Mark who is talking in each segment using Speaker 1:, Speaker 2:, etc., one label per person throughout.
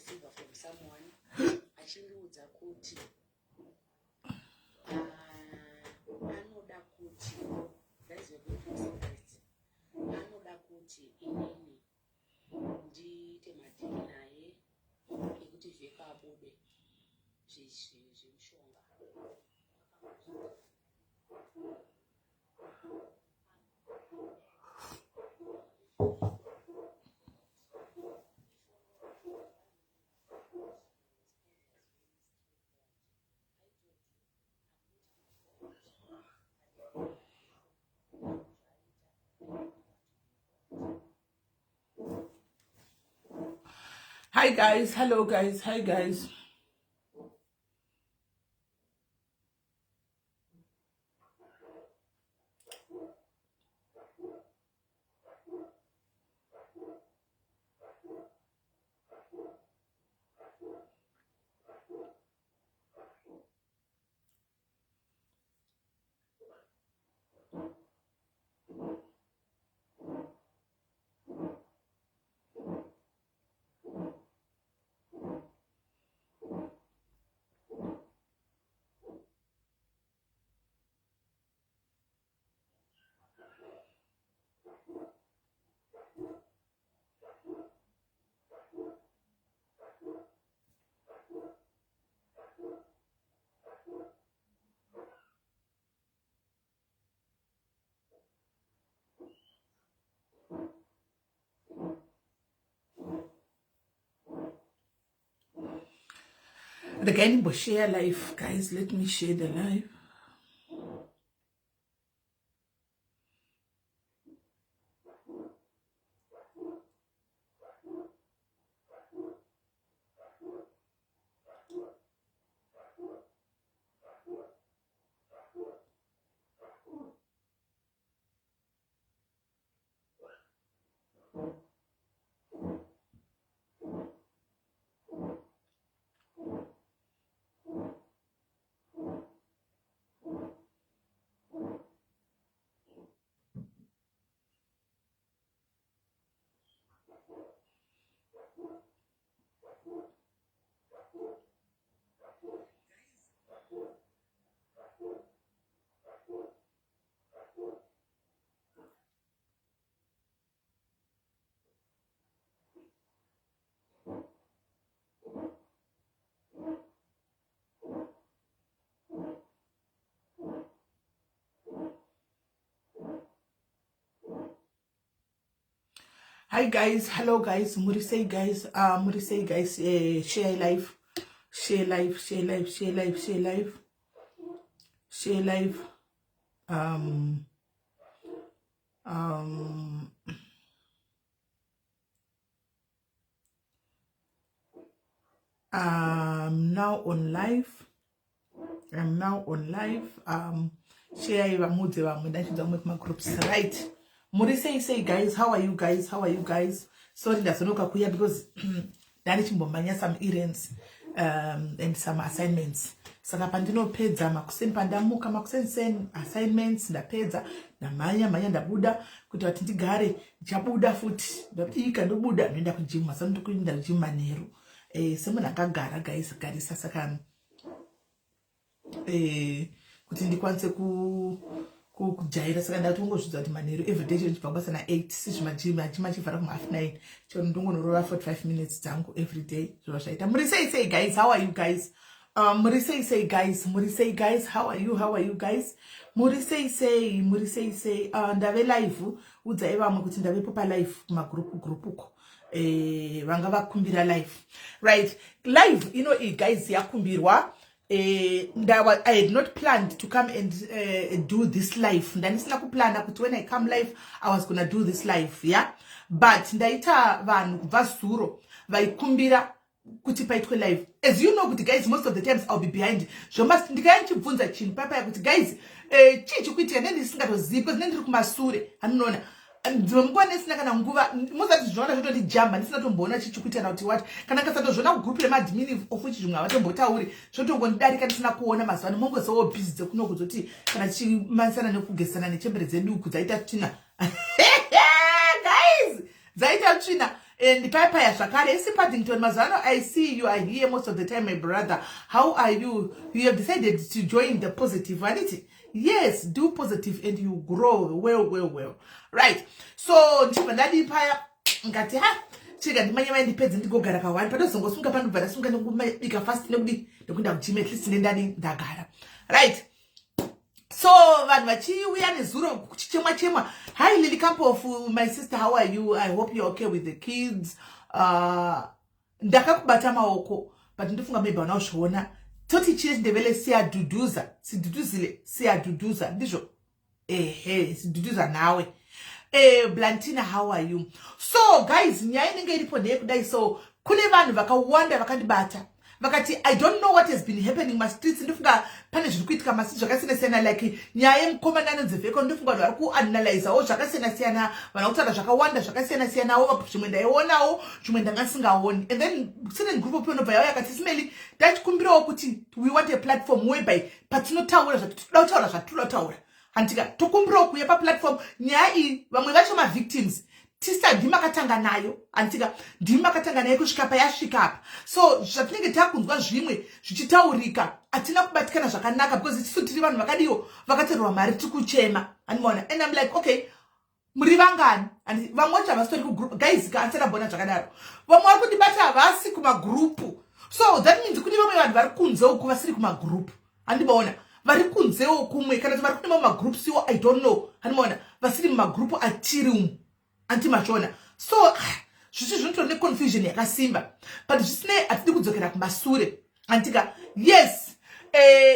Speaker 1: receiver from someone achiriudza kuti anoda kuti guys were going to be surprised. Anoda kuti inini ndiite madhili naye ekuti vheka abude zvemishonga.
Speaker 2: Hi guys, hello guys, hi guys. Again, but share live, guys. Let me share the live. Hi guys, hello guys, Murisei guys, share live, share live, share live, share live, share live, share live, now on live, I'm now on live, share your moods, my groups, right? Murisei say guys, how are you guys? How are you guys? Sorry that's not kuya because Dani chimbomanya some errands and some assignments. Saka pandino pedza makusen pandamuka makusen assignments ndapedza namanya ndabuda kuti wati ndigare chabuda futi ndapika ndobuda ndoenda kujima sasa ndokuenda kujima manheru semuna akagara guys garisa saka kuti ndikwanise kujaira saka ndatongozvidza kuti manheru everyday chindibva na 8 sizvimajima chivhara kuma 9 chero ndongonorova 45 minutes dzangu everyday zviro zvaita. Murisei guys, how are you guys? Murisei guys, how are you guys? Murisei ndave live udzai vamwe kuti ndavepo pa live kuma group uko vanga vakumbira live, right? Live guys yakumbirwa. I had not planned to come and do this live. Ndanisina kuplana kuti when I come live I was gonna do this live, yeah? But ndaita vanhu kubva zuro vaikumbira kuti paitwe live. As you know, guys, most of the times I'll be behind. Zvomasi ndikayanchibvunza chinhu papa kuti guys, chichi kuitika ndendisingatozivi because ndendiri kumasure. Anoona ndimwa nesina kana nguva muzati zvinoona zvotondijamba ndisina tomboona chichikuitana kuti what kana kasatozviona kugroup remadmin of zvimwe avatombotauri zvotongondidarika ndisina kuona mazuva ano mongozowo busy dzekuno kuzoti kana chichimanisana nekugesana nechembere dzedu dzaita tsvina guys dzaita tsvina And Papa Shakari, is Paddington Mazano, I see you are here most of the time, my brother. How are you? You have decided to join the positive vanity. Yes, do positive and you grow well. Right. So, Ndadi Paya, Ngati ha. Chika ndimanya mai ndipedze ndigogara kawani padozongosunga panobvara sunga nekubika fast nekudi ndekunda kuchime at least ndendani ndagara. Right. So, vanhu vachiuya nezuro kuchichemwa. Hi, Lily Kampofu, my sister, how are you? I hope you're okay with the kids. Ndakakubata maoko, but ndofunga maybe wanaozviona. Toti chiri ndevele siyaduduza. Siduduzile, siyaduduza. Ndizvo. Siduduza nawe. Blantina, how are you? So, guys, nyaya inenge iripo ndeyekudai. So, kune vanhu vakawanda vakandibata. Vakati, I don't know what has been happening in my streets. Ndofunga pane zviri kuitika masi zvakasiyana like nyaya yemukomana nenzeveko ndofunga vari kuanalyzawo zvakasiyana vanokutaura zvakawanda zvakasiyanawo zvimwe ndaionawo zvimwe ndangasingaoni. And then certain group of people nobva yauya akati Simeli tachikumbirawo kuti we want a platform whereby patinotaura zvatoda zvatotaura handika tokumbirawo kuuya paplatform nyaya iyi vamwe vacho mavictims tisa ndimakatanga nayo antika ndimakatanga nayo kusvika payasvika apa. So zvatinenge takunzwa zvimwe zvichitaurika atina kubatikana zvakanaka because itisu tiri vanhu vakadiwo vakatorwa mari tikuchema animaona. And I'm like okay muri vangani and vamwe vacho havasitori kugroup guys kaantsera bona zvakadaro vamwe vari kundibata havasi kumagrupu. So that means kuti vamwe vanhu vari kunze uku vasiri kumagrupu handimaona vari kunzewo kumwe kana kuti vari kune mamwe magroups iwo I don't know handimaona vasiri mumagrupu atiri umu antimachona. So zvisi zvinotora neconfusion yakasimba but zvisine hatidi kudzokera kumasure antika yes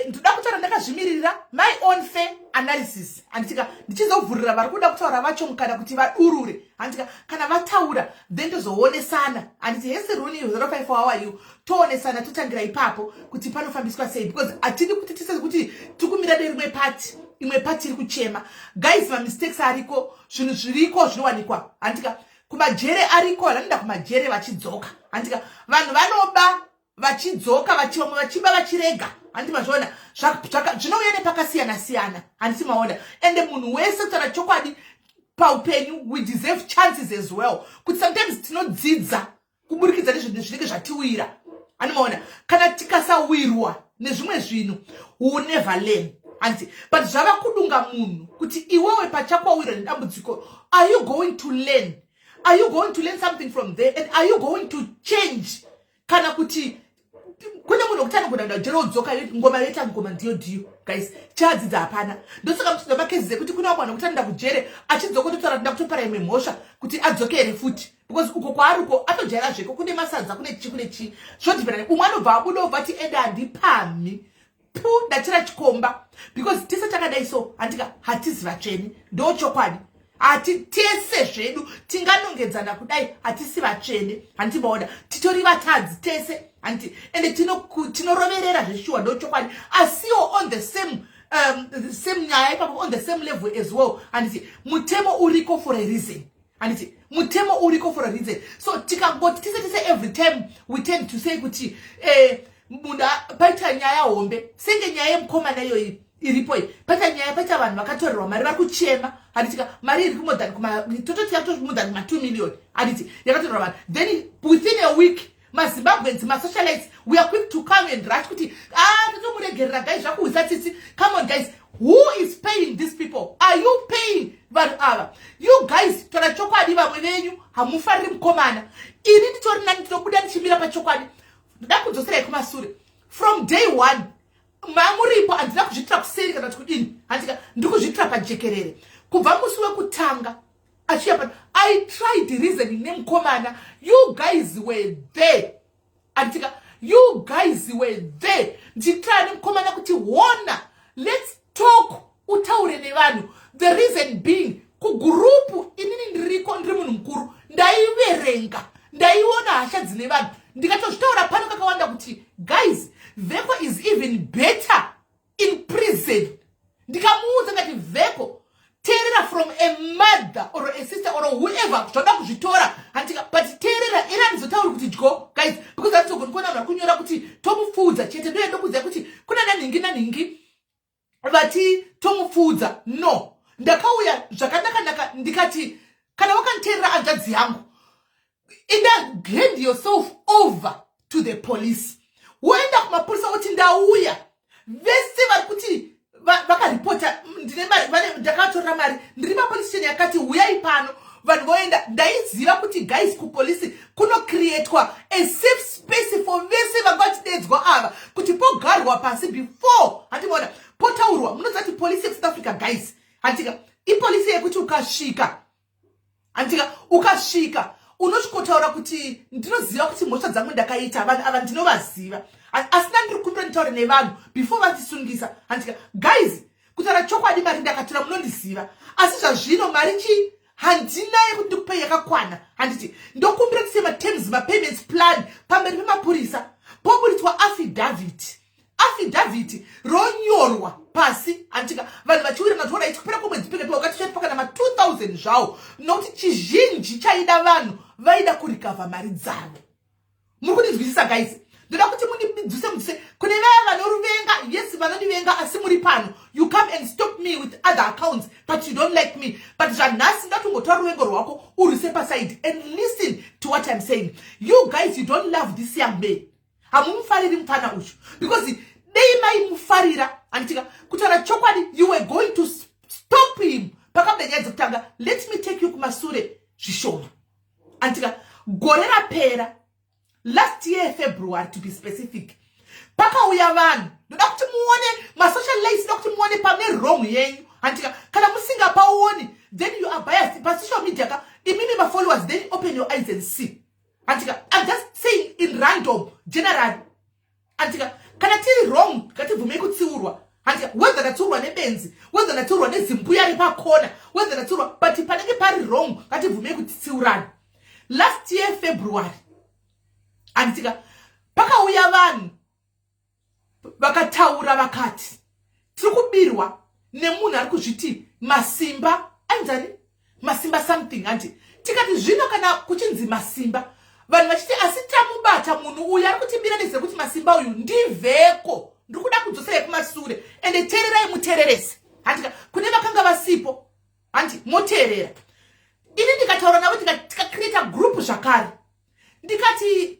Speaker 2: ndoda kutaura ndakazvimirira my own fair analysis antika ndichizovhurira vari kuda kutaura vacho mukana kuti vadurure antika kana vataura then tozoonesana anditi hesi Runi 05 how are you toonesana totangira ipapo kuti panofambiswa sei because hatidi kuti tise kuti tikumira nerimwe pati imwe pati iri kuchema guys mistakes ariko zvinhu zviriko zvinowanikwa antika kumajere ariko vanoenda kumajere vachidzoka antika vanhu vanoba vachidzoka vamwe vachiba vachirega handiti mazviona zvinouya nepakasiyana handiti maona. And munhu wese kutaura chokwadi paupenyu we deserve chances as well kuti sometimes tinodzidza kuburikidza nezvinhu zvinenge zvatiwira handimaona kana tikasawirwa nezvimwe zvinhu we will never learn handiti but zvava kudunga munhu kuti iwewe pachako wawirwa nedambudziko are you going to learn? Are you going to learn something from there? And are you going to change? Kana kuti kune munhu wokutanga kuenda jero dzoka ngoma yeta ngoma ndiyo guys chadzidza hapana ndosoka mutsinda makezi kuti kuna mwana kutanda kujere achidzoka kutora nda kutopara imwe mhosva kuti adzokere futi because uko kwaruko atojera zveko kune masadza kune chi zvodibana umwana ubva abuda ubvati enda handipami pu ndachira chikomba because tese takadai so andika hatizi vatsveni ndo chokwadi ati tese zvedu tinganongedzana kudai hatisi vatsvene handimaona titori vatadzi tese anti ende tinoroverera zveshuwa ndo chokwadi asiwo on the same nyaya ipapo on the same level as well anditi mutemo uriko for a reason anditi mutemo uriko for a reason. So tikangoti tise every time we tend to say kuti munda paita nyaya hombe senge nyaya yemukomana iyoyi iripo paita nyaya paita vanhu vakatorerwa mari vari kuchema handitika mari iri kumodhani tototi yatomodhani ma2 million handiti yakatorerwa vanhu then within a week maZimbabweans masocialites we are quick to come and rush kuti totomuregerera guys zvakuhwisa tsitsi. Come on guys, who is paying these people? Are you paying vanhu ava? You guys tora chokwadi vamwe venyu hamufariri mukomana ini nditori nani tinobuda ndichimira pachokwadi ndoda kudzosera kumasure from day one mamuripo handina kuzvitira kuseri kana kuti kudini handika ndikuzvitira pajekerere kubva musi wekutanga achiya pano I tried reasoning nemukomana you guys were there handika you guys were there ndichitira nemukomana kuti wona let's talk utaure nevanhu the reason being kugurupu inini ndiriko ndiri munhu mukuru ndaiverenga ndaiona hasha dzine vanhu ndikatozvitaura pano kakawanda kuti guys Veko is even better in prison. Ndikamuudza ngati Veko terera from a mother or a sister or whoever zvoda kuzvitora handika but terera ira ndizotaura kuti dyo guys because that's gonkona kunyora kuti tomufudza chete ndo ndokuudza kuti kuna naningi vati tomufudza no ndakauya zvakanaka ndikati kana wakanterera anjadzi yangu either hand yourself over to the police. Woenda kumapurisa woti ndauya vese vari kuti vakaripota ndine mari ndakatora mari ndiri mapolice station yakati uyai pano vanhu voenda. Ndaiziva kuti guys kupolisi kunocreatwa a safe space for vese vanga vachidedzwa ava kuti pogarwa pasi before handimona potaurwa. Munoziva kuti polisi yeSouth Africa guys handika ipolisi yekuti ukasvika handika ukasvika unosvikotaura kuti ndinoziva kuti mhosva dzangu ndakaita vanhu ava ndinovaziva asina ndiri kumbira nditaure nevanhu before vatisungisa handika guys kutaura chokwadi mari ndakatora munondiziva asi zvazvino mari chi handinaye kuti ndikupei yakakwana handiti ndokumbira kuti sematerms mapayments plan pamberi pemapurisa poburitwa affidavit ronyorwa pasi handika vanhu vachiwira ngatoona ichikupera kwemwedzi pega wakatishati na 2000 zvavo nokuti chizhinji chaida vanhu vaida kurikavha mari dzavo. Muri kundinzwisisa guys? Ndoda kuti mundidzuse kune vaya vanoruvenga. Yes, vanondivenga asi muri pano. You come and stop me with other accounts but you don't like me. But zvanhasi ndatongotora ruvengo rwako urise paside and listen to what I'm saying. You guys, you don't love this young man. Hamumufariri mfana uchu because dei mai mufarira antika kutaura chokwadi you were going to stop him pakabda nyaya dzekutanga. Let me take you kumasure zvishoma antika gore rapera last year February to be specific pakauya vanhu ndoda kuti muone masocial lights ndoda kuti muone pamne wrong yenyu antika kana musingapaoni then you are biased pa social media ka imimi ma followers then open your eyes and see antika. I'm just saying in random general antika kana tiri wrong ngativume kutsiurwa antika whether ndatsiurwa nebenzi whether ndatsiurwa nezimbuya ri pakona whether ndatsiurwa but panenge pari wrong ngativume kutsiurana. Last year February antika pakauya vanhu vakataura vakati tiri kubirwa nemunhu ari kuzviti Masimba anzani Masimba something anti tikati zvino kana kuchinzi Masimba vanhu vachiti asi tamubata munhu uyu ari kutibira nezvekuti Masimba uyu ndivheko ndiri kuda kudzosera kumasure ende tererai mutererese antika kune vakanga vasipo anti moterera. Ini ndikataura navo tikacreate group zvakare ndikati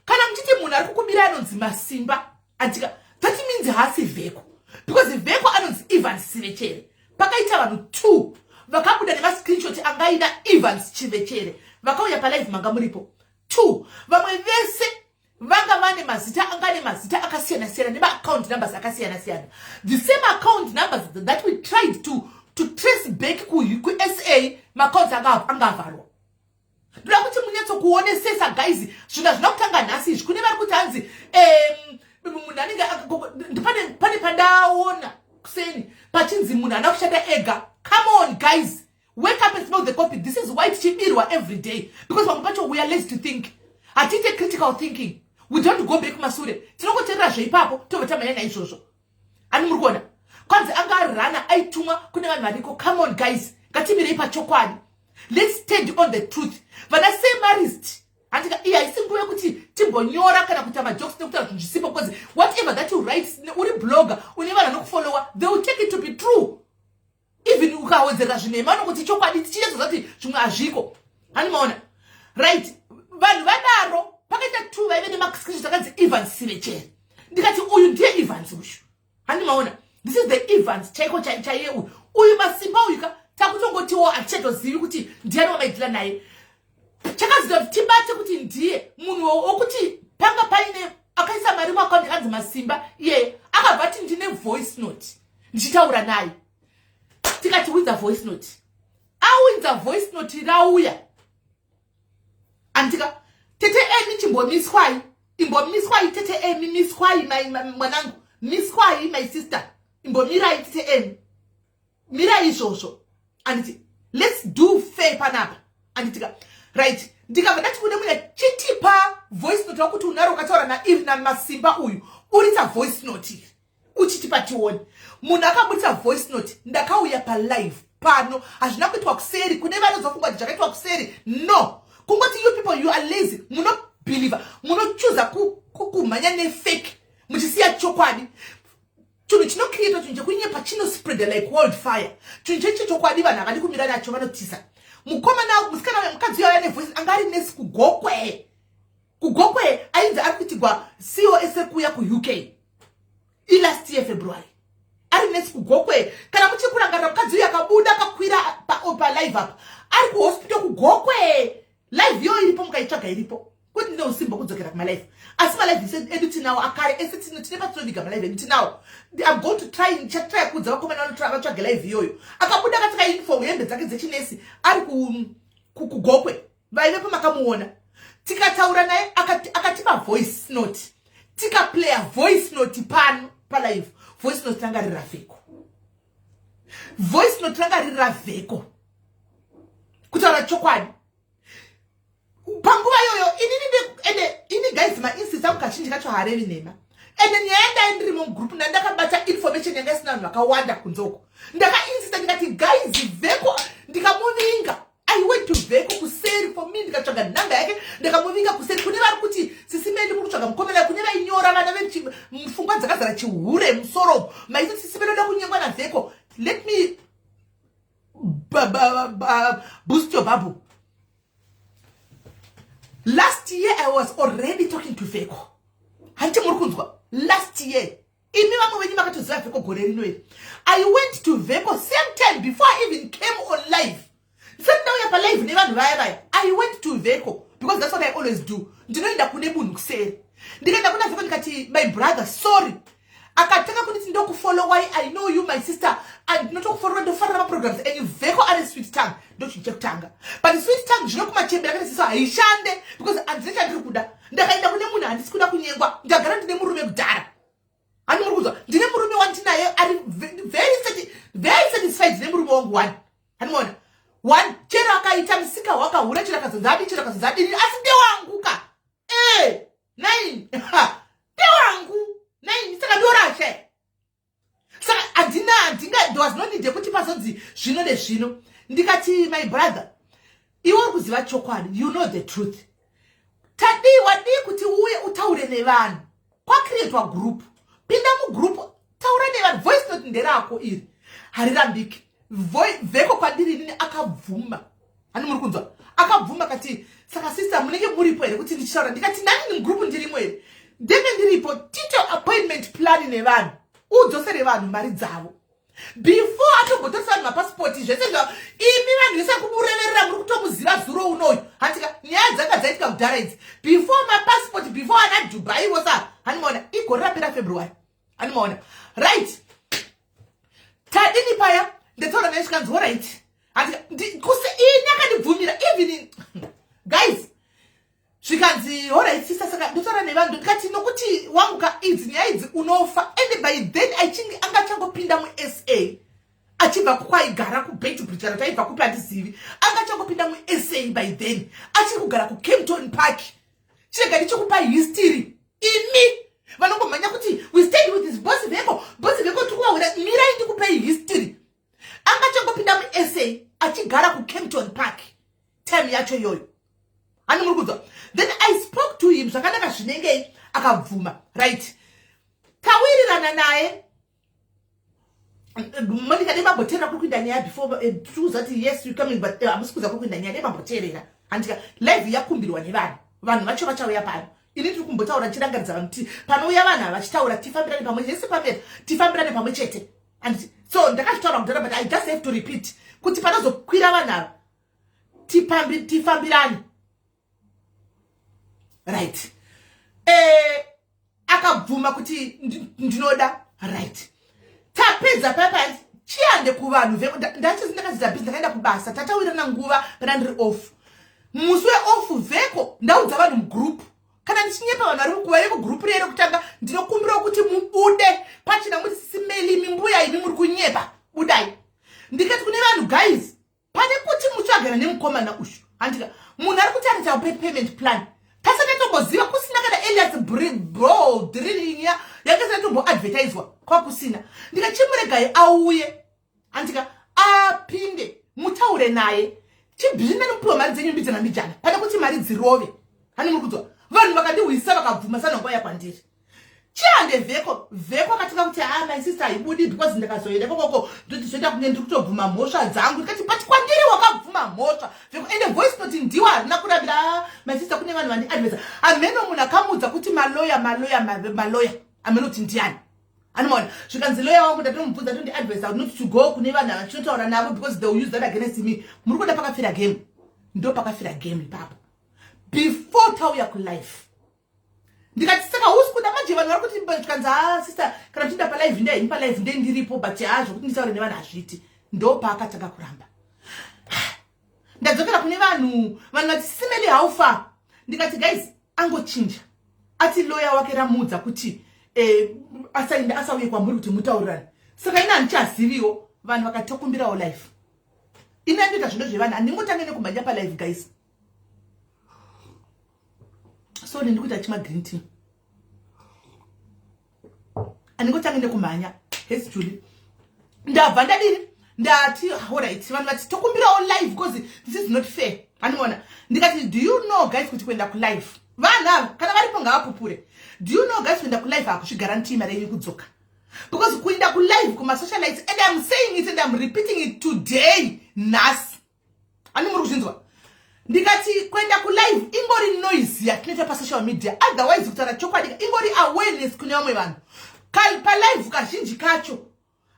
Speaker 2: kana muchiti munhu ari kukubira anonzi Masimba antika that means haasi vheko because vheko anonzi Evans Chivechere. Pakaita vanhu 2 vakabuda nemascreenshot angaida Evans Chivechere vakauya palive manga muripo 2 vamwe vese vanga vane mazita angane mazita akasiyana siyana nema account numbers akasiyana siyana. The same account numbers that we tried to trace back ku SA maaccounts angavarwa. Ndoda kuti munyatso kuonesesa guys zvina zvinokutanga nhasi izvi kune vari kuti hanzi munhu anenge pane pandaona kuseni pachinzi munhu ana kushanda ega. Come on guys, wake up and smell the coffee. This is why tichibirwa every day because vamwe pacho we are lazy to think. Hatite critical thinking. We don't go back masure. Tinongoterera zveipapo tobva tamanya naizvozvo. Ani muri kuona kwanzi angarana aitumwa kune vanhu variko. Come on guys, ngatimirei pachokwadi. Let's stand on the truth. Vana semarist andika iya isinguye kuti timbonyora kana kuti amajokes nekuti zvisipo because whatever that you write uri blogger une vanhu vanokufollowa they will take it to be true. Even ukawedzera zvinema nokuti chokwadi tichiedza kuti zvimwe hazviko. Hanimaona right vanhu vadaro pakaita 2 vaive nemascreenshot akanzi Evans Chivechere ndikati uyu ndiye Evans uyu. Hanimaona this is the Evans chaiko chaiye uyu Masimba uyu ka takutongotiwo hatichatozivi kuti ndiani wamaitira naye. Chakaziva kuti tibate kuti ndiye munhu wokuti panga paine akaisa mari muaccount akanzi Masimba iye akabva ati ndine voice note ndichitaura naye. Tikati winza voice note awinza voice note rauya antika tete eni chimbomiswai imbomiswai tete eni miswai mwanangu miswai my sister imbomirai tete eni mirai izvozvo anditi let's do fair panapa anditika right ndikabva ndati kune mune chitipa voice note wakuti unaro ukataura na Masimba uyu uritsa voice note uchitipa tione munhu akaburitsa voice note ndakauya palive pano hazvina kuitwa kuseri kune vanozofunga kuti zvakaitwa kuseri no kungoti you people you are lazy munobhilivha munochuza kumhanya nefake muchisiya chokwadi chinhu chinocreata chinhu chekunyepa chinospread like wildfire. Chinhu chechi chokwadi vanhu havadi kumira nacho vanotisa. Mukomana musikana wemukadzi uyo ane voice anga ari nesi kugokwe. Kugokwe ainzi ari kuitigwa COS kuya kuUK. Last year February. Ari nesi kugokwe. Kana muchikurangarira mukadzi uyo akabuda akakwira pa live up. Ari kuhospital kugokwe. Live yo iripo mukaitsvaga iripo. Kuti ndine usimba kudzokera kuma live. Asi ma live edit now akare esitino tine patsodiga ma live edit now. I'm going to try kudza vakomana vanotsvaga live yoyo. Akabuda akatsika uniform hembe dzake dzechinesi ari kugokwe. Vaivepo makamuona. Tikataura naye akatipa voice note. Tika player voice note pano pa live. Voice note ranga rira vheko. Voice note ranga rira vheko. Kutaura chokwadi. Panguva yoyo ini guys ma insista mukachinji kacho harevi nema. Ende nyaenda ndiri mu group na ndakabata information yanga isina vanhu vakawanda kunzoko. Ndaka insista ndikati guys vheko ndikamuvinga. I went to vheko kuseri for me ndikatsvaga namba yake ndikamuvinga kuseri kune vari kuti sisimeni muri kutsvaga mukomana kune vainyora vana mufungwa dzakazara chihure musoro maiti sisimeni oda kunyengwa navheko. Let me boost your bubble. Last year I was already talking to Veko. Hanti murukunzwa. Last year. Imi vamwe venyu makatoziva Veko gore rino iri. I went to Veko same time before I even came on live. Sendauya pa live nevanhu vaya vaya. I went to Veko because that's what I always do. Ndinoenda kune munhu kuseri. Ndikaenda kuna Veko ndikati my brother sorry. Akataka kuniti ndokufollow why I know you my sister and notokufollow ndofarira programs and Veko are sweet tongue ndochiche kutanga. But the sweet tongue zvinokumachembera kana siso haishande because andinenge ndiri kuda. Ndakaenda kune munhu handisi kuda kunyengwa. Ndagara ndine murume kudhara. Hani muri kuzwa ndine murume wandinaye ari very satisfied nemurume wangu one. Hani muona? One chero akaita musika wakahura chero akazonzadi asi ndewangu ka. Nine. Ndewangu. Nine saka ndorashe. Saka andina there was no need yekuti pasonzi zvino nezvino. Ndikati my brother iwe uri kuziva chokwadi you know the truth. Wadi kuti uye utaure nevanhu. Kwakreatwa group. Pinda mu group taura nevanhu voice note nderako iri. Harirambiki. Vheko kwandiri nini akabvuma. Hani muri kunzwa? Akabvuma kati saka sister munenge muripo here kuti ndichitaura ndikati nani group ndirimo here. Ndenge ndiripo tito appointment plan nevanhu. Udzosere vanhu mari dzavo. Before atogotesa vanhu mapassport zvese zva imi vanhu vese kumureverera muri kutomuziva zuro unoyu. Hatika nyaya dzanga dzaitika kudhara idzi. Before mapassport before ana Dubai vosa. Hani muona igore rapera February. Hani muona. Right. Tadini paya ndetaura naye zvikanzi alright. Hatika kuse inyaka ndibvumira even guys zvikanzi alright sister saka ndotaura nevanhu ndikati nokuti wanguka idzi nyaya idzi unofa and by then achinge angachangopinda muSA achibva kwaigara kuBaitbridge taibva kupi handizivi angachangopinda muSA by then achiri kugara kuKempton Park chirega ndichikupa history imi vanongomhanya kuti we stayed with his boss Veko tikuvaura mirai ndikupa history angachangopinda muSA achigara kuKempton Park time yacho yoyo. Hani muri kuzwa. Then I spoke to him zvakanaka zvinenge akabvuma right. Tawirirana naye Monica dema botera kuri kuinda nyaya before tuzati yes you coming but amusikuza kuri kuinda nyaya dema boterera andika live yakumbirwa nevanhu vacho vachauya pano ini tiri kumbotaura chirangaridza vanhu panouya vanhu vachitaura tifambirane pamwe chete pamwe tifambirane pamwe chete and so ndakachitaura kudhara but I just have to repeat kuti panozokwira vanhu ava tifambirane right. Akabvuma kuti ndinoda right. Tapedza papa chiande kuvanhu Veko ndachizi ndakazita busy ndakaenda kubasa tatawirana nguva kana ndiri off. Muswe off Veko ndaudza vanhu mugroup kana ndichinyepa vanhu vari kuva mugroup rero kutanga ndinokumbira kuti mubude pachina muti simeli mimbuya imi muri kunyepa budai. Ndikati kune vanhu guys pane kuti mutsvagana nemukomana ushu handika munhu ari kuti anoita payment plan pasakatoboziva kusina kana Elias bro drilling yakasatobo advertiswa kwa kusina ndikachimuregai auye andika apinde mutaure naye chibhina nomupiwa mari dzenyu mbidzana mbijana pane kuti mari dzirove hani muri kuzwa vanhu vakandiwisa vakabvuma sanongoya kwandiri chande vheko akatika kuti my sister haibudi because ndakazoenda kokoko ndoti zvoita kunge ndiri kutobvuma mhosva dzangu ndikati but kwandiri wakabvuma mhosva vheko ende voice note ndiwa harina kurambira my sister kune vanhu vandiadvisa ameno munhu akamudza kuti maloya ameno kuti ndiani anomaona zvikanzi loya wangu ndatomubvunza tondiadvisa not to go kune vanhu vachinotaura navo because they will use that against me muri kuda pakafira game ndo pakafira game ipapo before tauya kulife ndikati saka husi kuda manje vanhu vari kuti zvikanzi sister kana uchinda palive ndei palive ndei ndiripo but hazvo kuti nditaure nevanhu hazviti ndo paakatanga kuramba ndadzokera kune vanhu vati simeli haufa ndikati guys angochinja ati loya wake ramudza kuti asaenda asauye kwamuri kuti mutaurirane saka ina handichaziviwo vanhu vakatokumbirawo life ina ndoita zvinhu zvevanhu handingotange nekumhanya palive guys so ndikuita chima green tea handingotange nekumhanya yes Julie ndabva ndadini ndati alright vanhu vati tokumbirawo live because this is not fair handimona ndikati do you know guys kuti kuenda kulive vanhu ava kana varipo ngavapupure do you know guys kuenda kulive hakuchigarantii mari yenyu kudzoka because kuenda kulive kumasocialites and I'm saying it and I'm repeating it today nhasi ani muri kuzvinzwa ndikati kuenda kulive ingori noise yatinoita pasocial media otherwise kutaura chokwadi ingori awareness kune vamwe vanhu palive kazhinji kacho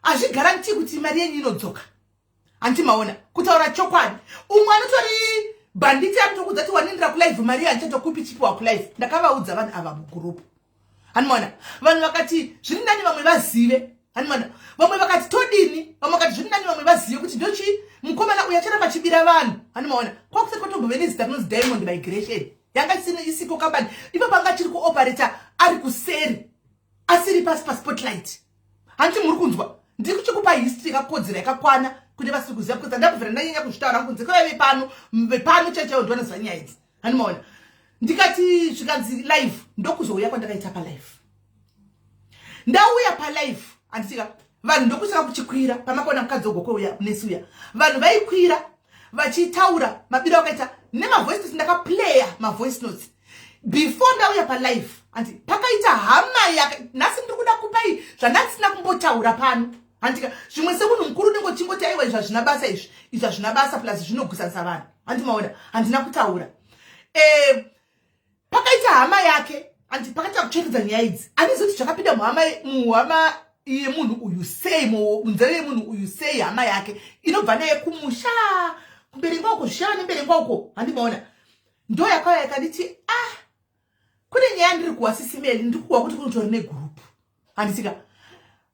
Speaker 2: hazvigarantii kuti mari yenyu inodzoka handimaona kutaura chokwadi umwe anotori banditi anotokudza kuti wanindira kulive mari handichatokupi chipiwa kulive ndakavaudza vanhu ava mugurupu hanimona vanhu vakati zviri nani vamwe vazive hanimona vamwe vakati todini vamwe vakati zviri nani vamwe vazive kuti ndochi mukomana uya charamba chibira vanhu hanimona kwakusati kwatombove nezita rinonzi Diamond Migration yanga isiko kambani ipo panga chiri kuoperata ari kuseri asiri pasi paspotlight hanti muri kunzwa ndiri kuchikupa history yakakodzera yakakwana kune vasiri kuziva because ndakubvira ndanyanya kuzvitaura kunze vepano chaichaiwo ndivanoziva nyaya idzi hanimona ndikati zvikanzi live ndokuzouya kwandakaita palive ndauya palive handitika vanhu ndokusaka kuchikwira pamakona mukadzi ogokouya nesi uya vanhu vaikwira vachitaura mabiro akaita nemavoice notes ndakaplaya mavoice notes before ndauya palive hanti pakaita hama yake nhasi ndiri kuda kupai zvandandisina kumbotaura pano handika zvimwe semunhu mukuru ndingochingoti aiwa izvi hazvina basa izvi hazvina basa plus zvinogusanisa vanhu handimaona handina kutaura pakaita hama yake handi pakaita kuchekedza nyaya idzi handizoti zvakapinda muhama yemunhu uyu sei munzeve yemunhu uyu sei hama yake inobva naye kumusha kumberi kwauko zvishava nemberi kwauko handimaona ndo yakauya ikanditi kune nyaya ndiri kuwasisimeli ndiri kuwa kuti kunotori negurupu handitika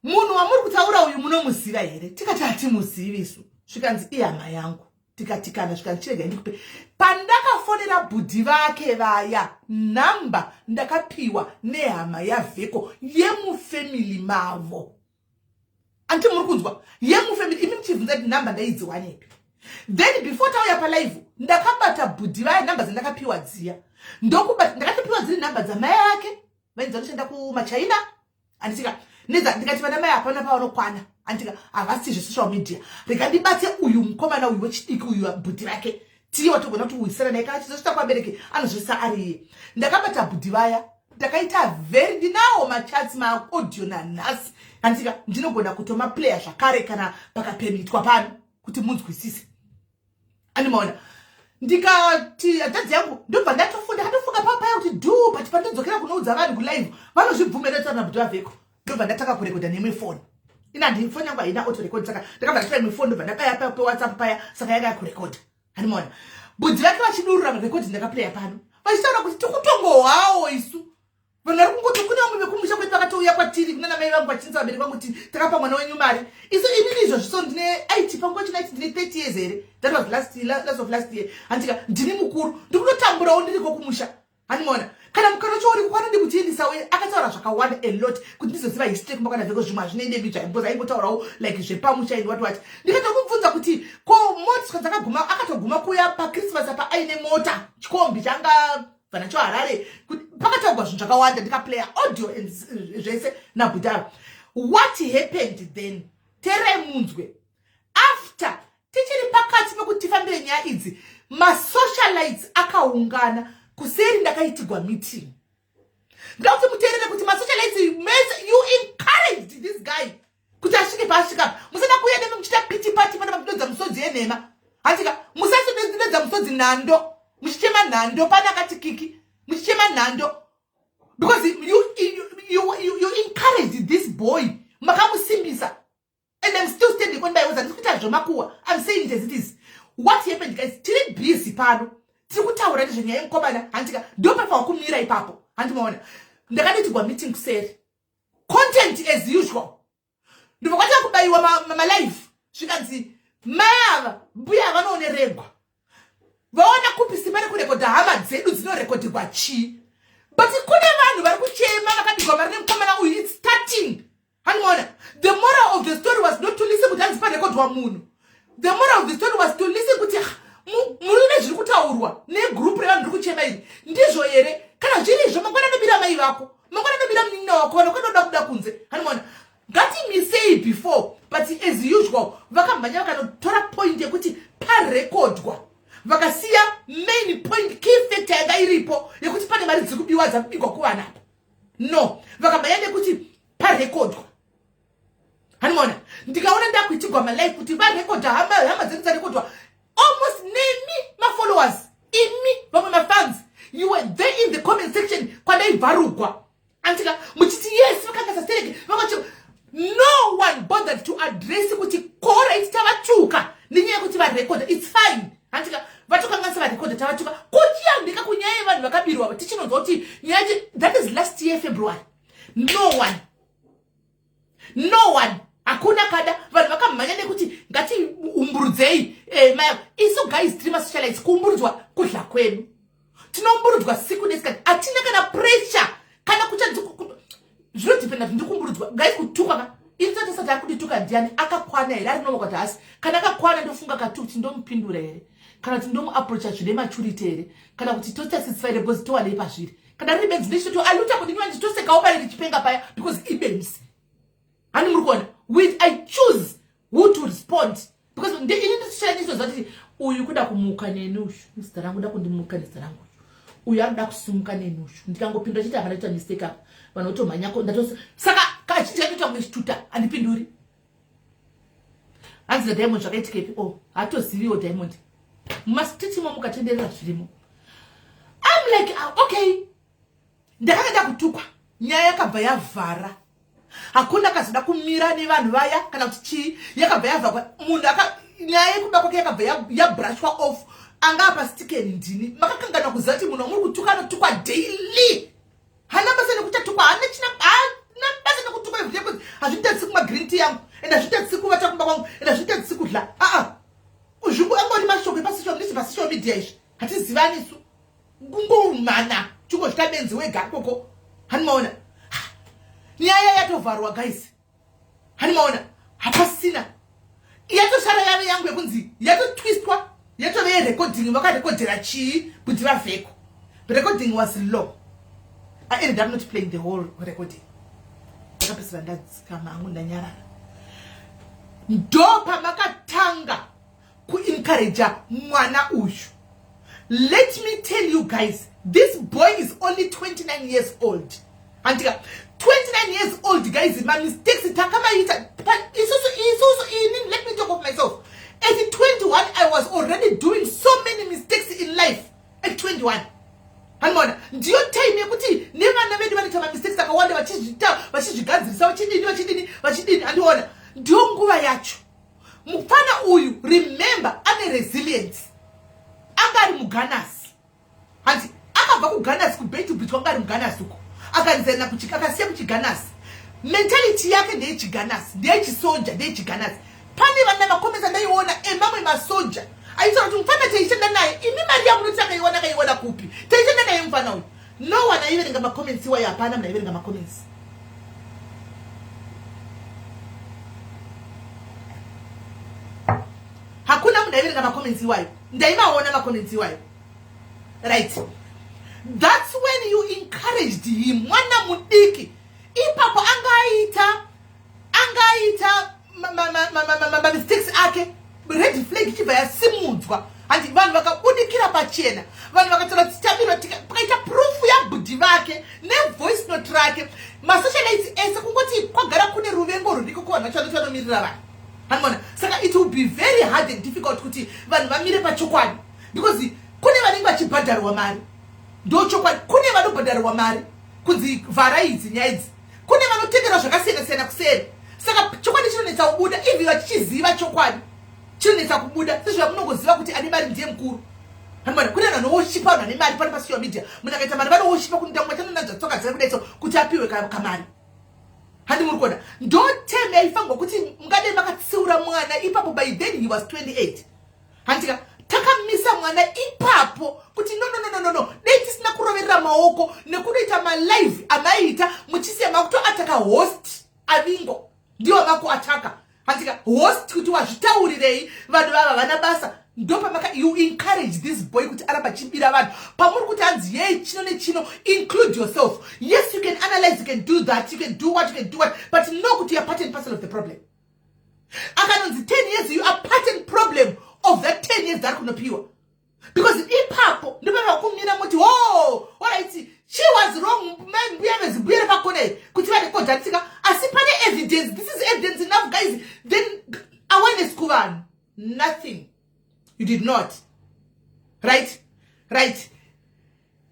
Speaker 2: munhu wamuri kutaura uyu munomuziva here tikati hatimuzivi isu zvikanzi ihama yangu tikatikana zvikanzi chiregai ndikupe pandakafonera bhudhi vake vaya nhamba ndakapiwa nehama yavheko yemufemili mavo anti muri kunzwa yemufemili imi muchibvunza kuti nhamba ndaidziwanepi then before tauya palive ndakabata bhudhi vaya nhamba dzandakapiwa dziya ndakatopiwa dziri nhamba dzamai ake vainzi vanoshanda kumachina anditika ndikati vana mai hapana pavanokwana andika havasi zvesocial media rega ndibate uyu mukomana uyu wechidiki uyu bhudhi rake tiye watogona kuti uisana naye kana chizosvita kuvabereki anozvisa ariye ndakabata bhudhi vaya ndakaita vheri ndinawo machatsi maaudio nanhasi andika ndinogona kutomaplaya zvakare kana pakapemitwa pano kuti munzwisise animaona ndikati hadhadzi yangu ndobva ndatofunga paya kuti du but pandodzokera kunoudza vanhu kulive vanozvibvumira tsana bhudhi wavheko ndobva ndataka kurekodha nemwe foni ina ndifoni yangu haina autorecord saka ndakabva ndatora imwe foni ndobva ndapaya pewhatsapp paya saka yanga yakurekodha hanimona bhudhi vake vachidurura marekodhi ndakaplaya pano vachitaura kuti tikutongohwawo isu vanhu vari kungoti kune vamwe vekumusha kwedu vakatouya kwatiri kunana mai vangu vachinza vabereki vangu kuti takapa mwana wenyu mari isu inini izvozvo so ndine it panguva chinaiti ndine 30 years here that was last of last year handika ndini mukuru ndikunotamburawo ndiriko kumusha hanimona kana mukana chouri kukwana ndikutiendisawo akataura zvakawanda a lot kuti ndizoziva history kumba kana vheko zvimwe hazvinoende bijai because aingotaurawo like zvepamusha ini wati ndikatomubvunza kuti ko motika dzakaguma akatoguma kuya pakrismas apa aine mota chikombi changa vanacho harare pakataugwa zvinhu zvakawanda ndikaplaya audio zvese nabhudhara what happened then teremunzwe after tichiri pakati pekuti tifambire nyaya idzi masocialites akaungana kuseri ndakaitigwa meeting ngauti muterere kuti masocialites you encouraged this guy kuti asvike paasvika musada kuenda muchita piti party pana pakudodza musodzi yenhema hatika musasododza musodzi nhando muchichema nhando pana akati kiki muchichema nhando because you encouraged this boy makamusimbisa. And I'm still standing on my words. I'm saying it as it is. What happened, guys? Tiri busy pano. Tiri kutaura ndizvenya yenkomana. Antika ndopa pa kumira ipapo. Antimaona. Ndakati tigwa meeting kuseri. Content as usual. Ndivokati kubayiwa ma live. Zvikanzi mava mbuya vanonerengwa. Vaona kupi simari kurekodha hama dzedu dzinorekodhirwa chi. But kune vanhu vari kuchema vakadigwa vari nemukomana uyu. It's starting. Hanimona. The moral of the story was not to listen to dance record wa munhu. The moral of the story was to listen kuti mulune zviri kutaurwa ne group revanhu ndiri kuchema iri ndizvo here kana zviri izvo mangwana nobira mai vako mangwana nobira munina wako vanoda kuda kunze. Hanimona. Ngati me say before but as usual vakamhanya vakanotora point yekuti parekodwa vakasiya main point key factor yanga iripo yekuti pane mari dziri kubiwa dzakubigwa kuvana apa. No, vakamhanya nekuti parekodwa. Hanimona. Ndikaona ndakuitigwa my life kuti varekodha hama dzedu dzarekodwa almost name my followers imi vamwe my fans you were there in the comment section kwadaivharugwa antika muchiti yes vakanga sastereke vakachi no one bothered to address kuti kora itavatuka nenyaya kuti varekodha it's fine antika vatukanga sevarekodha tavatuka kuchiyambika kunyaya vanhu vakabirwa tichinonzwa kuti nyaya that is last year February. No one akuna kada vanhu vakamhanya nekuti ngati umburudzei iso guys streamer socialites kuumburudzwa kudla kwenu tinomburudzwa siku nesikati atina kana pressure kana kucha zvinodependa kuti ndikumburudzwa guys kutuka inzatosati ari kudituka ndiani akakwana here ari nomo kuti asi kana akakwana ndofunga kati kuti ndomupindura here kana kuti ndomuapproacha zvine maturity here kana kuti tosatisfied because towanei pazviri kana riri benzi ndechitoto aluta kuti ndiwa nditosekawo pari ndichipenga paya because ibenzi. Hani murikona I choose who to respond because ini ndishanisho zati uyu kuda kumuka nenushu mr rangu nda kundimuka nezita rangu uyu anoda kusumuka nenushu ndikangopindura chiti akanaita mistake apa vanotomhanya ndatosa saka kachiti kuita kuchituta andipinduri hanzi Diamond zvakaitikepi hatoziviwo Diamond mumastitimo mukatenderera zvirimo. I'm like okay ndakanga ndakutukwa nyaya yakabva yavhara hakuna kazoda kumira nevanhu vaya kana kuti chii yakabva yavhakwa munhu nyaya yekuda kwake yakabva yabrushwa off anga apa stikeni ndini makakangana kuziva kuti munhu wamuri kutuka anotukwa daily hana basa nekuti atukwa hana basa nekutukwa everyday because hazvitadzisi kumwa green tea yangu and hazvitadzisi kuvata kumba kwangu and hazvitadzisi kudla zvingu angori mashoko epasocial media izvi hatizivanisu kungoumhana chingozvita benzi wega koko. Hanimaona nyaya yatovharwa guys. Hanimaona hapasina yatoshara yave yangu yekunzi yatotwistwa yatove recording vakarekodhera chii kuti vavheko. The recording was low. I ended up not playing the whole recording. Ndakapesera ndadzikama hangu ndanyarara ndopa makatanga kuencourage mwana uyu. Let me tell you guys, this boy is only 29 years old. Antika 29 years old guys, my mistakes takamaita let me talk of myself. At 21 I was already doing so many mistakes in life. At 21 Hanimona ndiyo time yekuti nevana vedu vanoita mistakes akawanda vachizvigadzirisa vachidini andiona ndiyo nguva yacho. Mufana uyu remember ane resilience angari muganasi hanzi akabva kuganasi kubhetu bitwa ngari muganasi uko akanzena akasiya kuchiganasi mentality yake ndeyechiganasi ndeyechisoja ndeyechiganasi. Pane vana makomesa ndaiona emamwe masoja aitira kuti mufana teishanda naye imi mari yamunoti akaiona kupi teishanda naye mufana uyu. No one aiverenga makoments iwayo hapana munaiverenga makoments. Hakuna munhu aiverenga makoments iwayo ndaimaona makoments iwayo right. That's when you encouraged him. Mwana mudiki ipapo angaita mistakes ake red flag chibva yasimudzwa handi vanhu vakabudikira pachena, vanhu vakataura titabirwa pakaita proof yabhudhi vake nevoice note rake. Masocialites ese kungoti kwagara kune ruvengo ruriko kuvanhu vacho vanomirira vanhu. Hanimona, saka it will be very hard and difficult kuti vanhu vamire pachokwadi, because kune vanenge vachibhadharwa mari ndochokwadi, kune vanobhadharwa mari kunzi vhara idzi nyaya idzi, kune vanotengera zvakasiyana-siyana kuseri. Saka chokwadi chinonetsa kubuda, ivi vachichiziva chokwadi chinonetsa kubuda, sezvamunongoziva kuti ane mari ndiye mukuru. Hanimona, kune vanhu vanoshipa vanhu ane mari pane pasocial media, munhu akaita mari vanoshipa kuti ndamwe chanonanza tsoka dziri kudaiso kuti apiwe kamari. Handi muri kuona, ndoteme yaifangwa kuti mungade makatsiura mwana ipapo, by then he was 28. Handika takamisa mwana ipapo kuti no dai tisina kuroverera maoko nekunoita malive amaita muchisiya makuto ataka host avingo ndiwo mako ataka. Handika host kuti wazvitaurirei vanhu vava vana basa, ndopamaka you encourage this boy kuti aramba chibira vanhu pamuri kuti anzi yei chino nechino. Include yourself. Yes, you can analyze, you can do that, you can do what, but no kuti you are part and parcel of the problem. Akanonzi 10 years you are part and problem of that 10 years that kunopiwa, because ipapo ndopava kumira muti oh alright she was wrong man buyere pakone kuti vane kodatika asi pane evidence. This is evidence enough, guys. Then awareness kuvanhu nothing. You did not. Right?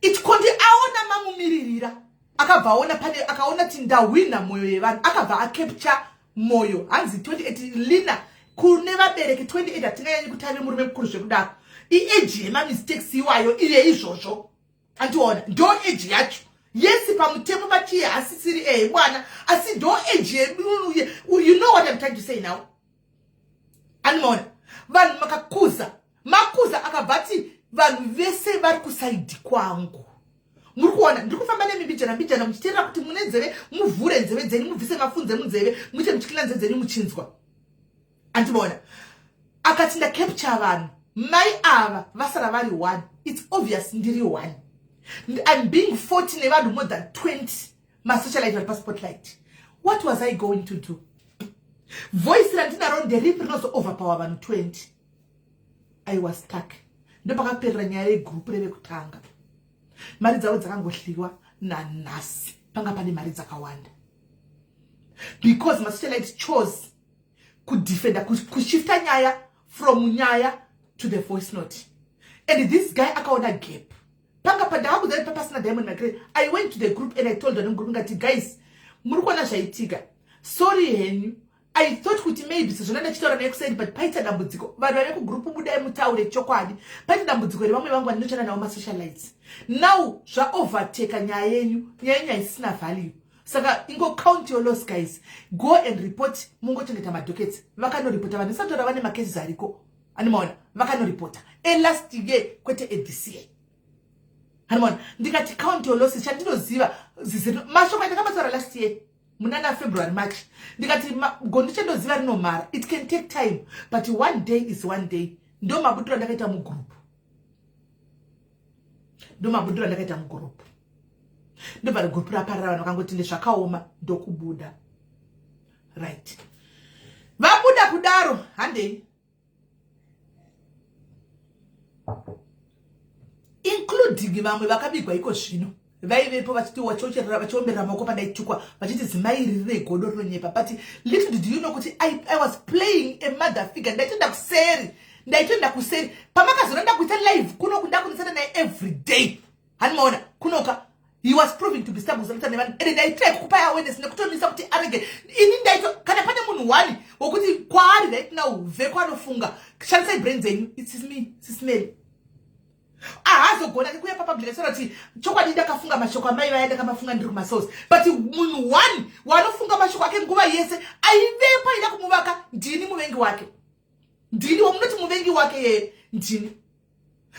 Speaker 2: It konde aona mamumiririra. Akabva aona pane akaona kuti ndawina moyo yevanhu, akabva acapture moyo. Hanzi 28 Lina kune vabereki 28 atinganyanyi kuti ave murume mukuru zvekudaro. Age yemamistakes iwayo iye izvozvo. Andiona ndo age yacho. Yes, pamutemo vachiye asisiri bwana, asi ndo age you know what I'm trying to say now. Animona vanhu makuza akabvati vanhu vese vari kusaidi kwangu. Muri kuona ndiri kufamba nemibijana muchiteerera kuti mune nzeve muvhure nzeve dzenyu, mubvise mafunze munzeve, muite muchikila nzeve dzenyu muchinzwa. Andibona akati ndacapture vanhu mai ava vasara vari 1. It's obvious ndiri 1. I'm being 40 nevanhu more than 20 masocialite vari paspotlight. What was I going to do? Voice randinaro nderipi rinozo-overpower vanhu 20. I was stuck. Ndopakaperera nyaya yegroup revekutanga. Mari dzavo dzakangohliwa nanhasi panga pane mari dzakawanda, because masocialite chose kudefenda kushifta nyaya from nyaya to the voice note. And this guy akaona gap. Panga pandakabudza papasina Diamond Magreth, I went to the group and I told them group ngati guys muri kuona zvaitika, sorry henyu, I thought kuti maybe sezvona ndachitaura nekuseni, but paita dambudziko vanhu vari kugroup budai mutaure chokwadi, paita dambudziko revamwe vangu vandinochana navo masocialites. Now zvaovertake nyaya yenyu, nyaya yenyu haisina value. Saka ingo count your loss, guys. Go and report. Mungochengeta madokets vakanoripota vanhu satora vane macases ariko. Animona vakanoripota last year kwete this year. Animona ndikati count your losses chandinoziva mashoko ndakamatora last year munana February March. Ndikati gondichendoziva rinomara. It can take time, but one day is one day. Ndo mabudura ndakaita mugroup. Ndobva group raparara vanhu vakangoti ndezvakaoma ndokubuda. Right. Vabuda kudaro handei. Including vamwe vakabigwa iko zvino. Vaivepo vachiti wachocherera vachiomberera maoko padaitukwa vachiti zimairire godo ronyepa. But little did you know kuti I was playing a mother figure. Ndaitoenda kuseri. Pamakazoranda kuita live kuno kundakunisana naye every day. Hanimona kunoka. He was proving to be stable. And I tried kupa awareness nekutomisa kuti arege. Ini ndaito kana pane munhu wani wokuti kwaari right now veko anofunga. Shandisai brain zenyu. It is me. Sisimeli. Ahazogona kuya public kuti chokwadi ndakafunga mashoko amai vaya ndakamafunga ndiri kumasource. But munhu wani wanofunga mashoko ake nguva yese aivepo ida kumuvaka ndini muvengi wake. Ndini wamunoti muvengi wake yeye ndini.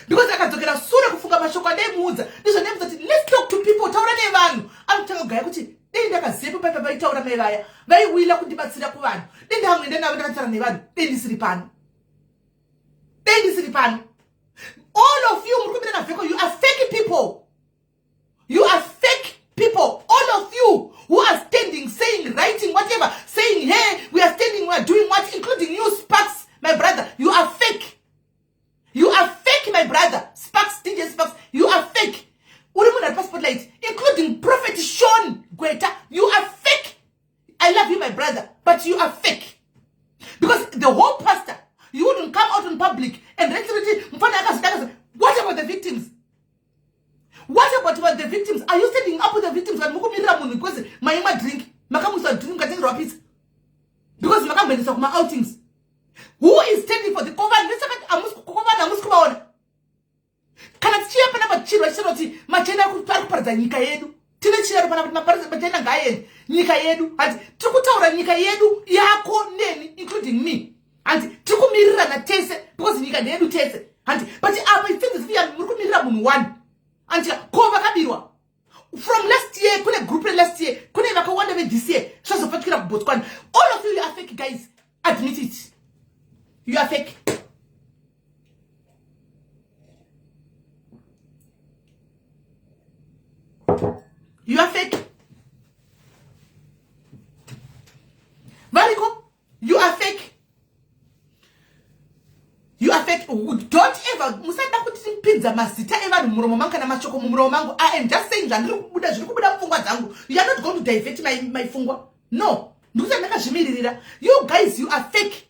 Speaker 2: Because akadzokera sure kufunga mashoko ademuudza ndizvo nemuzati let's talk to people, taura nevanhu. Anotanga kugaya kuti dei ndakaziva paipa vaitaura mai vaya vaiwila kundibatsira kuvanhu, dei ndahamwenda navo ndakataura nevanhu, dei ndisiri pano. All of you murikumbira navheko, you are fake people. You are fake people. All of you who are standing, saying, writing, whatever, saying, hey, we are standing, we are doing what, including you, Sparks, my brother. You are fake. You are fake, my brother. Sparks, DJ Sparks, you are fake. Urimu na spotlight, including Prophet Sean Gweta, you are fake. I love you, my brother, but you are fake. Because the whole pastor, you wouldn't come out in public and what about the victims? What about the victims? Are you standing up with the victims? Because my drink, because my outings. Who is standing for the cover? Kana tichira pana machiro chinoti machena kuparadza nyika yedu tinechira pana machena ngaye nyika yedu ati tikutaura nyika yedu yako neni including me ati tikumirira na tese because nyika yedu tese ati but apa things via murikumirira munhu one ati kova kabirwa from last year kune group last year kune vakawanda ve this year zvazofatikira kuBotswana. All of you are fake, guys. Admit it. You are fake. You are fake. Variko, you are fake. You are fake. Don't ever musanda kuti pizza masita ever muromo mangu kana machoko muromo mangu. I am just saying zvandiri kubuda mfungwa dzangu. You are not going to divert my fungwa. No. Ndukuti ndaka zvimiririra. You guys, you are fake.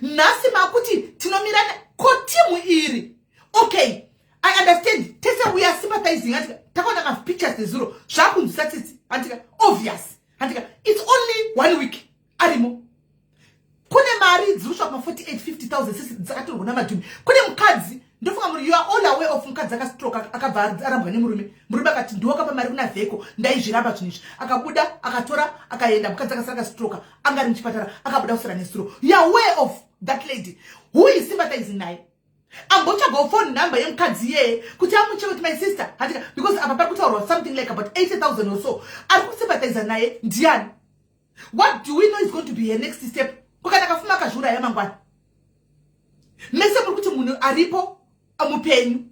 Speaker 2: Nasi makuti tinomirana kotimu iri. Okay. I understand. Tesa we are sympathizing. Takona ka pictures the zero. Shaku statistics. Antika obvious. Antika it's only 1 week. Arimo. Kune mari dzirusha ma 48-50,000 sisi dzakatorwa namadhumi. Kune mukadzi ndofunga muri you are all aware of mukadzi akastroke akabva arambwa nemurume. Murume akati ndokapa mari kuna vheko ndaizviramba zvinizvi. Akabuda akatora akaenda mukadzi akasaka stroke angari muchipatara akabuda kusara nesuro. You are aware of that lady who is sympathizing naye. Ambocha go phone number yemukadzi ye kuti amuche with my sister handika because apa kutaurwa something like about 80,000 or so. Ari kusympathize naye ndiani? What do we know is going to be her next step? Kukana kafuma kazhura yamangwana. Mese muri kuti munhu aripo amupenyu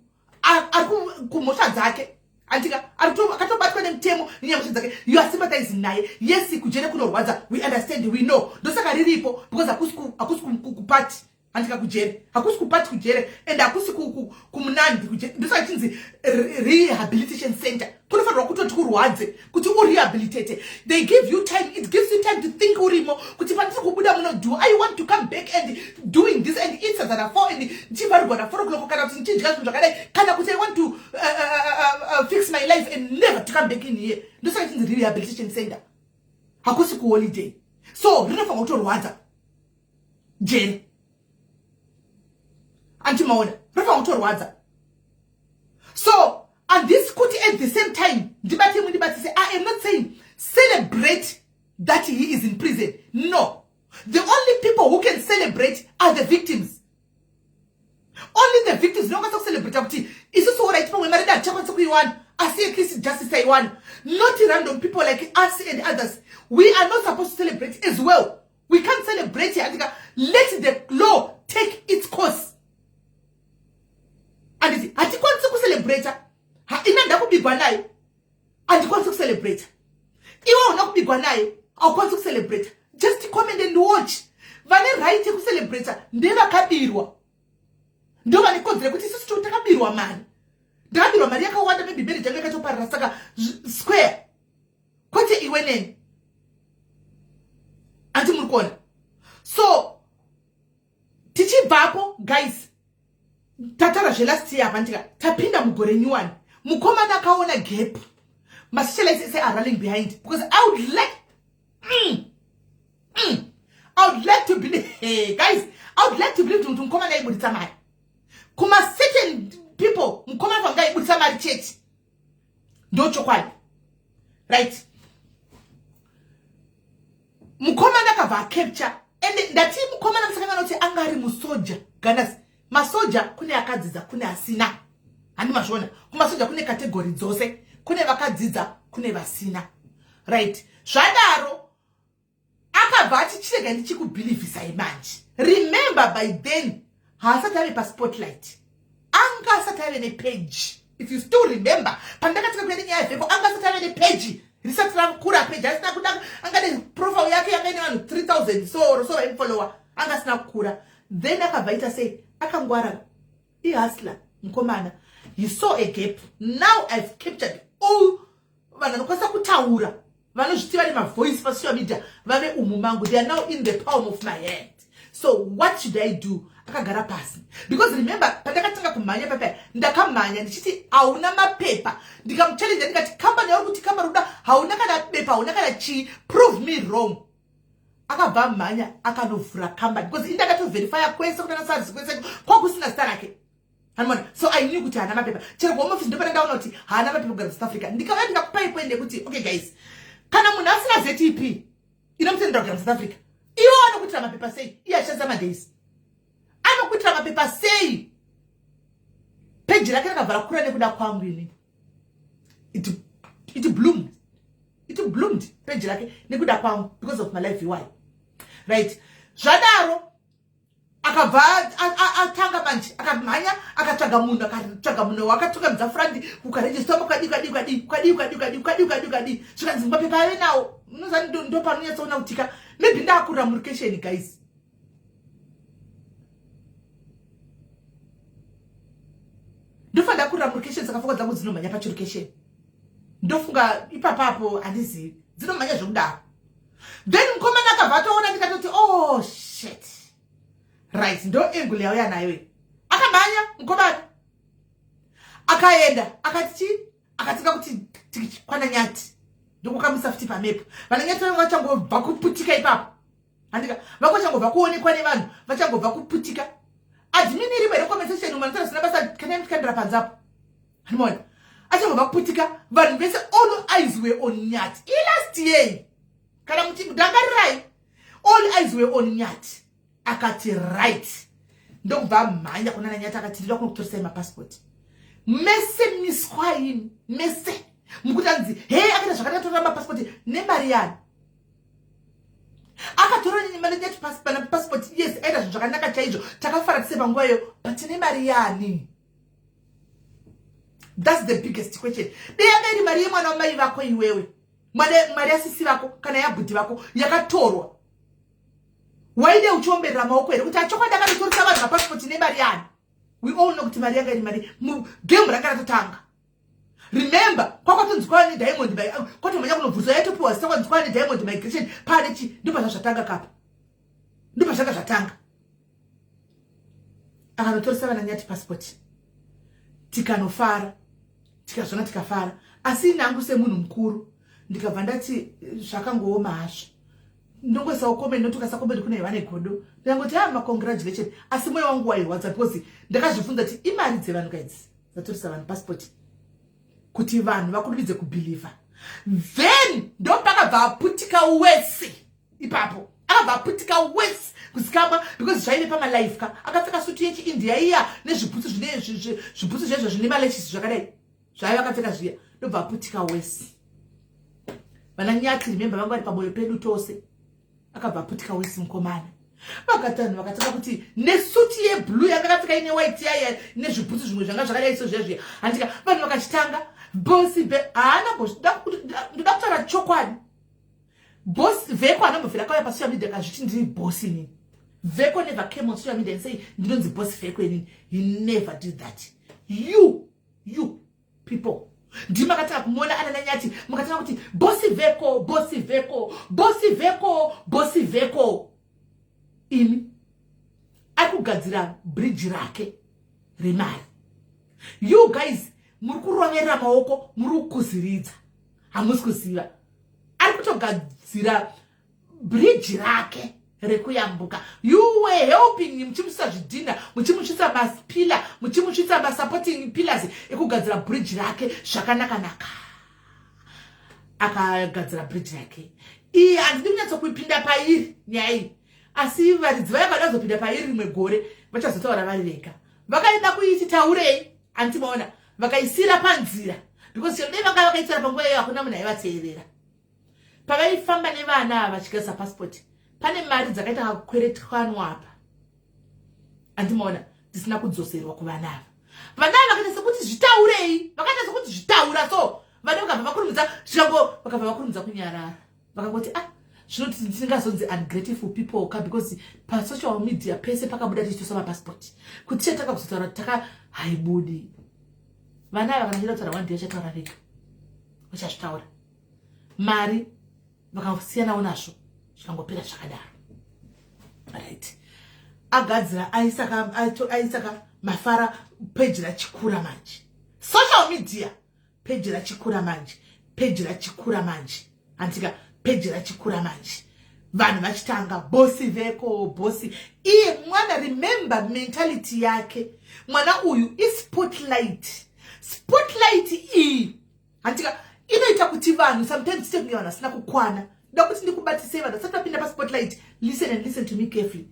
Speaker 2: ari kumhosva dzake andika akatobatwa nemutemo nenyamosha dzake. You are sympathizing naye. Yes, kujene kunorwadza. We understand, we know. Ndosaka riripo because akusi kupati andika kujere. Akusi kupati kujere and akusi kumunandi kujere. Ndosaka chinzi rehabilitation center. Kunofanirwa kutoti kurwadze kuti urehabilitate. They give you time. It gives you time to think urimo kuti pandiri kubuda muno, do I want to come back and doing this and eat at 4 and chivarigwa na 4 o'clock kana kuti nchinjika zvinhu zvakadai kana kuti I want to fix my life and never to come back in here. Ndosaka chinzi rehabilitation center. Hakusi ku holiday. So rinofanirwa kutorwadza jeni antimaona rinofanirwa kutorwadza. So and this could at the same time, say, I am not saying celebrate that he is in prison. No. The only people who can celebrate are the victims. Only the victims. No one can celebrate. It's also what I told you. I see a case justice one. Not random people like us and others. We are not supposed to celebrate as well. We can't celebrate here. Let the law take its course. And it's to celebrate. Inanda kubigwa naye andikwanisa kucelebrate. Iwe una kubigwa naye awukwanisa kucelebrate. Just comment and watch. Vane right kucelebrate ndevakabirwa. Ndo vanikonzera kuti sisi takabirwa mari. Ndakabirwa mari yakawanda maybe bere jangu yakatoparara saka square. Kwete iwe neni. Anti murikona. So tichibvapo guys. Tatara last year vandika tapinda mugore nyuwani. Mukomana akaona gap. Masichala say are running behind because I would like to believe, hey guys, I would like to believe to Mukomana ibuditsamari. Kuma certain people Mukomana vanga ibuditsamari church. Don't chokwani. Right? Mukomana kava capture and that Mukomana msakanga noti angari musoja. Ganas masoja kune akadziza kune asina. Ani mashona kumasoja kune category dzose kune vakadzidza kune vasina. Right? Zvadaro akabva achichirega ndichikubhilivhisa imanje. Remember by then haasati ave paspotlight. Anga asati ave nepage. If you still remember pandakatika kuenda nyaya yevheko anga asati ave nepage. Risati rakura page asina kuda anga ne profile yake yanga ine vanhu 3,000 so vaimfollower anga asina kukura. Then akabva ita sei akangwara ihustler mkomana. He saw a gap. Now I've captured all vananokwasa kutaura vanozvitiva nemavoice pasocial media vave umumangu. They are now in the palm of my hand. So what should I do? Akagara pasi. Because remember, pandakatanga kumanya papa, ndakamanya ndichiti hauna mapepa. Ndikamuchallenge ndikati company yauri kuti Kamaruda hauna kana pepa, hauna kana chi, prove me wrong. Akabva manya akanovhura company because indakato verify kwese kuti anasazi kwese kwakusina star rake. So I knew kuti hana mapepa. Chero kwa office ndopanda ndaona kuti hana mapepa kugara South Africa. Ndikava ndikakupai point yekuti okay guys, kana munhu asina ZTP inomutendera kugara South Africa. Iwo anokuitira mapepa sei? Iyashandisa madays. Anokuitira mapepa sei? Page rake rakabvara kura nekuda kwangu ini. It bloomed. It bloomed page rake nekuda kwangu because of my life why. Right? Zvadaro akabva atanga manje akamhanya akatsvaga munhu wakatokamidza frandi kukaregister ukadi zvikanzi mapepa ave nawo. Munozani ndo panonyatsoona kutika maybe ndakura murukesheni guys. Ndofa ndakura murukesheni saka foka dzangu dzinomhanya pachirukesheni. Ndofunga ipapapo handizivi dzinomhanya zvekudaro. Then mukomana akabva atoona ndikatoti oh shit. Right, ndo angle yauya nayo. Akamhanya mukomana. Akaenda akatika kuti kwana Nyati. Ndokukamisa futi pamepo. Vananyati vachangobva kuputika ipapo. Andika vachangobva kuonekwa nevanhu, vachangobva kuputika. Admin iri by conversation umanzana sina basa kandira panzapo. Hanimona. Achangobva kuputika, vanhu vese all eyes were on Nyati. Last year. Kana muti mudangarirai. All eyes were on Nyati. Akati right. Ndokubva mhanya kuna Nyati akati ndida kunokutorisa passport. Mese miswaini, mese. Mukutanzi, hey, akata zvakata tora passport nemari yani. Akatora Nyati passport, yes, aida zvakanaka chaizvo. Takafara kuseva nguva iyo, but nemari yani. That's the biggest question. Deyanga mari yemwana wamai vako iwewe. Mari yasisi vako kana yabhudhi vako yakatorwa. Waide uchomberera maoko here kuti achokwadi akatotorisa vanhu mapassport nemari yani. We all know kuti mari yanga iri mari game rakaratotanga. Remember, kwakatonzi kwani Diamond by kwatomanya kunobvunza yatopiwa sakwanzi kwani Diamond migration pale chi ndipo zvazvatanga kapa. Ndipo zvanga zvatanga. Akanotorisa vana Nyati passport. Tikanofara. Tikazvona tikafara. Asi nangu semunhu mukuru ndikabva ndati zvakangooma hazvo. Ndongoisa comment notuka comment kuna Ivane Godo. Ndangoti ma congratulations. Asi moyo wangu wairwadza because ndakazvifunza kuti imari dzevanhu guys. Zatorisa vanhu passport. Kuti vanhu vakurumidze kubelieve. Then ndopakabva aputika wese ipapo. Akabva aputika wese kusikama because zvaive pama live ka. Akapfeka suti yechi India iya nezvibhutsu zvezvo zvine malechisi zvakadai. Zvaive akapfeka zviya. Ndobva aputika wese. Vana Nyati remember vanga vari pamoyo pedu tose. Akabva aputika wese mukomana. Vakatanhu vakataka kuti nesuti yeblue yakapfeka ine white yaya nezvibhutsu zvimwe zvanga zvakadai sezvezvo. Andika vanhu vakachitanga bosi be ana ndoda kutaura chokwadi. Boss Veko anambofira kauya pasocial media kazviti ndiri boss inini. Veko never came on social media and say ndinonzi boss Veko inini. He never did that. You people. Ndima kataka kumona ana Nyati mukataka kuti bosi Veko. Imi akugadzira bridge rake remari. You guys muri kurovera maoko, muri kuziridza. Hamusi kuziva. Ari kutogadzira bridge rake rekuyambuka. You were helping him muchimuisa zvidhina, muchimuisa maspila, muchimuisa masupporting pillars ekugadzira bridge rake zvakanaka. Akagadzira bridge rake. Handidi kunyatsokuipinda pairi nyaya. Asi varidzi vaya vakazopinda pairi rimwe gore vachazotaura vari vega. Vakaenda kuiti taurei antimaona vakaisira panzira because dai vanga vakaisira panguva iyo hakuna munhu aivateerera. Pavaifamba nevana vachigadzira passport pane mari dzakaita kakukweretwanwa apa. Antimaona dzisina kudzoserwa kuvana ava. Vana vakaita sekuti zvitaurei, vakaita sekuti zvitaura so vana vakabva vakurumidza zvango vakabva vakurumidza kunyarara. Vakangoti zvinoti tisingazonzi ungrateful people ka because pasocial media pese pakabuda tichitosama passport kuti chataka kuzotaura taka haibudi vana ava kana chida kutaura one day chataura vega vachazvitaura mari vakasiyanawo nazvo zvikangopera zvakadaro right agadzira aisaka mafara page rachikura manje social media page rachikura manje page rachikura manje antika page rachikura manje vanhu vachitanga bosi veko bosi iye mwana remember mentality yake mwana uyu spotlight iyi antika inoita kuti vanhu sometimes take me vasina kukwana ndokuti ndikubatisei vanhu vasati vapinda paspotlight listen and listen to me carefully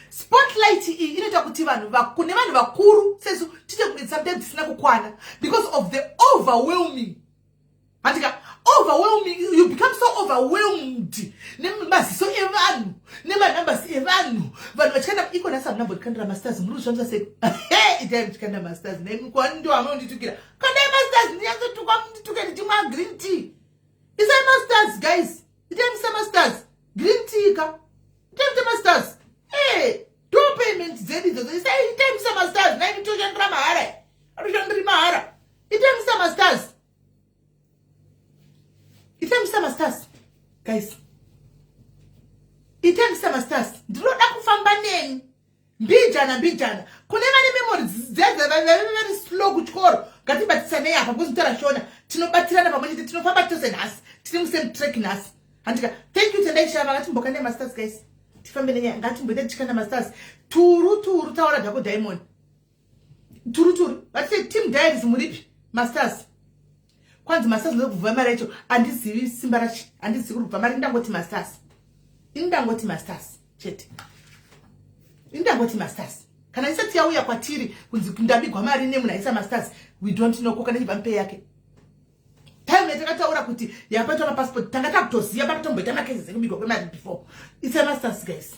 Speaker 2: spotlight iyi inoita kuti vanhu kune vanhu vakuru sesu tite sometimes tisina kukwana because of the overwhelming antika overwhelming you become so overwhelmed nemaziso evanhu nemanumbers evanhu vanhu vachikanda ikona samnambo ndikandira masters muri kuzvamisa sei itai mchikanda masters nemikwando amwe unditukira kandai masters ndiyanzotukwa mundituke ndichimwa green tea isai masters guys itai misa masters green tea ka itai misa masters do payment dzedu idzodzo itai misa masters nai mitoshandira mahara atishandiri mahara itai misa masters itemisa masters guys itemisa masters ndinoda kufamba neni mbijana kune vane memories very slow kuchikoro ngatibatisane apa because mutara shona tinobatirana pamwe tinofamba tose nhasi tiri musame track nhasi handika thank you tendai shava ngatimbokande masters guys tifambe nenyaya ngatimboite tichikanda masters turu taura dhako diamond turu vatite team diaries muripi masters kwanzi masters ndokubva mari yacho andizivi simba racho andizivi kubva mari indangoti masters chete indangoti masters kana isati yauya kwatiri kunzi ndabigwa mari nemunhu aisa masters we don't know kokana chibva mupei yake time yatakataura kuti yapatwa mapassport tanga takutoziva pakatomboita makezi ekubigwa kwemari before it's a masters guys.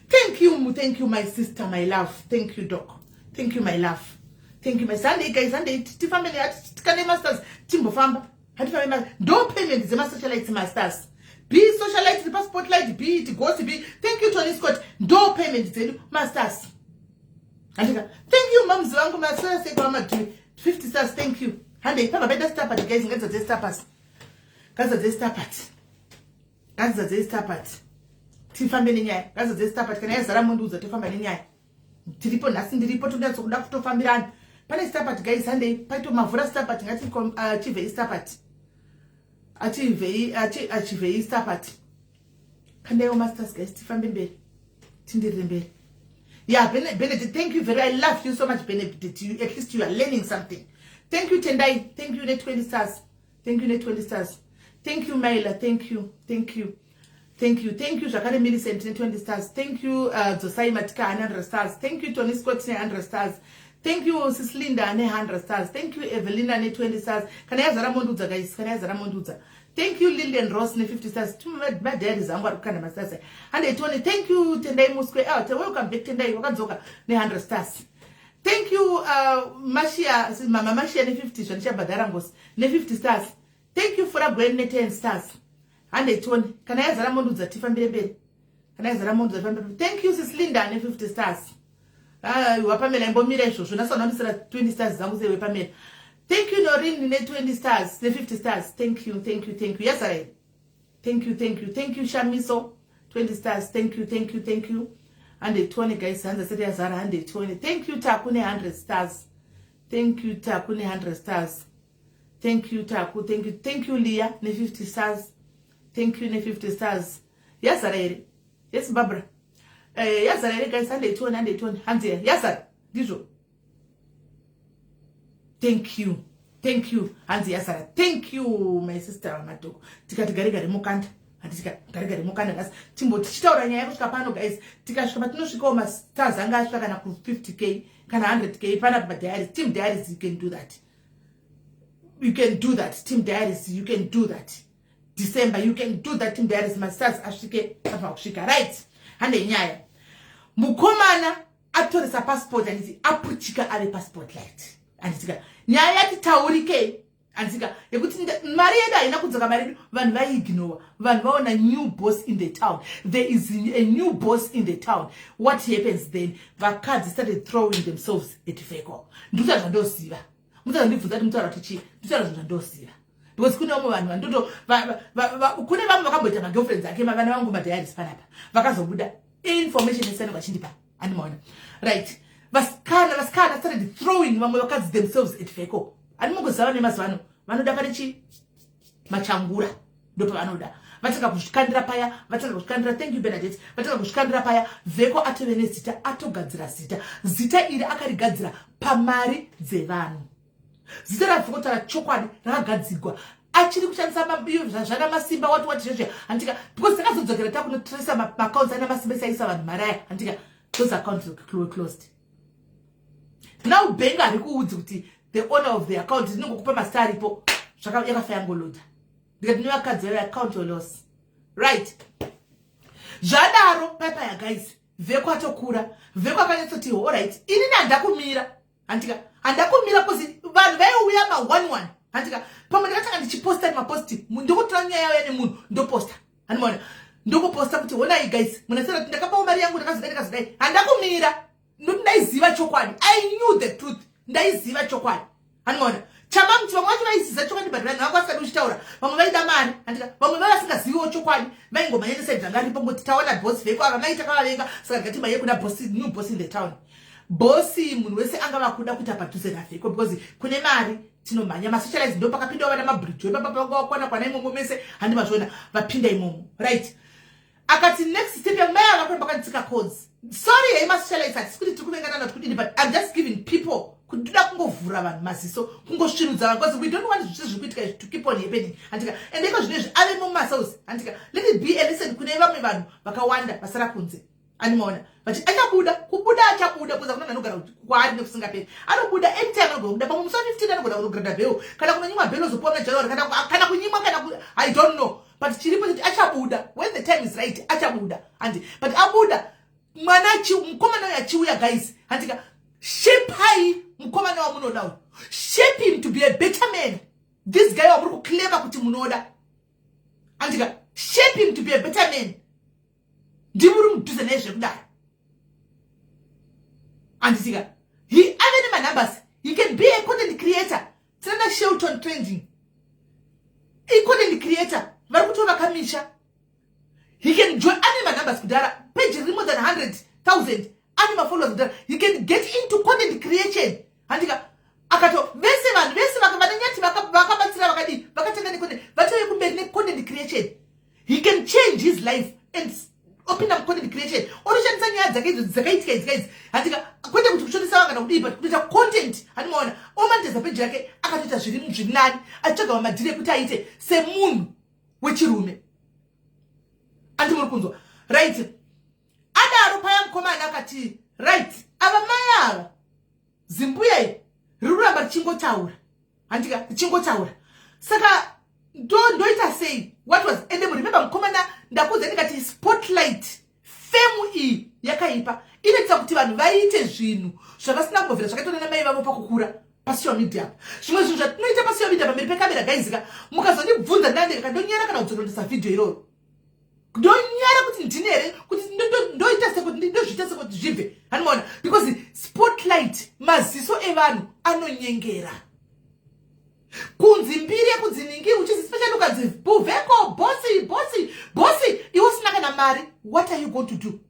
Speaker 2: Thank you my sister, my love. Thank you doc, thank you my love. Thank you my Sunday guys. Sunday tifambe tikane masters timbofamba hatifambe do payment zema socialite masters be socialite the spotlight be it goes be. Thank you Tony Scott do payment zedu masters andika. Thank you mams wangu masasa sekwa 50 stars. Thank you hande papa beta star party guys ngaza ze star pass ngaza ze star party tifambe nenyaya ngaza ze star party kana yazara munduza tifamba nenyaya tiripo nhasi ndiripo todatso kuda kutofambirana pane star party guys Sunday paito mavhura star party ngati achivei star party achivei star party kandeyo masters guys tifambe mberi tindirire mberi. Yeah, Benedict, thank you very. I love you so much, Benedict. You, at least you are learning something. Thank you, Tendai. Thank you, Net 20 stars. Thank you, Net 20 stars. Thank you, Maila. Thank you. Jakare Millicent, Net 20 stars. Thank you, Josai Matika, 100 stars. Thank you, Tony Scott, 100 stars. Thank you, Sis Linda, 100 stars. Thank you, Evelina, Net 20 stars. Can I have Zaramonduza, guys? Can I have Zaramonduza? Thank you, Lillian Ross, 50 stars. My dad is Angwa Rukana Masters. And they told me, thank you, Tendai Muskwe out. Welcome back, Tendai. Wakazoka, 100 stars. Thank you, Mashia, Mama Mashia, 50 Shanisha Badarangos, 50 stars. Thank you for a great 10 stars. And they told me, can I have Zaramonduza, Tiffan Bebe? Can I have Zaramonduza? Thank you, Sis Linda, 50 stars. Wapamela and Bomiresho, Shunasa, 20 stars. Wapamela. Thank you, Noreen, 20 stars, 50 stars. Thank you. Yes, I. Thank you. Thank you, Shamiso, 20 stars. Thank you. And the 20 guys, and the city has 120. Thank you, Takune, 100 stars. Thank you, Takune, 100 stars. Thank you, Taku. Thank you, Leah, 50 stars. Thank you, 50 stars. Yes, I. Yes, Barbara. Yes, I guys, and the 20. Hands yes, sir. Dijo. Thank you, Anzi Yasara. Thank you, my sister Matoko. Tikatigarigari mukanda. Tikatigarigari mukanda guys. Timbo tichitaura nyaya kusvika pano guys. Tikasvika tinosvikawo mastars anga asvika kana ku 50k kana 100k pana pa diaries. Team diaries, you can do that. Team diaries, you can do that. December, you can do that. Team diaries masters asvike apa kusvika right. Hande nyaya. Mukomana atoresa passport and apuchika ave passport light. Andika nyaya yati taurike Antika, yekuti mari yedu haina kudzoka mari yedu, vanhu vaiignore, vanhu vaona new boss in the town. There is a new boss in the town. What happens then? Vakadzi started throwing themselves at Veko. Ndokuti zvandoziva. Mutazondibvunza kuti mutaura kuti chii? Ndokuti zvandoziva. Because kune vamwe vanhu vandoto kune vamwe vakamboita magirlfriends ake vana vangu madhiaries panapa. Vakazobuda information isani vachindipa. Animaona. Right. Vasikana started throwing vamwe vakadzi themselves at Veko. Animogozava nemazuva ano vanoda pane chi machangura ndopa vanoda vataka kuzvikandira paya vataka kuzvikandira thank you Benedict vataka kuzvikandira paya Veko atove nezita atogadzira zita iri akarigadzira pamari dzevanhu zita raVeko tara chokwadi rakagadzirwa achiri kushandisa mabio zvana masimba wati zveshe antika because takazodzokera takunotrace accounts ana masimba saisa vanhu maraya antika those accounts were closed. Now Benga ari kuudza kuti the owner of the account is not going to pay my account or loss. Right. Jadaro, Papa, guys. Veko atokura. Veko akanyatoti, all right. Ini andakumira. Antika. Andakumira posi. Van veo we am a 1-1. Antika. Pamanaka and she posted my posti. Ndoko tranya ya ni mundu. Ndo posta. Anmona. Ndoko posta kuti wona you guys. Munasema ndakapa mari yangu ndakazidai. Andakumira. Ndaiziva chokwadi. I knew the truth. Ndaiziva chokwadi. Anmona. Chama mtu vamwe vaisiza chokwadi but vanhu vakwasika kuchitaura. Vamwe vaida mari. Andika. Vamwe vasingaziviwo chokwadi. Vaingoma yendesa dzangaripo ngoti taona boss Veko avamaita kavavenga saka ngati maye kuna boss new boss in the town. Boss munhu wese angava kuda kuita padhuze naVeko because kune mari tinomhanya masocialize ndo pakapinda vana mabridge papa wakwana imomo mese handi mazvona vapinda imomo. Right. Akati next step yamaya vakwenda pakantsika codes. Sorry hey masocialize atikuti tikuvengana kuti but I'm just giving people kuda kungovhura vanhu maziso kungosvinudza vanhu because we don't want zvikuitika to keep on happening antika and iko zvinezvi ave mumasource antika let it be a listen kune vamwe vanhu vakawanda vasara kunze animaona vachi achabuda achabuda kuza kuna anogara kwaari nekusingaperi anobuda anytime anogoda pamwe musa 15 anogoda kunogradha bheo kana kunonyimwa bheo zopuwa mnajanuary kana kunyimwa kana I don't know but chiripo kuti achabuda when the time is right achabuda andi but abuda mwana mukomana yachiuya guys antika shape high mukomana wamunoda shape him to be a better man. This guy waburi clever kuti munoda antika shape him to be a better man. Ndimuri mudhuze nezve kudai anditika he ave my numbers. He can be a content creator. Tsana Shelton trending a content creator vari kutora kamisha. He can join my numbers kudara page more than 100,000 anima followers kudara. He can get into content creation andika akato vese vanhu vese vakavananyati vakabatsira vakadi vakatengani content vatove kumberi necontent creation. He can change his life and open up content creation. Onoshandisa nyaya dzake idzo dzakaitika idzi andika kwete kuti kushoresa kana kudii but kuita content animaona omandeza page yake akatoita zviri nani achitsvaga mamadhiri ekuti aite semunhu wechirume andimuri kunzwa right. Adaro paya mukomana akati right ava mai ava zimbuya iyi riri kuramba richingotaura andika richingotaura saka ndoita sei what was and remember mukomana ndakuudza ndikati spotlight fame iyi yakaipa inoita kuti vanhu vaite zvinhu zvakasina kumbobvira zvakaitwa namai vavo pakukura pasocial media. Zvimwe zvinhu zvatinoita pasocial media pamberi pekamera gaizika mukazondibvunza ndandeka ndonyara kana kudzorondesa vhidhiyo iroro ndonyara kuti ndine here kuti ndoita sekuti ndozviita sekuti zvibve anomaona because spotlight maziso evanhu anonyengera kunzi mbiri yekudziningiri uchizi especially ukadzi Veko bosi iwe usina kana mari. What are you going to do?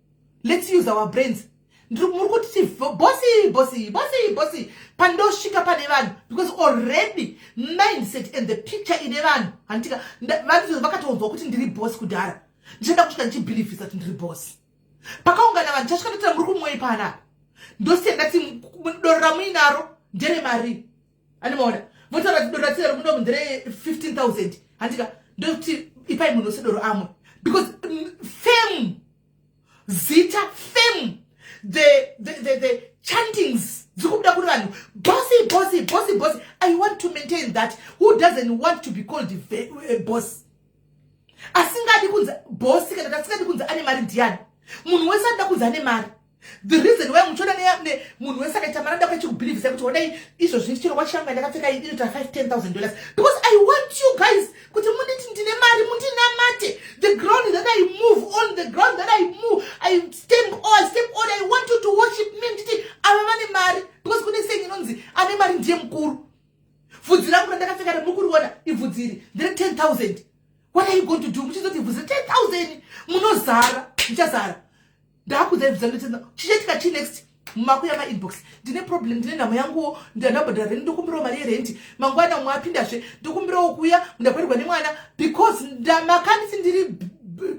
Speaker 2: Let's use our brains. Muri kuti bosi pandosvika pane vanhu because already mindset and the picture ine vanhu antika vanhu vakatonzwa kuti ndiri boss kudhara ndichada kusvika ndichibhilivhisa kuti ndiri boss pakaungana vanhu chasvika ndotira muri kumwei panapa ndosiya ndati doro ramuinaro ndere mari animaona votaura kuti doro ratira munomu ndere 15,000 andika ndokuti ipai munhu sedoro amwe because fame zita fame the chantings dzikubuda kuti vanhu bossy. I want to maintain that. Who doesn't want to be called a boss? Asingadi kunza boss kana asingadi kunza ane mari ndiani munhu wese anoda kunza ane mari The reason why muchona ne munhu wese akaita maranda kwachikubelieve kuti odai izvo zvichiro wachanga ndakapfeka inoita $5,000 because I want you guys kuti munditi ndine mari mundinamate. The ground that I move on, the ground that I move, I step on, I want you to worship me nditi ava vane mari because kune sengi inonzi ane mari ndiye mukuru. Vhudzi rangu randakapfeka remukuru wona ibvudzi iri ndine 10,000. What are you going to do? Muchizoti bvudzi 10,000 munozara muchazara. Ndakudzaidzana chichetika chi next mumakuya ma inbox ndine problem ndine nhamo yangu ndandabhadhara ndikumbirawo mari yerenti mangwana mwapindazve ndikumbirawo kuya ndakwerwa nemwana because ndamakandisi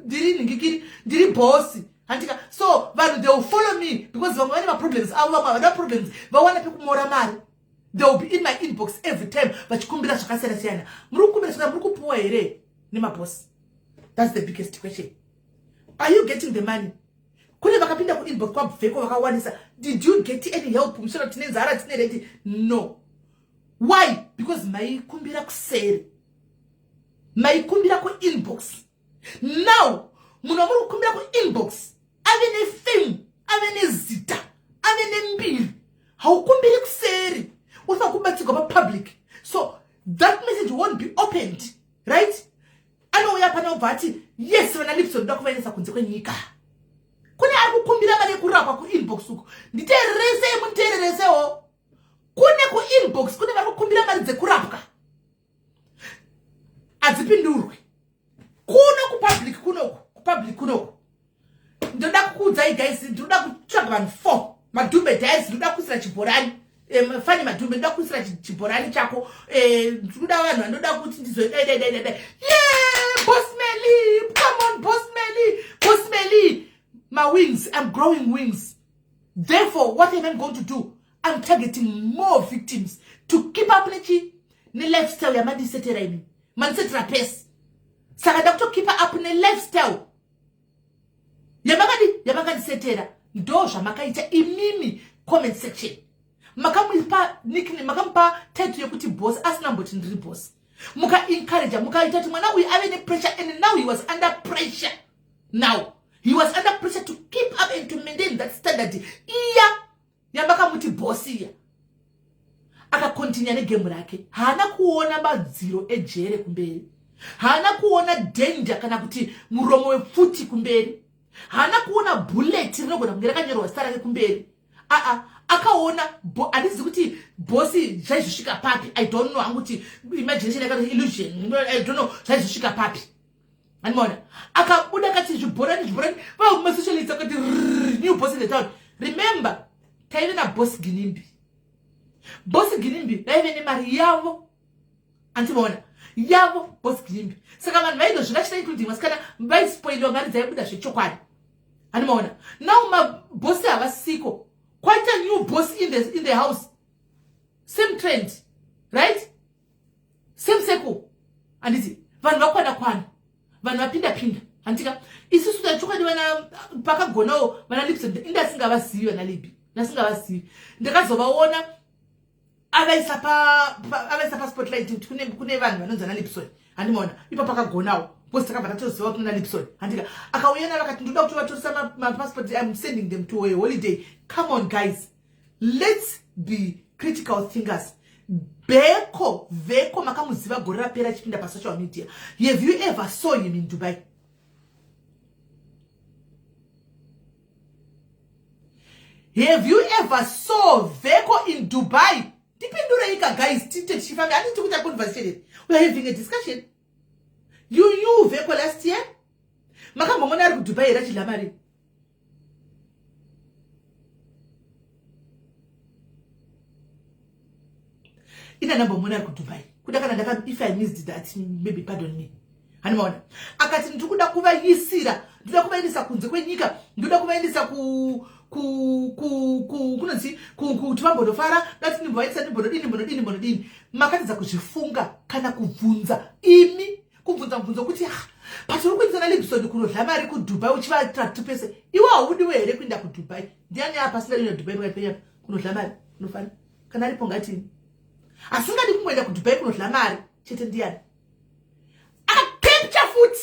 Speaker 2: ndiri nhingikiri ndiri boss handika so vanhu they will follow me because vamwe vane maproblems avo vamwe havana problems vawana pekumora mari. They will be in my inbox every time vachikumbira zvakasiyana siyana. Muri kukumbira zvakana muri kupuwa here nemaboss? That's the biggest question. Are you getting the money? Kune vakapinda ku inbox kwa Vheko vakawanisa, did you get any help? Musoro tine nzara tine renti? No. Why? Because maikumbira kuseri, maikumbira ku inbox. Now munhu amuri kukumbira ku inbox ave nefame, ave nezita, ave nembiri, haukumbiri kuseri, usakubatsirwa papublic, so that message won't be opened, right? Anouya pana ubva ati yes vana Lipson ndoda kuvaendesa kunze kwenyika. Kune ari kukumbira mari kurapa ku inbox uko nditeerese munteereresewo. Kune ku inbox kune vari kukumbira mari dzekurapwa adzipindurwe. Kuno ku public kunoku ndoda kukuudzai guys, ndoda kutsvaga vanhu 4 madhumbe dice, ndoda kuisira chibhorani fani madhumbe, ndoda kuisira chibhorani chako ndoda vanhu vanoda kuti ndizoidai Boss Melly, come on Boss Melly. My wings, I'm growing wings. Therefore, what am I going to do? I'm targeting more victims to keep up ne lifestyle ya mandi setera imi. Man setera pes. Saka doctor keep up ne lifestyle. Yamagadi setera. Ndosha makaita imimi comment section. Makampa nickname, makampa title yokuti boss, asina mboti ndiri boss. Muka encourage, muka itati mwana we have any pressure, and now he was under pressure. Now he was under pressure to keep up and to maintain that standard. Iya yambaka muti boss iya aka continue ne game rake. Hana kuona maziro ejere kumberi, hana kuona danger kana kuti muromo wefuti kumberi, hana kuona bullet rinogona kungera kanyerwa zita rake kumberi. Akaona adizi kuti bossi zvaizosvika papi. I don't know anguti imagination yakaita illusion, I don't know zvaizosvika papi. Animona akabuda kati zviborani va socialist akati new boss in the town. Remember taive na boss Ginimbi vaive nemari yavo, antimaona yavo boss Ginimbi. Saka vanhu vaidozvinga chita including masikana vaispoiliwa mari dzaibuda zvechokwadi. Animaona now mabossi havasiko. Quite a new boss in the house. Same trend, right? Same circle. And is it? Vanhu vakwana. Vanhu vapinda. Antika. Isusu tachokwadi vana pakagonawo vana Lipson indasingavazivi vana Libi. Nasingavazivi. Ndakazovaona avaisa pa spotlight kune vanhu vanonzi vana Lipson. Andimona ipa pakagonawo. Boss takabva tatoziva kuna Lipson. Andika akauyana vakati ndoda kuti vatorisa passport, I'm sending them to a holiday. Come on guys, let's be critical thinkers. Vheko makamuziva gore rapera chipinda pa social media. Have you ever saw him in Dubai? Have you ever saw Vheko in Dubai? Dipindura ika guys, tite chifanga I need to have a conversation. We are having a discussion. You knew Vheko last year? Makamomona ari Dubai rachila mari. Ina namba mona ku Dubai. Kudakana ndaka if I missed that, maybe pardon me. Hanimaona. Akati ndikuda kuvayisira, ndoda kuvaendesa kunze kwenyika, ndoda kuvaendesa kunonzi kutivambodofara, dati nimbovaendesa ndimbono dini. Makatidza kuzvifunga kana kubvunza imi kubvunza kuti patiri kuendesa naLipson kunodla mari ku Dubai uchivatratu pese. Iwe haudiwe here kuenda ku Dubai. Ndiani apa sina kuenda Dubai kwapenya kunodla mari unofana. Kana aripo ngatini. Asingadi kumwenda ku Dubai kunodla mari chete ndiani. Akapicture foot.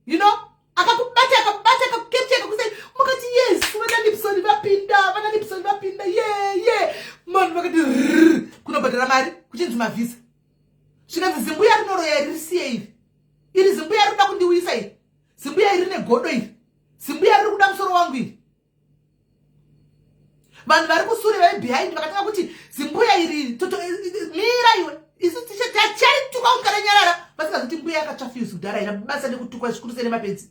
Speaker 2: You know? Akakubata akakupicture akakusay mukati yes wena Lipson vapinda vakapinda manu vakati kunobhadhara mari kuchinzi mavhisa zvikanzi zimbuya rinoroya iri risiye iri zimbuya riri kuda kundiuyisa iri zimbuya iri negodo iri zimbuya riri kuda musoro wangu iri vanhu vari kusure behind vakatanga kuti zimbuya iri mira iwe isu tacharituka ungaranyarara vasingazoti mbuya yakatsvafuse kudhara ina basa nekutukwa zvikuru sei nemapenzi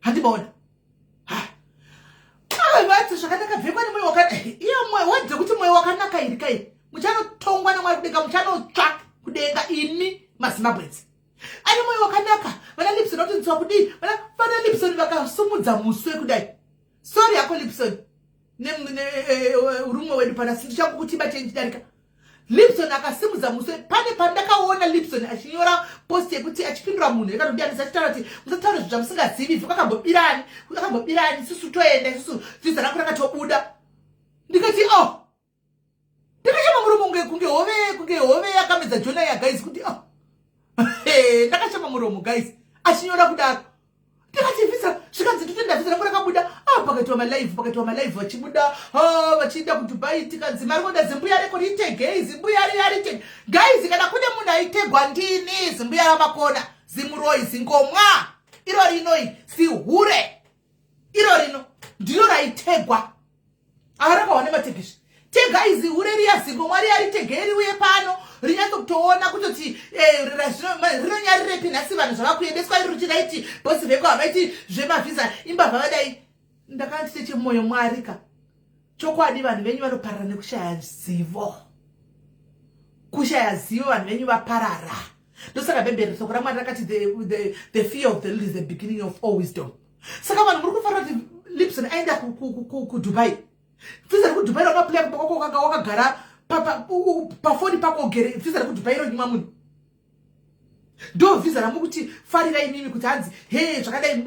Speaker 2: handimaona vati zvakanaka bvekwa nemwoyo wakanaka iye mwoyo wadze kuti mwoyo wakanaka iri kai muchanotongwa namwari kudenga muchanotsva kudenga imi mazimbabwenzi ane mwoyo wakanaka vana Lipson vakutinzwa kudii vana Lipson vakasumudza muswe kudai sorry yako Lipson urumwe wedu pana sindu changu kuti bachenjidarika Lipson akasimudza muswe pane pandakaona Lipson achinyora post yekuti achipindura munhu yakanobianisa achitaura kuti musataura zvinhu zvamusingazivi vhu akambobirani susu toenda isusu vhiza rangu rakatobuda ndikati ndakashama muromo kunge hove yakamedza Jona ya guys kuti ndakashama muromo guys achinyora kudaro ndikati vhiza zvikanzi totenda vhiza rangu rakabuda pakaitwa malive vachibuda vachienda kuDubai tikanzi mari kuda zimbuya reko ritege zimbuya riyarite guys kana kune munhu aitegwa ndini zimbuya ramakona zimuroi zingomwa iro rinoi sihure iro rino ndiro raitegwa arakawane mategishi tega izihure riya zingomwa riyarite riuye pano rinyatsokutoona kutoti rinonyarirepi nhasi vanhu zvavakuendeswa iri ruchiraiti bosi veko havaiti zvemavhisa imbavha vadai ndakati chechemwoyo mwarika chokwadi vanhu venyu vanoparara nekushaya zivo vanhu venyu vaparara ndosaka bhebheri soko ramwari rakati the fear of the Lord is the beginning of all wisdom saka vanhu muri kufanira kuti Lipson aenda kuDubai vhiza rekuDubai rakaplaya kwako wakagara pafoni pako ugere vhiza rekuDubai ronyimwa munhu ndo vhiza ramukuti farira imimi kuti hanzi zvakadai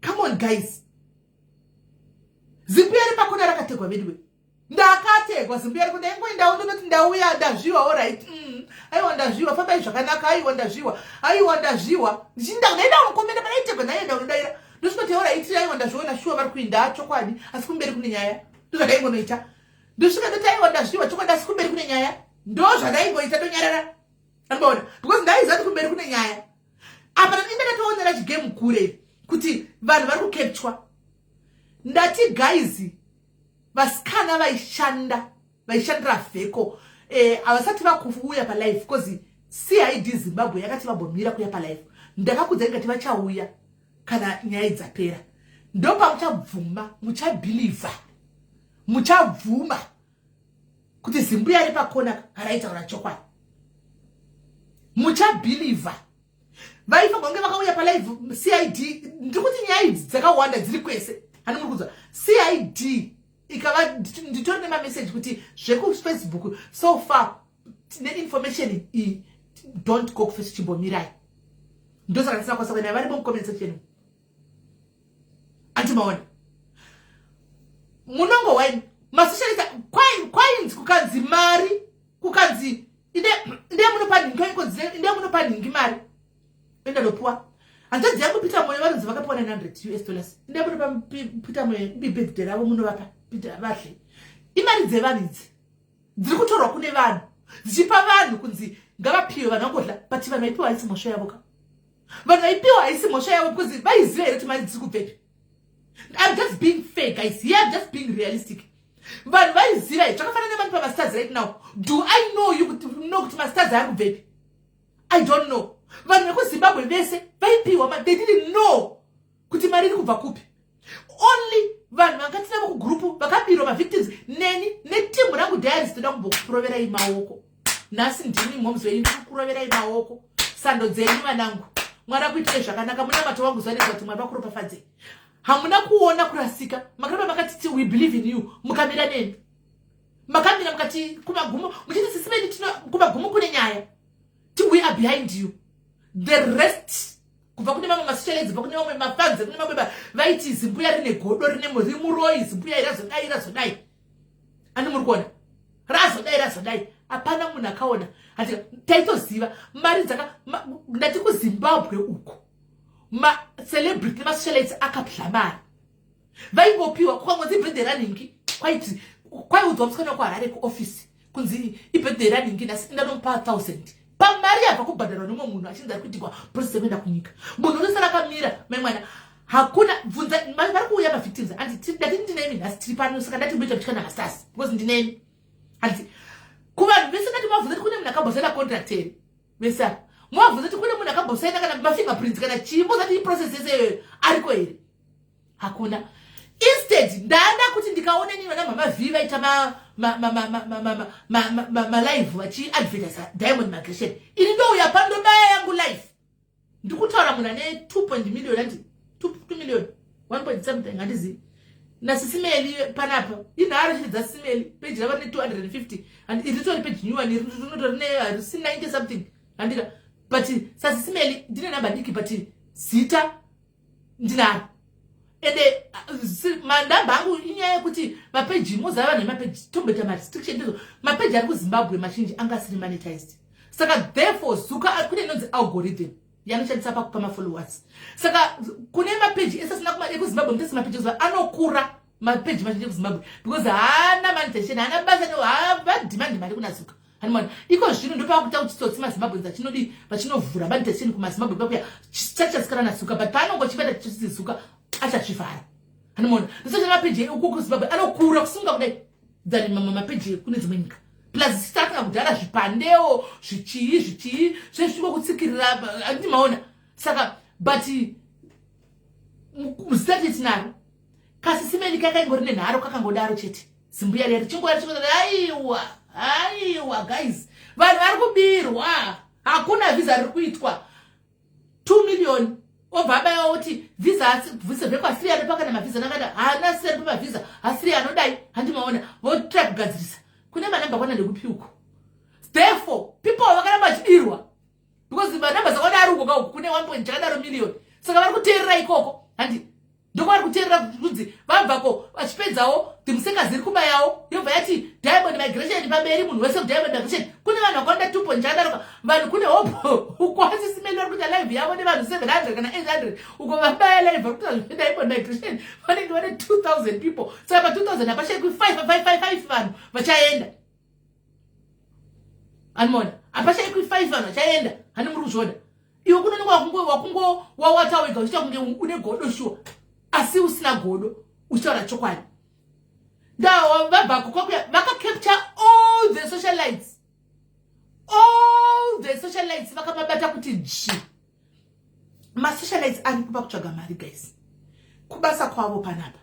Speaker 2: come on guys zimbuya ripakona rakategwa mediwe ndakategwa zimbuya riko ndaingoendawo ndinoti ndauya ndazviwa alright aiwa ndazviwa fambai zvakanaka aiwa ndazviwa ndaenda unokomenda panaitegwa ndaienda unodaira ndosvikoti alright aiwa ndazviona shuwa vari kuinda chokwadi asi kumberi kune nyaya ndozvadaingonoita ndosvika ndoti aiwa ndazviwa chokwadi asi kumberi kune nyaya ndozvadaingoita tonyarara anobaona because ndaizati kumberi kune nyaya apa ndatoonera chigame kure kuti vanhu vari kukepchwa ndati guys vasikana vaishandira vheko havasati vakuuya palive because CID Zimbabwe yakati vambomira kuuya palive ndakakudza ngati vachauya kana nyaya dzapera ndopa muchabvuma muchabvuma kuti zimbuya ri pakona raitaura chokwadi muchabhilivha vaifa gonge vakauya palive CID ndikuti nyaya idzi dzakawanda dziri kwese hani muri kuzwa CID ikava nditori nemamessage kuti zvekufacebook so far tine information don't go kufesa chimbomirai ndosaka ndisina kwasa kuenda vari mucomment section antimaona munongo wine masoshalita kwainzi kukanzi mari kukanzi inde munopa ningi mari enda lopuwa hanzvadzi yangu Peter Moyo varinzi vakapiwa $900 inde munopa Peter Moyo birthday ravo munovapa vahle imari dzevanhu idzi dziri kutorwa kune vanhu dzichipa vanhu kunzi ngavapiwe vanhu vangodla but vanhu vaipiwa haisi mhosva yavo ka vanhu vaipiwa haisi mhosva yavo because vaiziva here kuti mari dziri kubvepi I'm just being fair guys here I'm just being realistic vanhu vaiziva here zvakafanana nevanhu pamastars right now do I know you kuti mastars ari kubvepi I don't know vanhu vekuZimbabwe vese vaipiwa they didn't know kuti mari iri kubva kupi only vanhu vangatinavo kugrupu vakabirwa mavictims neni netimu rangu diaries toda kumbokuroverai maoko nhasi ndini momzi wenyu ndikuroverai maoko sando dzenyu vanangu mwari akuitire zvakanaka muna mato wangu zvanezva kuti mwari vakuropafadzei hamuna kuona kurasika makaramba makatiti we believe in you mukamira neni makamira mukati kumagumo muchiti sisi vedu kumagumo kune nyaya ti we are behind you the rest kubva kune mamwe masocialites kubva kune mamwe mafanzi kune mamwe vaiti zimbuya rine godo rine muroi zimbuya irazodai ani muri kuona razodai hapana munhu akaona ati taitoziva mari dzaka ndati kuZimbabwe uko macelebrity nemasocialites akapla mari vaingopiwa kwamwedzi birthday running kwaiti kwaiudzwa musikana kwaHarare kuoffice kunzi ibirthday running nasi ndanomupa 1000 pamari yabva kubhadharwa nomwe munhu achinzi ari kuitirwa process yekuenda kunyika. Munhu unosara akamira mai mwana hakuna bvunza vari kuuya mavictims anditi ndati ndinemi nhasi tiri pano saka ndati mboita kutyana masters because ndinemi anditi kuvanhu vese ndati mavhunza kuti kune munhu akambosaina contract here vese apa mwavhunza kuti kune munhu akambosaina kana mafingerprints kana chimbo zati iprocess yese iyoyo ariko here hakuna. Instead ndaanda kuti ndikaona nini vana mama V vaita live vachiadvertise Diamond Migration ini ndouya pandobaya yangu live ndikutaura munhu ane 2 million andi 2 million 1 something handizivi nasisimeli panapa inharo chiri dzasimeli page rava ne250 and iritori page new one rinotori ne90 something handika but sasisimeli ndine namba diki but zita ndinaro ende mandamba angu inyaya yekuti mapeji muzava nemapeji tombeta marestriction ndizo mapeji ari kuZimbabwe mazhinji anga asiri monetized saka therefore zuka kune inonzi algorithm yanoshandisa pakupa mafollowers saka kune mapeji esasina ekuZimbabwe mutesi mapeji ozva anokura mapeji mazhinji ekuZimbabwe because haana monetization haana basa havadhimandi mari kuna zuka hanimona iko zvino ndopakuta kuti tsotsi maZimbabwe vachinodi vachinovhura monetization kumaZimbabwe pakuya chichasikana nazuka but paanongochibata chichisi zuka achachivhara hanimona ndisocha mapeji uko kuZimbabwe anokura kusunga kudai than mapeji kune dzimwe nyika plus sitatanga kudhara zvipandewo zvichii zvezviko kutsikirira handimaona saka but muzitati tinaro kasisimeni kakaingori nenharo kakangodaro chete zimbuya reri chingori aiwa guys vanhu vari kubirwa hakuna visa riri kuitwa 2 million obva kuti visa vheko asiri anopaka mavisa nakada haana asiri anopa mavisa asiri anodai handimaona votrai kugadzirisa kune manamba kwana ndekupiuko therefore people vakaramba vachidirwa because manamba zakadaro uko kune 1 chakadaro million saka vari kuteerera ikoko handi ndoko vari kuteerera kunzi vabvako vachipedzawo dhimuseka ziri kuba yawo yobva yati Diamond Migration pamberi munhu wese kuDiamond Migration kune vanhu vakawanda 2 chakadaro vanhu kune hope ukwasisimeli vari kuita live yavo nevanhu 700 kana 800 uko vabaya live vari kuita Diamond Migration vanenge vane 2000 people saka pa 2000 apashayikwi 5 vanhu vachaenda hanimona apashayikwi 5 vanhu vachaenda hani muri kuzvoda iwe kunonenge wawata wega uchiita kunge une godo shuwa asi usina godo uchitaura chokwadi ndavabvako kwakuya vakacapture all the socialites vakamabata kuti ji masocialites ari kupa kutsvaga mari guys kubasa kwavo panapa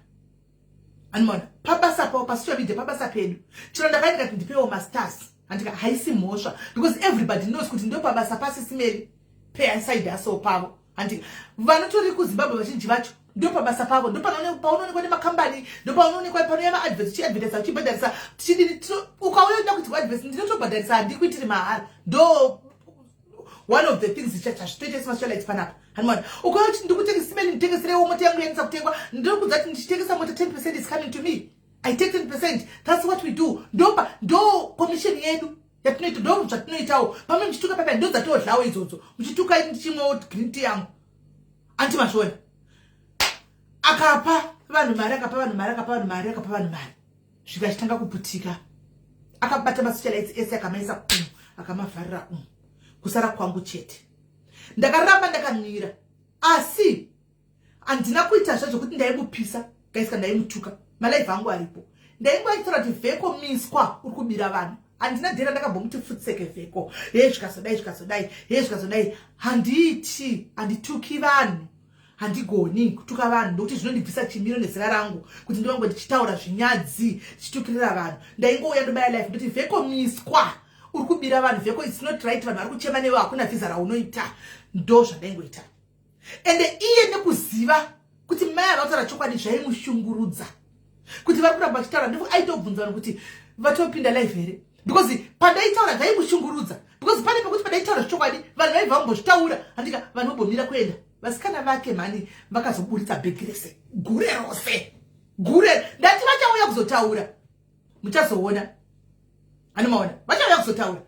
Speaker 2: hanimona pabasa pavo pasocial media pabasa pedu chino ndakaita kuti ndipewo masters handika haisi mhosva because everybody knows kuti ndo pabasa pasisimeri paaside aso pavo handika vanotori kuZimbabwe vazhinji vacho ndo pabasa pavo ndo paunoonekwa nemakambani ndo paunoonekwa panouya maadverts uchiadvertisa uchibhadharisa tichidini ukauya uda kuti adverts ndinotobhadharisa handikuitiri mahara ndo one of the things zvitoita semasocialites panapa hanimona ukauya kuti ndikutengesimeni nditengeserewo mota yangu yanisa kutengwa ndinokudza kuti ndichitengesa mota 10% is coming to me I take 10%. That's what we do. Ndo commission yedu yatinoita ndo zvatinoitawo pamwe mchituka papa ndo dzatodlawo idzodzo mchituka chimwe green tea yangu anti mashona akapa vanhu mari akapa vanhu mari zvikachitanga kuputika akabata masocialites ese akamaisa akamavharira kusara kwangu chete ndakaramba ndakamira asi andina kuita zvekuti ndaimupisa gaisika ndaimutuka malaifu angu aripo ndaingoitira kuti vheko miswa uri kubira vanhu handina dhera ndakabhomuti futseke vheko zvikazodai handituki vanhu handigoni kutuka vanhu ndokuti zvinondibvisa chimiro nezera rangu kuti ndivangu ndichitaura zvinyadzi chitukirira vanhu ndaingouya ndobaya life ndoti vheko miswa uri kubira vanhu vheko it's not right vanhu vari kuchema newe hakuna vhiza raunoita ndo zvandaingoita ende iye nekuziva kuti mai avataura chokwadi zvaimushungurudza kuti vari kuramba vachitaura ndipo aitobvunza vanhu kuti vatopinda live here because pandaitaura zvaimushungurudza because pane pekuti pandaitaura zvechokwadi vanhu vaibva vambozvitaura handika vanhu vambomira kuenda vasikana vake mhani vakazoburitsa bhegi rese gure rose ndati vachauya kuzotaura muchazoona hanimaona vachauya kuzotaura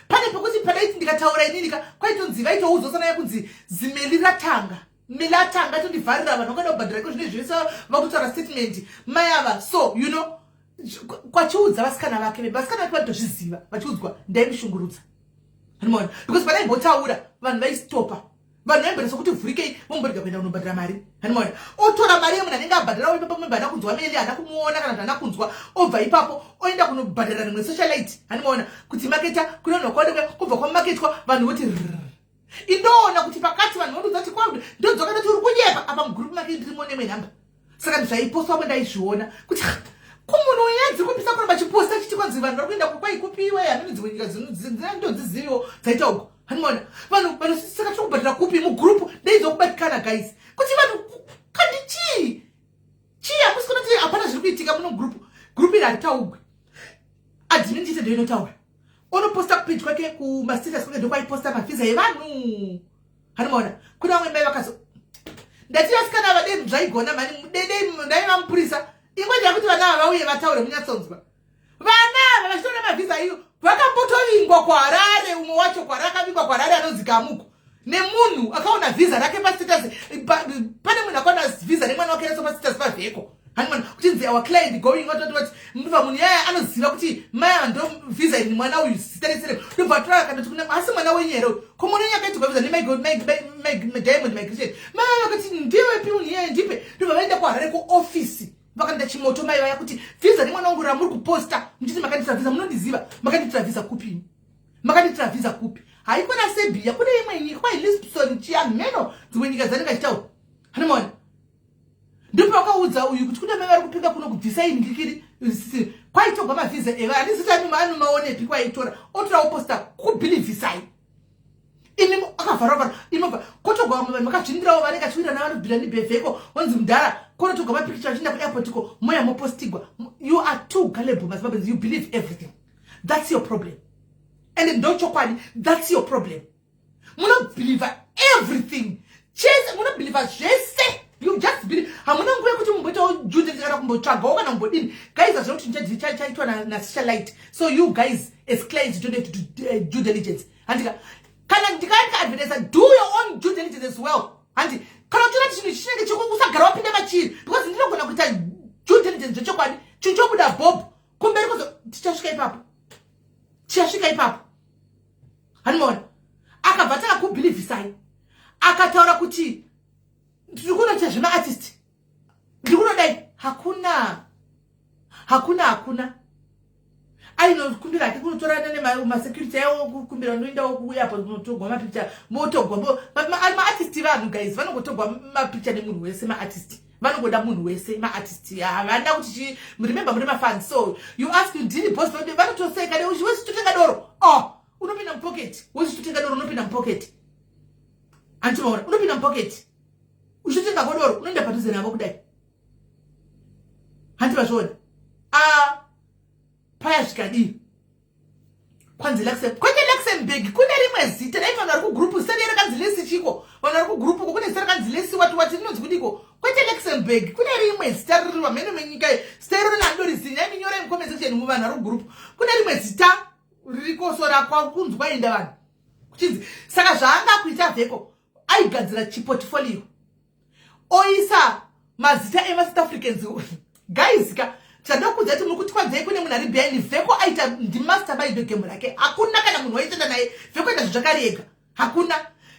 Speaker 2: pane pekuti padaiti ndikataura ininika kwaitonzi vaitouzosana yekunzi zimeli ratanga milatanga tondivharira vanhu vangada kubhadhira iko zvine zvese vakutaura statement mayava. So you know, kwachiudza vasikana vake vanotozviziva vachiudzwa ndaimishungurudza. Hanimona, because panaimbotaura vanhu vaistopa, vanhu vaimboresa kuti vhurikei vomborega kuenda kunobhadhira mari. Hanimona, otora mari yemunhu anenge abhadhira ipapo, mumwe hana kunzwa meli, hana kumuona kana kuti hana kunzwa, obva ipapo oenda kunobhadhira rimwe socialite. Hanimona, kuti maketa kunonokwaonekwa kubva kwamaketwa vanhu voti indoona kuti pakati vanhu vodudza kuti kwaude ndodzoka ndoti uri kunyepa apa mugrupu make ndirimo nemwe nhamba. Saka ndizvaipostwa apo ndaizviona kuti kumunhu uyanzi kupisa kuna machiposta achiti kwanzi vanhu vari kuenda kwaikupiwa hanini dzimwe nyika dzinondodziziviwo dzaita uko. Hanimona, vanhu saka tiri kubhadhira kupi mugrupu ndeizokubatikana guys kuti vanhu kandi chii hamusi kuona kuti hapana zviri kuitika muno grupu iri haritaugwi. Admin chete ndoinotaura, unoposta kupage kwake kumastatus kwake ndokwaiposta mavhiza evanhu. Hanimona, kuna vamwe mai vakazo ndati vasikana vadei zvaigona mani ndaiva mupurisa imwe ndakuti vana ava vauye vataure munyatsonzwa. Vana ava vachitora mavhiza iyo vakambotovingwa kwaHarare, umwe wacho kwarakavingwa kwaHarare anonzi Kamuko nemunhu akaona vhiza rake pastatus. Pane munhu akaona vhiza remwana wake reso pastatus pavheko. Hanimona, kuti nzi our client going out what ndibva munhu yaya anoziva kuti maya ndo visa ini mwana uyu sitarisire ndibva tora kana kuti asi mwana wenyero komunhu yakaitwa visa ne my diamond migration maya kuti ndiwe pi munhu yaya ndipe ndibva vaenda kwaHarare ku office vakaenda chimoto mai vaya kuti visa remwana wangu ramuri kuposta muchiti makanditira visa munondiziva makanditira visa kupi makanditira visa kupi haikona Serbia kune imwe nyika kwa Lisbon chiameno dzimwe nyika dzanenge achitaura. Hanimona, ndipo akaudza uyu kuti kune mai vari kupinga kuno kubvisa ingikiri kwaitogwa mavhiza eva handizitani manu maonepi kwaitora otora oposta kubhilivhisai ini akavharavhara inobva kotogwa vanhu makazvindirawo vanenge achiwira navanobvira nibhevheko wanzi mudhara konotogwa mapikicha achienda kuairportiko moya mopostigwa. You are too gullible mazibabens, you believe everything. That's your problem. And ndochokwadi, that's your problem. Munobhiliva everything. Chese munobhiliva zvese. You just believe. Hamuna nguye kuti mumboita Jude kana kumbotsvaga kana kumbodini. Guys, azvoti chaitwa na socialite. So you guys as clients don't have to do due diligence. Andika kana ndikaita advertise, do your own due diligence as well. Andi kana uchira chinhu chinenge chekugara wapinda machiri because ndinogona kuita due diligence chokwadi chinchobuda bob kumberi kuzo tichasvika ipapo. Hanimona, akabva takubhilivhisai akataura kuti ndikunoita zvemaartist ndikunodai hakuna ainokumbira ati kunotorana nemasecurity awo kukumbira unoendawo kuairport kunotogwa mapicha motogwa maartist vanhu guys vanongotogwa mapicha nemunhu wese maartist vanongoda munhu wese maartist havana kuti remember muri mafans. So you ask ndini boss vanotoseka wechitotenga doro unopinda mupocket wechitotenga doro unopinda mupocket antimaona unopinda mupocket uchitenga godoro unoenda padhuze navo kudai handivazviona paya zvikadii kwanzi kwete Luxembourg kune rimwe zita dai vanhu vari kugrupu sari rakanzi lesi chiko vanhu vari kugrupu kune zita rakanzi lesi wati rinonzi kudiko kwete Luxembourg kune rimwe zita riri vamene menyika zita iro rinandorizinya iminyora mcomment section muvanhu vari kugrupu kune rimwe zita ririkosora kwakunzi kwaenda vanhu kuchinzi saka zvaanga kuita vheko aigadzira chiportfolio oisa mazita emasouth africans guys chandokudza kuti muri kuti kwanzai kune munhu ari behind vheko aita ndimastermind game rake hakuna kana munhu waitenda naye vheko ita zvakarega hakuna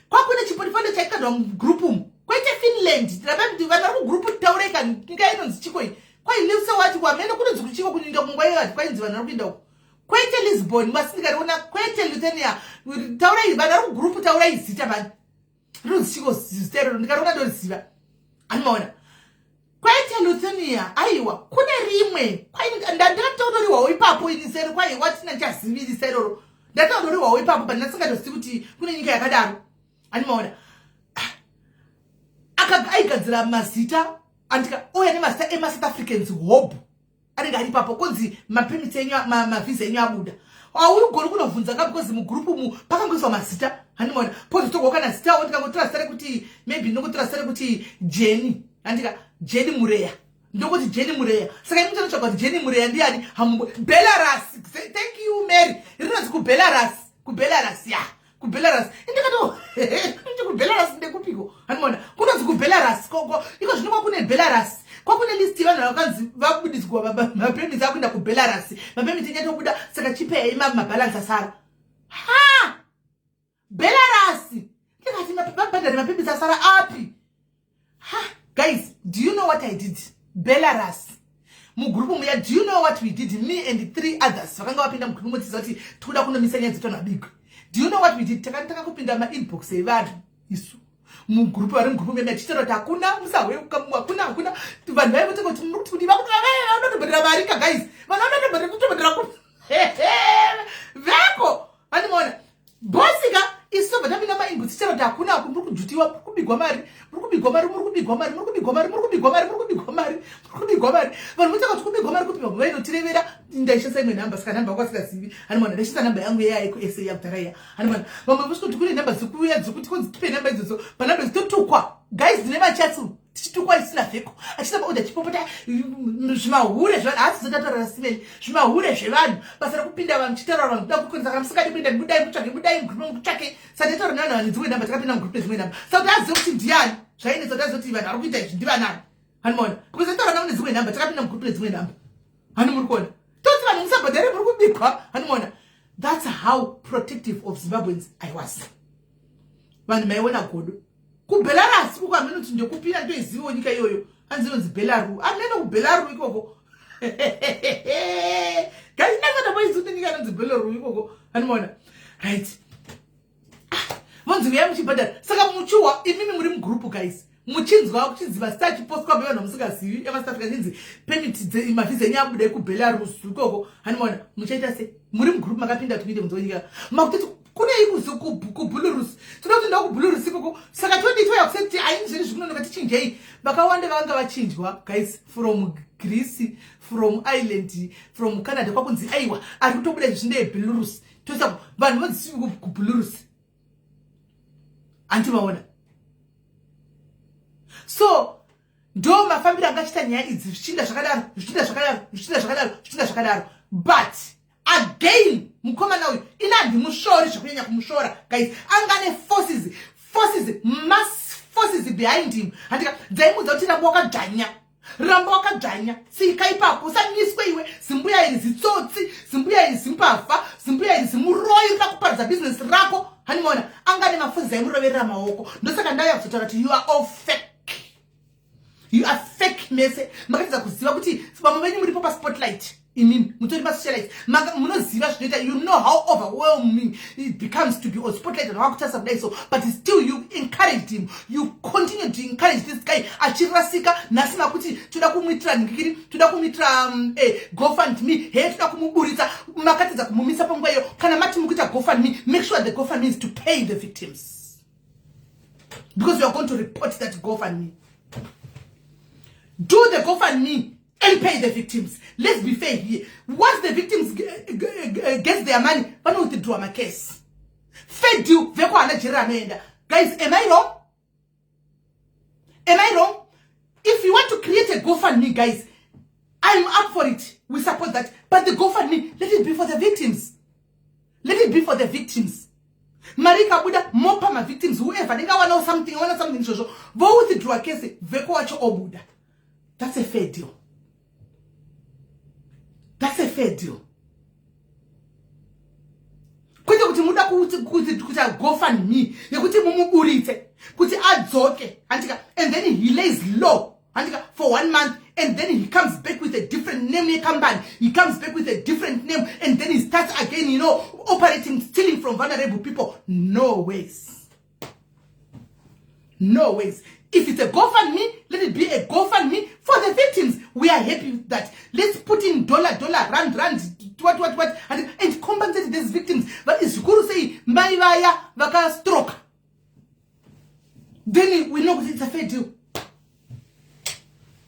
Speaker 2: kwakune chiportfolio chaikadwa mugrupu umu kwaite Finland vanhu vari kugrupu taureka nyika inonzi chiko iyi kwailise wati kwamene kunonzi kuchiko kunyika mungwaivati kwainzi vanhu vari kuenda uko kwaite Lisbon masindikariona kwaite Lithuania taurai vanhu vari kugrupu taurai zita vanhu rinonzi chiko zitero ndikariona ndoriziva. Anomaona kwaite Lithuania aiwa kune rimwe ndandakatauriwawo ipapo ini sero kwaiwa tina ndichaziviri seroro ndatauriwawo ipapo but ndasingatosivi kuti kune nyika yakadaro. Anomaona aigadzira mazita andika oya nemazita emasouth africans hope anenge ari ipapo kunzi mapemits enyu mavhiza enyu abuda aurigoni kunovhunza ka because mugrupu mu pakangoiswa mazita. Hanimona pozotogwa kana zita ndingangotrasare kuti maybe ndingotrasare kuti Jenny andika Jenny Mureya ndokuti Jenny Mureya saka ini ndinotsvaga kuti Jenny Mureya ndiani Belarus. Thank you Mary rinonzi kuBelarus ya kuBelarus indikato kuti kuBelarus ndekupiko. Hanimona kunonzi kwa mapayments akuenda ku Belarus mapayments nyatobuda saka chipei mabalance asara ha Belarus ndikati mabhandari mapayments asara api ha guys do you know what I did Belarus mu group muya do you know what we did me and 3 others vakanga vapinda mu group mutsi zati tikuda kunomisa nyaya dzitona big do you know what we did takataka kupinda ma inbox evanhu isu mu group vari mu group meme chitero takuna musawe hakuna vanhu vai kuti muri kuti vakuti vanotobhadhira varika guys vanhu vanotobhadhira kutobhadhira ku veko vanimona bosika isu vatapinda ma inbox chitero takuna muri kujutiwa kubigwa mari vanhu mutaka kuti kubigwa mari kupi vamwe vainotirevera ndaishasa imwe namba saka namba kwasikazivi hanimona ndaishasa namba yangu yaye kusa yakudharaiya hanimona vamwe vosvikuti kune namba dzikuuya dzekuti konzi tipe namba idzodzo panamba dzitotukwa guys dzine vachatsu tichitukwa isina vheko achitamba oda chipopota zvimahure zvevanhu hasi zotatora simeni zvimahure zvevanhu basa rekupinda vanhu chitaura vanhu kuda kukonza kana musikatipinda budai mutsvake saka taitaura nevanhu vane dzimwe namba takapinda mugrupu nedzimwe namba saka kuti azive kuti ndiani zvainetsa kuti azoti vanhu vari kuita izvi ndivanani hanimona because taura navo nedzimwe namba takapinda mugrupu nedzimwe namba hani muri kuona toti vanhu musabhadhare muri kubikwa hanimona that's how protective of Zimbabweans I was vanhu maiona godo kuBelarus kuko amene kuti ndokupinda ndoizivo nyika iyoyo anzinonzi Belaru amene kuBelaru ikoko guys nakata boizuti nyika inonzi Belaru ikoko hanimona right vonzi uya muchibhadhara saka muchuwa imimi muri mugroup guys muchinzwa kuchiziva starch post kwa vanhu musikazivi eMouth Africa chinzi permit mavisa enyu abuda kuBelarus ikoko hanimona muchaita se muri mugroup makapinda twinde muzonyika makuti kune ikuzi kuBelarus tinoti ndo kuBelarus ikoko saka toditwa yakuseti aini zviri zvinonoka tichinjei vakawanda vanga vachinjwa guys from Greece from Ireland from Canada kwakunzi aiwa ari kutobuda zvinde Belarus tosa vanhu vodzisivi kuBelarus antivaona so ndo mafambiro angachita nyaya idzi zvichinda zvakadaro but again mukomana uyu inandi mushori zvekunyanya kumushora guys angane forces mass forces behind him handika dzaimudza kuti ramba wakadzvanya tsika ipapo usamiswe iwe zimbuya iri zitsotsi zimbuya iri zimbavha zimbuya iri zimuroyi rida kuparidza business rako hanimona angane maforces aimuroverera maoko ndosaka ndaya kuzotaura kuti you are all fake mese makatidza kuziva kuti vamwe venyu muripo paspotlight imimi mutori pasocialite munoziva zvinoita you know how overwhelming it becomes to be on spotlight and wakutarisa kudai so but still you encouraged him you continue to encourage this guy achirasika nhasi makuti toda kumuitira ningikiri toda kumuitira GoFundMe he toda kumuburitsa makatidza kumumisa panguva iyo kana mati mukuita GoFundMe make sure the GoFundMe is to pay the victims because you are going to report that GoFundMe. Do the GoFundMe and pay the victims. Let's be fair here. Once the victims get their money, why don't withdraw my case? Fed you, guys, am I wrong? Am I wrong? If you want to create a GoFundMe, guys, I'm up for it. We support that. But the GoFundMe, let it be for the victims. Let it be for the victims. Marika Buddha, mopa my victims, whoever, they want something, so go withdraw a case, veko wacho obuda. That's a fair deal. That's a fair deal. Kuti kuti muda kuti GoFundMe, yekuti mumuburite, kuti adzoke, and then he lays low, for 1 month, and then he comes back with a different name, he comes back with a different name, and then he starts again, operating, stealing from vulnerable people. No ways. No ways. If it's a GoFundMe, let it be a GoFundMe for the victims. We are happy with that. Let's put in dollar, rand, what, and compensate these victims. But it's good to say, Maivaya, Vaka stroke. Then we know it's a fair deal.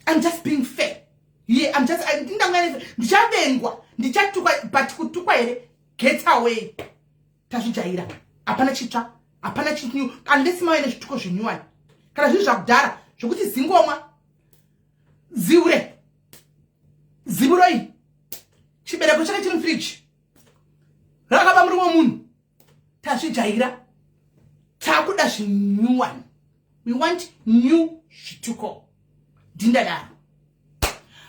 Speaker 2: I'm just being fair. Yeah, I think I'm going get away. Tashijaira. Apana chicha. Apana chitnu. Unless my chituko shinyuan. Kana zvinhu zvakudhara zvokuti zingomwa ziure zimuroi chibereko chake chiri mufriji rakaba muri munhu tazvijaira takuda zvinyuwani we want new zvituko ndindadaro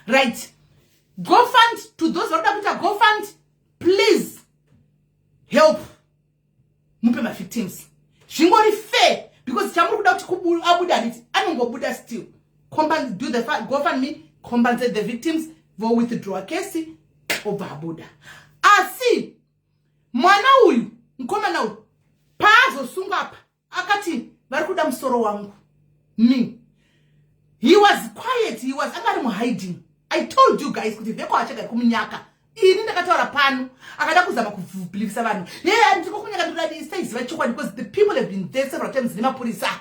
Speaker 2: right Go fund to those who are go fund. Please help. Mupe my victims. Shingori fair because Chamuru without Abuda it. I don't go Buddha still. Do the go fund me. Compensate the victims for withdraw case over Abuda. See, mwana huyu mkoma na huyu pazo sungapa akati barikuda msoro wangu me. He was quiet. He was hiding. I told you guys kuti veko achaka kuminyaka ini ndakataura pano akada kuzama kuvhupilisa vanhu ndiko kunyaka ndodadi stays vachokwa because the people have been there several times nemapurisa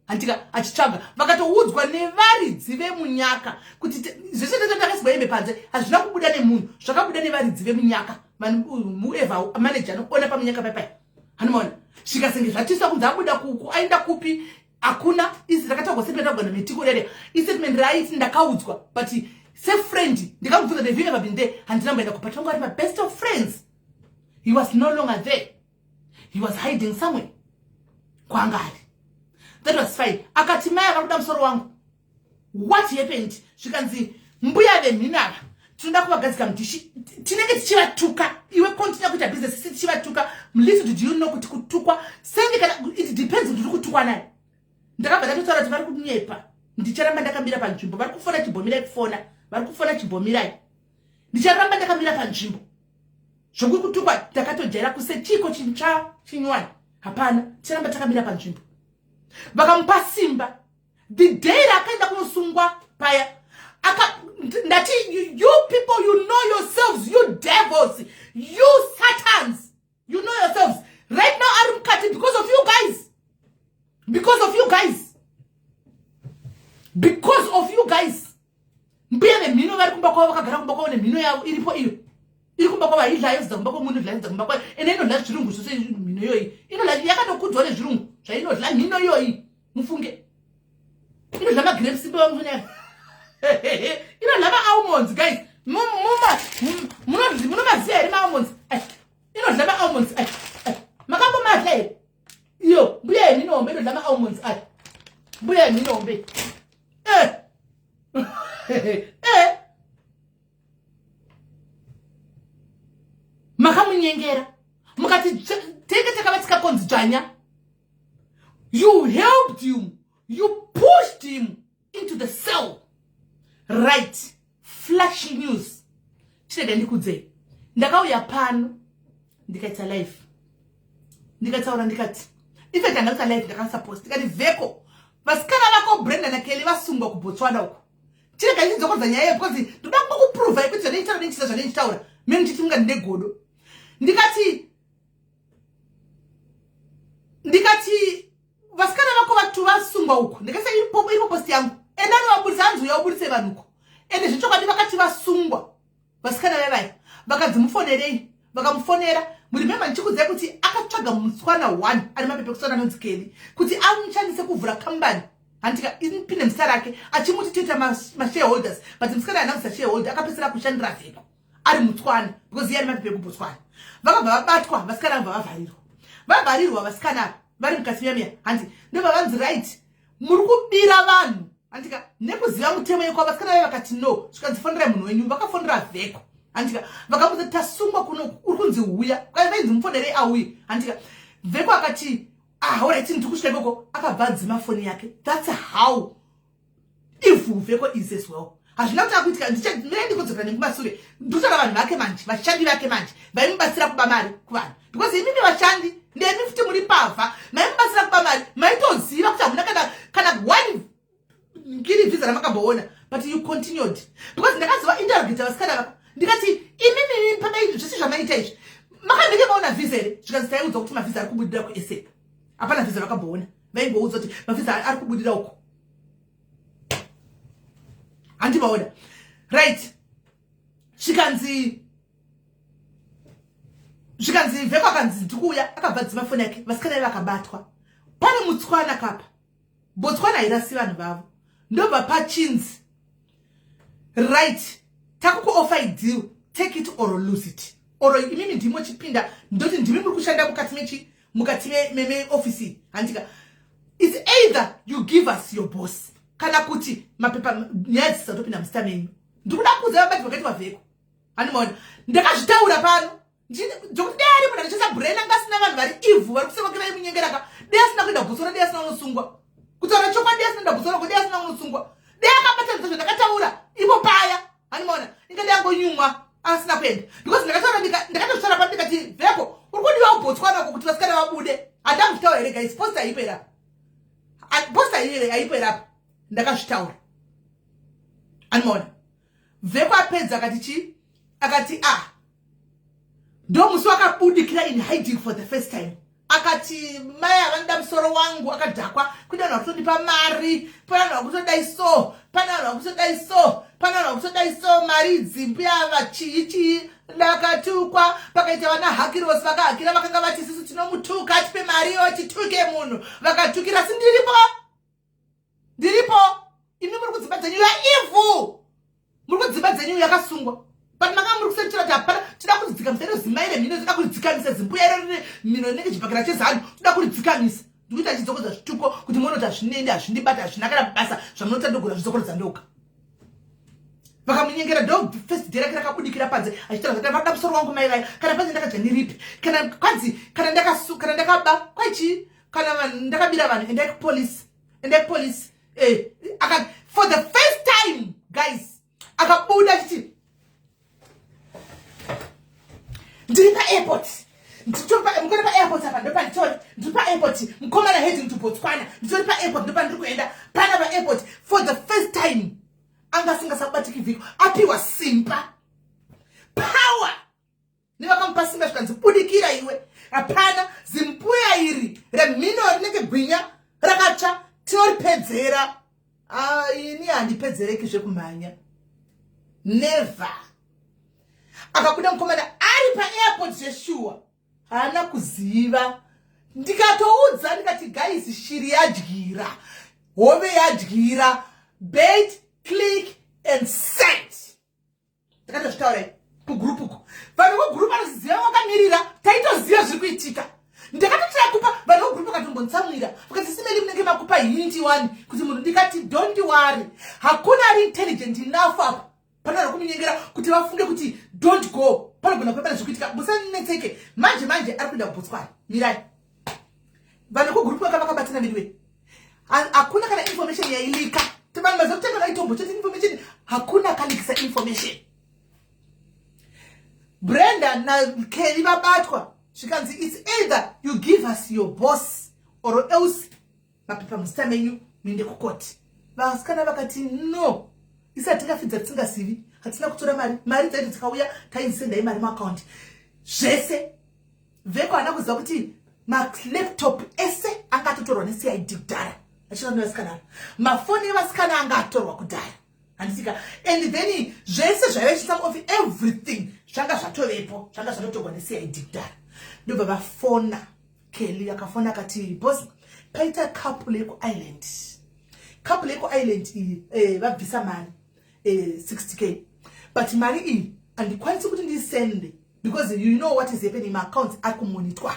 Speaker 2: antika achitsvaga vakatoudzwa nevaridzi vemunyaka kuti zvese ndakasibwaembe panze hazvina kubuda nemunhu zvakabuda nevaridzi vemunyaka mueva manager anoona pamunyaka paipai hanomaona zvikasenge zvatiswa kunzi abuda kuku aenda kupi hakuna isi rakataurwa statement agona mitiko rere istatement right ndakaudzwa but say friend ndikamubvunza have you ever been there handinamboenda kupa tongo ari my best of friends. He was no longer there. He was hiding somewhere kwangari. That was fine. Akati maya vakuda musoro wangu. What happened? Zvikanzi mbuya veminava tinoda kuvagadzika mutishi tinenge tichivatuka iwe continue kuita business tichivatuka. Listen, do you know kuti kutukwa senge kana it depends kuti kutukwa naye. Ndakabva ndatotaura kuti vari kunyepa ndicharamba ndakamira panzvimbo vari kufona chibhomira kufona vari kufona chibhomirai ndicharamba ndakamira panzvimbo zvokuri kutukwa takatojaira kuse chiko chinywana hapana ticharamba takamira panzvimbo vakamupa simba the day rakaenda kunosungwa paya ndati you people you know yourselves you devils you satans you know yourselves right now ari mukati because of you guys. Because of you guys. Because of you guys. Mbuya nemino vari kumba kwavo vakagara kumba kwavo nemino yavo iripo iyo. Iri kumba kwavo haidlayo zida kumba kwavo munhu idlayo zida kumba kwavo. Ene inodla zvirungu zvose mino iyoyi. Inodla yakatokudzwa nezvirungu. Zvainodla mino iyoyi. Mufunge. Inodla magrapes imbe vamufunya. Inodla ma-almonds guys. Munomaziya here ma-almonds. Inodla ma-almonds. Makambo madla here. Yo, mbuya yeminombe inodla ma-almonds ayi. Mbuya yeminombe. Makamunyengera. Mukati teke vatsika konzi dzvanya. You helped him. You pushed him into the cell. Right. Flashy news. Chirega ndikudze. Ndakauya pano. Ndikaita live. Ndikataura ndikati. Ife ndakauta live ndakasuppose. Ndikati veko. Vasikana vako Brenda na Kelly vasungwa kuBotswana uko. Chirega ndidzokodza nyaya because ndoda kuprove kuti zvandinchitaura. Mimi nditi munga ndegodo. Ndikati vasikana vako vatu vasungwa uko. Ndikasa iripo post yangu. Endani wabudisa hanzu yaubudise vanhu uko. Ende zvichokwadi vakati vasungwa. Vasikana vevaya. Vakadzimufonerei. Vakamufonera. Murimemba ndichikudzai kuti akatsvaga mutswana 1 ari mapepe kusana nonzi Kelly kuti amushandise kuvhura company handika ipinde muzita rake achimuti toita ma-shareholders but musikana anamisa shareholder akapesera kushandira vheko ari mutswana because iye ari mapepe kuBotswana. Vakabva vabatwa vasikana vabva vavharirwa vasikana vari mukati memiya handi ndobva vanzi right muri kubira vanhu handika nekuziva mutemo yekwa vasikana vaya vakati no zvikanzifonera munhu wenyu vakafonera vheko handika vakamuza tasungwa kuno uri kunzi uya kwainzi mufonere auye handika vheko akati alright ndiri kusvika ikoko akabva adzima foni yake. That's how evil vheko is as well. Hazvina kuti akuitika ndine ndikodzokera nekumashure ndikutaura vanhu vake manje vashandi vake manje vaimubatsira kuba mari kuvanhu because imimi vashandi ndemi futi muri pavha maimubatsira kuba mari maitoziva kuti hamuna kana one ngiri visa ramakamboona but you continued because ndakaziva interrogate vasikana vako ndikati imimi pamaizvi zvese zvamaita izvi makandeke maona visa here zvikanzi taiudzwa kuti mavisa ari kubudira kuSA hapana visa vakamboona vaingoudzwa kuti mavisa ari kubudira uko handivaona right. Zvikanzi vheko akanzi ndikuuya akabva dzima foni yake vasikana vakabatwa pane mutswana kapa Botswana hairasi vanhu vavo ndobva pachinzi right takukuoffer deal take it or lose it or imimi ndimo chipinda ndoti ndimi muri kushanda mukati meofisi handika it's either you give us your boss kana kuti mapepa nyaya dzisatopinda musita menyu ndikuda kuuza vabati vakati vavheko hanimona ndakazvitaura pano ndokuti dei ari munhu anochasa brain anga asina vanhu vari ivhu vari kusevakira imunyengeraka dei asina kuenda bhusora dei asina unosungwa kutaura chokwadi dei asina kuenda bhusora ko dei asina unosungwa dei akabatanidza zvandakataura ipo paya hanimona inge dei angonyumwa asina kuenda because ndakatozvitaura pano ndikati vheko uri kudiwa ubotswanako kuti vasikana vabude handakuzvitaura here guys posta haipera posta haipera apa ndakazvitaura hanimona vheko apedza akati chii akati ndo musi wakabudikira in hiding for the first time akati mai havanoda musoro wangu akadhakwa kuda vanhu vakutondipa mari pana vanhu vakutodai so pana vanhu vakutodai so pana vanhu vakutodai so mari dzimbi ava chii ndakatukwa pakaita vana hakirosi vakahakira vakanga vati sisi tinomutuka atipe mariyo tituke munhu vakatukira si ndiripo imi muri kudzimba dzenyu yaivhu muri kudzimba dzenyu yakasungwa but maka muri kusentira kuti hapana tida kuridzika misero zimaire mhino tida kuridzikamisa zimbuya iro mhino inenge chibhakira chezanu tida kuridzikamisa ndikuita chidzokodza zvituko kuti munoti hazvinende hazvindibata hazvinakana basa zvamunotandogura zvidzokodza ndoka vakamunyengera ndo first day rake rakabudikira panze achitaura kuti vada musoro wangu mai vaya kana panze ndakadya niripi kana kwanzi kana ndakaba kwaichi kana ndakabira vanhu endai kupolisi for the first time guys akabuda achiti ndiri paairport mukona paairport apa ndopanitori ndiri paairport mukomana heading to Botswana nditori paairport ndopandiri kuenda pana paairport for the first time anga singasabatiki vhiko apiwa simba power nevakamupa simba zvikanzi budikira iwe hapana zimbuya iri remhino rinenge gwinya rakatsva tinoripedzera ini handipedzereki zvekumhanya never akabuda mukomana ari paairport zveshuwa haana kuziva ndikatoudza ndikati guys shiri yadyira hove yadyira bait click and send ndakatozvitaurai kugrupuko vanhu vogrupu vanoziziva vakamirira taitoziva zviri kuitika ndakatotira kupa vanhu vogrupu vakatombonitsamwira vakati simeli munenge makupa hinti 1 kuti munhu ndikati don't worry hakuna ari intelligent enough apa panara kumunyengera kuti vafunge kuti don't go panogona kuepana zvikuitika musanetseke manje ari kuenda kuBotswana mirai vanhu vogrupu vakava vakabatana miriwe hakuna kana information yailika vanhu vazokutengana itombo chete information hakuna kalikisa information Brenda na Kelly vabatwa zvikanzi it's either you give us your boss or else mapepa musita menyu muende kukoti vasikana vakati no isati tikafidza tisingasivi hatina kutora mari dzedu dzikauya taisendai mari muaccount zvese vheko hana kuziva kuti malaptop ese angatotorwa neCID kudhara achirano vasikana mafoni evasikana anga atorwa kudhara handisika and then zvese zvaive some of everything zvanga zvatovepo zvanga zvatotorwa neCID kudhara ndobva vafona Kelly akafona akati boss paita couple yekuisland iyi vabvisa mari 60k but mari iyi handikwanisi kuti ndisende because you know what is happening maaccounts ari kumonitwa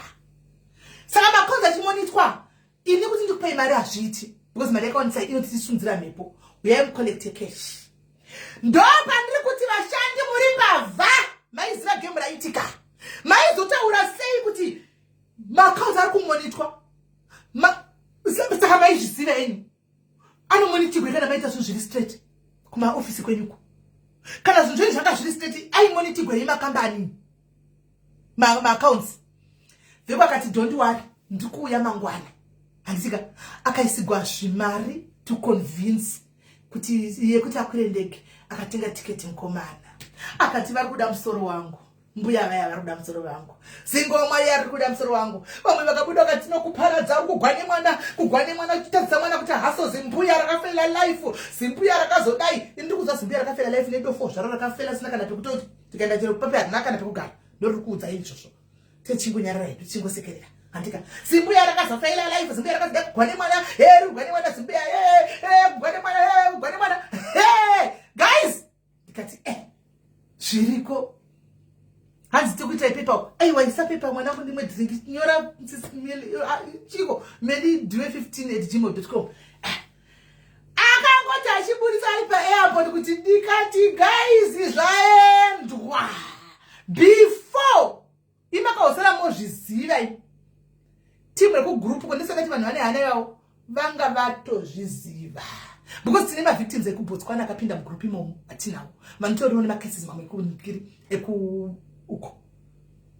Speaker 2: saka maaccounts achimonitwa ini kuti ndikupei mari hazviiti because mari yakaonisa inoti tisundzira mhepo uyai mucollect cash ndopandiri kuti vashandi muri mbavha maiziva gemu raitika maizotaura sei kuti maaccounts ari kumonitwa saka maizviziva enyu anomonitirwe kana maita zvinhu zviri straight kumaofisi kwenyuko kana zvinhu zvenyu zvanga zviri straight aimonitirwe nemakambani maaccounts vheko akati don't worry ndikuuya mangwana handisika akaisigwa zvimari to convince kuti iye kuti akwire ndege akatenga tiketi mukomana akati vari kuda musoro wangu mbuya vaya vari kuda musoro wangu zingoma yari kuda musoro wangu vamwe vakabuda vakati nokuparadza kugwane mwana uchitadzisa mwana kuti haso zimbuya rakafela life zimbuya rakazodai ndiri kuziva zimbuya rakafela life nedofo zvaro rakafela sina kana pekutoti tikaenda chero pape harina kana pekugara ndori kuudza izvozvo techingonyarara hedu chingosekerera handika zimbuya rakazofaila life zimbuya rakazoda kugwane mwana rugwane mwana zimbuya kugwane mwana guys ndikati zviriko hanzi tikuita ipepa aiwa isa pepa mwanangu ndimwe dzingi nyora chiko meli dwe 15@gmail.com akangoti vakandibudisa ari paairport kuti ndikati guys zvaendwa before imakausara mozviziva timu rekugroup kondisakati vanhu vane hana yavo vanga vatozviziva because tine mavictims ekubotswana akapinda mugroup imomo atinawo vanotoriwo nemacases mamwe uko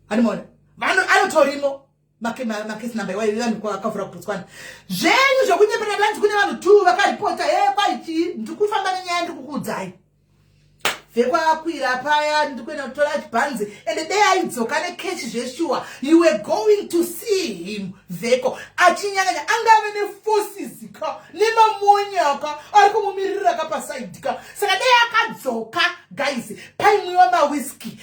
Speaker 2: animona vanhu anotorimo makesi number vanhu akavhura kubotswana zvenyu zvekunyepera lanzi kune vanhu 2 vakaripota kwaichi ndikufamba nenyaya ndikukuudzai vekwakwira paya ndikuenda kutora chibhanzi and dei aidzoka nekechi zveshuwa you were going to see him veko achinyanganya angave neforces ka nemamonyaka ari kumumirira kapasaidika saka dei akadzoka guys paimwiwa mawhiskey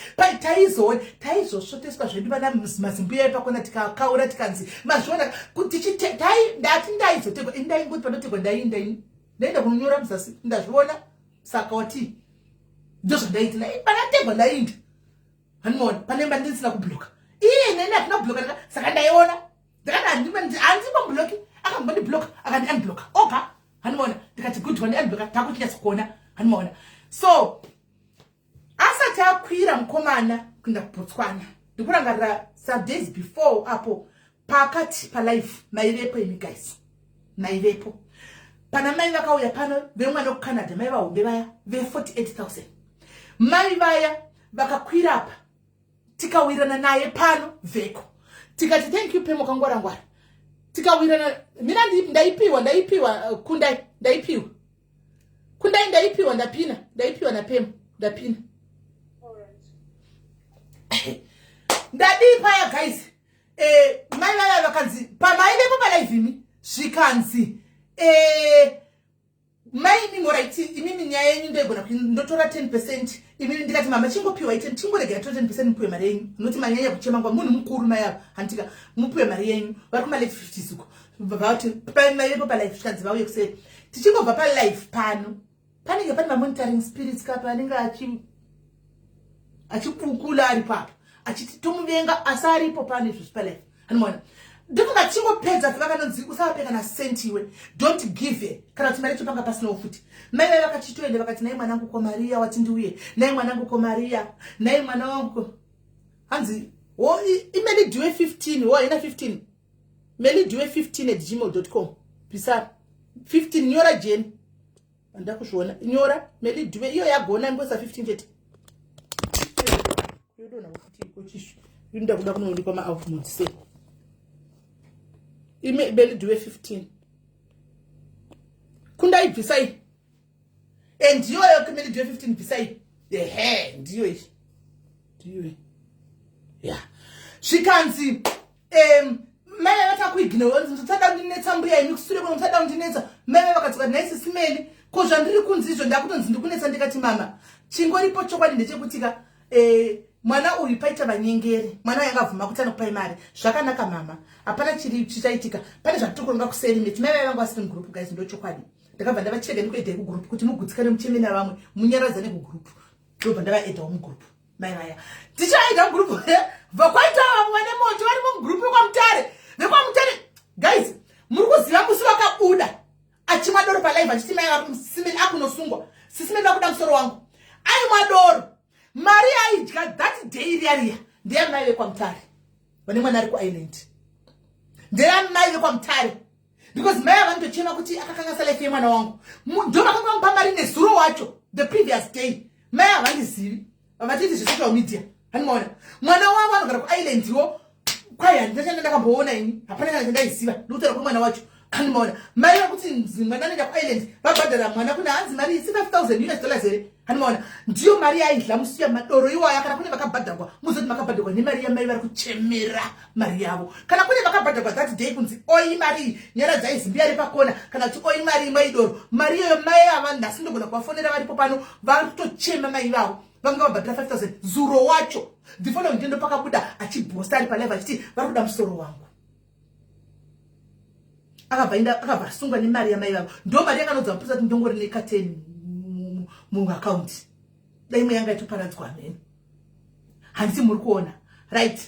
Speaker 2: taizosvoteswa zvedu vana mazimbuya ipakona tikakaura tikanzi mazviona kuti ndati ndaizotekwa ndaingoti panotekwa ndaenda kunonyora muzasi ndazviona saka wati ndozvo ndaiti panategwa ndainda hanimona panemba ndisina kubloka iye nene atina kubloka saka ndaiona handimabloki akambondibloka akandi unbloka oga hanimona ndikati good one unbloka takuchinyatsokuona hanimona so asati akwira mukomana kuenda kubotswana ndikurangarira some days before apo pakati palife maivepo imi guys maivepo pana mai vakauya pano vemwana wekucanada mai vahombe vaya ve48,000 mai vaya vakakwira apa tikawirana naye pano veko tikati thank you pemo kangwara tikawirana mina ndaipiwa kundai ndaipiwa ndaipiwa na pemo ndapina ndadii paya guys mai vaya vakanzi pamaivepo palaivimi zvikanzi maini moraiti imimi nyaya yenyu ndoigona ndotora 10%. Imimi ndikati mama chingopiwa 10 chingoregera 10% mupiwe mari yenyu noti manyanya kuchema ngwa munhu mukuru maya handika mupiwe mari yenyu vari kuma late 50s uko vauti pamaivepo palife zvikanzi vauye kuseri tichingobva palife pano panenge pane mamonitoring spirits kapa anenge achipukula ari papo achiti tomuvenga asi aripo pano izvo zvipalife hanimona ndifunga chingopedza vakanonzi usavapeka na senti iwe don't give it kana kuti mari topanga pasinawo futi mai vai vakachitoenda vakati nai mwanangu ko Maria wati ndiuye nai mwanangu ko Maria nai mwana wangu hanzi imeli diwe 15 ina 15 meli diwe 15@gmail.com pisa 15 nyora jeni andakuzviona nyora meli diwe iyo yagona ngosa 15 chete yodona kuti kochishi yinda kuda kunoonekwa ma-output say imeli diwe 15 kunda ibvisai ndiyo yokumeli diwe 15 bvisai ndiyo ya zvikanzi mai vatakuignora ndotsada kundinetsa mbuya imi kusure kuno ndotsada kundinetsa mai vakadzoka naisi simeni ko zvandiri kunzi izvo ndakutonzi ndikunetsa ndikati mama chingoripo chokwadi ndechekutika mwana uyu paita vanyengeri mwana yakavhuma kuti anokupai mari zvakanaka mama hapana chiri chichaitika pane zvatokonga kuseri meti mai vangu vasiri mugroup guys ndochokwadi ndakabva ndavacheka ndikuedhai kugroup kuti mugutsikane mucheme navamwe munyaradza nekugroup ndobva ndavaedhawo mugroup mai vaya tichaedha mugroup vakwaita vamwe vane moto varimo mugroup vekwamutare guys muri kuziva musi vakabuda achimwa doro palive achiti mai simeni akunosungwa sisimeni vakuda musoro wangu aimwa doro mari aidya that day riya ndeyamai vekwamutare vane mwana ari kuisland ndeyamai vekwamutare because mai avandochema kuti akakangasa life yemwana wangu ndo vakanga vamupa mari nezuro wacho the previous day mai havandizivi vatiti zvesocial media handimaona mwana wangu anogara kuislandiwo kwai handachanda ndakamboona ini hapana kana chandaiziva ndikutaura kwemwana wacho handimaona mai vakuti mwana anoenda kuisland vabhadhara mwana kuna hanzi mari $5,000 here handimaona ndiyo mari aidla musiya madoro iwaya kana kune vakabhadharwa muzoti makabhadharwa nemari yamai vari kuchemera mari yavo kana kune vakabhadharwa that day kunzi oi mari nyara dzaizimbi ari pakona kana kuti oi mari maidoro mari iyoyo mai ava nhasi ndogona kuvafonera varipo pano vari kutochema mai vavo vanga vabhadhara 5,000 zuro wacho the following day ndopakabuda achibhosta ari palive achiti vari kuda musoro wangu akabva asungwa nemari yamai vavo ndo mari yakanodza mupisa kuti ndongori nekateni muakaunti daimwe yanga itoparadzwa meni handisi muri kuona right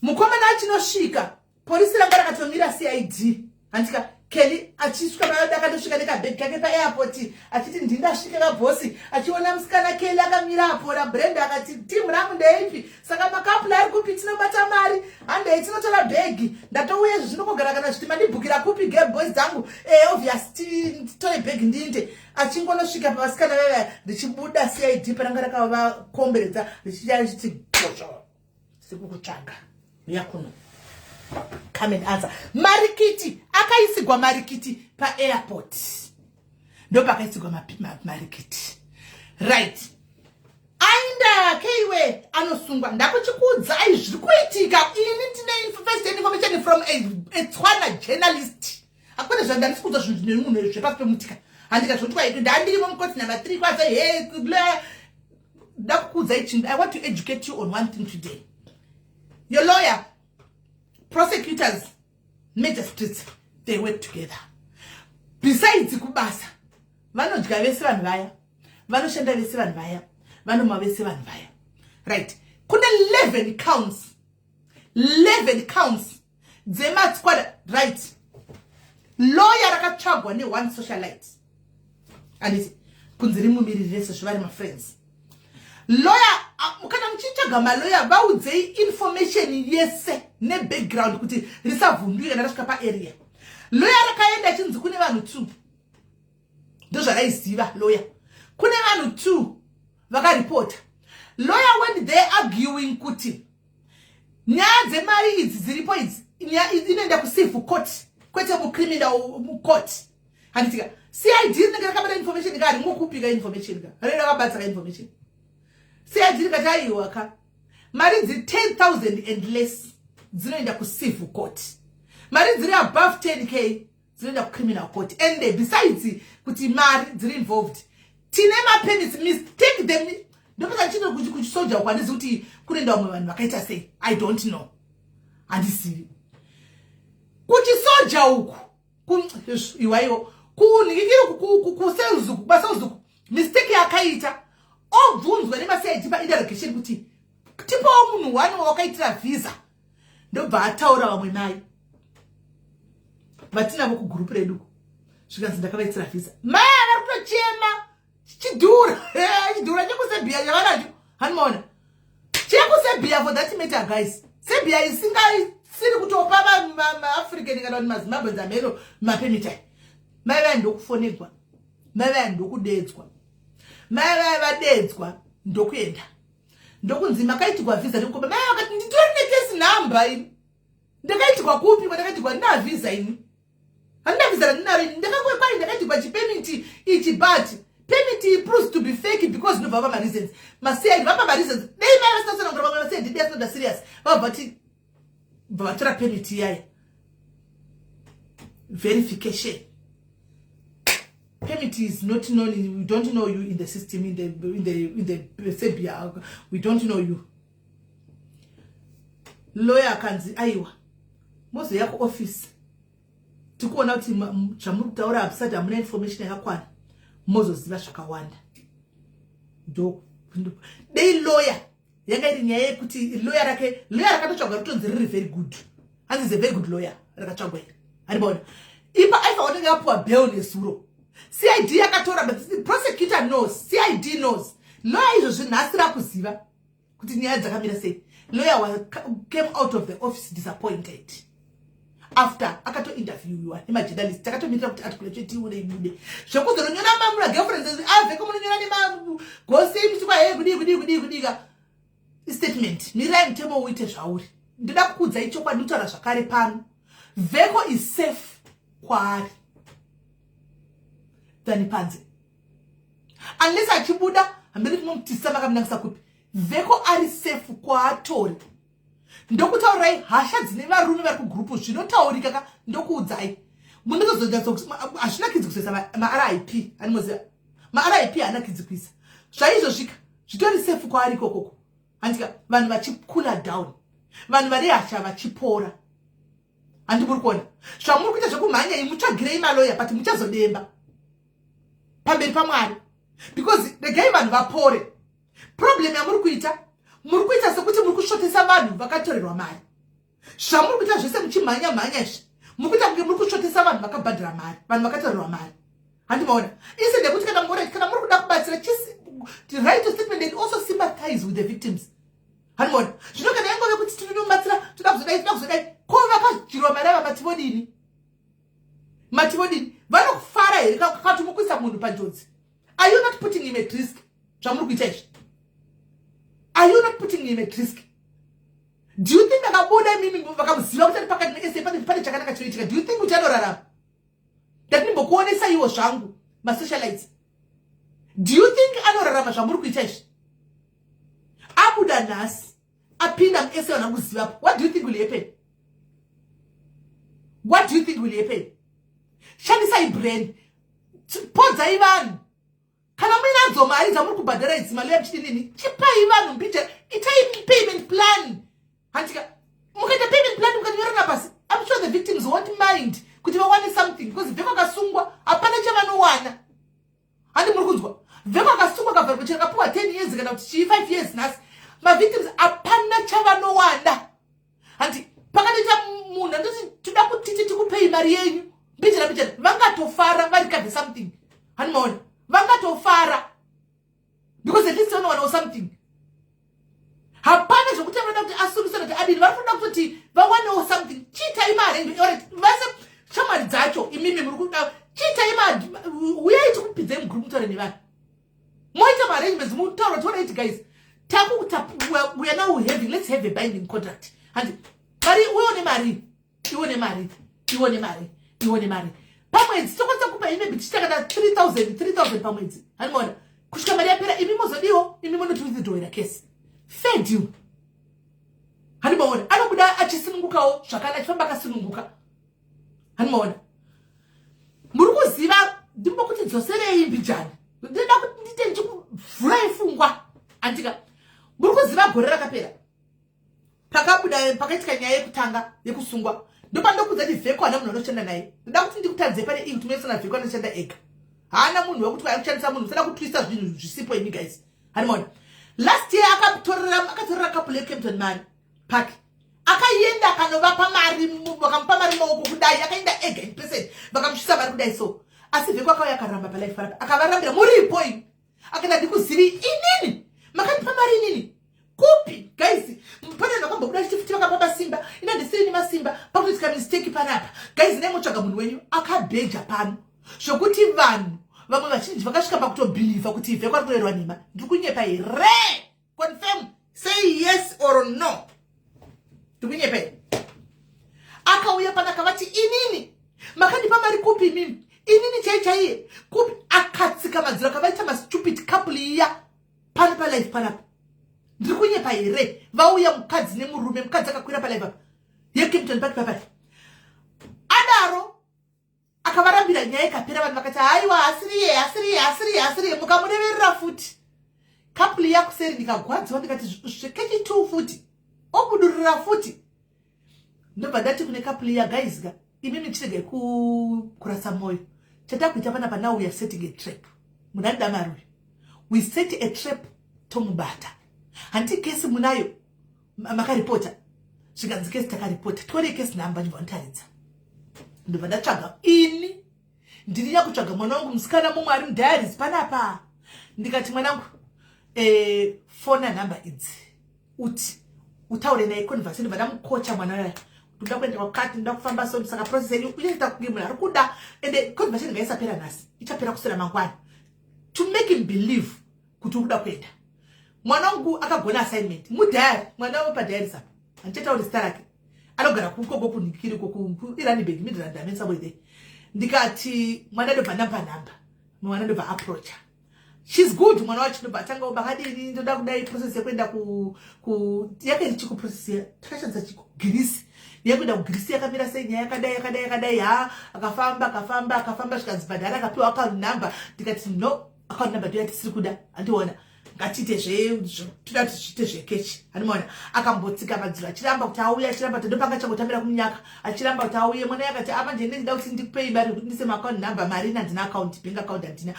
Speaker 2: mukomana achinosvika polisi ranga rakatomira CID handika Kelly achisvika payada akandosvika nekabhegi kake paairport achiti ndingasvike kabhosi achiona musikana Kelly akamira apo Brenda akati timu rangu ndeipi saka makapula ari kupi tinobata mari handei tinotora bhegi ndatouya zvinokogara kana zviti mandibhukira kupi boys dzangu obvious titore bhegi ndinde achingonosvika pavasikana vaya richibuda CID paranga rakavakomberedza richiti sikukutsvaga uya kuno. Come and answer. Marikiti akaisigwa marikiti paairport ndo pakaisigwa marikiti, right? Ainda keiwe anosungwa ndakuchikudzai zviri kuitika. Ini ndine first information from a Tswana journalist. Akuna zvandandisikudzwa zvinhu nemunhu zvepasi pemutika handikazvotwa ito ndandirimo mukoti number 3 kwaza ndakukudzai chinhu. I want to educate you on one thing today. Your lawyer, prosecutors, magistrates, they work together. Besides kubasa, vanodya vese vanhu vaya, vanoshanda vese vanhu vaya, vanoma vese vanhu vaya. Right? Kuna 11 counts. 11 counts. Dzema squad, right? Lawyer rakatsvagwa ne1 socialite. And it's kunziri mumiriri social my friends. Lawyer kana muchitsvaga malawyer vaudzei information yese ne background kuti risavhunduka narasvika paarea. Lawyer rakaenda achinzi kune vanhu 2 ndozvaraiziva. Lawyer kune vanhu 2 vakaripota. Lawyer went there arguing kuti nyaya dzemari idzi dziripo idzi inoenda kucivil court kwete mucriminal court. Handitika CID rinenge rakabata information ka harimwo kupika information ka rinenge rakabatsaka information. CID rikati aiwa ka mari dziri 10,000 and less dzinoenda kucivil court. Mari dziri above 10k dzinoenda kucriminal court. And besides kuti mari dziri involved tine mapermits mistake them. Ndopasa chino kuchisoja kwandizi kuti kunoenda vamwe vanhu vakaita sei. I don't know. Handisivi kuchisoja uku iwaiwo kunikiri kusenzuku basenzuku mistake yakaita obvunzwa nemaCID painterrogation kuti tipo munhu wani wakaitira visa ndobva ataura vamwe mai vatinavo kugroup redu zvikanzi ndakavaitira visa mai akakutochema chidhura chekusebhia chavanacho hanimaona chekusebhia for that matter guys. Serbia isingasiri kutopa maAfrican kana kuti maZimbabwe zamero mapemita. Mai vaya ndokufonegwa, mai vaya ndokudedzwa, mai vaya vadedzwa ndokuenda ndokunzi makaitirwa visa ndikukomba mai vakati nditori necase number ini ndakaitirwa kupi kwandakaitirwa ndina visa ini handina visa randinaro ini ndakakwekwai ndakaitirwa chipemiti ichi but permit proves to be fake because no vava reasons. Masai vapa reasons. They never start on grabber say they are not serious. Vavati vavatira permit yaya. Verification. Permit is not known. We don't know you in the system in the Serbia. We don't know you. Lawyer kanzi aiwa. Mozo yako office. Tukuona kuti chamuri kutaura absada amuna information yakakwana. Moses zvakawanda ndo dei lawyer yakaiti nyaya yekuti lawyer rakatotsvagwa rutonzi riri very good. And is a very good lawyer rakatsvagwa iri aribona ipa aifa wanenge apuwa bail nesuro. CID yakatora but the prosecutor knows, CID knows. Lawyer izvozvi nhasi rakuziva kuti nyaya dzakamira sei. Lawyer came out of the office disappointed after akato interview nemajournalist akatomira kuti article chetione ibude zvekuzoronyora mamura girlfriends ave komunonyora nemagosi mtikwa kudika statement mirai mutemo uite zvauri. Ndoda kukudza ichokwadi nditaura zvakare pano. Veko is safe kwaari than panze unless achibuda hambiri tinomutisa makamnangisa kupi. Veko ari safe kwaatori. Ndokutaurai hasha dzine varume vari kugrupu zvinotaurika ka ndokuudzai munotozodza hazvina kidzi kuzoisa maRIP animoziva maRIP haana kidzi kuisa zvaizvosvika zvitori safe kwaari ikokoko. Handika vanhu vachikula down vanhu vari hasha vachipora. Handimuri kuona zvamuri kuita zvekumhanya imutsvagirei maloya but muchazodemba pamberi paMwari because regai vanhu vapore. Problem yamuri kuita muri kuita sekuti muri kushotesa vanhu vakatorerwa mari. Zvamuri kuita zvese muchimhanya izvi mukuita kunge muri kushotesa vanhu vakabhadhira mari, vanhu vakatarirwa mari. Handimaona. Instead yekuti kana muri kuda kubatsira right to statement and also sympathize with the victims. Handimaona. Zvino kana yangove kuti tinobatsira toda kuzodai ko vakadzhirwa mari ava mativodini vanokufara here kakati mukuisa munhu panjodzi. Are you not putting him at risk? Zvamuri kuita izvi? Are you not putting him at risk? Do you think akabuda mimi vakamuziva kuti ari pakati neese pane chakanaka chinoitika? Do you think kuti anorarama? Ndatimbokuonesa iwo zvangu masocialites. Do you think anorarama zvamuri kuita izvi? Abuda nhasi apinda muese vana kuzivapo. What do you think will happen? What do you think will happen? Shandisai brain. Podzai vanhu. Kana muinadzo mari dzamuri kubhadhara idzi mali yachidinini, chipai vanhu mbicha, itai payment plan. Handika mukaita payment plan mukanyorana pasi. I'm sure the victims won't mind kuti vawane something because vheko kasungwa hapana chavanowana. Handi muri kunzwa? Vheko kasungwa kabva chakapuwa 10 years kana kuti 5 years nhasi. Ma victims hapana chavanowana. Handi pakatoita munhu andoti toda kuti tikupei mari yenyu. Bichana vangatofara vari kadhe something. Handimaona? Vangatofara because at least they know something. Hapana zvokuti vanoda kuti asulusa kuti adini vari kuda kuti vawanewo something. Chiitai mari vase shamwari dzacho imimi muri kuda chiitai mari uyai tikupidzai muguru mutaure nevanhu. Moita maarrangements mutaura kuti alright guys we are now having, let's have a binding contract. And mari ione mari pamwedzi tokwanisa kupa maybe tichakada 3000 pamwedzi. Handimaona kusvika mari yapera imi mozodiwo imi munotwithidhoera case fed you. Handimaona anobuda achisunungukawo zvakana achifamba akasununguka. Handimaona muri kuziva ndimbokuti dzoserei mbijana ndoda kuti ndite ndichikuvhura ifungwa. Andika muri kuziva gore rakapera pakabuda pakaitika nyaya yekutanga yekusungwa ndopandokudza kuti vheko hana munhu anoshanda naye. Ndoda kuti ndikutadze pane iyi tumesana vheko anoshanda ega. Haana munhu wekuti akushandisa munhu usada kutwisa zvinhu zvisipo imi guys. Handimaona last year akatorera couple yeCampton mari park akaenda akanovapa mari vakamupa mari maoko kudai akaenda ega in person vakamushisa mari kudai so asi vheko akauya akaramba palife parapa akavarambira muripo imi akaenda ndikuzivi inini makandipa mari inini kupi guys pane vakamba kuda chifiti vakapamba simba ina ndisiri masimba pakuitika mistake panapa guys nemotsvaga munhu wenyu akabheja pano zvokuti vanhu vamwe vazhinji vakasvika pakutobhiliva kuti vheko ari kurerwa nhema. Ndiri kunyepa here? Confirm, say yes or no. Ndiri kunyepa here? Akauya pana akavati inini makandipa mari kupi mimi inini chaiye kupi akatsika madziro akavaita mastupid couple iya pano palife panapa. Ndiri kunyepa here? Vauya mukadzi nemurume, mukadzi akakwira palife apa yeCampton Park papa adaro akavarambira nyaya ikapera vanhu vakati haiwa asiriye mukamureverera futi kapuli yakuseri ndikagwadziwa ndikati zvekechi 2 futi obudurira futi. Ndobva ndati kune kapuli ya guys ga imimi chiregai kurasa moyo chatakuita panapa now we are setting a trap. Munanda maruri we set a trap tomubata hanti kesi munayo makaripota zvikanzi kesi takaripota tore kesi namba ndibvantaridza ndobva ndatsvaga ini ndirinya kutsvaga mwana wangu musikana mumwe ari mudiaries panapa ndikati mwanangu fona namba idzi uti utaure naye conversation ndobva ndamukocha mwana waya ndoda kuenda kwakati ndoda kufamba so saka process yenyu unoita kunge munhu ari kuda ende conversation ngaisapera nhasi ichapera kusera mangwana to make him believe kuti uri kuda kuenda. Mwana wangu akagona assignment mudiary mwana wangu padiaries apa anchetauri zita rake anogara kukoko kunikiri koku iranibeg Midrand amensa boide. Ndikati mwana ndobva ndampa namba mwana ndobva approach she's good mwana wacho ndobva atanga ubakadini ndoda kudai process yekuenda ku yake chiku process takashandisa chiku Greece yekuenda ku Greece yakamira sei yakadai ha akafamba zvikazibhadhara akapiwa account number. Ndikati no account number ndiyo yatisiri kuda andiona ngatite toda tichite zvekechi. Handimaona akambotsika madziro achiramba kuti auye achiramba ndopanga changotambira kumunyaka achiramba kuti auye mwana yakati apa ndine ndida kuti ndikupei mari kuti ndise account number mari handina account bank account handina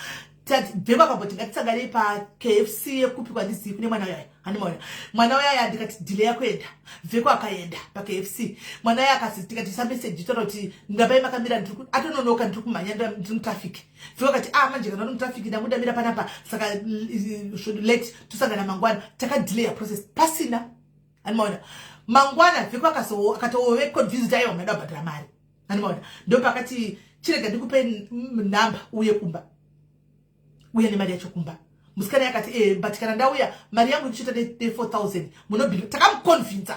Speaker 2: tati bhema kaboti ngatitsangane pa KFC yekupikwa ndiziku nemwana waya hanimona mwana waya ndikati delay yakwenda vheko akaenda pa KFC mwana waya akasitika tisa message toroti ndabai makamira ndiri atononoka ndiri kumhanya ndiri mutraffic vheko akati manje kana ndiri mutraffic ndamudamira panapa saka should late tusangana mangwana takadelay process pasina hanimona mangwana vheko akatowe code visit ayo mada bhadhara mari hanimona ndo pakati chirega ndikupe namba uye kumba uya nemari yacho kumba musikana yakati but kana ndauya mari yangu ichita de 4000 munobhiliva takamuconvinza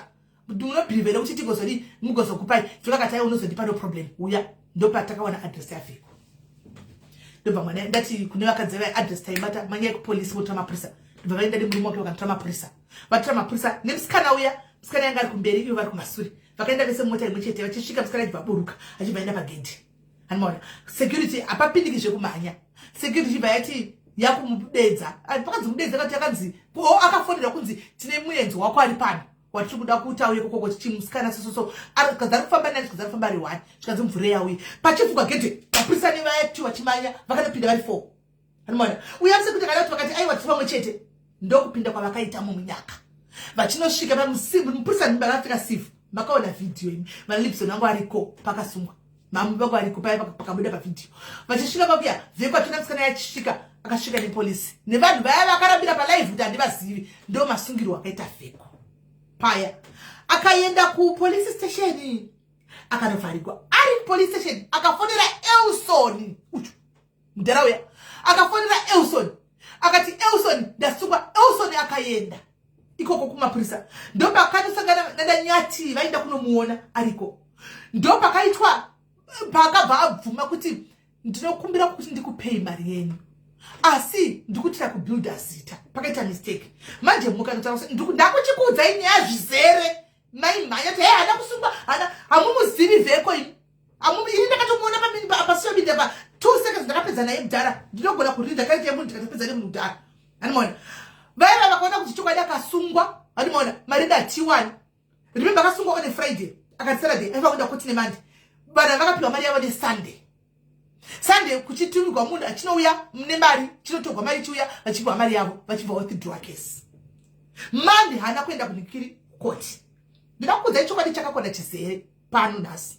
Speaker 2: munobhilivera kuti tigozodi mugozokupai vheko akati unozondipa no problem uya ndo patakawana address yavheko ndobva mwana ndati kune vakadzi vai address taibata manya yekupolisi votora mapurisa ndobva vaenda nemurume wake vakanotora mapurisa vatora mapurisa nemusikana uya musikana yanga ari kumberi ivo vari kumasure vakaenda vese mumota imwe chete vachisvika musikana achibva buruka achibva enda pagedhi hanimona security apapindiki zvekumhanya security vayati yakumudedza pakanzi mudedza kati yakanzi akafonera kunzi tine muenzi wako ari pano watiri kuda kuti auye kokoko chimusikana sososo kazari kufamba nani kazari kufamba ari 1 chikanzi mvure yauye pachifuka gete mapurisa nevayati vachimanya vakatopinda vari 4 hanimona uyamuse kuti kana kuti vakati aiwa tiri pamwe chete ndokupinda kwavakaita munyaka vachinosvika pamusimbi mupurisa vakafika sifu makaona vhidhiyo imi malipson angu ariko pakasungwa mamu vangu ariko paya pakabuda pavidhiyo vachisvika pakuya vheko atona musikana yachisvika akasvika nepolisi nevanhu vaya vakarambira palive kuti handivazivi ndo masungirwo akaita vheko paya akaenda kupolice station akanovharigwa ari kupolice station akafonera Elson uchu mudharauya akafonera Elson akati Elson ndasungwa Elson akaenda ikoko kumapurisa ndo pakanosangana nadanyati vaenda kunomuona ariko ndo pakaitwa pakabva abvuma kuti ndinokumbira kuti ndikupei mari yenyu asi ndikutira kubuilda zita pakaita mistake manje mukanotaura ndakuchikuudzai nyaya zvizere maimhanya kuti hada kusungwa hamumuzivi vheko ini ini ndakatomuona pasiyo media pa 2 seconds ndakapedza naye mudhara ndinogona kurinda kaiti yemunhu ndikatopedza nemunhu mudhara hanimona vaiva vakaona kuti chokwadi akasungwa hanimona marida T1 remember akasungwa on a Friday akati Saturday aiva kuenda koti nemande vanhu vakapiwa mari yavo neSunday kuchitumirwa munhu achinouya mune mari chinotorwa mari chiuya vachibva mari yavo vachibva withdraw case Monday hana kuenda kunikiri koti ndinakudza chokwadi chakakona chizere pano nhasi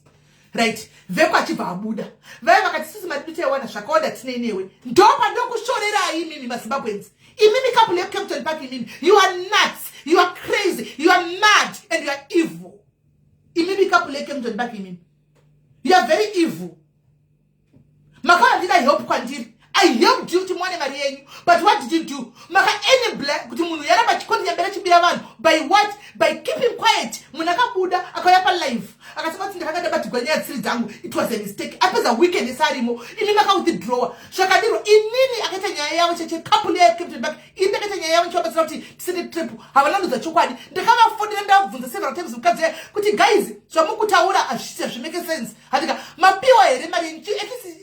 Speaker 2: right vheko achibva abuda vai vakati sisi mari taiwana zvakawanda tine newe ndopa ndokushorerai imimi maZimbabweans imimi couple yeCampton Park imimi you are nuts you are crazy you are mad and you are evil imimi couple yeCampton Park imimi you are very evil maka ndina help kwandiri I helped you to muone mari yenyu but what did you do maka enable kuti munhu yaramba chikondi yambere chibira vanhu by what by keeping quiet munhu akabuda akauya pa live akasema kuti ndakanga batigwa nyaya tsiri dzangu it was a mistake apedza weekend isarimo ini maka withdraw zvakadiro inini akaita nyaya yavo cheche couple yeCampton Park ini ndakaita nyaya yavo nchobatsira kuti tisende trip havana nudza chokwadi ndakavafondera ndabvunza several times mukadzi kuti guys zvamukutaura azvimake sense handika mapiwa here mari at least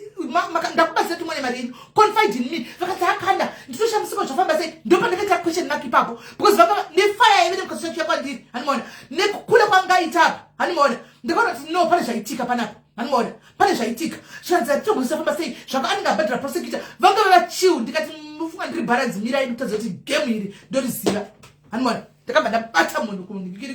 Speaker 2: ndakubasira tumwane mari yenyu confide in me vakati akanda nditoshamisuka zvafamba sei ndopa ndakaita question mark ipapo because vaka nefire yevene mukasira yakwandiri hanimona nekukula kwangaita hanimona ndakaona kuti no pane zvaitika panapa hanimona pane zvaitika zvanzi togosafamba sei zvaka anenge abhadhira prosecutor vanga vachiu ndikati mufunga ndiri bharanzi mirai kutadza kuti game iri ndoriziva hanimona ndakabva ndabata munhu kunikiri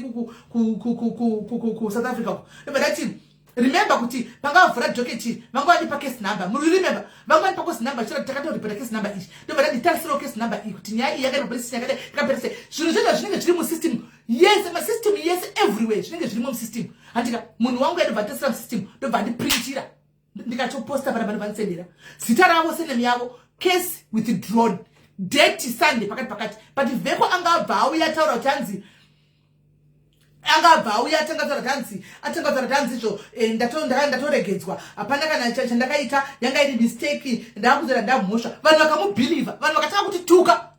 Speaker 2: South Africa ndobva ndati remember kuti vangavhura docket vangavanipa case number muri remember vangavanipa case number chira takatoripota case number ichi ndobva ndanditarisirawo case number iyi kuti nyaya iyi yakaita police yakapera sei zvinhu zvezvo zvinenge zviri musystem yes masystem yes everywhere zvinenge zviri musystem handika munhu wangu yandobva nditarisira musystem ndobva ndiprintira ndikatoposta pana vanhu vanisendera zita ravo senemu yavo case withdrawn date Sunday pakati but vheko angabva auya taura kuti hanzi angabva auya atanga tanzi izvo ndatoregedzwa hapana kana chandakaita yanga iri mistake ndakuzera ndamhosva vanhu vakamubhiliva vanhu vakatanga kuti tuka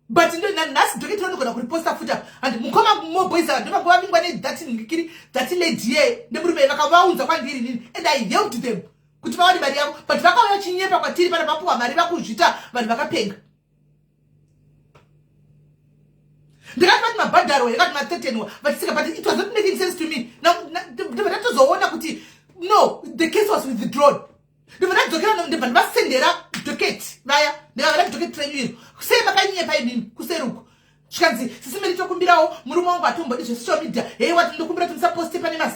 Speaker 2: but nhasi dhoketi vanogona kuriposta futa and mukoma moboisa ndovangavavingwa that lady ye nemurume vakavaunza kwandiri nini and I helped them kuti vawane mari yavo but vakauya chinyepa kwatiri pana vapuwa mari vakuzvita vanhu vakapenga ndikati vati mabhadharo yakati matetenwa vachisika but it was not making sense to me ndibva ndatozoona kuti no the case was withdrawn ndibva ndadzokera ndibva ndivasendera docket vaya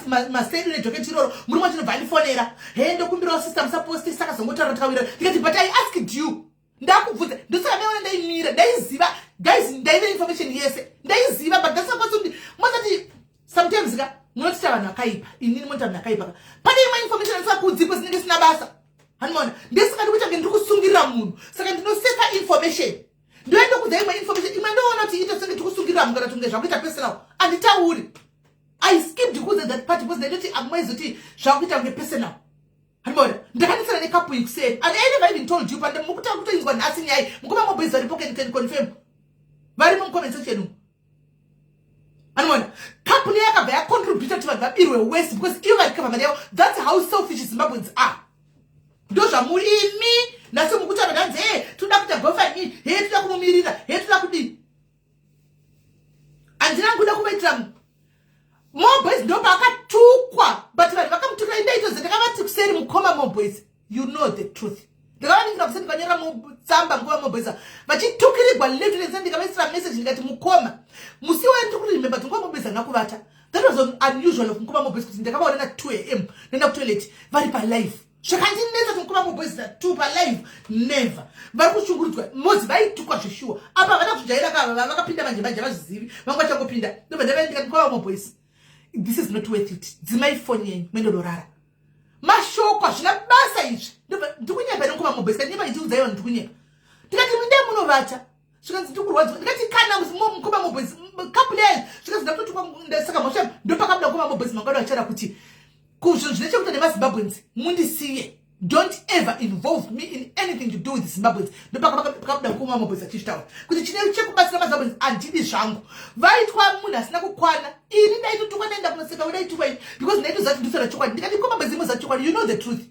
Speaker 2: maseni nejoke chiroro muri mwachinobva ndifonera he ndokumbirawo sister musaposti saka zongotaura takawira ndikati but I asked you ndakubvunza ndosaka ndaiona ndaimira ndaiziva guys ndaive information yese ndaiziva but that's supposed to be mwazati sometimes ka munotita vanhu vakaipa inini munota vanhu vakaipa pane imwe information andisakudzipo zinenge sina basa hanimona ndisingadi kuita ndiri kusungirira munhu saka ndinoseka information ndoenda kudza imwe information imwe ndoona kuti ito senge tikusungirira munhu kana tunge zvakuita personal anditauri I skipped kuza that part because ndoti amwezoti zvakuita kunge personal hanimona ndakanisana nekapu ikuseni and I never even told you but mukutaura kutoinzwa nhasi nyai mukoma mobhezi varipo can confirm vari mucomment section hanimona kapu neyakabva yacontributa kuti vanhu vabirwe west because ivo varikava mari yavo that's how selfish Zimbabweans are ndo zvamuri imi nasi mukutaura ndanzi toda kuita gofani toda kumumirira toda kudii handina kuda kuvaitira Moboys ndo pakatukwa but vanhu vakamutukira indaitoze ndakavati kuseri mukoma Moboys you know the truth ndakavaningira kuseni kanyora mutsamba nguva Moboys vachitukirirwa left and center ndikavaisira message ndikati mukoma musi wendi kuti remember kuti nguva Moboys ndakuvata that was unusual of mukoma Moboys kuti ndakavaona na 2 am nenda kutoilet vari palive zvakandinetsa kuti mukoma Moboys na 2 palive never vari kushungurudzwa mozi vaitukwa zveshuwa apa vana kujaira kava vakapinda manje vazvizivi vanga vachangopinda ndobva ndavaindika mukoma Moboys. This is not worth it. Dzimai fonyenyu mendorara. Mashoko azvina basa izvi. Ndikunyemba nokuma Moboys kandi nyemba ichiudza iwo ndikunyemba. Ndikati minde munovata. Zvikanzi ndikurwadza. Ndikati kana mukoma Moboys couple years. Zvikanzi ndakutotukwa ndasaka mosha ndopakabuda mukoma Moboys mangado achara kuti kuzvinhu zvine chekuita nemaZimbabweans mundisiye. Don't ever involve me in anything to do with Zimbabweans. Ndopakabuda mukoma Moboys achitaura kuti chine chekubatsira maZimbabweans andidi zvangu. Vaitwa munhu asina kukwana. Ini ndaitotukwa ndaenda kunoseka udaitwa ini because ndaitoziva kuti ndosara chokwadi ndikati mukoma Moboys muza chokwadi you know the truth.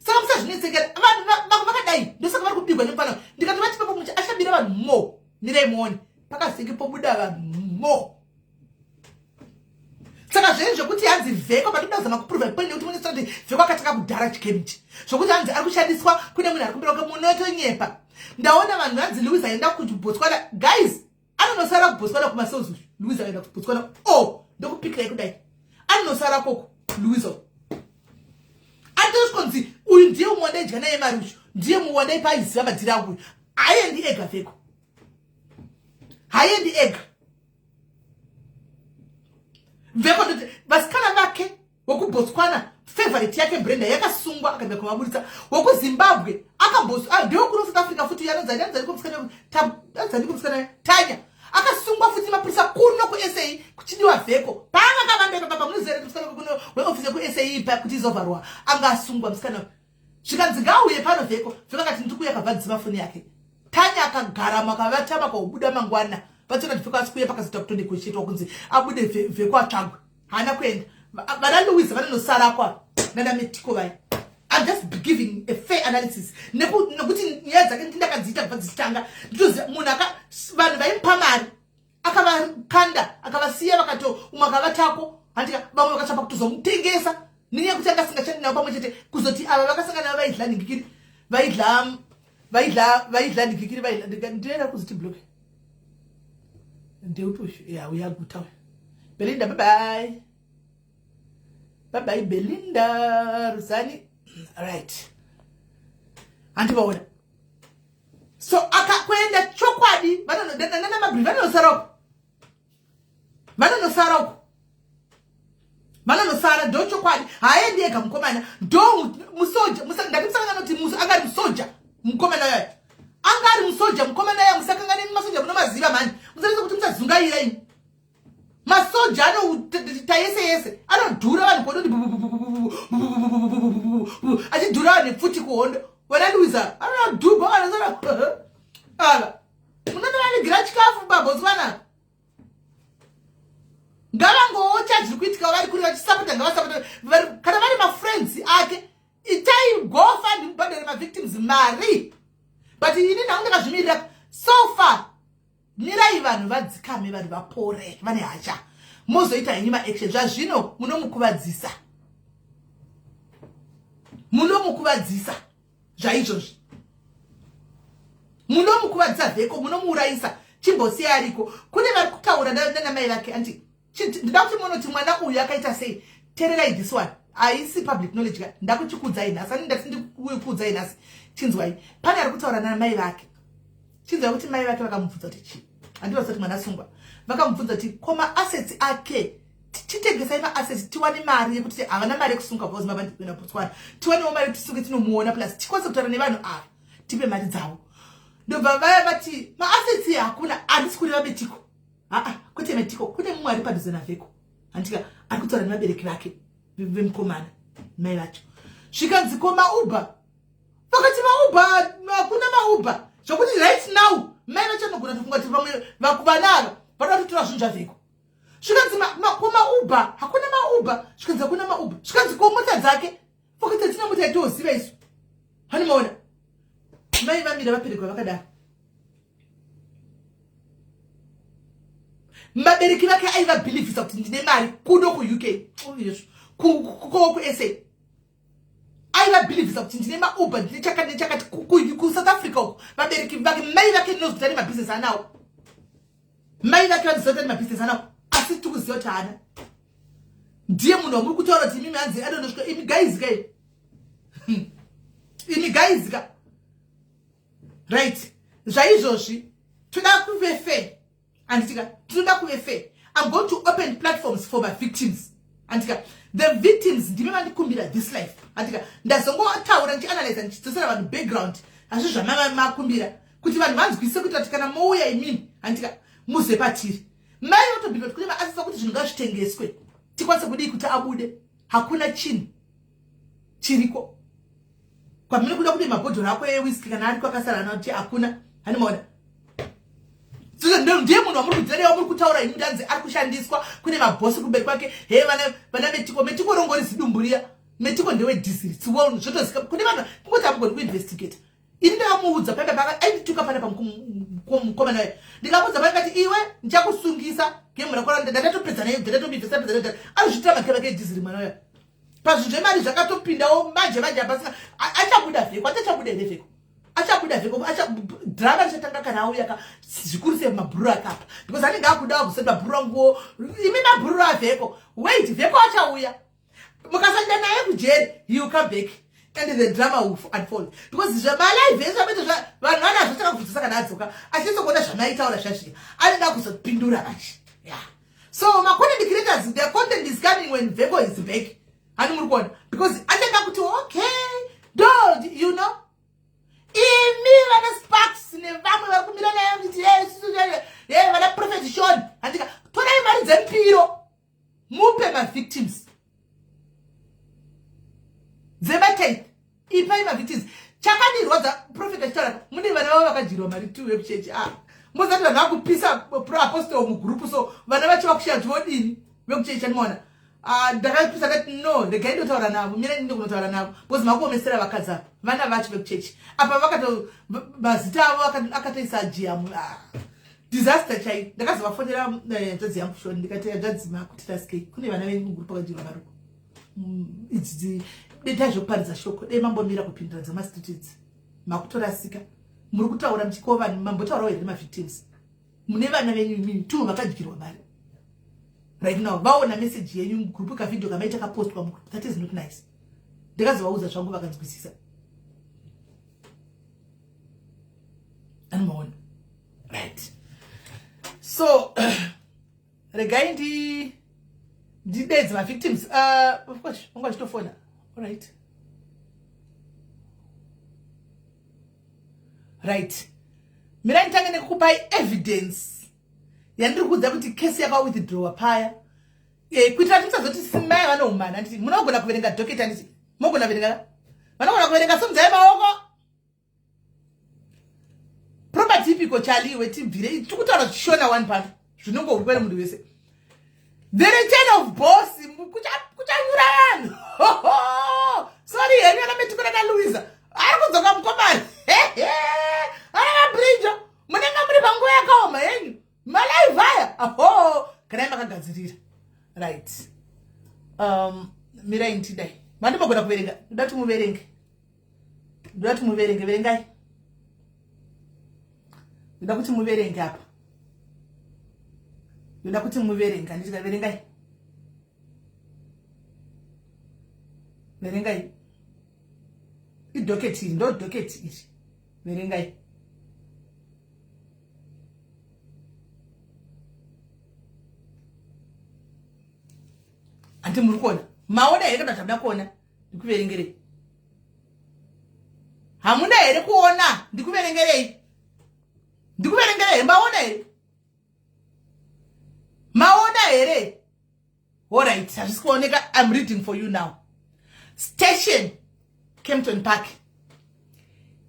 Speaker 2: Saka musazvinetsekera vanhu vakadai ndosaka vari kubigwa nemufana ndikati vatipepo mucha ashabira vanhu mo mirai muone pakazenge pobuda vanhu mo. Saka zvenyu zvokuti hanzi vheko patinoda kuzama kuprova point nekuti munoziva kuti vheko akataka kudhara chikemichi zvokuti hanzi ari kushandiswa kune munhu ari kumbira kuti munotonyepa. Ndaona vanhu hanzi Louis aenda kuBotswana guys anonosara kuBotswana kumasouth Louis aenda kuBotswana ndokupikirai kudai anonosara koko Louis andoskonzi uyu ndiye muwanda idya naye mari uyu ndiye muwanda ipaiziva madhiri angu haiendi ega vheko haiendi ega vheko ndoti vasikana vake wokuBotswana favorite yake Brenda yakasungwa akaenda kumabudisa wokuZimbabwe ndokuno South Africa futi yanozanikumusana Tanya akasungwa futi mapurisa kuno kuSA kuchidiwa vheko panga kavambeka papa munozere musikana kuno weofisi kuSA kuti izovharwa angasungwa musikana zvikanzi ngauye pano vheko akati ndikuya kabva dzima foni yake Tanya akagara makavatama kaubuda mangwana vatsona vheko asikuye pakazoita kutonde kuchitwa kunzi abude vheko atsvagwe hana kuenda vana Louis vanonosara kwa nana Metiko vaya. I'm just giving a fair analysis nekuti nyaya dzake ndakadziita kubva dzichitanga nditoziva munhu vanhu vaimupa mari akavakanda akavasiya vakato umwe akavatako handika vamwe vakachapa kutozomutengesa nenyaya yekuti anga asingachandi navo pamwe chete kuzoti ava vakasangana navo vaidla ningikiri vaidla ningikiri ndinoenda kuzoti bloke ndeutushu uyaguta Belinda bye bye Belinda Rusani right andivaona so akakwenda chokwadi vanonana mabri vanonosara ndo chokwadi haendi ega mukomana ndo musoja ndatimusangana kuti angari musoja mukomana yayo angari musoja mukomana yayo musakangani masoja munomaziva mani musarisa kuti musazungaira ini masoja anoita yese anodhura vanhu kodoti achidhura vanhu nepfuti kuhondo vana Louisa anodhubha vanasara ava munonanigira chikafu paBotswana ngavangocha zviri kuitika vari kuri vachisapota ngavasapota kana vari mafriends ake itai gofund mubhadhare mavictims mari but ini ndangu ndakazvimirira so far mirai vanhu vadzikame vanhu vapore vane hacha mozoita henyu maaction zvazvino munomukuvadzisa zvaizvozvi munomukuvadzisa vheko munomuurayisa chimbosiya ariko kune vari kutaura nana mai vake andi ndida kuti munoti mwana uyu akaita sei tererai this one haisi public knowledge ka ndakuchikudzai nhasi ani ndati ndikukudzai nhasi chinzwai pane ari kutaura namai vake chinzwai kuti mai vake vakamubvunza kuti chii handivazoti kuti mwana sungwa vakamubvunza kuti ko maassets ake titengesai maassets tiwane mari yekuti havana mari yekusunga because mabandikuenda Botswana tiwanewo mari tisunge tinomuona plus tikwanise kutaura nevanhu ava tipe mari dzavo ndobva vaya vati maassets hakuna handisi kureva Betiko kwete Betiko kune mumwe ari padhuze navheko handika ari kutaura nemabereki vake vemukomana mai vacho zvikanzi ko maUber vakati maUber hakuna maUber zvokuti right now mai vacho anogona kufunga kuti vamwe vanava vanoda kutora zvinhu zvavheko zvikanzi ko maUber hakuna maUber zvikanzi hakuna maUber zvikanzi ko mota dzake vakati hatina mota yatinoziva isu hanimaona mai vamira vaperekwa vakadaro mabereki vake aivabhilivhisa kuti ndine mari kuno kuUK kuSA aivabhilivhisa kuti ndine maUber ndine chakati nechakati kuSouth Africa uko vabereki vake mai vake ndinoziva nemabhizinesi anawo mai vake vanoziva nemabhizinesi anawo asi tikuziva kuti haana ndiye munhu wamuri kutaura kuti imimi hanzi adondosvika imi gaizika imi gaizika right zvaizvozvi toda kuve fair anditika tinoda kuve fair I'm going to open platforms for my victims anditika the victims ndime vandikumbira this life anditika ndazongotaura ndichianalyza ndichidzosera vanhu background asi zvamamakumbira kuti vanhu vanzwise kuti ati kana mouya imini anditika muze patiri mai votobhirwa kuti kune maasisa kuti zvinhu ngazvitengeswe tikwanise kudii kuti abude hakuna chinhu chiriko kwamiri kuda kuti mabhodhoro ako ewhisky kana ari kwakasara na kuti hakuna hanimaona ndiye munhu wamuri kudzirewa muri kutaura imi ndanzi ari kushandiswa kune mabhosi kumberi kwake he vana Metiko rongori zidumburiya Metiko ndewe district zvotozika kune vanhu kungoti hamugoni kuinvestigata ini ndakamuudza panga paka aindituka pana pamukomana wayo ndikamuudza pakati iwe ndichakusungisa gemu rakora ndatopedza naye ndatomibvisa azvitira makeva kediziri mwana wayo pazvinhu zvemari zvakatopindawo manje hapasina achabuda vheko atachabuda here vheko achabuda vheko drama richatanga kana auya zvikuru semabhururu akapa because anenge akudawo kusenda mabhururu anguwo imi mabhururu avheko wait vheko achauya mukasanda naye kujeri he will come back and the drama will unfold because zvamalive ezvabete vanhu vanazvotanga kubvunzisa kana adzoka achizokuona zvamaitaura zvasvika anoda kuzopindura vachi so macontent creators their content is coming when vheko is back hani muri kuona because anenge kuti okay dog you know imi vana Sparks nevamwe vari kumira naye kuti vana Prophet Sean andika torai mari dzempiro mupe mavictims dzematate ipai mavictims chakandirwadza Prophet achitaura mune vana vavo vakadhirwa mari 2 vemuchechi mozati vanhu vakupisa proapostol mugrupu so vana vacho vakushaya kuti vodini vekuchechi animaona ndakapisa kati no regai ndotaura navo mira ndinde kunotaura navo because makuomesera vakadzi ava vana vacho vekuchechi apa vakato mazita avo akatoisa ajiamu disaster chai ndakazovafonera nzadzi yangu shoni ndikati zvadzima kuti taskei kune vana venyu mugrupu vakadhirwa maruko idzi dai zvokuparidza shoko dai mambomira kupindura dzamastreet idzi makutorasika muri kutaura muchiko vanhu mambotaurawo here mavictims mune vana venyu imini tu vakadyirwa mari right now vaona message yenyu mugrupu kavidhio kamaita kapostwa mugrupu that is not nice ndikazovaudza zvangu vakanzwisisa animaona right so regai ndidedze mavictims of course vanga vachitofona alright right mira nditange nekukupai evidence yandiri kuudza kuti kesi yakawithdrawa paya kuitira kuti musazoti simai vanoumana handiti munogona kuverenga doketa handiti mogona kuverenga vanogona kuverenga somudzai maoko property ipiko chaliwe tibvire tikutaura zvishona one part zvinongo uri pene munhu wese the return of boss kuchanyura vanhu sorry henyu ana Metikona naLuiza ari kudzoka mukomana anamabrinjo munenge muri panguva yakaoma henyu malaive aya kanai makagadzirira right mirai ntidai mandimogona kuverenga ndoda kuti muverenge verengai ndoda kuti muverenge apa ndoda kuti muverenge handitikaverengai verengai idoketi ndo doketi iri verengai anti muri kuona maona here kana tamuda kuona ndikuverengerei hamuna here kuona ndikuverengerei maona here maona here alright hazvisi kuoneka. I'm reading for you now. Station Kempton Park,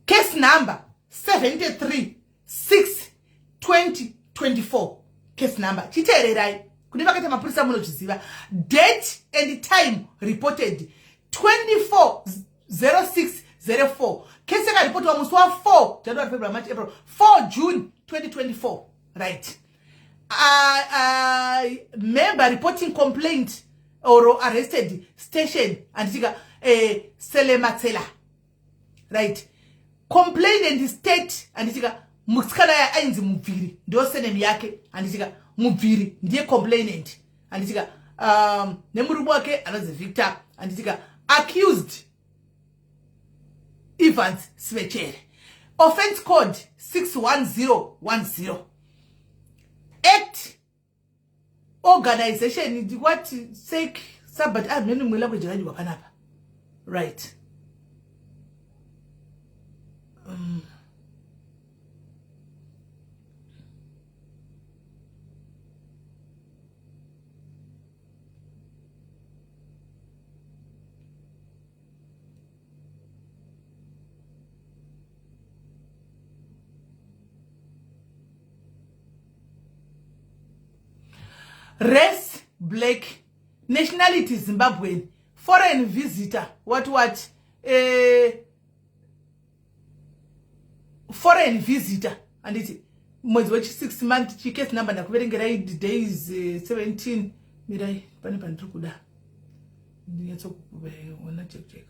Speaker 2: case number 73-6-2024. case number chiteererai kune vakati mapurisa munochiziva. Date and time reported 24/06/04. Case yakaripotwa musi wa 4 January, February, March, April, 4 June 2024. Right. Member reporting complaint or arrested station and Selematsela. Right. Complaint and state and mutsikana ya ainzi mubviri ndio senemi yake andika mubviri ndiye complainant andika nemurume wake anonzi Victor andika accused Evans Svechere. Offense code 61010. Act organization what sake sabat amene mwela kujiraji wakanapa. Right. Race black, nationality Zimbabwean, foreign visitor what foreign visitor and it's mwezi wa 6 month case number ndakuverengera days 17 mirai pane pandiri kuda ndinyatsokubona check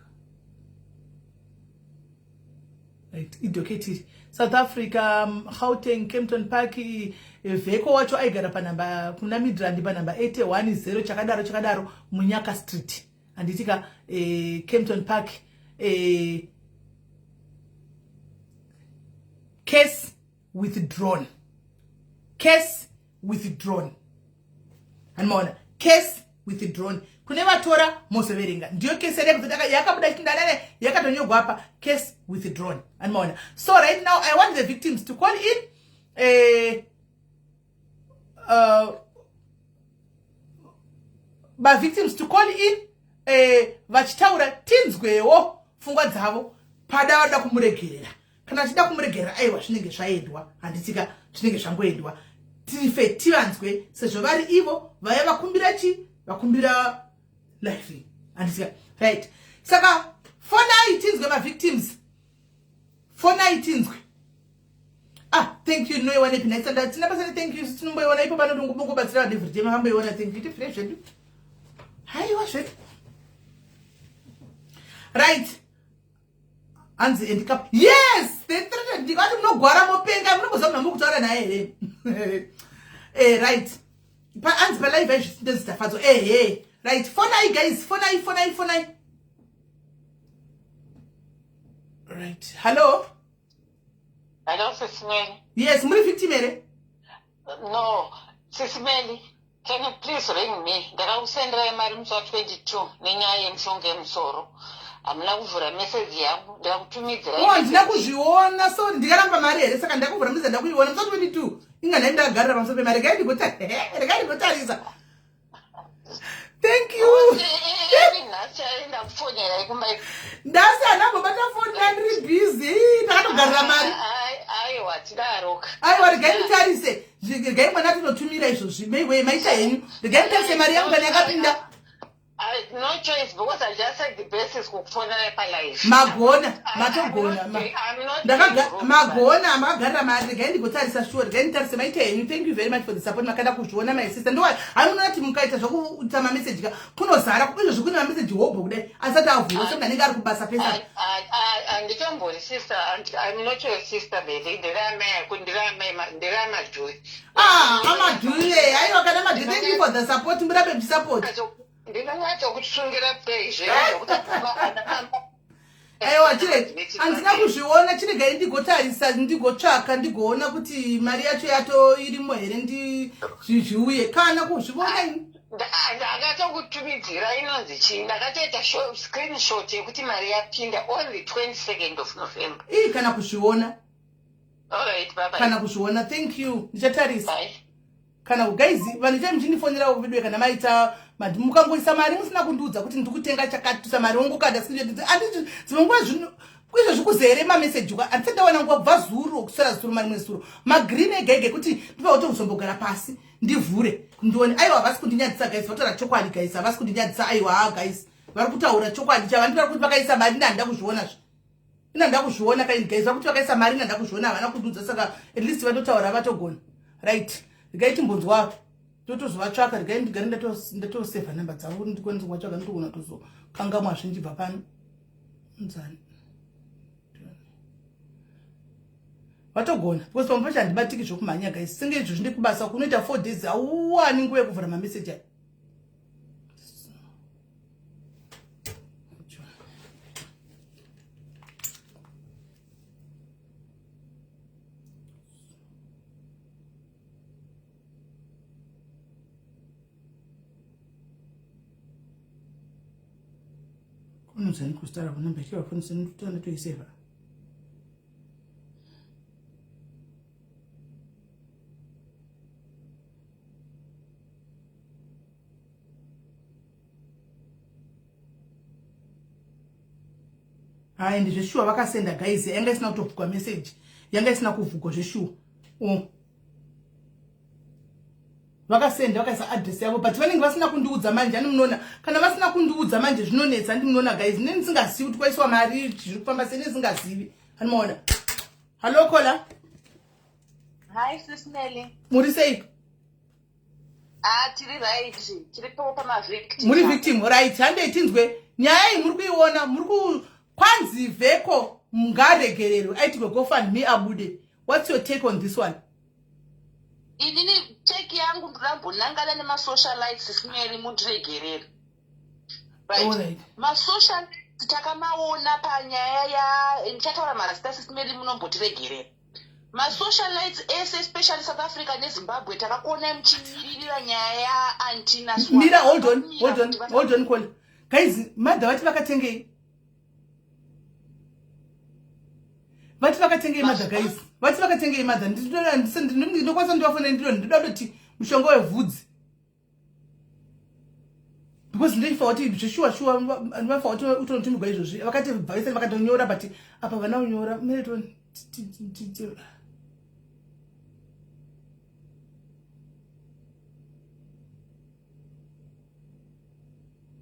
Speaker 2: right idoketi South Africa Gauteng Kempton Park veko wacho aigara panamba kuna Midrand panamba 810 chakadaro Munyaka Street anditika Kempton Park case withdrawn anmona case withdrawn kune vatora moseverenga ndiyo case yakabuda chindalale yakatonyogwa apa case withdrawn anmona. So right now I want the victims to call in victims to call in vachitaura tinzwewo pfungwa dzavo pada vada kumuregerera kana tida kumuregerera aiwa zvinenge zvaendwa handitsika zvinenge zvangoendwa tife tivanzwe sezvo vari ivo vaya vakumbira vakumbira life handitsika right. Saka fonai tinzwe victims fonai tinzwe. Thank you no one epina tsanda tina pasana thank you tinomboiona ipo pano ndongobatsira every day makamboiona thank you different zvedu haiwa zvedu right anzi endicap yes they threatened ndikati munogwara mopenga munombozama mukutaura naye here right pa anzi pa live izvo zitafadzo right fonai guys fonai right. Hello
Speaker 3: Sisimeli.
Speaker 2: Yes, muri victim ere?
Speaker 3: No, Sisimeli, can you please ring me? Ndakakusendera mari musi wa 22 nenyaya yemushonga yemusoro. Hamuna kuvhura message yangu, ndakutumidzira.
Speaker 2: Ndina kuzviona so ndikaramba mari here saka ndakuvhura message ndakuiona musi wa 22. Ingana ndagarira pamusoro pemari regai thank you. Ndasi anambobata phone ndiri busy takatogarira mari. Aiwa regai nditarise regai mwana tinotumira izvozvi maita henyu regai nditarise mari yangu kana yakapinda.
Speaker 3: No choice because I just said the basis kukufonera palive.
Speaker 2: Magona magona magagarira mari regai ndigotarisa sure regai nditarise maita henyu. Thank you very much for the support makada kuzviona my sister. Ndo hamunoti mukaita zvokuita mamessage kunozara izvozvi kune mamessage hobho kudai asati avhura so ndanenge ari kubasa pesa.
Speaker 3: Anditombori sister, I'm not your sister baby. Ndirama Joy.
Speaker 2: Ama Joy. Aiwa kana madhe. Thank you for the support. Murabe support.
Speaker 3: ndinonyatswa kusungira pezve zvekuti
Speaker 2: aiwa chirege handina kuzviona chiregai ndigotarisa ndigotsvaka ndigoona kuti mari yacho yato irimo here zviuye kana kuzviona ini
Speaker 3: ndakatokutumidzira inonzi chii ndakatoita screenshot yekuti mari yapinda on the 22nd of November.
Speaker 2: Kana kuzviona.
Speaker 3: Alright, bye bye.
Speaker 2: Kana kuzviona, thank you. Ndichatarisa.
Speaker 3: Bye.
Speaker 2: Kana guys, vanita mchinifonera video kana maita mukangoisa mari musina kundiudza kuti ndikutenga chakatusa mari wangu kada sinje anditi dzimwe zvino kwizvo zvikuzere ma message kwa anditawana ngwa zuro kusara zuro mari mwesuro ma green egege kuti ndipa kuti uzombogara pasi ndivhure ndione aiwa vasi kundinyadzisa guys vatora chokwadi guys vasi kundinyadzisa aiwa guys vari kutaura chokwadi chavanhu vari kuti vakaisa mari ndanda kuzviona zvo ndanda kuzviona kai guys vari kuti vakaisa mari ndanda kuzviona havana kududza saka at least vatotaura vatogona right gaiti mbonzwa totozovatsvaka regai ndigare ndatoseva namba dzavo ndikwanisa kuvatsvaka nditoona tozokangamwa zvinjibva pano nzani vatogona because pamwe pacho handibatiki zvokumhanya guys senge izvo zvindi kubasa kunoita 4 days hauwani nguva yekuvhura mameseji ayo unozani kustara kunamba ichivafonisa nototanda toiseva hai ndizveshuwa vakasenda guys yanga isina kutovhugwa message yanga isina kuvhugwa zveshuwa vakasenda vakaisa address yavo but vanenge vasina kundiudza manje ani munoona kana vasina kundiudza manje zvinonetsa ndimunoona guys neni ndisingazivi kuti kwaiswa mari zviri kufamba sei ndisingazivi animaona hallo kola
Speaker 3: hi sis Nelly
Speaker 2: muri sei
Speaker 3: tiri right tiri pama victim
Speaker 2: muri victim right hande tinzwe nyaya iyi muri kuiona muri kwanzi vheko ngaregerero aiti GoFundMe abude what's your take on this one
Speaker 3: inini take yangu ndambonangana nemasocialites sinyeri mundiregerera right masocialites takamaona panyaya ya ndichataura mazita sisimeri munombotiregerera masocialites ese especially South Africa neZimbabwe takakuona muchimiririra nyaya ya anti-naswa
Speaker 2: mira hold on call guys madha vati vakatengei vati vakatengei madha guys vati vakatengei madha ndinokwanisa ndivafona ndinoda kuti mushonga wevhudzi because ndeifa kuti zveshuwa ndivafa kuti utonotumirwa izvozvi vakati bvaise vakatonyora but apa vana unyora mereto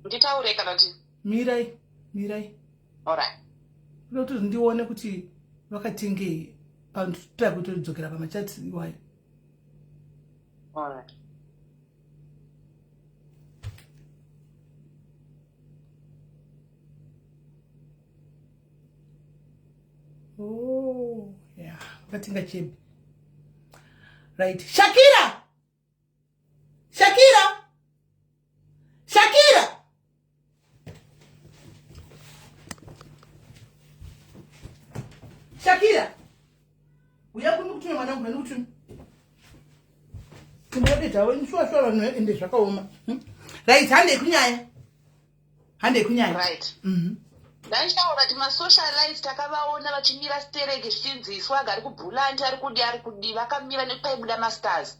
Speaker 3: nditaure kana kuti
Speaker 2: mirai
Speaker 3: alright
Speaker 2: kuti ndione kuti vakatengei panditira kutodzokera pamachati iwayo
Speaker 3: alright
Speaker 2: oh yeah vakatenga chebi right Shakira uya kuni kutuma mwanangu nani kutuma kumodeta we nshwa vanhu ende zvakaoma right hande kunyaya
Speaker 3: right ndaishaura kuti masocialites takavaona vachimira stereke zvichinziswa agari kubhulandi ari kudi vakamira nekupaibuda masters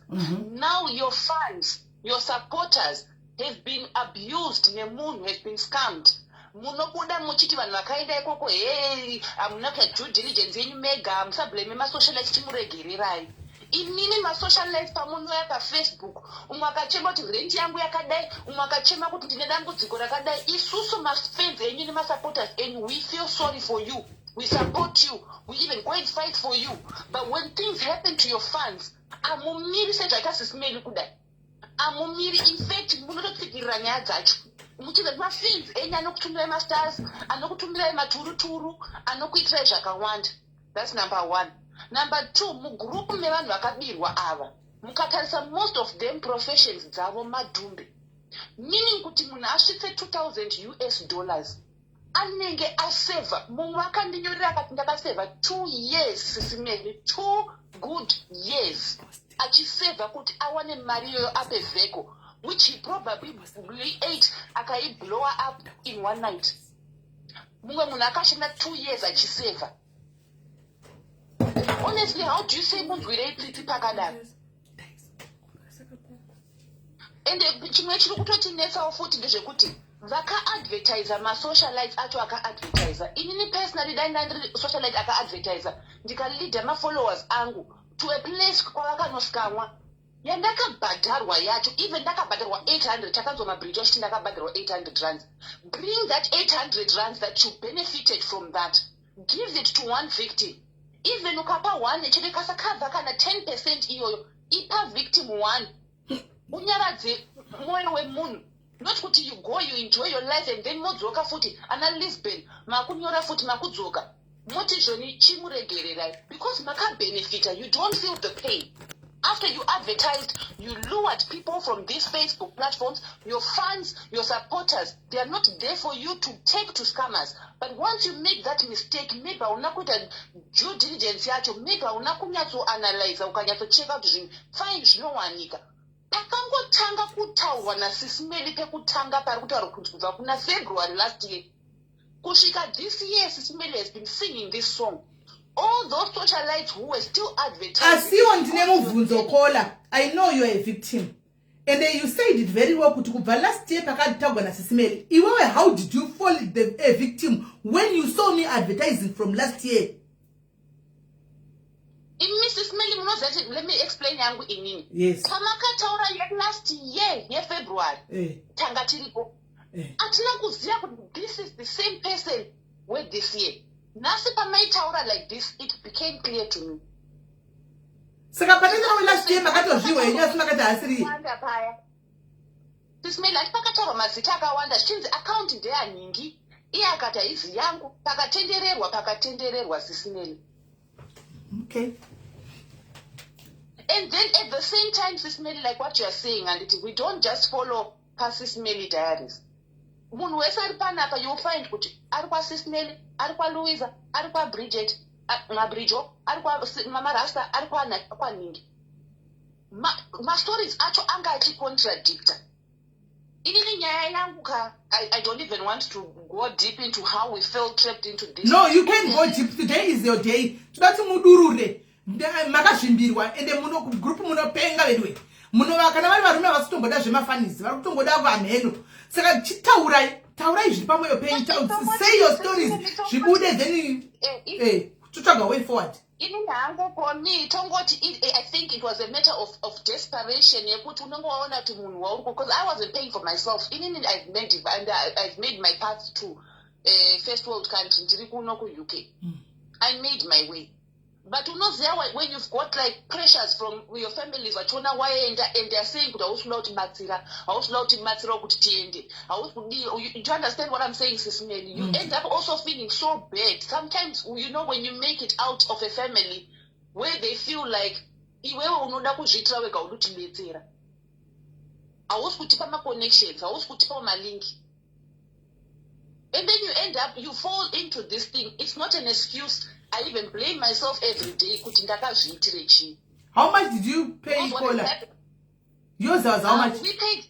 Speaker 3: now your fans your supporters have been abused nemunhu has been scammed munobuda muchiti vanhu vakaenda ikoko hey hamuna kuita due diligence yenyu mega musablame masocialites chimuregererai inini masocialites pamunoya pafacebook umwe akachema kuti rent yangu yakadai umwe akachema kuti ndine dambudziko rakadai isusu mafans enyu nemasupporters enyu we feel sorry for you we support you we even go and fight for you but when things happen to your fans amumiri sezvaita sisimeli kudai amumiri infact munototsikirira nyaya dzacho muchiza mafans enyu anokutumirai mastars anokutumirai maturuturu anokuitirai zvakawanda that's number 1 number 2 mugrupu mevanhu vakabirwa ava mukatarisa most of them professions dzavo madhumbe meaning kuti munhu asvitse 2000 US dollars anenge aseva. Mumwe akandinyorera akati ndakaseva 2 years sisimeni, 2 good years achiseva kuti awane mari iyoyo ape vheko, which he probably ate akaiblower up in one night. Mumwe munhu akashanda 2 years achiseva. Honestly, how do you say mundwirei tsitsi pakadaro? And chimwe chiri kutotinetsawo futi ndezvekuti vakaadvertisa masocialites acho akaadvertisa. Inini personally dai ndandiri socialite akaadvertisa ndikaleadha mafollowers angu to a place kwavakanoskamwa yandakabhadharwa yacho. Even ndakabhadharwa 800, takanzwa mabridge achiti ndakabhadharwa 800 rands. Bring that 800 rands that you benefited from that, give it to one victim. Even ukapa 1 chete kasakabva kana 10% iyoyo, ipa victim 1. Unyaradze moyo wemunhu. Not kuti you go, you enjoy your life and then modzoka futi ana Lisbon makunyora futi makudzoka moti zvoni chimuregererai because makabenefita. You don't feel the pain. After you advertised, you lured people from these Facebook platforms, your fans, your supporters. They are not there for you to take to scammers. But once you make that mistake, maybe unakuita due diligence yacho, maybe unakunyatso analyze, ukanyatso check out zvinhu fine zvinowanika. Pakangotanga kutaurwa naSisimeli pekutanga pari kutaurwa kuti kubva kuna February last year kusvika this year, Sisimeli has been singing this song. All those socialites who were still advertising.
Speaker 2: Asiwo ndine mubvunzo Kola. I know you are a victim. And you said it very well kuti kubva last year pakatagwa naSisimeli. Iwewe, how did you fall a victim when you saw me advertising from last year?
Speaker 3: Mrs. Melly, let me explain yangu inini.
Speaker 2: Yes.
Speaker 3: Pamakataura last year, February. Tanga tiripo. Atina kuziya kuti this is the same person with this year. Nasi pamaitaura like this, it became clear to me.
Speaker 2: Saka panenda last year makatozviwa yenyu asina kati asiri.
Speaker 3: Mrs. Melly, pakataura mazita akawanda, chinzi account ndeyaningi. Iye akati haizi yangu, pakatendererwa Sisimeli.
Speaker 2: Okay.
Speaker 3: And then at the same time, Sisimeli, like what you are saying, and we don't just follow Sisimeli diaries. Munhu wese ari panapa, you find kuti ari kwa Sisimeli, ari kwa Louisa, ari kwa Bridget, Mabridjo, ari kwa Mama Rasta, ari kwa Ningi. Ma stories acho anga achi contradictor. Inini nyaya yangu ka, I don't even want to go deep into how we felt trapped into this.
Speaker 2: No, you can't go deep. Today is your day. Tubati mudurure. Makazvimbirwa ende muno group munopenga vedwe. Muno kana vari varume vasitomboda zvemafanisi, vari kutongoda vanheno. Saka chitaurai zviri pamoyo penyu. Say your stories. Zvibude then tutsvaga way forward.
Speaker 3: For me, I think it was a matter of desperation. Because I wasn't paying for myself. I've made my path to first world country, UK. I made my way. But when you've got like pressures from your families, and they're saying, do you understand what I'm saying, Sisimeli? You end up also feeling so bad. Sometimes, when you make it out of a family where they feel like, connections, and then you end up, you fall into this thing. It's not an excuse. I even blame myself every day.
Speaker 2: How much did you pay, Kola? Yours was how much?
Speaker 3: We paid,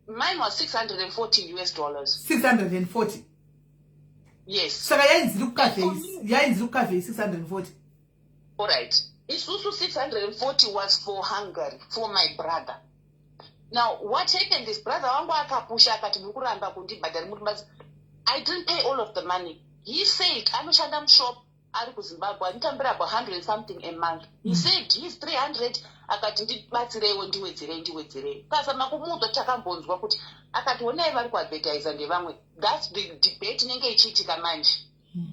Speaker 3: mine was $640 US.
Speaker 2: 640?
Speaker 3: Yes.
Speaker 2: So $640.
Speaker 3: Alright. It's also 640 was for Hungary, for my brother. Now, what happened is brother, I didn't pay all of the money. He said, I'm a shop. Zimbabwe, about 100 something a month. He said he's 300. Akati batsirewo ndiwedzere. Kazama kumuudza takambonzwa kuti akati onai vari kuadvertisa ndevamwe. That's the debate inenge ichiitika manje.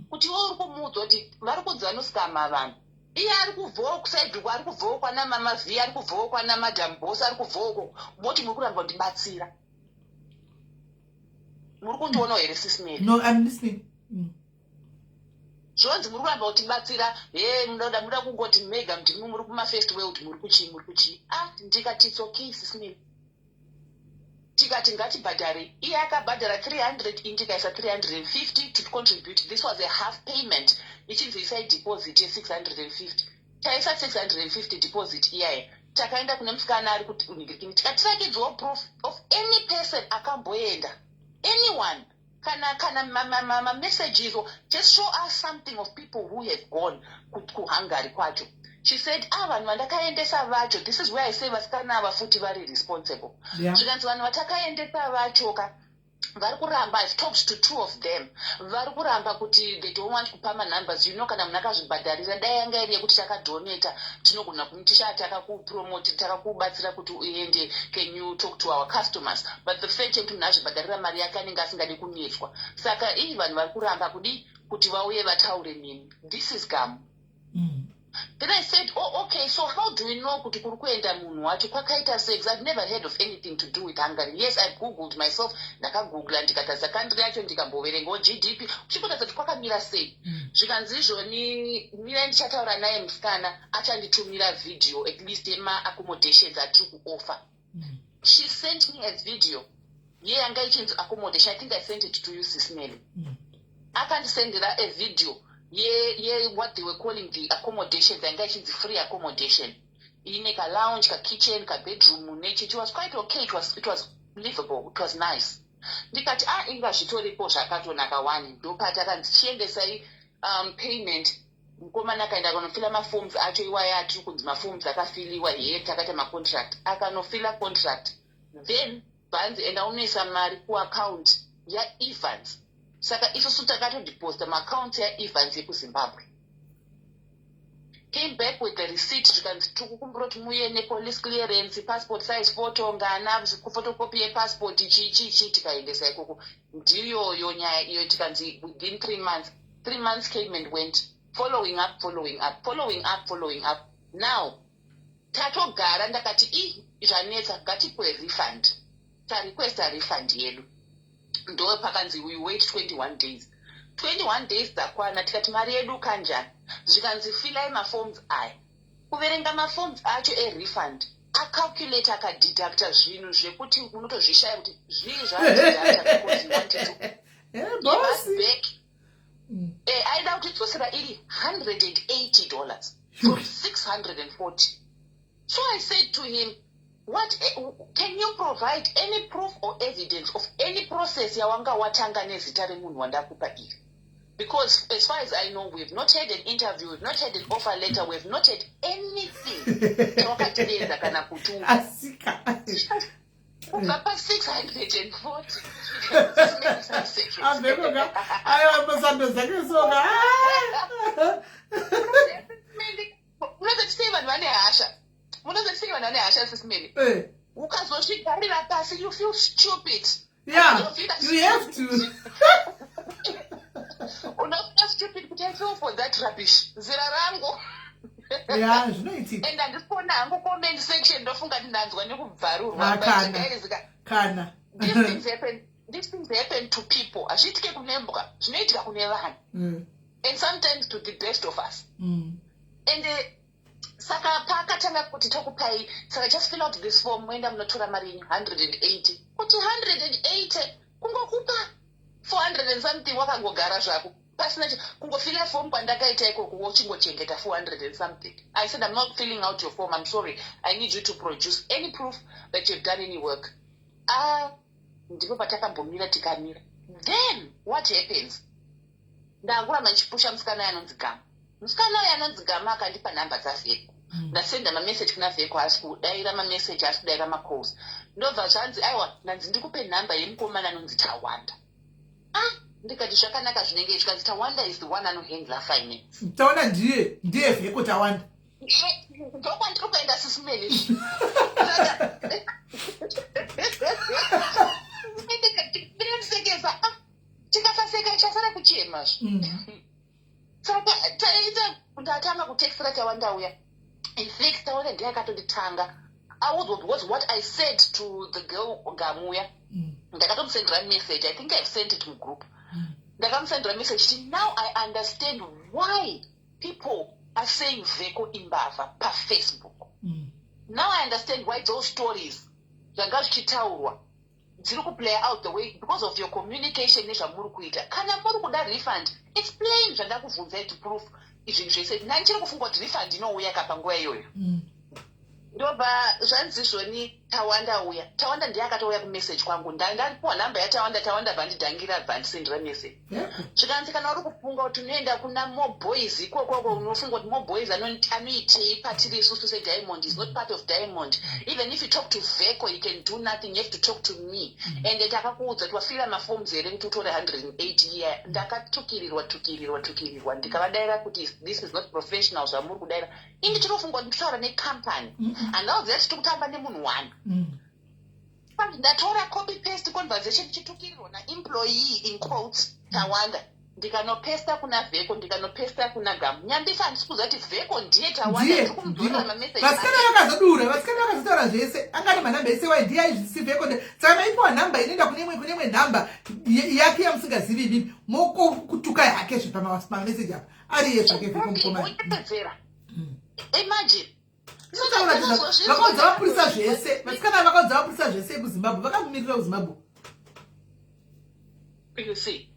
Speaker 3: Kuti iwe uri kumuudza kuti vari kudzanosikama vanhu. Iye ari kubvawo kusaidhuku, ari kubvawo kwana Mama V, ari kubvawo kwana Madam Boss, ari kubvawo moti muri kuramba kundibatsira. Muri kundiona here Sisimeli?
Speaker 2: No, I'm listening.
Speaker 3: Zvonzi muri kuramba kutibatsira, munoda kungoti mega kuti muri kuma first world muri kuchii. Ndikati it's okay Sisimeli. tikati ngatibhadhare. Iye akabhadhara 300 ini tikaisa 350 to contribute. This was a half payment. Ichinzi isai deposit ye650. Taisa 650 deposit iyaye. Takaenda kune musikana ari kuti unigirikini. Tikatirakidzwa proof of any person akamboenda. Anyone. Kana messages or just show us something of people who have gone ku Hungary kwacho. She said, vanhu vandakaendesa vacho. This is where I say vasikana vafuti vari responsible. Zvikanzi vanhu vatakaendesa vacho vari kuramba. I've talked to 2 of them. Vari kuramba kuti they don't want kupa numbers. You know, kana munhu akazvibhadharira dai yanga iri yekuti takadonata tinogona kumtisha takakupromote takakubatsira kuti uende. Can you talk to our customers? But the fact yekuti munhu azvibhadharira mari yake anenge asingadi kunetswa. Saka iyi vanhu vari kuramba kuti vauye vataure nini. This is gamu. Then I said, oh, okay, so how do we know kuti kuri kuenda munhu wacho kwakaita sex? I've never heard of anything to do with Hungary. Yes, I googled myself, ndakagoogla ndikataza country yacho ndikamboverengawo GDP uchikotaza kuti kwakamira sei. Zvikanzi izvoni mira ndichataura naye musikana achanditumira video at least ema-accommodations atiri kuoffer. She sent me a video yeyanga ichinzi accommodation. I think I sent it to you, Sis Mary. Akandisendera a video what they were calling the accommodations, and it's free accommodation. In a lounge, a kitchen, a bedroom, nature. It was quite okay. It was livable. It was nice. Because English told Posha Kato Nakawani, do Patakan, change the payment. Komana kaenda konofila maforms acho iwaya ati kunzi maforms akafiliwa yeye takata macontract akanofila contract then banzi enda unesa mari ku account ya Evans. Saka isusu takatodeposit account ya Evans yeku-Zimbabwe. Came back with the receipt. Tikanzi tikukumbura kuti muye nepolice clearance, passport size photo, ngana photocopy yepassport ichi tikaendesa ikoko. Ndiyo nyaya iyo tikanzi within 3 months. 3 months came and went. Following up. Now, tatogara ndakati zvanetsa ngatipe refund. Ta request a refund yedu. Ndo pakanzi we wait 21 days. 21 days dzakwana tikati mari yedu kanjani. Zvikanzi fill maforms aya. Kuverenga maforms acho refund. Acalculate akadeducta zvinhu zvekuti unotozvishaya kuti zvii zvadeducta because you wanted to back. Aida kuti dzosera iri $180 from $640. So I said to him, what can you provide any proof or evidence of any process yawanga watanga nezita remunhu wandakupa iri? Because as far as I know, we've not had an interview, we've not had an offer letter, we've not had anything. Tokatidenza kana kutunga.
Speaker 2: Asika.
Speaker 3: Ukapa 640.
Speaker 2: Abekoga. Ayo pasando zake soga.
Speaker 3: Unazoti vanhu vane hasha. Unazoti vanhu vane hasha sisimeni. Ukazosvigarira pasi, you feel stupid.
Speaker 2: Yeah, you have to.
Speaker 3: Unafeel stupid kuti I feel for that rubbish. Zira rangu.
Speaker 2: Yeah, zvinoitika.
Speaker 3: And andisipona hangu comment section ndofunga kuti ndanzwa nekubvarurwa.
Speaker 2: Kana.
Speaker 3: These things happen to people. Azvitike kunembwa, zvinoitika kune vanhu. And sometimes to the best of us. And saka pakatanga kuti tokupai, saka just fill out this form, mwenda munotora mari 180. Kuti 180 kungokupa 400 and something wakangogara zvako. Pasina kungofila form kwandakaita ikoko uchingochengeta 400 and something. I said, I'm not filling out your form. I'm sorry. I need you to produce any proof that you've done any work. Ndipo patakambomira tikamira. Then what happens? Ndangura manchipusha musikana yanonzi Gama. Musikana yanonzi Gama akandipa namba dzavheko. Ndasenda mamessage kuna vheko asi kudaira mamessage asi kudaira macalls. Ndobva zvanzi aiwa ndanzi ndikupe namba yemukomana anonzi Tawanda. Ndikati zvakanaka zvinenge zvikanzi Tawanda is the one anohandla finance.
Speaker 2: Taona ndiye vheko Tawanda.
Speaker 3: Ndokwandiri kuenda sisimeli. Tikasaseka chasara kuchema. Saka taita ndatanga kutextira Tawanda uya. In fact, Tawanda ndiye akatonditanga. Was what I said to the girl Gamuya. Ndakatomsendera message. I think I've sent it to group. Ndakatomsendera message. Now I understand why people are saying Veko Imbava per Facebook. Now I understand why those stories zvanga zvichitaurwa dziri kuplay out the way because of your communication nezvamuri kuita. Kana muri kuda refund, explain zvandakubvunzai to proof izvinhu zvese. Nani chiri kufunga kuti refund inouya kapanguva iyoyo. Ndobva zvanzi zvoni Tawanda uya. Tawanda ndiye akatouya kumessage kwangu. Ndaripuwa namba yaTawanda bhandidhangira bhandisendera message. Zvikanzi kana uri kufunga kuti unoenda kuna more boys ikoko unofunga kuti more boys anoitei patiri isusu seDiamond is not part of Diamond. Even if you talk to Veko you can do nothing, you have to talk to me. And takakuudza kuti wafira maforms here kuti utore 180 year. Ndakatukirirwa ndikavadaira kuti this is not professional zvamuri kudaira. Ini chinofunga kuti nditaura necompany. Andauziva kuti kutamba nemunhu wani. Ndatora copy paste conversation chitukirirwa naemployee in quotes Tawanda. Ndikanopesta kuna Veko, ndikanopesta kuna Gamu. Nyambisa handisikuziva kuti Veko ndiye Tawanda. Ndikumudhurira mamessage.
Speaker 2: Vasikana vakazodura zvese. Angari manhamba ese waidiya izvisi Veko. Saka maipiwa nhamba inoenda kune nhamba yake yamusingazivi inini. Mokutuka yake zvepamamessage apa. Ariye zvake Veko mukomana.
Speaker 3: Imagine.
Speaker 2: Vakaudza vapurisa zvese. Vasikana vakaudza vapurisa zvese kuZimbabwe. Vakamumirira kuZimbabwe.
Speaker 3: You see.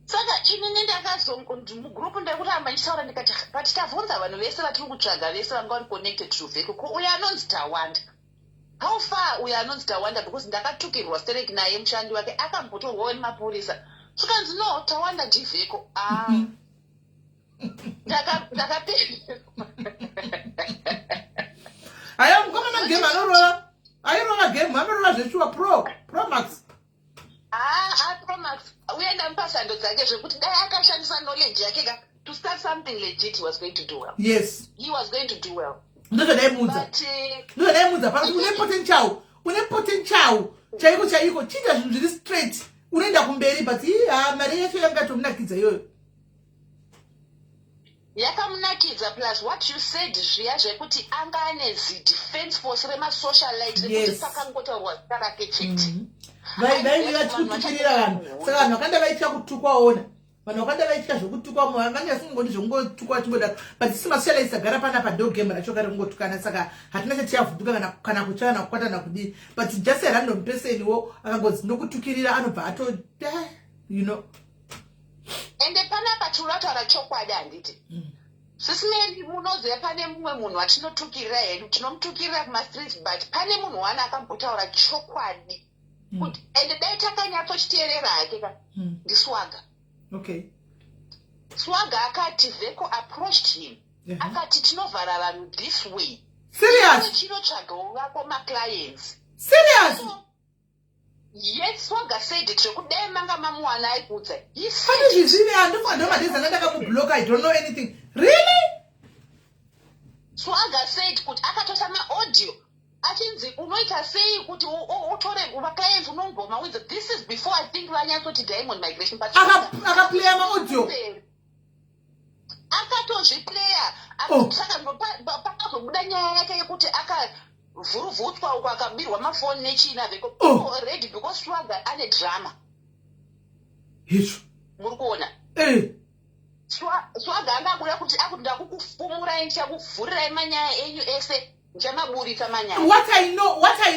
Speaker 3: Saka inini ndakazongondi mugroup ndakutamba ndichitaura ndikati patitavhunza vanhu vese vatiri kutsvaga vese vanga vari connected to Veko ko uyo anonzi Tawanda. How far uyo anonzi Tawanda because ndakatukirwa stereki naye mushandi wake akambotorwawo nemapurisa. Zvikanzi no Tawanda ndiVeko. Ndakapenda.
Speaker 2: Aya mukomana game anorova. Ayorova game anorova zveshuwa Pro Max.
Speaker 3: Pro Max. Uenda mpashando dzake zvekuti dai akashandisa knowledge yake to start something legit he was going to do well.
Speaker 2: Yes.
Speaker 3: He was going to do well.
Speaker 2: Ndozvadaimudza pano une potential chaiko chita zvinhu zviri straight unoenda kumberi but mari yacho yangatomunakidza iyoyo.
Speaker 3: Yakamunakidza plus what you said zviya zvekuti anga ane defense force remasocialite rekuti pakangotaurwa zita rake chete.
Speaker 2: Vainge vachikutukirira vanhu saka vanhu vakanda vaitya kutukwaona. Vanhu vakanda vaitya zvokutukwa vanga vasingoni zvongotukwa chimbodaro but isi masocialite agara panapa dog game racho kare kungotukana saka hatina chatiavhunduka kana kuchana kukwatana kudii but just a random person wo akangodzi nokutukirira anobva ato you know.
Speaker 3: Ende panapa turataura chokwadi handiti. Sisimeri munoziva pane mumwe munhu watinotukirira hedu tinomutukirira kumastreet but pane munhu wani akambotaura chokwadi. Ende dai takanyatsochiteerera hake ndiSwaga.
Speaker 2: Okay.
Speaker 3: Swaga akati Veko approached him. Akati tinovhara vanhu this way.
Speaker 2: Serious?
Speaker 3: Chinotsvagawo vako maclients.
Speaker 2: Serious?
Speaker 3: Yes, Swaga said it. Zvekudai manga mamuwana aikudza. He said
Speaker 2: I don't know anything. Really?
Speaker 3: Swaga said kuti akatosa maaudio. Achinzi unoita sei kuti utore maclients unomboma with this is before I think vanyatsoti Diamond Migration but
Speaker 2: akaplaya maaudio.
Speaker 3: Akatozviplaya. Saka pakazobuda nyaya yake yekuti vhuruvhutswa uko akabirwa mafoni nechina Veko already because Swaga ane drama.
Speaker 2: Hicho.
Speaker 3: Muri kuona? Swaga angabuda kuti ndakukufumurai ndichakuvhurirai manyaya enyu ese ndichamaburitsa manyaya.
Speaker 2: What I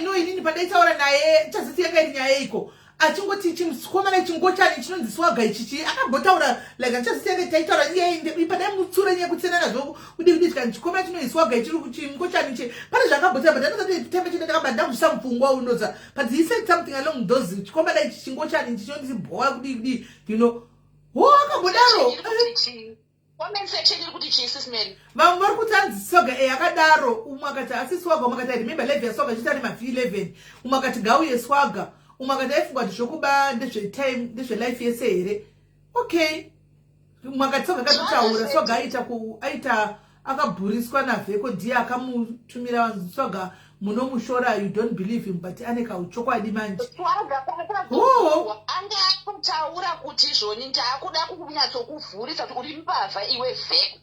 Speaker 2: know inini padaitaura naye chaziti yanga iri nyaya iko. Achingoti chimukomana chingochani chinonzi Swaga ichichi akambotaura like achaziti yanga taitaura iye padai mutsura nyaya kutsenana zvo kudi kana chikomana chinonzi Swaga ichiri chingochani che pane zvakabhotaura but another tembe chine takabanda kusamfungwa unoza but he said something along those chikomana ichi chingochani chinonzi boy kudi you know akambodaro
Speaker 3: comment section iri kuti chisi simeni
Speaker 2: vamwe vari kuti anzi Swaga akadaro umwe akati asi Swaga umwe akati remember live yaSwaga chitari mafi 11 umwe akati gauye Swaga umwe akati aifunga kuti zvokuba ndezvetime ndezvelife yese here okay umwe akati Swaga akatotaura Swaga aita akabhuriswa naVeko ndiye akamutumira vanhu Swaga munomushora you don't believe him but ane kauchokwadi manje
Speaker 3: Swaga anga akutaura kuti zvoni ndakuda kukunyatsokuvhurisa kuti uri mbavha iwe Veko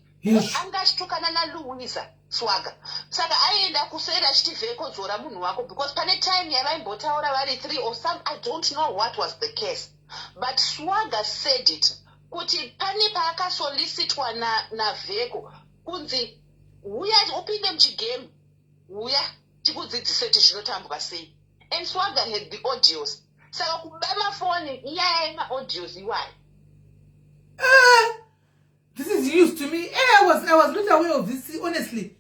Speaker 3: anga achitukana naLuisa Swaga saka aienda kusera achiti Veko dzora munhu wako because pane time yavaimbotaura vari 3 or some I don't know what was the case but Swaga said it kuti pane paakasolicitwa naVeko kunzi uya upinde muchigame uya tikudzidzise kuti zvinotambuka sei And Swagger had the audios. So kubama phone yeah my audios why?
Speaker 2: This is news to me. I was not aware of this, honestly.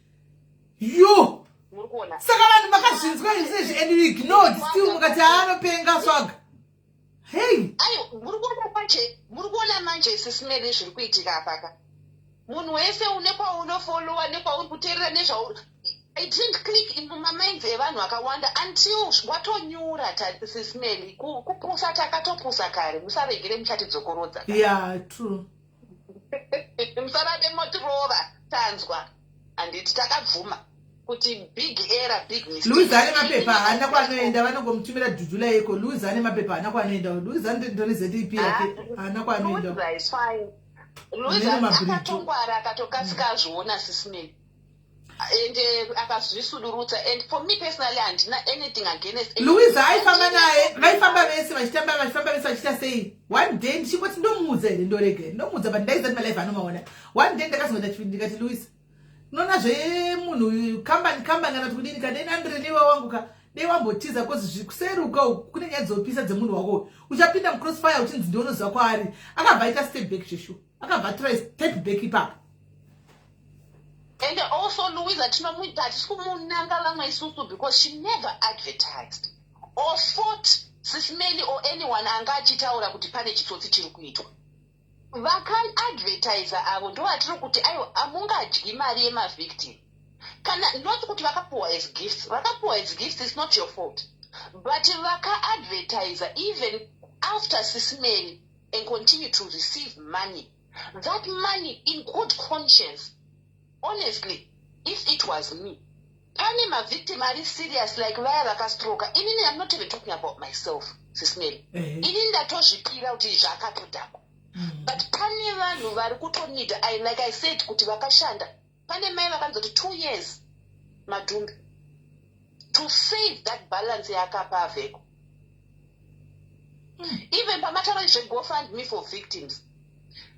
Speaker 2: You Sakavanhu makazvinzwa izvezvi and you ignored still mukati anopenga Swagger. Hey,
Speaker 3: muri kuona manje sisimere zviri kuitika apaka. Munhu wese une kwaunofollowa nekwauri kuteerera nezvauri. I didn't click in my mind evanhu vakawanda until watonyura sisimere kupusa takatopusa kare musaregere muchatidzokorodza.
Speaker 2: Yeah, true.
Speaker 3: Musarate motirova tanzwa handiti takabvuma kuti big error big mistake.
Speaker 2: Louise ane mapepa haana kwanoenda vanongomutumira dhudhula yeko. Louise ane mapepa haana kwanoenda. Louise ane ndori ZDP yake haana kwanoenda.
Speaker 3: Louise is fine. Louise akatongwara akatokasika azviona sisimeni. And akazvisudurutsa, and for me personally handina anything against
Speaker 2: Louise aifamba naye vaifamba vese vachitamba vachifamba vese vachita sei. One day ndichingoti ndomuudza here ndorege ndomuudza but ndaizati malife anomaona. One day ndakazoenda ndikati Louise nona zvemunhu kambani kana kudini kadeni andirenewa wangu ka dei wambotiza kozi kuseruka kune nyaya dzopisa dzemunhu wako uchapinda mucrossfire uchinzi ndinoziva kwaari akabva aita step back cheshu akabva try step back ipapo.
Speaker 3: And also Louise atinomuita hatisi kumunanga vamwe isusu because she never advertised or fought Sisimeli or anyone anga achitaura kuti pane chitsotsi chiri kuitwa. Vakaadvertiser avo ndo vatiri kuti aiwa amungadyi mari yemavictim. Kana not kuti vakapuwa as gifts. Vakapuwa as gifts is not your fault. But vakaadvertiser even after Sisimeli and continue to receive money. That money in good conscience. Honestly, if it was me, any my victim are serious like vaya vakastroka. Inini, I'm not even talking about myself, Sisimeli. Inini ndatozvipira kuti zvakatodhako. But pane vanhu vari kutonida, like I said, kuti vakashanda. Pane mai vakanzoti 2 years, madhumbi, to save that balance yakapa veko. Even pamataro GoFundMe for victims.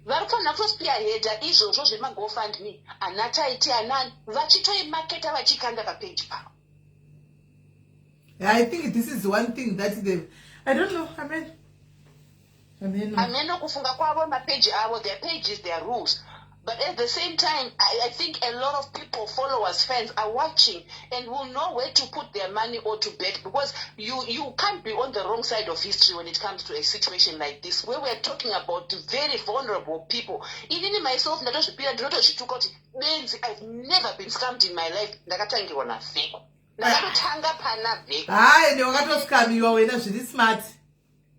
Speaker 3: Varikufanira kutospearheada izvozvo zvemaGoFundMe anataiti anani vachitoimaketa vachikanda papage pavo.
Speaker 2: I think this is one thing that I don't know.
Speaker 3: Amen. Kufunga kwavo mapage avo, their pages, their rules. But at the same time, I think a lot of people, followers, fans are watching and will know where to put their money or to bet, because you can't be on the wrong side of history when it comes to a situation like this, where we are talking about very vulnerable people. Even myself, I've never been scammed in my life.
Speaker 2: You are really smart.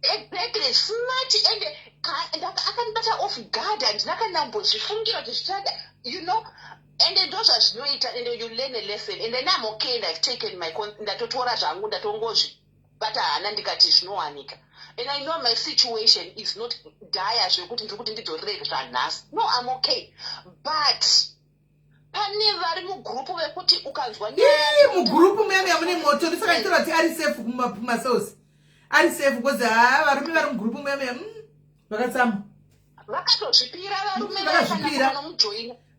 Speaker 3: Exactly, smart, and I can better off guard and you know, and then those are know it, and then you learn a lesson, and then I'm okay, and I've taken my but and I know my situation is not dire. No, I'm okay, but mugrupu
Speaker 2: ari safe because varume vari mugrupu meme vakatsama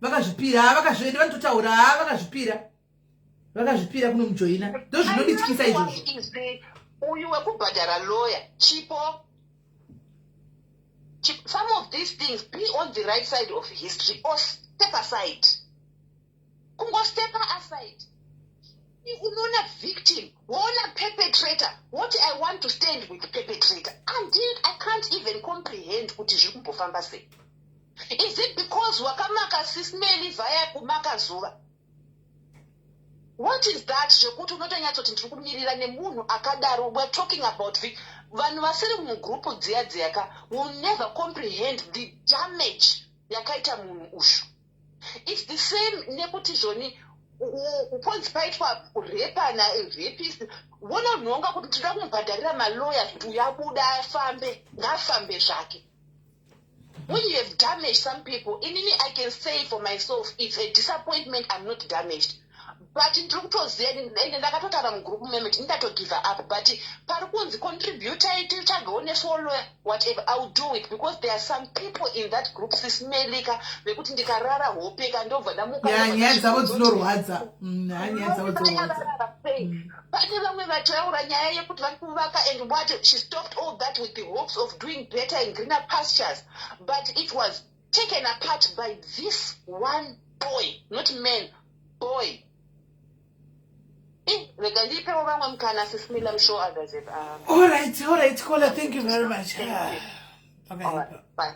Speaker 2: vakazvipira vakazvienda vanototaura vakazvipira kuno mujoina ndo zvinodityisa izvozvo.
Speaker 3: Uyu wekubhadhara lawyer chipo. Some of these things, be on the right side of history or step aside. Step aside. Unaona victim, unaona perpetrator. What I want to stand with the perpetrator. I can't even comprehend kuti zviri kumbofamba sei. Is it because wakamaka Sisimeli vaya kumaka zuva? What is that? Zvekuti unotonyatsoti ndiri kumirira nemunhu akadaro. We're talking about vanhu vasiri mugrupu dziya dziyaka will never comprehend the damage yakaita munhu ushu. It's the same nekuti zvoni uponzi paitwa repa narapist wona nhonga kuti tinoda kumubhadharira maloya kuti uyabuda afambe ngafambe zvake. When you have damaged some people, inini I can say for myself, it's a disappointment I'm not damaged. but ndiri kutoziva ende ndakatotaura mugroup member kuti ndatogive up but pari kunzi contributai titsvagewo nefollower whatever I'll do it because there are some people in that group sisimelika vekuti ndikarara hope kandobva
Speaker 2: nyaya dzavo dzinorwadza
Speaker 3: pane vamwe vataura nyaya yekuti vari kuvaka and what she stopped all that with the hopes of doing better in greener pastures but it was taken apart by this one boy, not man, boy. Rega ndipewo vamwe mukana sisimila mshow others.
Speaker 2: All right, Kola, thank you very much. Okay,
Speaker 3: bye.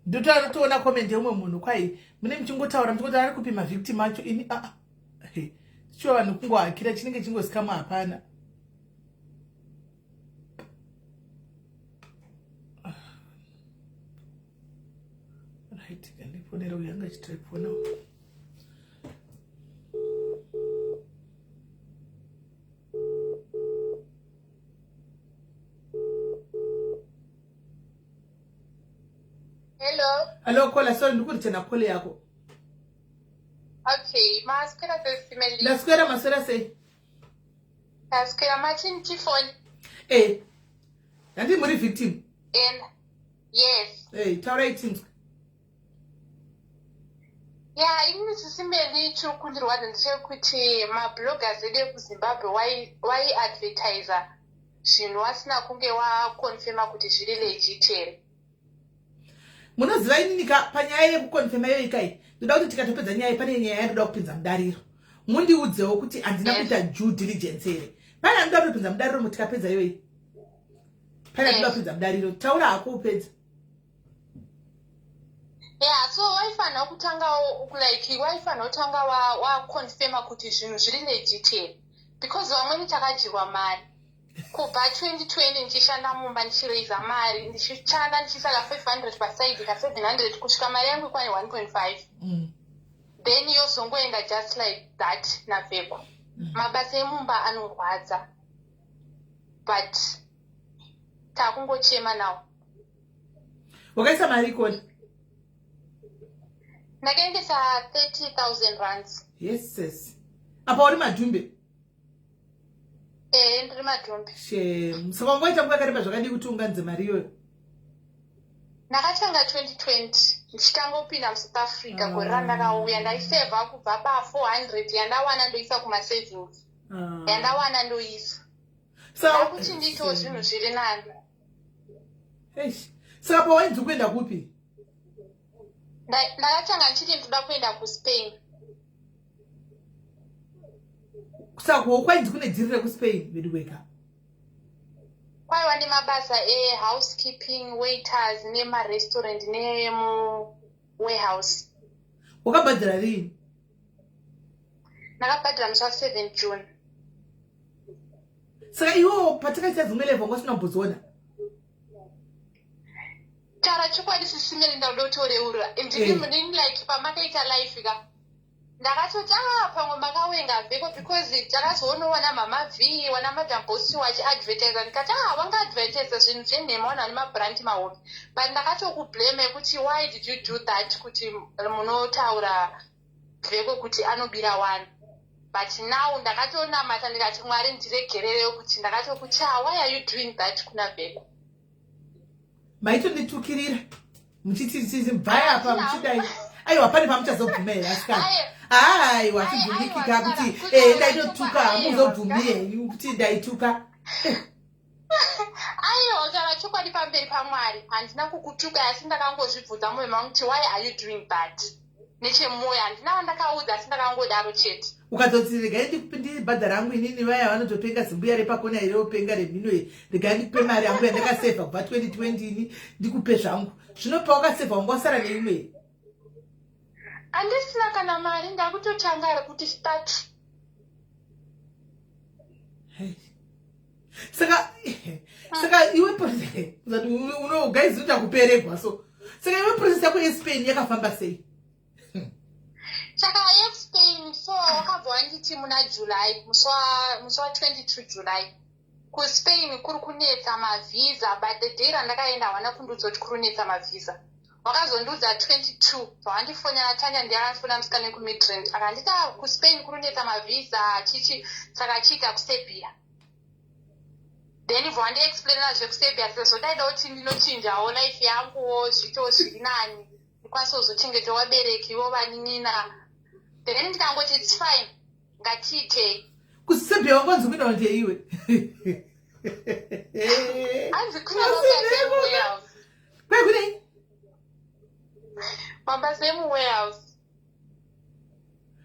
Speaker 2: Ndotaura toona comment yomwe munhu kwai mune mchingotaura ari kupima victim acho ini sure vanhu kungohakira chinenge chingosikama hapana. Right, kandiponera uyu anga chitaiponao. Hello, Kola, sorry, ndikurichena call yako.
Speaker 4: Okay, maskera the family.
Speaker 2: Laskera masera sei?
Speaker 4: Laskera Martin Tifon.
Speaker 2: Yandi muri victim.
Speaker 4: And yes.
Speaker 2: Taura items.
Speaker 4: Yeah, even sisimeli chukundirwa ndechekuti mabloggers edu kuZimbabwe why advertiser zvinhu wasina kunge wakonfirma kuti zviri legit here.
Speaker 2: Munoziva ininika panyaya yekukonfirma iyo ikai ndoda kuti tikatopedza nyaya pane nyaya yandoda kupinza mudariro mundiudzewo kuti handina kuita due diligence here pane andoda kutopinza mudariro mutikapedza iyoyi pane andoda kupinza mudariro taura hako upedza.
Speaker 4: Yeah, so waifanira kutanga like waifanira kutanga wakonfirma kuti zvinhu zviri legit here because vamweni takajirwa mari kubva 2020 ndichishanda mumba ndichiraisa mari ndichishanda ndichisaka 500 pasaidi ka 700 kusvika mari yangu ikwane 1.5 then yozongoenda just like that navheko mabasa emumba anorwadza but takungochema nawo.
Speaker 2: Wakaisa mari ikoni?
Speaker 4: Ndakaendesa 30,000 rands.
Speaker 2: Yes. Apa uri madhumbe?
Speaker 4: Ndiri madhumbe.
Speaker 2: Saka wangoita nguva yakareba zvakadii kuti unganze mari iyoyo?
Speaker 4: Ndakatanga 2020 ndichitangopinda muSouth Africa gore randakauya ndaisevha kubva pa400 yandawana ndoisa kumasavings yandawana ndoisa ndakuti nditowo zvinhu zviri nani.
Speaker 2: Saka pawainzi kuenda kupi?
Speaker 4: Ndakatanga ndichiti ndoda kuenda kuSpain.
Speaker 2: Saka wakwainzi kune dziri rekuSpain veduweka?
Speaker 4: Kwaiwa nemabasa housekeeping, waiters, nemarestaurant, warehouse.
Speaker 2: Wakabhadhara rini?
Speaker 4: Ndakabhadhara musi wa7 June.
Speaker 2: Saka iwo patakaita dzimwe level wasina kumbodziona?
Speaker 4: Tara chokwadi sisimeli ndauda kutoreura. Ndini like pamakaita life ka. Ndakatoti pamwe makawenga vheko because takazoonowana mama V wana madam boss vachiadvertisa ndikati wanga advertisa zvinhu zvenhema wana nemabrand mahombe but ndakatokublame kuti why did you do that kuti munotaura vheko kuti anobira wani but now ndakatonamata ndikati mwari ndiregerereyo kuti ndakatokuti why are you doing that kuna vheko
Speaker 2: maitonditukirira muchiti bvaya apa muchidai aiwa pane pamuchazobvumira asikana aiwa chibvumikika kuti ndaitotuka hamuzobvumiye kuti ndaituka
Speaker 4: aiwa kana chokwadi pamberi pamwari handina kukutuka asi ndakangozvibvunza mwoyo mangu kuti why are you doing that nechemwoyo handina wandakaudza asi ndakangodaro chete
Speaker 2: ukadzoti regai ndibhadhara rangu inini vaya vanotopenga zimbuya repakona iri ropenga remhino regai ndikupe mari yangu yandakasevha kubva 2020 ini ndikupe zvangu zvino pawakasevha wanga wasara neimwe
Speaker 4: handisina kana mari ndakutotanga kuti start.
Speaker 2: Saka iwe guys utakuperegwa so saka iwe process yako yeSpain yakafamba sei?
Speaker 4: Saka yeSpain so wakabva wanditi muna July musi wa 22 July kuSpain kuri kunetsa mavisa but the day randakaenda hawana kundudzoti kuri kunetsa mavisa wakazondiudza 22 pawandifonera tanya ndiakafona musikana kumidrand akandita kuspain kuruneta mavhisa chichi saka chiita kuserbia then vwandiexplainera zvekuserbia sezvo daida kuti ndinochinjawo life yanguwo zvito zviri nani ndikwanisa kuzochengetwa vabereki ivo vaninina then ndikangoti its fine ngatiitei
Speaker 2: kuserbia wakwanzi kuenda ndeiwe
Speaker 4: anzi kunaaasemuwarehouse
Speaker 2: kwekudei
Speaker 4: mabasa emuwarehouse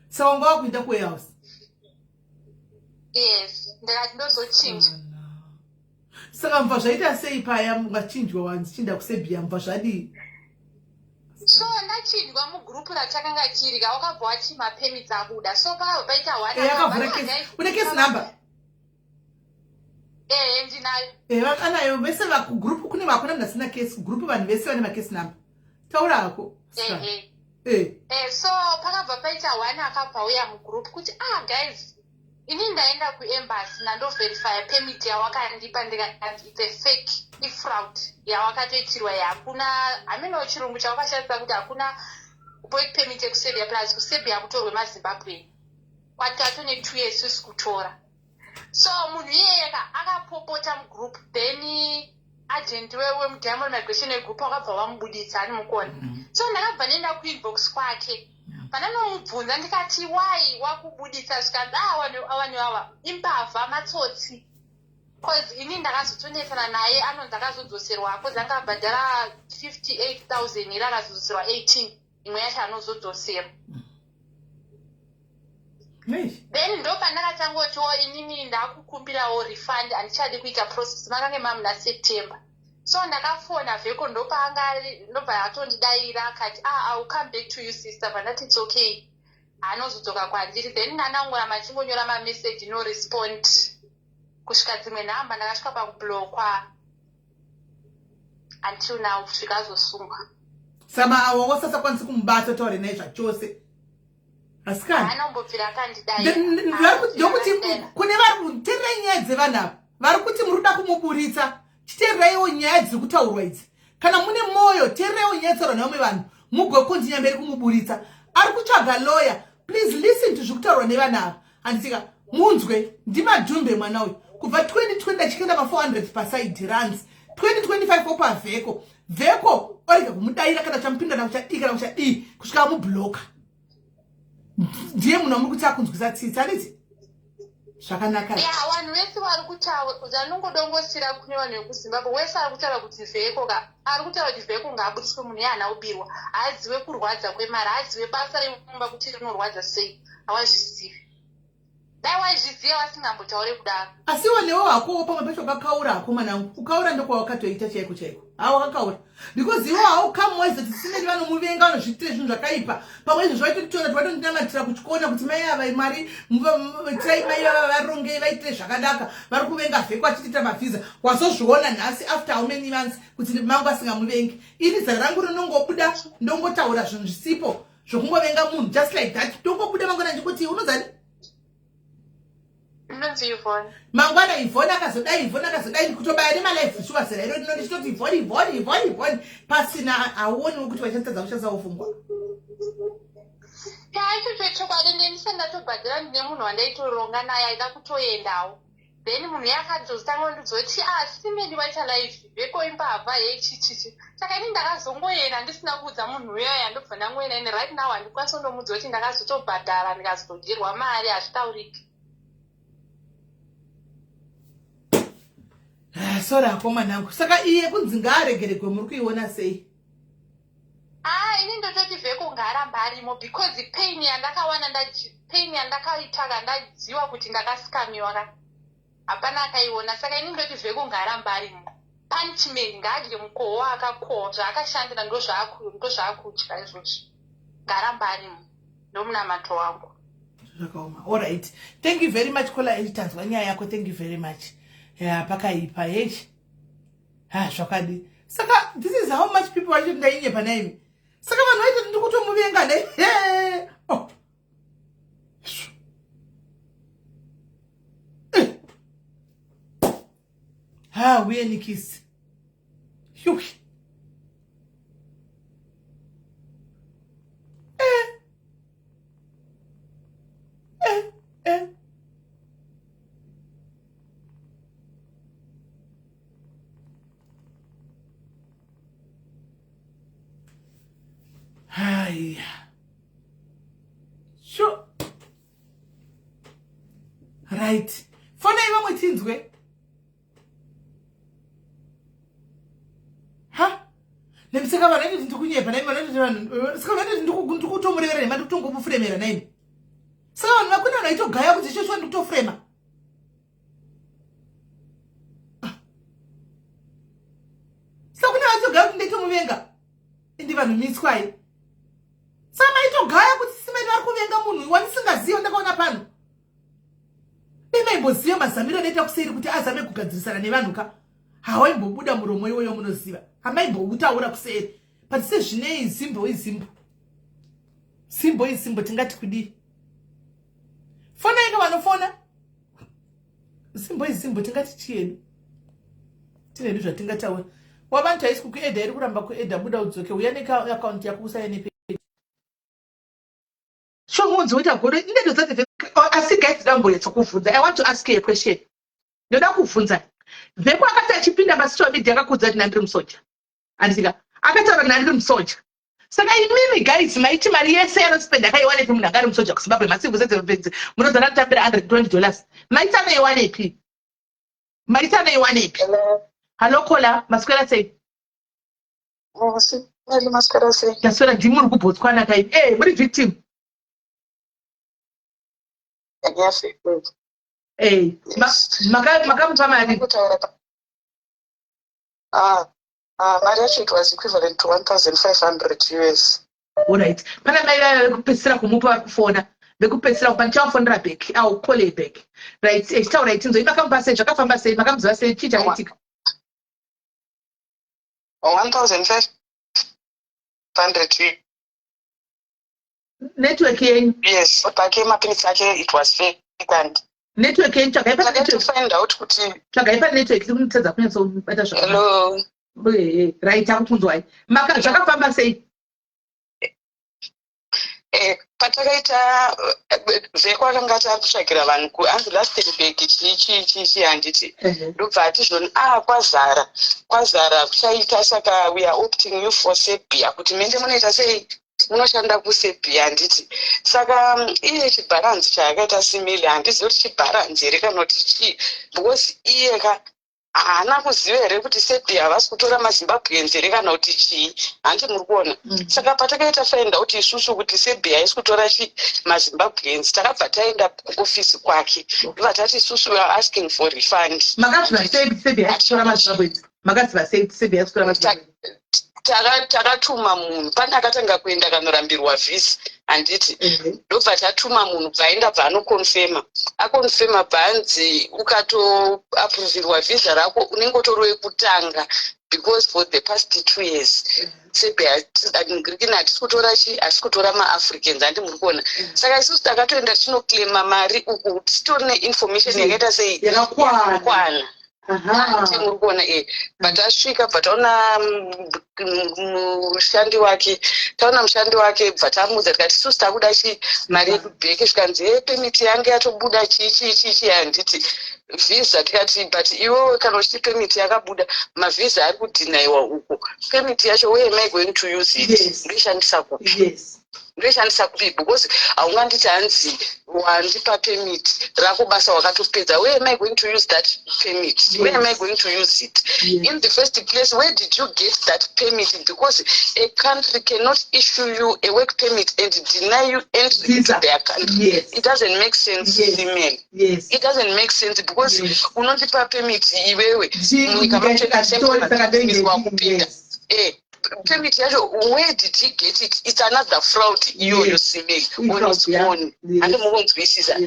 Speaker 2: saka wanga wakuenda kuwarehouse
Speaker 4: yes ndakati ndozochinja
Speaker 2: saka mva zvaita sei paya mwachinjwa wanzichinda kuserbia mva zvadii
Speaker 4: so ndachinjwa mugrupu ratakanga tiri ka wakabva wati mapemits akuda so pakabva paita
Speaker 2: yakavhura kesi une kesi number
Speaker 4: ndinayo
Speaker 2: anayo vese vakugrupu kune vakuna munhu asina kesi kugrupu vanhu vese vane makesi number taura hako
Speaker 4: so pakabva paita one akabva uya mugrupu kuti guys ini ndaenda kuembassy nandoverifya permit yawakandipa ndikati it's a fake ifraud yawakatoitirwa hakuna hamenowo chirungu chawakashandisa kuti hakuna work permit yekuserbia plus kuserbia kutorwe mazimbabwe watatone 2 years sisi kutora so munhu iyeyeka akapopota mugroup then agent wemudiamond migration egroup wakabva wamubuditsa ani mukona so ndakabva nenda kuinbox kwake pananomubvunza ndikati wai wakubuditsa zvikanzi avanhu ava imbavha matsotsi cause ini ndakazotonetsana naye anonzi akazodzoserwa cause angabhadhara 58,000 iri akazodzoserwa 18 imwe yacho anozodzosera then ndo pandakatangotiwo inini ndakukumbirawo refund handichadi kuita process makange mamuna September so ndakafona vheko ndobva atondidayira akati I'll come back to you sister pandati it's okay anozodzoka kwandiri then ndanangura machingonyora mamessage no respond kusvika dzimwe nhamba ndakasvika pakublokwa until now zvikazosungwa
Speaker 2: sama awosasakwanisi kumubata taure naye zvachose asikani
Speaker 4: anombobvira akandidayira
Speaker 2: ndokuti kune vari kuteererai nyaya dzevanhu ava vari kuti muri kuda kumuburitsa chiteereraiwo nyaya dziri kutaurwa idzi kana mune mwoyo teereraiwo nyaya dzaurwa nevamwe vanhu mugokontinya mberi kumuburitsa ari kutsvaga lawyer please listen to zviri kutaurwa nevanhu ava handitika munzwe ndimadhumbe mwana uyu kubva 2020 achikaenda pa400 pasaidi runs 2025 opa vheko orega kumudayira kana chamupinda nakuchadii kana kuchadii kusvika amubhloka ndiye munhu amuri kuti akunzwisa tsitsi aniti zvakanaka
Speaker 4: vanhu vese vari kutaura anongodongosira kune vanhu vekuzimbabwe wese ari kutaura kuti vheko ari kutaura kuti vheko ngaabudiswe munhu yaana ubirwa haazive kurwadza kwemari haazive basa remumba kuti rinorwadza sei hawazvizivi dai waizviziva vasingambotaure kudaro
Speaker 2: asi wanewo hakowo pamwe pacho kakaura hako mwanangu kukaura ndokwawakatoita chaiko chaiko hawakakaura because iwo haukamwaiza kuti simeni vanomuvenga vanozviitire zvinhu zvakaipa pamwe izvo zvaitotiona kuti vatondinamatira kuchikona kuti mai ava mari tirai mai vava varongei vaitire zvakadaka vari kuvenga vheko achitiita mavhiza wazozviona nhasi after how many months kuti mangu asingamuvengi ini zara rangu rinongobuda ndongotaura zvinhu zvisipo zvokungovenga munhu just like that ndongobuda mangwana ndikuti unonzani mangwana ivhoni akazodai ndikutobaya nemalife shuwa zera iro ndinoti chitoti ivhoni pasina hauoniwo kuti vachatadza kuchasaufungwa
Speaker 4: ichocho chokwadi ndenisendatobhadhira ndine munhu wandaitoronga naye aida kutoendawo then munhu yakadzozotanga ndidzoti simeni vaita life vheko imbavha yechichichi saka ini ndakazongoenda ndisina kuudza munhu uyoyo andobva ndangoenda ine right now handikwanisa kundomudza kuti ndakazotobhadhara ndikazotodyirwa mari hazvitauriki
Speaker 2: sora hako mwanangu saka iye kunzi ngaaregeregwe muri kuiona sei
Speaker 4: ini ndototi vheko ngaaramba arimo because pain yandakaitaka ndaziva kuti ndakasikamiwa ka hapana akaiona saka ini ndoti vheko ngaaramba arimo punishment ngaadye mukoho wakakohwa zvaakashandira ndozvaakudya izvozvi ngaaramba arimo ndomunamato wangu
Speaker 2: zvakaoma alright thank you very much kola tanzwa nyaya yako thank you very much pakaipa yeshi zvakadi saka this is how much people vachiti ndainye panaimi saka vanhu vaiti ndikutomuvenga uye nikisi Aya. Sure. Right. Fona iva mwetinzwe. Ha? Nemseka vana ndi ndikunyepa naimi vana saka vana ndikutomurevera nemandi kutongomufuremera naimi. Saka vanhu vakuna vanaitogaya kuti icho ndikutofurema. Saka kuna vatogaya kuti ndaitomuvenga. Indi vanhu mitswai. Saka maitogaya kuti simaiti vari kuvenga munhu wanisingaziva ndakaona pano. Imaimboziva mazamiro anoita kuseri kuti azame kugadzirisana nevanhu ka. Hawaimbobuda muromo iwoyo munoziva. Hamaimboutaura kuseri. But sezvinei zimbo izimbo. Simbo izimbo tingati kudii. Fona ika vanofona. Simbo izimbo tingati chieni. Tinedu zvatingataura. Wabantu haisi kukuedha iri kuramba kuedha buda udzoke uya neaccount yako usaine page. Shongonzi wita gore indedo dzati asi guys dambo yetsokuvhunza. I want to ask you a question. Ndoda kuvhunza. Veko akati achipinda masocial media akakudza kuti ndiri musoja. Andika akataura kuti ndiri musoja. Saka imimi guys maiti mari yese yanospenda akaiwanepi munhu akari musoja kuZimbabwe masiku zedzepedzi munozana kutambira $120. Maiti anoiwanepi? Maiti anoiwanepi? Hello Kola, maswera sei?
Speaker 3: Maswera sei.
Speaker 2: Yaswera ndi muri kuBotswana kai. Muri victim. Makamupa mari.
Speaker 3: Mari yacho it was equivalent to 1,500 US.
Speaker 2: Alright. Pana mai kupesera kumupa kufona. Vekupesera kupa ndichafonera back. Au call back. Right. Chitaura itinzo imakamupa sei zvakafamba sei makamuziva sei chichaitika.
Speaker 3: 1,500
Speaker 2: network yenyu.
Speaker 3: Yes, but mapinisi ake it was fake and
Speaker 2: network yenyu chakaipa
Speaker 3: network find out kuti
Speaker 2: chakaipa network kunitedza kunyatso bata zvakana.
Speaker 3: Hello.
Speaker 2: Right, akukunzwai. Maka zvakafamba sei?
Speaker 3: Patakaita veko akanga takutsvagira vanhu kuAnzuLastenburg chichi handiti ndobva atizvoni kwazara kuchaita saka we are opting you for Serbia kuti mende munoita sei munoshanda kuSerbia handiti saka iye chibharanzi chaakaita simili handizivi kuti chibharanzi here kana kuti chii because iye haana kuziva here kuti Serbia havasi kutora maZimbabweans here kana kuti chii handi muri kuona saka patakaita find out isusu kuti Serbia haisi kutora maZimbabweans takabva taenda kuofisi kwake ndobva tati isusu we are asking for refund.
Speaker 2: Makaziva sei kuti Serbia haisi kutora maZimbabweans? Makaziva sei kuti Serbia haisi kutora maZimbabweans?
Speaker 3: Takatuma munhu pane akatanga kuenda kanorambirwa vhisi handiti ndobva tatuma munhu bvaenda bvaanokonfema akonfema bhanzi ukatoaprovirwa vhisa rako unenge utori wekutanga because for the past 2 years Serbia hatisi kutora asi kutora maAfricans handi muri kuona saka isusu takatoenda tinoclaima mari uku titori neinformation yakaita sei yakakwana. Muri kuona batasvika bvataona mushandi wake bvatamuudza tikati isusu takuda mari yekubheki zvikanzi pemiti yange yatobuda chii handiti vhisa tikati but iwewe kana uchiti pemiti yakabuda mavhisa ari kudhinaiwa uko pemiti yacho where am I going to use it ndoishandisa kupi ndoishandisa kupi because haunganditi hanzi wandipa permit rako basa wakatopedza where am I going to use that permit where am I going to use it in the first place where did you get that permit because a country cannot issue you a work permit and deny you entry into their country. It doesn't make sense. It doesn't make sense because unondipa permit iwewe permit yacho where did he get it? It's another fraud iyoyo simei on its own andimukunzwisisa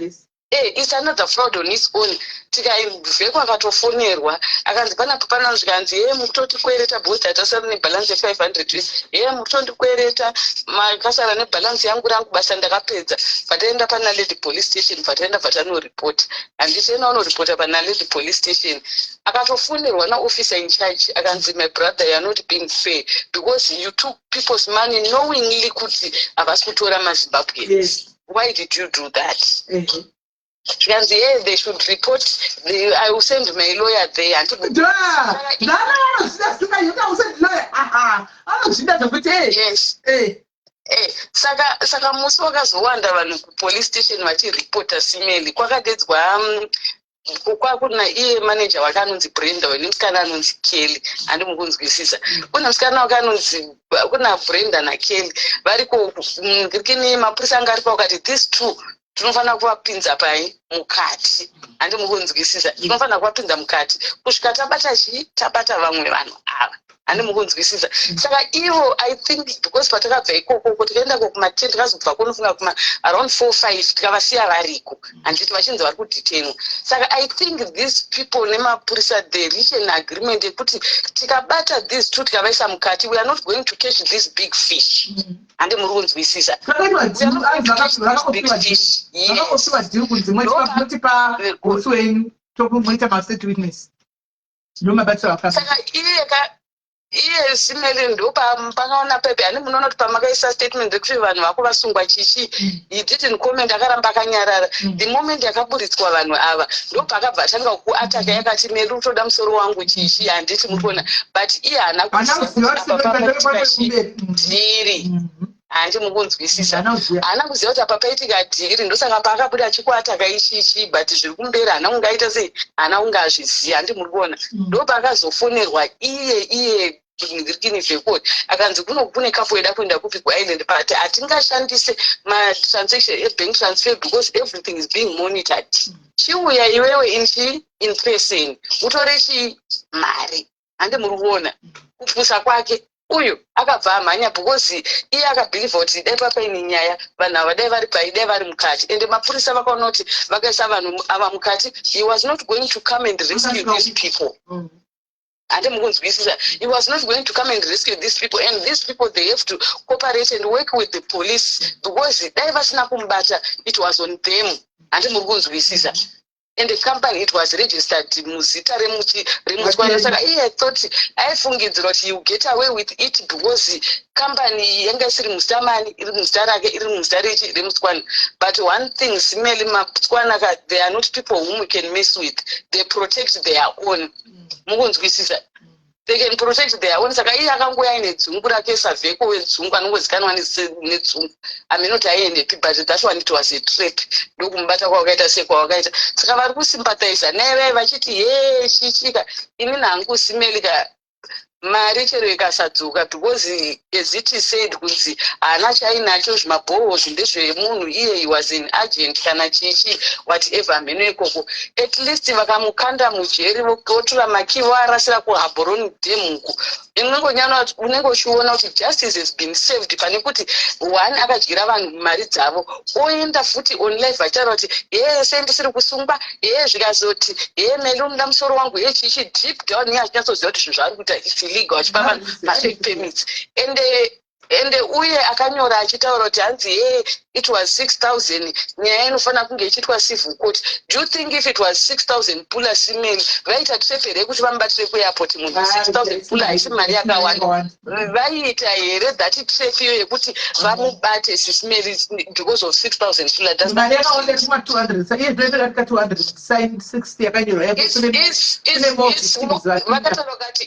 Speaker 3: it's another fraud on its own. Tikavhekwa akatofonerwa akanzi pana zvikanzi mukutotikwereta booster tasara nebalance ye500 mukutondikweret makasara nebalance yangu basa ndakapedza bvataenda paNaledi police station bvataenda bvatanoripota handitena unoripota paNaledi police station akatofonerwa naofficer in charge akanzi my brother you are not being fair because you took people's money knowingly kuti havasi kutora maZimbabweans. Why did you do that? Because they should report. I will send my lawyer there. Yes. Saka musi wakazowanda vanhu kupolice station vachiripota simeli kwakadedzwa kwakuna iye manager wake anonzi Brenda nemusikana anonzi Kelly handimukunzwisisa kuna musikana wake anonzi kuna Brenda naKelly variko ngirikini mapurisa anga aripo wakati these two tinofanira kuvapinza pai mukati handimukunzwisisa tinofanira kuvapinza mukati kusvika tabata vamwe vanhu ava handimukunzwisisa saka ivo I think because patakabva ikoko tikaenda kumatent tikazobva kunofunga kuma around 4-5 tikavasiya variko handiti vachinzi vari kudetainwa saka I think these people nemapurisa they reach an agreement yekuti tikabata these two tikavaisa mukati we are not going to catch this big fish handimuri kunzwisisa saka iye simeli ndo pakaona pepe hani munoona kuti pamakaisa statement yekuti vanhu vako vasungwa chichi he didn't comment akaramba akanyarara the moment yakaburitswa vanhu ava ndo pakabva atanga kuataka yakati meri utoda musoro wangu chichi handiti murikuona but iye haana dhiri handi mukunzwisisa haana kuziva kuti apa paitika dhiri ndosaka paakabuda achikuataka ichichi but zviri kumberi haana kungaita sei haana kungazviziva handi muri kuona ndo paakazofonerwa iye ngirikini vhekoti akanzi kune kapo ida kuenda kupi kuisland but hatingashandise matransaction ebank transfer because everything is being monitored chiuya iwewe in person utore chimari handi muri kuona kupusa kwake uyu akabva amhanya because iye akabhilivha kuti dai papaine nyaya vanhu ava dai vari pai dai vari mukati ende mapurisa vakaona kuti vakaisa vanhu ava mukati he was not going to come and rescue these people he was not going to come and rescue these people and these people they have to cooperate and work with the police because dai vasina kumubata it was on them handimukunzwisisa and the company it was registered muzita remutswana saka iye thought aifungidzira kuti you get away with it because company yanga isiri muzitamani iri muzita rake iri muzita remutswana but one thing simeli matswana they are not people whom we can mess with they protect their own mukunzwisisa they can protect their own saka iye akangoya aine dzungu rake savheko wedzungu anongozikanwa nedzungu aminoti aiendepi but that one it was a trap ndokumubata kwawakaita sekwawakaita saka vari kusympathiza naye vachiti chichika inini hangu simelika mari chero ikasadzoka because as it said kunzi haana chainacho zvimabhorhos ndezvemunhu iye he was an agent kana chichi whatever mheno ikoko at least vakamukanda mujeri votora makivo arasira kuhabhoroni dam uko unenge uchiona kuti justice has been saved pane kuti one akadyira vanhu mari dzavo oenda futi on live achitaura kuti se ndisiri kusungwa zvikazoti meli unoda musoro wangu chichi deep down iye achinatsoziva kuti zvinhu zvaari kuita it's illegal achipa vanhu mafake permits ende uye akanyora achitaura kuti hanzi it was 6,000 nyaya inofanira kunge ichiitwa civil court do you think if it was 6,000 pula simeli vaita trepere yekuti vamubatire kuairport munhu 6,000 pula haisi mari yakawanda vaiita here that trep iyo yekuti vamubate sisimeli because of 6,000 pula vakataura kuti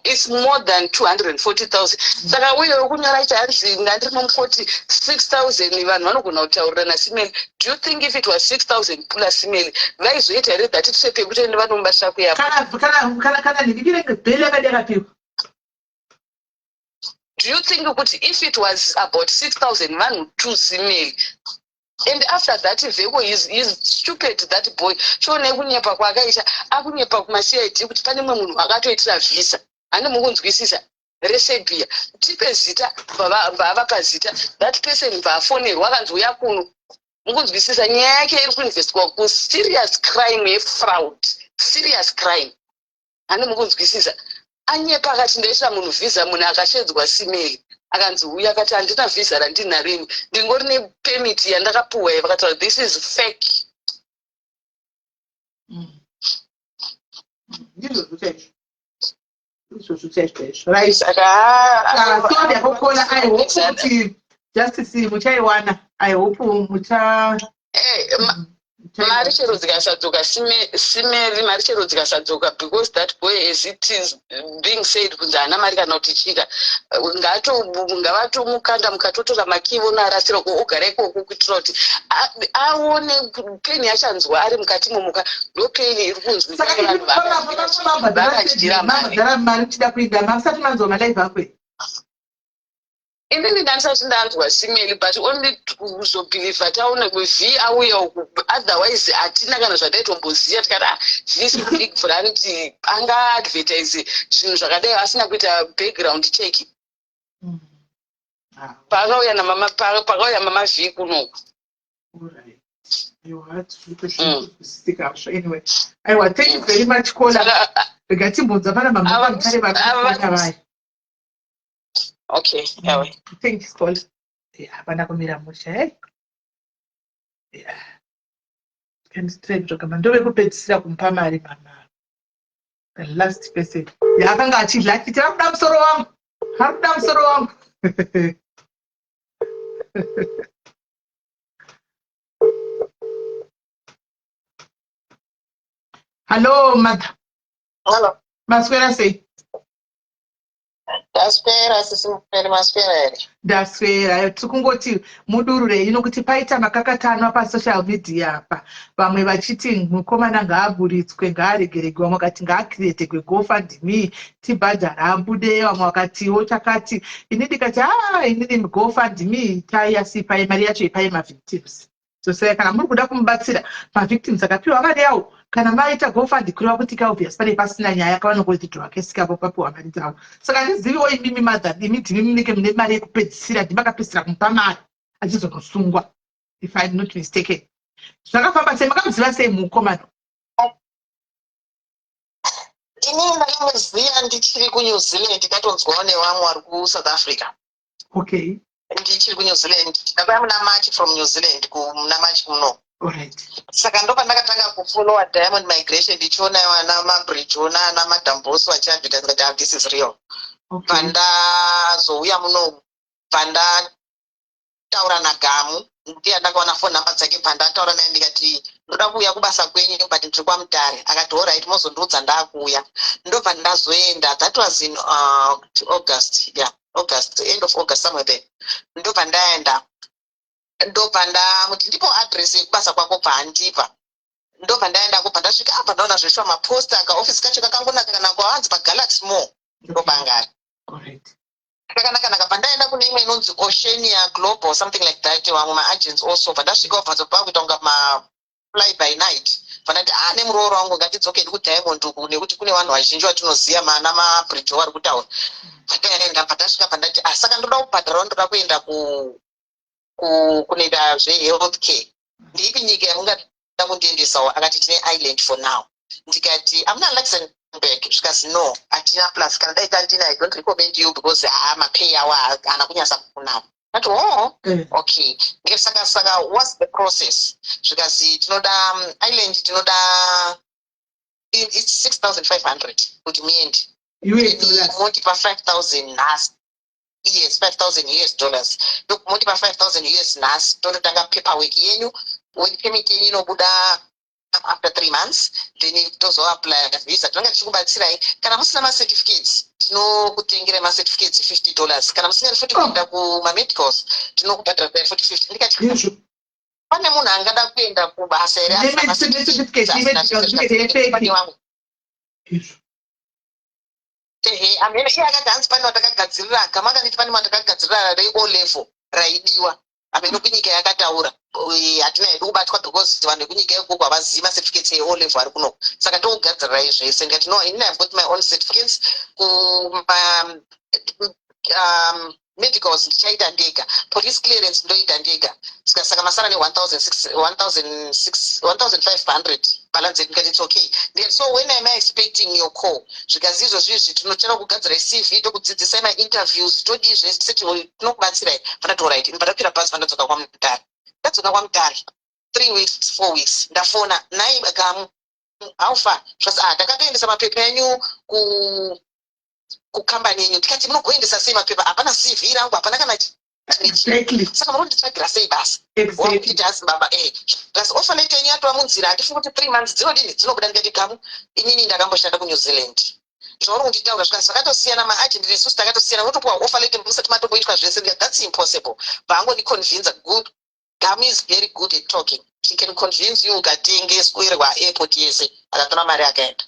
Speaker 3: it's more than 240,000 saka uye kunyora kuti hanzi ngandiri mumukoti 6,000 vanhu vanogona kutaurira nasimeli do you think if it was 6,000 pula simeli vaizoita here that trep yekuti ende vanomubatira
Speaker 2: kana ndikirenge bheli yakadi yakapiwa
Speaker 3: do you think kuti if it was about 6,000 vanhu to simeli and after that vheko is stupid that boy chione kunyepa kwaakaita akunyepa kumacid kuti pane mumwe munhu akatoitira vhisa handimukunzwisisa resebia tipe zita vavapa zita that person bvafonerwa akanzi uya kuno mukunzwisisa nyaya yake iri kuinvestwa kuserious crime yefraud serious crime handimukunzwisisa anyepa akati ndaitira munhu vhisa munhu akashedzwa simeli akanzi uya akati handina vhisa randinaro ini ndingori nepemit yandakapuwa ye vakataura this is fake
Speaker 2: right so ndiyakukhola I hope ukuthi justice muchaiwana I hope mucha
Speaker 3: mari chero dzikasadzoka simeri mari chero dzikasadzoka because that boy as it is being said kunzi haana mari kana kuti chika ngavatomukanda mukatotora makivo naarasira ko ogara ikoko kuitira kuti aone peni yachanzwa ari mukati momuka ndo peni iri kunzwivakachitira
Speaker 2: mari chida kuida mamusati manzwa malaive akwe
Speaker 3: inini ndandisati ndanzwa simeli but only kuzobhilivha taona kwev auya uku otherwise hatina kana zvataitombosiya tikati this big brand anga advertise zvinhu zvakadai asina kuita background check pakauya mama v kunoku.
Speaker 2: Anyway, thank you very much, Kola. Regatimbonza pana mama mutare vakona vai.
Speaker 3: Okay, yawe.
Speaker 2: Thank you, Kola. Hapana kumira musha, eh? Yeah. Can straight to come and do kupedzisira kumpa mari mama. The last person. Yakanga achidla chiti hakuda musoro wangu. Hakuda musoro wangu. Hello, mother.
Speaker 3: Hello.
Speaker 2: Maswera sei?
Speaker 3: Daswera sisi muperi maswera ere.
Speaker 2: Daswera tikungoti mudurure inokuti paita makakatanwa pasocial media apa vamwe vachiti mukomana ngaaburitswe ngaaregererwe vamwe vakati ngaakriyetegwe GoFundMe tibhadhara abude vamwe vakatiwo chakati ini ndikati inini GoFundMe taiyasipai mari yacho ipai mavictims sosai kana muri kuda kumubatsira mavictims akapiwa mari yawo kana maita GoFundMe kureva kuti kaobvious pane pasina nyaya kavanongoitidhwa kesi kavo papiwa mari dzavo saka handiziviwo imimi madha imi ndimi munenge mune mari yekupedzisira ndimakapedzisira kumupa mari achizonosungwa if I'm not mistaken zvakafamba sei makamuziva sei mukomana
Speaker 3: inini ndakamuziva ndichiri kuNew Zealand ndatonzwawo nevamwe vari kuSouth Africa.
Speaker 2: Okay.
Speaker 3: Ndichiri kuNew Zealand ndakauya muna March from New Zealand muna March kuno.
Speaker 2: Alright.
Speaker 3: Saka ndo pandakatanga kufollowa Diamond Migration ndichiona wana mabridge ona namadhambosi vachiadvertise kuti this is real.
Speaker 2: Okay.
Speaker 3: Pandazouya muno pandataura naGamu ndiye ndakaona phone number dzake pandataura naye ndikati ndoda kuuya kubasa kwenyu but ndiri kwaMutare akati alright mozondiudza ndakuuya ndobva ndazoenda that was in August, end of August somewhere there. Ndobva ndaenda ndobva ndamuti ndipo address yekubasa kwako paandipa ndobva ndaenda ko pandasvika apa ndaona zveshuwa maposta kaofisi kacho kakangonaka kana kwavanzi paGalaxy Mall ndopangari.
Speaker 2: Alright.
Speaker 3: Kakanaka pandaenda kune imwe inonzi Oceania Global something like that vamwe maagents also pandasvikawo pamhatso pangu kuita kunga fly by night pandati nemurooro wangu ngatidzokeri kuDiamond uku nekuti kune vanhu vazhinji vatinoziva mana mabridge vari kutaura. Pandaenda pandasvika pandati saka ndoda kubhadharawo ndoda kuenda kunoita zvehealth care ndiipi nyika yamungada kundiendesawo akati tine Ireland for now ndikati amuna Luxembourg zvikazi no hatina plus kana dai tantina I don't recommend you because mapay awo haana kunyasa kunaka ati okay saka what's the process zvikazi tinoda Ireland tinoda it's 6,500 kuti muende motipa 5,000 nhasi. Yes, $5,000. Look, motipa $5,000 nhasi tondotanga paperwork yenyu work permit yenyu inobuda after 3 months then tozoapply visa tinenge tichikubatsirai kana musina macertificates tinokutengera macertificates $50 kana musingari futi kuenda kumamedicals tinokubhadhara kai futi 50 ndikati pane munhu angada kuenda kubasa here amene iye akati hanzi pane watakagadzirira gama akanditi pane watakagadzirira reO level raidiwa amene kunyika yakataura hatina hedu kubatwa because vanhu vekunyika ikoko havazivi macertificates eO level ari kunoko saka tokugadzirirai zvese ndikati no inini I've got my own certificates medicals ndichaita ndega police clearance ndoita ndega saka masara ne$1,500 balance ndikati it's okay so when am I expecting your call zvikazi izvozvizvi tinochera kugadzira CV tokudzidzisai mainterviews todii zvese tinokubatsirai pandati alright pandapira bhazi pandadzoka kwaMutare 3 weeks 4 weeks ndafona nai Gamu how far zvasi ndakatoendesa mapepa enyu kukambani yenyu ndikati munogoendesa sei mapepa hapana CV rangu hapana kana
Speaker 2: Exactly.
Speaker 3: Saka munonditsvagira sei basa?
Speaker 2: Exactly.
Speaker 3: Wakuti hazi baba basi offer letter yenyu yatova munzira handifungi kuti 3 months dzinobuda ndikati gamu inini ndakamboshanda kuNew Zealand. Zvauri kunditaura zvikazi zvakatosiyana maagent nesusu takatosiyana unotopuwa offer letter musati matomboitwa zvese ndikati that's impossible. Vangondiconvinza good. Gamu is very good at talking. She can convince you ukatenge squirwa airport yese akatora mari akaenda.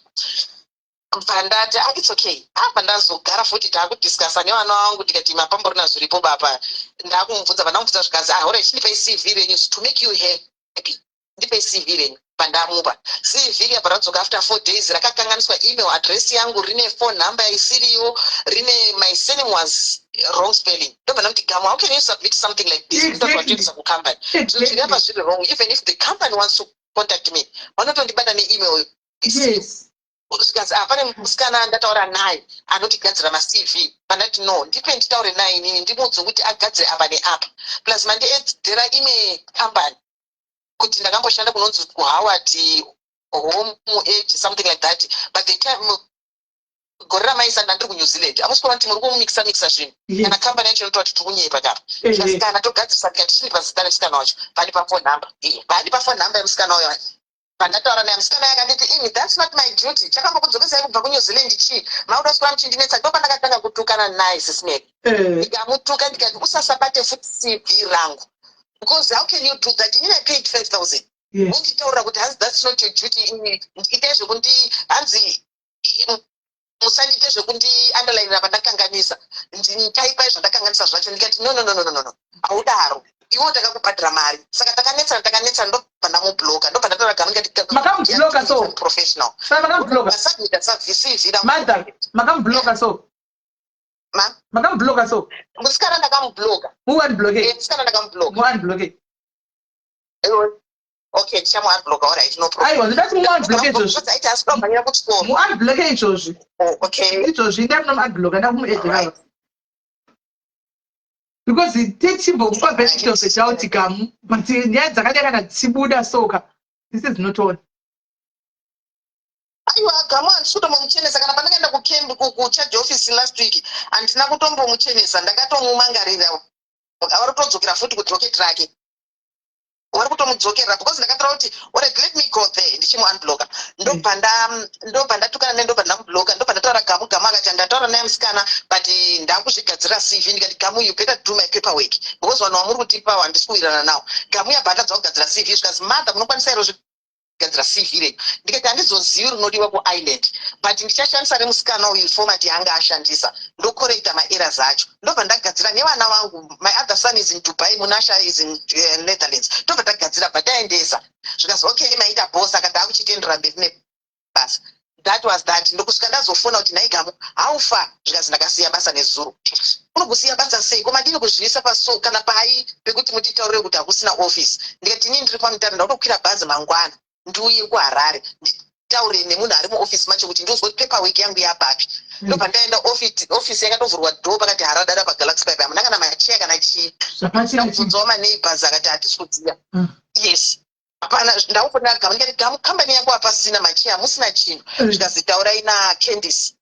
Speaker 3: Pandati it's okay. Apa ndazogara futi takudiscussa nevana vangu ndikati mapamborona zviripo baba. Ndakumubvunza vandamubvunza zvikazi alright chindipei CV renyu to make you happy. Ndipei CV renyu pandamupa. CV yabva radzoka after 4 days rakakanganiswa email address yangu rine phone number isiriyo rine my surname was wrong spelling. Ndobva ndamuti Gamu, how can you submit something like this without kutoisa kucompany? So zviriapa zviri wrong. Even if the company wants to contact me, vanotondibata neemail.
Speaker 2: Yes.
Speaker 3: Zvikazi pane musikana ndataura naye anotigadzira maCV. Pandati no, ndipe nditaure naye inini ndimudze kuti agadzire apa neapa. Plus mandiedzera imwe company kuti ndakamboshanda kunonzi kuHoward Home Age something like that. But the time gore ramaisa ndandiri kuNew Zealand amusikuona kuti muri kumumixa zvinhu kana company yacho inototi tikunyepa kapa. Zvikazi kana togadzirisa tikati tiri pazita remusikana wacho pani phone number. Pani phone number yemusikana wayo. Pandataura naye musikana yakanditi ini that's not my duty. Chakambokudzokesai kubva kuNew Zealand chi mauda kuswera muchindinetsa ndo pandakatanga kutukana naye sisnake. Ndikamutuka ndikati usasabate futi CV rangu. Because how can you do that? You I paid 5,000. Unditaura kuti that's not your duty. Ndiite zvokuti hanzi musandite zvokuti underline pandakanganisa. Nditaipa zvandakanganisa zvacho ndikati no. Audaro. Iwo takakubhadhira mari. Saka takanetsa ndo pandamubloka. Ndo pandataura Gamu ndikati
Speaker 2: makambloka so
Speaker 3: professional.
Speaker 2: Saka makambloka.
Speaker 3: Submit sa VC
Speaker 2: Mother, makambloka so.
Speaker 3: Ma?
Speaker 2: Makambloka so.
Speaker 3: Musikana ndakamubloka.
Speaker 2: Who unblock?
Speaker 3: Musikana ndakamubloka.
Speaker 2: Who unblock?
Speaker 3: Okay, chama unblock alright no problem.
Speaker 2: Aiwa, ndati mu unblock izvozvi.
Speaker 3: Kuti asipambanya kuchikoro.
Speaker 2: Mu unblock izvozvi.
Speaker 3: Okay.
Speaker 2: Izvozvi ndati mu unblock ndakumu edera. Because it takes him over benefit of the child Gamu, but nyaya dzakadai kana dzibuda soka. This is not all.
Speaker 3: Aiwa Gamu andishutomuchenesa kana pandakaenda kukembi kucharge office last week andina kutombomuchenesa ndakatomumangarira. Vari kutodzokera futi kudrocket rake. Vari kutomudzokera because ndakataura kuti alright let me go there ndichimu unblocker. Ndo pandatukana naye ndo pandamubloka ndo pandataura Gamu akati ndataura naye musikana but ndakuzvigadzira CV ndikati Gamu you better do my paperwork because vanhu vamuri kutipa handisi kuwirirana nawo. Gamu yabva atadza kugadzira CV zvikazi mother munokwanisa here kugadzira CV renyu ndikati handizozivi rinodiwa kuisland but ndichashandisa remusikana uyu format yanga ashandisa ndokorekta maerrors acho ndobva ndagadzira nevana vangu. My other son is in Dubai, Munasha is in Netherlands. Ndobva ndagadzira but aendesa zvikazi okay maita boss akati akuchitendera mberi nebasa. That was that. Ndokusvika ndazofona kuti nhai Gamu haufa zvikazi ndakasiya basa nezuro. Unokusiya basa sei? Koma ndini kuzviisa paso kana pai pekuti mutitaurire kuti hakusina office. Ndikati inini ndiri pamutanda ndakutokwira bhazi mangwana ndiuye kuHarare nditaure nemunhu ari muoffice macho kuti ndozwe paperwork yangu yapapi. Ndobva ndaenda office yakatovhurwa dhoo pakati Haradada paGalaxy Pipe. Hamuna kana macheya kana chii. Ndakubvunzawo maneighbors akati hatisi kudziya. Yes. Hapana ndakufonera Gamu ndikati Gamu company yako hapasina macheya hamusina chinhu. Zvikazi taurai naCandice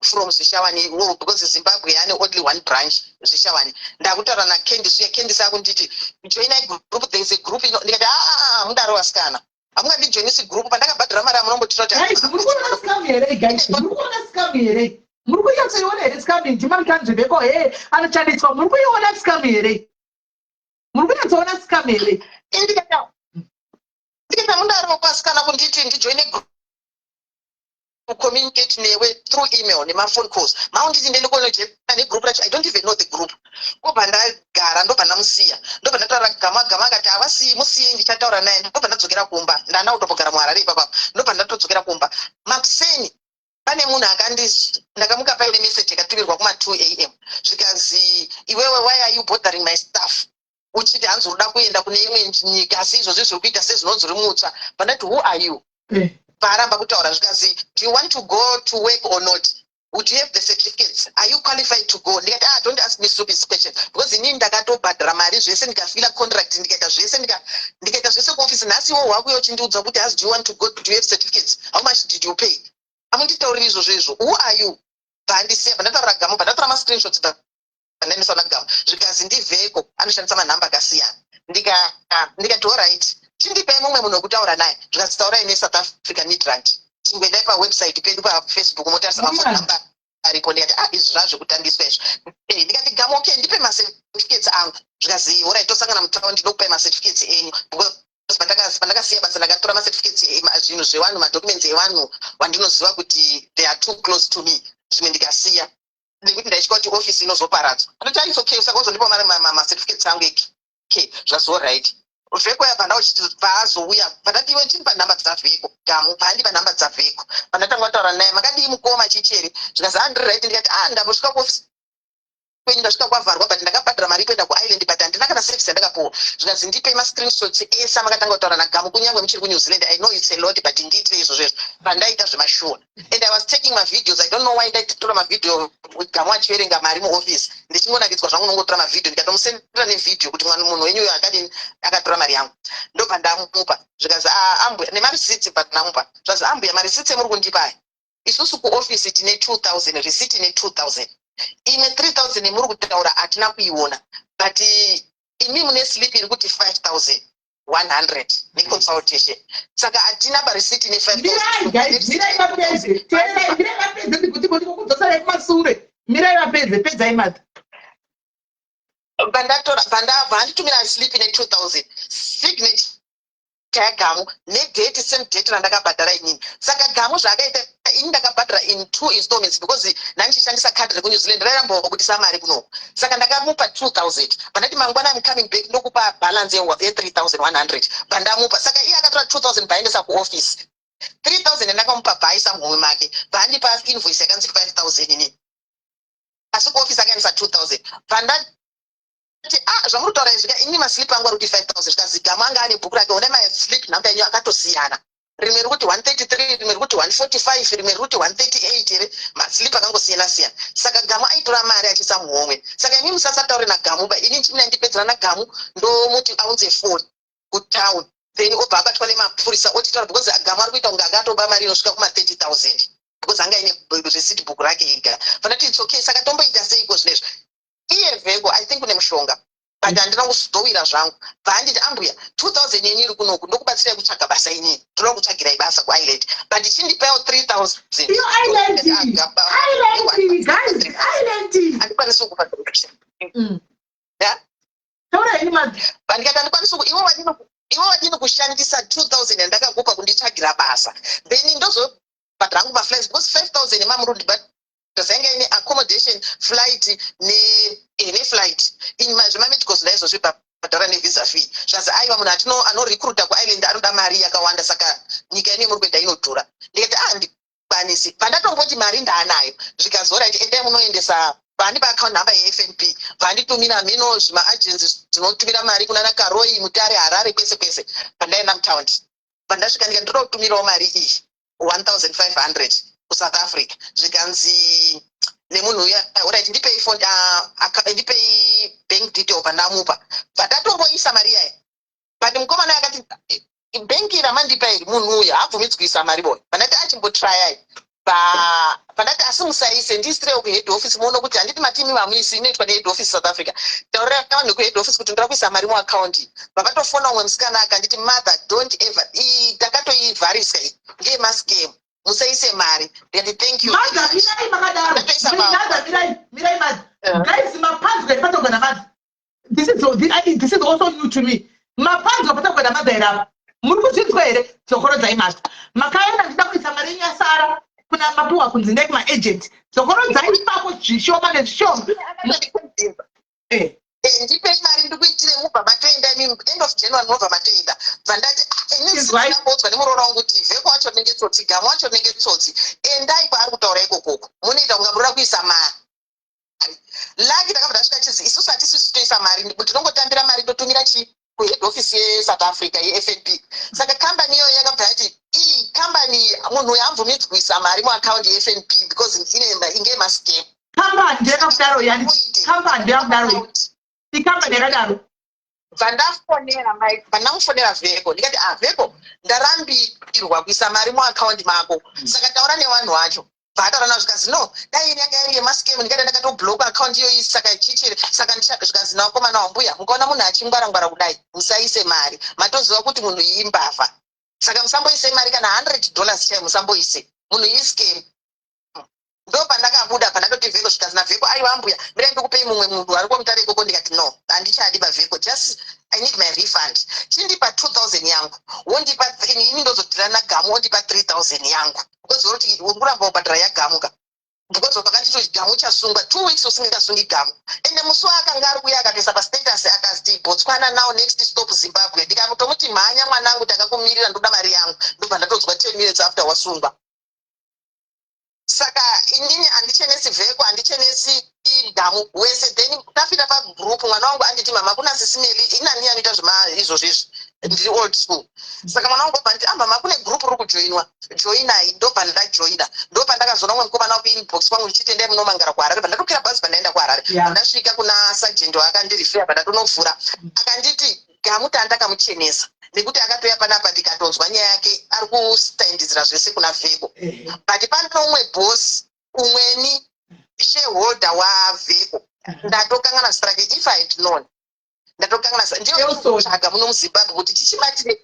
Speaker 3: from Zvishawani because Zimbabwe yane only one branch Zvishawani. Ndakutaura naCandice uye Candice akunditi join a group, there is a group ndikati mudaro wasikana. Hamungandijoinisi group pandakabhadhira mari amunombotira kuti
Speaker 2: guys muri kuona scam here guys muri kuona scam here muri kuona here scam ndimani kanzvibeko anochandiswa muri kuona scam here muri kuona scam here
Speaker 3: ndikata mudaro wasikana kunditi ndijoine group communicate newe through email nemafone calls maunditi ndende kunojepa negroup racho I don't even know the group. Kobva ndagara ndobva ndamusiya ndobva ndataura Gamu akati havasiyi musiye ndichataura naye. Ndobva ndadzokera kumba ndana kutombogara muHarare ipapo ndobva ndatodzokera kumba. Makuseni pane munhu ndakamuka paine message yakatumirwa kuma 2 am zvikazi iwewe why are you bothering my staff uchiti hanzi unoda kuenda kune imwe nyika asi izvozvi zviri kuita sezvinonzi uri mutsva. Pandati who are you? Paramba kutaura zvikazi do you want to go to work or not? Would you have the certificates? Are you qualified to go? Ndikati don't ask me stupid question because inini ndakatobhadhara mari zvese ndikafila contract ndikaita zvese kuoffice nhasi wo hwako yochindiudza kuti do you want to go? Do you have certificates? How much did you pay? Amunditauriri izvozvo. Who are you? Bhandisiya pandataura Gamu pandataura mascreenshots pandaendeswa naGamu zvikazi ndivheko vanoshandisa manhamba akasiyana. Ndikati alright, chindipei mumwe munhu wekutaura naye. Zvikasi taurai neSouth African Midrand. Chingwendai pawebsite pedu paFacebook motarisa mafoni namba aripo. Ndikati izvi zvazvekutangiswa izvo. Ndikati Gamu, okay, ndipe macertificates angu. Zvikasi alright, tosangana mutaundi ndokupai macertificates enyu. Pandakasiya basa ndakatora macertificates zvinhu zvevanhu, madocuments evanhu wandinoziva kuti they are too close to me. Zvimwe ndikasiya. Ndikuti ndaitya kuti office inozoparadzwa. Ndati it's okay, saka uzondipa macertificates angu eki. Okay, zvasi alright. Vheko yapanda uchiti paazouya pandati iwe ndini panhamba dzavheko Gamu, pandi panhamba dzavheko. Pandatanga kutaura naye makadii mukoma chicheri. Zvikazi handiri right. Ndikati ndambosvika kuoffice kwenyu, ndasvika kwavharwa but ndakabhadhara mari kuenda kuisland but handina kana service yandakapuwa. Zvikazi ndipei mascreenshots ese makatanga kutaura naGamu kunyange muchiri kuNew Zealand. I know it's a lot but ndiitire izvo pandaita zvemashow. And I was taking my videos. I don't know why ndaitora mavideo Gamu achiverenga mari muoffice. Ndichingonakidzwa zvangu nongotora mavideo ndikatomusendera nevideo kuti munhu wenyu uyo akatora mari yangu. Ndopandamupa. Zvikazi ambuya nemarisiti pandamupa. Zvikazi ambuya marisiti emuri kundipa isusu kuoffice tine 2000 receipt ine 2000. Imwe 3000 muri kutaura hatina kuiona but imi mune slip iri kuti 5100 neconsultation. Saka hatina parisiti ine
Speaker 2: 5000.
Speaker 3: Vanditumira slip ine 2000 signature yaGamu nedate same date randakabhadhara inini. Saka Gamu zvakaita ini ndakabhadhara in 2 installments because ndanichishandisa card rekuNew Zealand rairamba kubudisa mari kuno. Saka ndakamupa 2000. Pandati mangwana I'm coming back ndokupa balance ye 3100. Pandamupa. Saka iye akatora 2000 paendesa kuoffice. 3000 ndakamupa bhaisa mumwe make. Pandipa invoice yakanzi 5000 ini. Asi kuoffice akaendesa 2000. Pandati zvamuri kutaura izvi ini maslip angu ari kuti 5000. Zvikazi Gamu anga ane bhuku rake, ona maslip nhamba yenyu akatosiyana. Rimwe riri kuti 133, rimwe riri kuti 145, rimwe riri kuti 138 ere, maslip akangosiyana siyana. Saka Gamu aitora mari achiisa muhomwe. Saka ini musasataure naGamu ba ini chimwe ndipedzera naGamu ndomuti aunze phone kutown. Then obva abatwa nemapurisa otitaura because Gamu ari kuita kunge akatoba mari inosvika kuma 30,000 because anga ine receipt book rake ega. Pandati it's okay, saka tomboita seiko zvinezvi. Iye Vheko I think une mushonga but handina kuzodowira zvangu. Bhanditi ambuya 2000 yeni iri kunoku ndokubatsirai kutsvaga basa inini. Ndinoda kutsvagirai basa kuisland but chindipaiwo 3000.
Speaker 2: Iyo island guys, island
Speaker 3: handikwanisi kukupa direction.
Speaker 2: taura ini madzi.
Speaker 3: Ndikati handikwanisi iwe wadini kushandisa 2000 yandakakupa kunditsvagira basa then ndozobhadhara hangu maflights because 5000 mamuri zvainge ine accommodation flight neflight zvemamedicals ndaizvozvi bhadhara nevisa fee. Zvazi aiwa munhu anorecruita kuisland anoda mari yakawanda saka nyika ine muri kuenda inodhura. Ndikati ndikwanisi. Pandatongoti mari ndaanayo. Zvikazi alright endai munoendesa vandipa account number yeFNB. Vanditumira mhino zvimaagency zvinotumira mari kunana Karoi, Mutare, Harare kwese kwese. Pandaenda mutaundi. Pandasvika ndikati ndoda kutumirawo mari iyi 1500 kuSouth Africa. Zvikanzi nemunhu uya alright ndipei phone ndipei bank detail pandamupa. Patatongoisa mari yayo. But mukomana akati bank ramandipa iri munhu uya habvumidzwi kuisa mari boy. Pandati achimbotrayai. Pandati asi musaise ndisirewo kuhead office muone kuti handiti matimi mamuisi inoitwa nehead office South Africa. Taurira vanhu kuhead office kuti ndira kuisa mari muaccount. Vakatofona umwe musikana akanditi mother don't ever takatoivharisa iyi ngemaskemu. Musaise mari. Ndikati thank you.
Speaker 2: Madza mirai makadaro. Mirai madza. Guys, mapanzwe patogona madza. This is also new to me. Mapanzwe patogona madza era. Muri kuzvinzwa here dzokorodzai madza. Makaenda ndida kuisa mari yasara kuna mapuwa kunzi ndai maagent. Dzokorodzai ipapo zvishoma nezvishoma.
Speaker 3: Ndipei mari ndikuitire mubva matoenda end of January mubva matoenda. Vandati inizvinobodzwa nemuroora wangu kuti Vheko wacho nenge tsotsi, Gamu wacho nenge tsotsi. Endai kwaari kutaura ikokoko. Munoita kunga murida kuisa mari. Laki ndakabva ndasvika chizi isusu hatisi toisa mari ndinongotambira mari ndotumira kuhead office yeSouth Africa yeFNB. Saka company iyoyo yakabva yati company munhu haabvumidzwi kuisa mari muaccount yeFNB because inge mascam.
Speaker 2: Company yakadaro yani. Company yakadaro. Company yakadaro.
Speaker 3: Vandamufonera Vheko ndikati Vheko ndarambirwa kuisa mari muaccount mako. Saka taura nevanhu vacho. bhataura nazvo zikazi no dai ini yanga iri yemaskemu ndikada ndakatobloka account iyoyi saka ichichere saka zikazi nakomana wambuya mukaona munhu achingwara-ngwara kudai musaise mari matoziva kuti munhu iyi imbavha saka musamboise mari kana $100 chai musamboise munhu iyi scam ndo pandakabuda pandakati vheko zvikazi navheko aiwa mbuya mirai ndikupei mumwe munhu ari komutare ikoko ndikati no handichadi bavheko just I need my refund chindipa 2000 yangu wondipa ini ndozotirana nagamu wondipa 3000 yangu because uroti uramba ubhadhara yagamuka because pakati gamu chasungwa 2 weeks usingasungi gamu ende musi akanga ari kuya akatoisa pastatus akati Botswana now next stop Zimbabwe ndikamutomuti mhanya mwanangu takakumirira ndoda mari yangu ndobva ndatozwa 10 minutes after wasungwa saka inini handichenesi vheko handichenesi gamu wese then tafika pagroup mwana wangu anditi mama kuna sisimeli inani anoita izvozvizvi ndiri old school saka mwana wangu obva nditi mama kune group ruri kujoinwa joinai ndobva ndajoina ndobva ndakazoona mumwe mukomana waku inbox kwangu ndichitendai munomangara kuharare pandatokwira bhazi pandaenda kuharare ndasvika kuna sergeant wakandirifira pandatonofura akanditi gamu tandakamuchenesa nekuti akatoya panapa ndikatonzwa nyaya yake ari kustandidzira zvese kuna vheko but pane umwe boss umweni shareholder wavheko ndatokangana strike if I had known ndatokangana ndiotsvaga muno muzimbabwe kuti tichibatire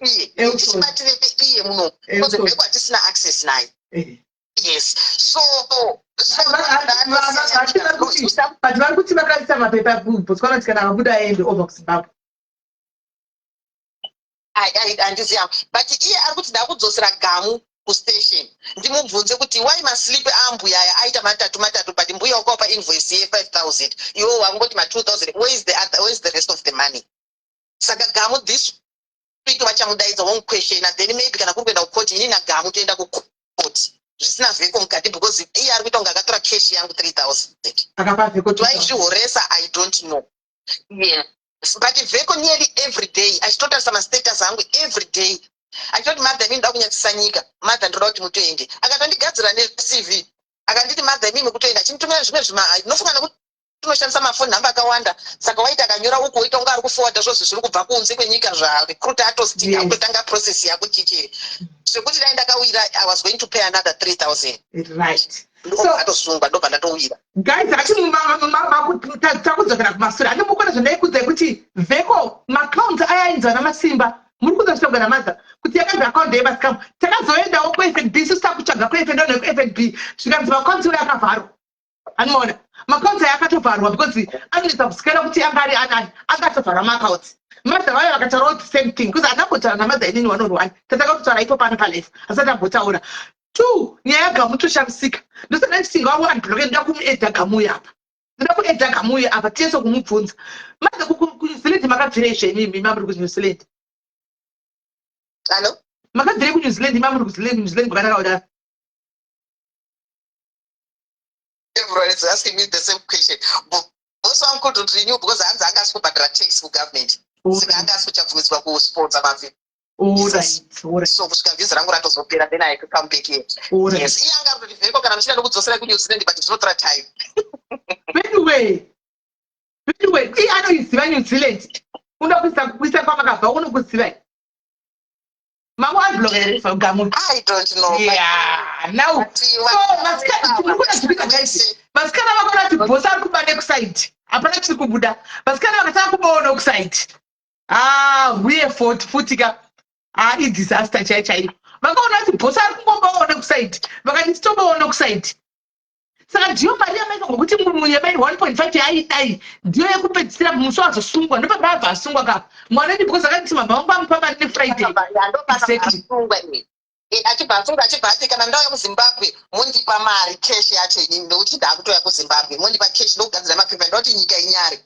Speaker 3: iye muno because vheko hatisina access naye yes so
Speaker 2: but vari kuti vakaisa mapepa Botswana tikana vabuda aende over kuzimbabwe
Speaker 3: handiziva but iye ari kuti ndakudzosera gamu kustation ndimubvunze kuti why maslipe ambuya aya aita matatu but mbuya wakaupa invoice ye5,000 iwo wangoti ma2,000 where is the rest of the money saka gamu this week vachamudaidza womuquestiona then maybe kana kuri kuenda kukoti ini nagamu toenda kukoti zvisina vheko mukati because iye ari kuita kunge akatora cash yangu 3,000
Speaker 2: akapa vheko
Speaker 3: vaizvihoresa I don't know yeah but vheko nearly every day achitotarisa mastatus angu every day achitoti madha mimi ndoda kunyatsisa nyika madha ndoda kuti mutoende akatondigadzira necv akanditi madha mimi kutoenda chinitumira zvimwe ndinofunga kuti tunoshandisa mafoni namba akawanda saka waita akanyora uko woita unga ari kuforwarda zvozvo zviri kubva kunze kwenyika zvarecruiter atostinga kutotanga process yako chichere zvekuti dai ndakawira I was going to pay another 3,000
Speaker 2: right
Speaker 3: atosungwa ndobva ndatowira
Speaker 2: guys takudzokera kumashure ane mukona zvandaikudzai kuti vheko maaccounts ayainzwa namasimba muri kuzoshoga namadza kuti yakabva account yemascam takazoendawo kuFNB isusu takutsvaga kuFNB nekuFNB zvikanzi maaccounts uyo akavharwa anoona maaccounts aya akatovharwa because anoisa kusikana kuti anga ari anani akatovharwa maaccounts madza vayo vakataurawo the same thing because atambotaura namadza inini 101 tatakatotaura ipo pano palife asati ambotaura 2 nyaya yagamu toshamisika ndosana ndisinga wa1 ndoda kumuedha gamuyo apa ndoda kuedha gamuyo apa tiyeso kumubvunza madza kuNew Zealand makabvira izveni mamuri kuNew Zealand
Speaker 3: hello
Speaker 2: makabvira kuNew Zealand mamuri kuNew Zealand kwakanaka
Speaker 3: everyone is asking me the same question boss wangu could renew because hanzi akasi kubhadhara tax kugovernment saka akasi kuchabvumiswa kusponsor mavhi so kusvika vhizi rangu ratozopera then I could come back here yes iye anga kuti vheko kana muchida nokudzosera kuNew Zealand but zvinotora time
Speaker 2: anyway iye anoiziva New Zealand unokuisa kwamakabva unokuziva mangu ablogere gamu
Speaker 3: I don't know
Speaker 2: now masikana vakona kuti bhosi ari kuba nekuside hapana chiri kubuda masikana vakatanga kubaona kuside uye futika idisaster chaichaio vakaona kuti bhosi ari kungombaona kuside vakati tobaona kuside saka ndiyo mari yamaika ngokuti munyama 1.5 yaidai ndiyo yekupedzisira musi wazosungwa ndopabva asungwa kapa mwanani because akati mama vangu amupa mari nefriday
Speaker 3: achibva asunga achibva ati kana ndauya kuZimbabwe mundipa mari cash yacho inini ndokuti ndakutoya kuZimbabwe mundipa cash ndokugadzira mapepa ndoti nyika inyare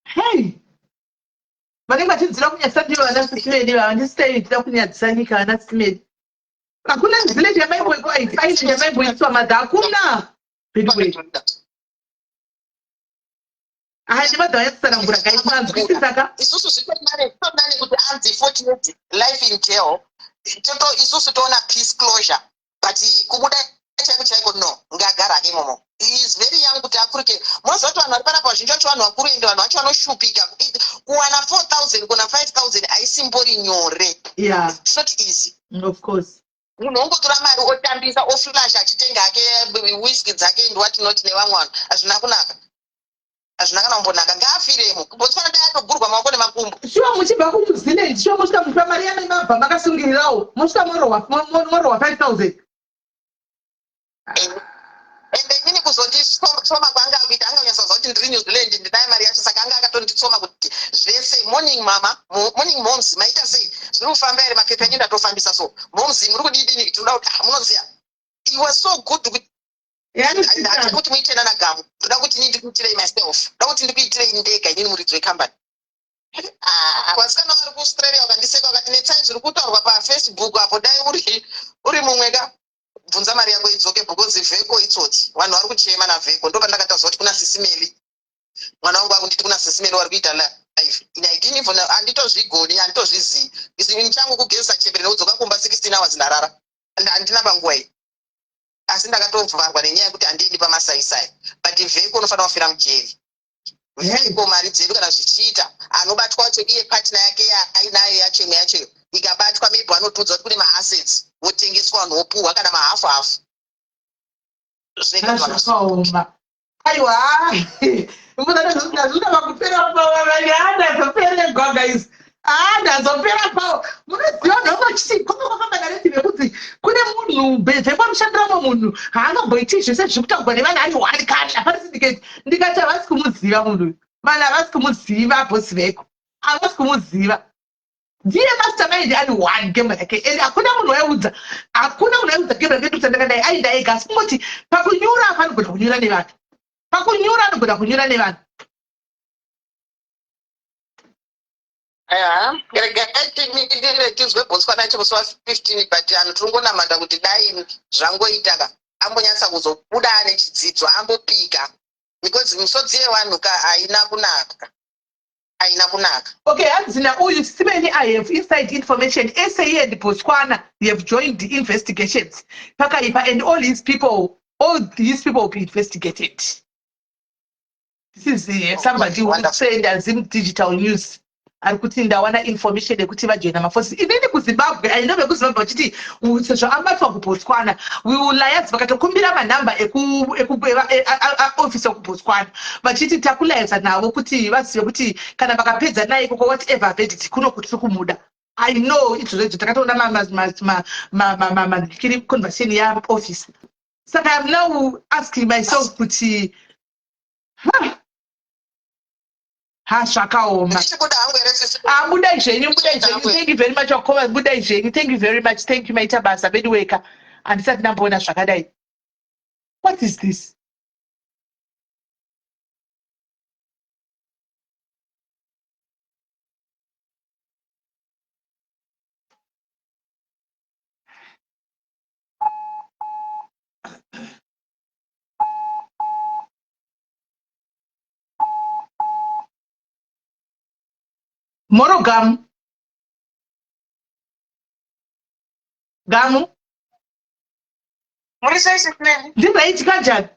Speaker 2: hey vanenge vachidzira kunyadzisa ndivo vana sitimedi vandisitei tida kunyadzisa nyika vana sitimedi hakuna village yamaimboiswa madha hakuna ndimadha vanyatsanangura gaizanzwisisaka
Speaker 3: isusu zvitonane kuti anzi fortunate life in jail isusu toona peace closure but kubuda chaiko chaiko no ngagara ake imomo is very young kuti akurike moziva kuti vanhu vari panapa vazhinji vacho vanhu vakuru ende vanhu vacho vanoshupika kuwana 4,000 kuna 5,000 haisimbori nyore it's not easy
Speaker 2: of course
Speaker 3: munhu ongotora mari otambisa oflash achitenga ake whisky dzake ndiwati noti nevamwe vanhu hazvina kunaka hazvina kana kumbonaka ngaafiremo botswana dai atogurwa maoko nemakumbo
Speaker 2: shuwa muchibva kuNew Zealand shuwa mosvika mupa mari yame mabva makasungirirawo mosvika morohwa 5000
Speaker 3: ende inini kuzonditsoma kwanga kuita anga unyatsoziva kuti ndiri New Zealand ndinaye mari yacho saka anga akatonditsoma kuti zvese morning mama morning moms maita sei zviri kufamba here mapepa enyu ndatofambisa so moms muri kudidini tinoda kuti munoziva it was so good kuti handidi kuti muitena nagamu ndoda kuti inini ndikuitirei myself ndoda kuti ndikuitirei ndega inini muridzi wekambani vasikana vari kuaustralia vakandiseka vakati netsai zviri kutaurwa pafacebook apo dai uri mumweka bvunza mari yangu idzoke because vheko itsotsi vanhu vari kuchema navheko ndo pandakataziva kuti kuna sisimeli mwana wangu akunditi kuna sisimeli vari kuita live handitozvigoni handitozvizii izini changu kugezisa chembere neudzoka kumba 16 hours ndarara handina panguva iyi asi ndakatovharwa nenyaya yekuti handiendi pamasaisai but vheko unofanira kufira mujeri vheko mari dzedu kana zvichiita anobatwa wacho iye patina yake ainayo yachemwe yacho ikabatwa maybe vanotudza kuti kune maassets wotengeswa vanhu wopuhwa kana mahafu hafu
Speaker 2: zvakaoma aiwa ndazvida pakupera ndazoperegwa guys ndazopera pavo munoziva ndomochiti kwakafamba nareti vekuti kune munhu vekwamushandiramo munhu haangamboiti zvese zvikutaurwa nevanhu ari wani kani hapana sindiketi ndikati havasi kumuziva munhu vanhu havasi kumuziva bhosi veko havasi kumuziva ndiye mastermind ari one game yake ende hakuna munhu waudza game yake kuti ndakadai aida ega asi kungoti pakunyura afanogona kunyura nevanhu pakunyura anogona kunyura nevanhu
Speaker 3: tizwe botswana chemusi wa15 but anhu tiringonamata kuti dai zvangoitaka ambonyatsa kuzobuda ane chidzidzo ambopika because misodzi yevanhu haina kunaka
Speaker 2: okay hanzina uyu simeni I have inside information SAE and Botswana have joined the investigations pakaipa and all these people will be investigated. This is somebody who said as in digital news ari kuti ndawana information yekuti vajoina maforces inini kuZimbabwe ainove kuZimbabwe vachiti sezvo amatwa kuBotswana we will liaise vakatokumbira manhamba office okuBotswana vachiti takuliaisa navo kuti vazive kuti kana vakapedza naye koko whatever verdict kuno kuti kumuda I know izvozvo takatoona makiri conversation yaoffice saka I'm now asking myself kuti zvakaoma budai zvenyu thank you very much wakoma budai zvenyu thank you very much thank you maita basa bedweka handisati ndamboona zvakadai what is this Moro Gamu ndibaitika njani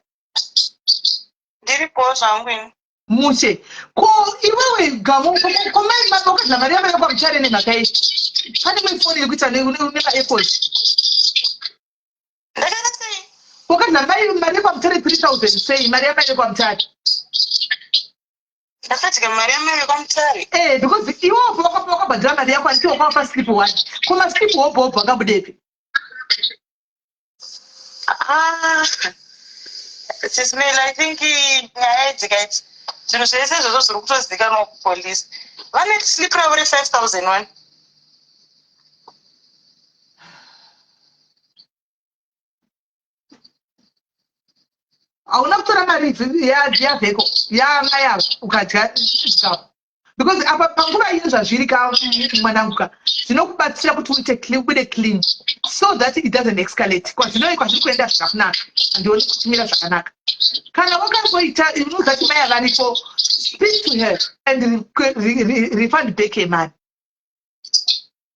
Speaker 3: ndiripo zvangwini
Speaker 2: mushe ko iwewe Gamu komai mabokadla mari yamene kwamuchare nemhakai pane mwefoni yekuita nemaaples
Speaker 3: ndakadasei
Speaker 2: wakadla mari yekwamutare 3000 sei mari yamene kwamutare
Speaker 3: ndakatika mari yamene kwamutare
Speaker 2: because iwopo wakabhadhira mari yako anti wakwapa slip 1 koma slip wobhobha akabudepi
Speaker 3: sisimela I think nyaya idzikaiti zvinhu zvese izvozvo zviri kutozivikanwa kupolisi vane slip ravo re5001
Speaker 2: hauna kutora mari yavheko yanga yavo ukadya chikafu because apa panguva ino zvazviri kamwananguka zvinokubatsira kuti ubude clean so that it doesn't escalate kwazvinove kwazviri kuenda zvakakunaka handioni kutimira zvakanaka kana wakangoita unozati maya varipo speak to her and refund back yemari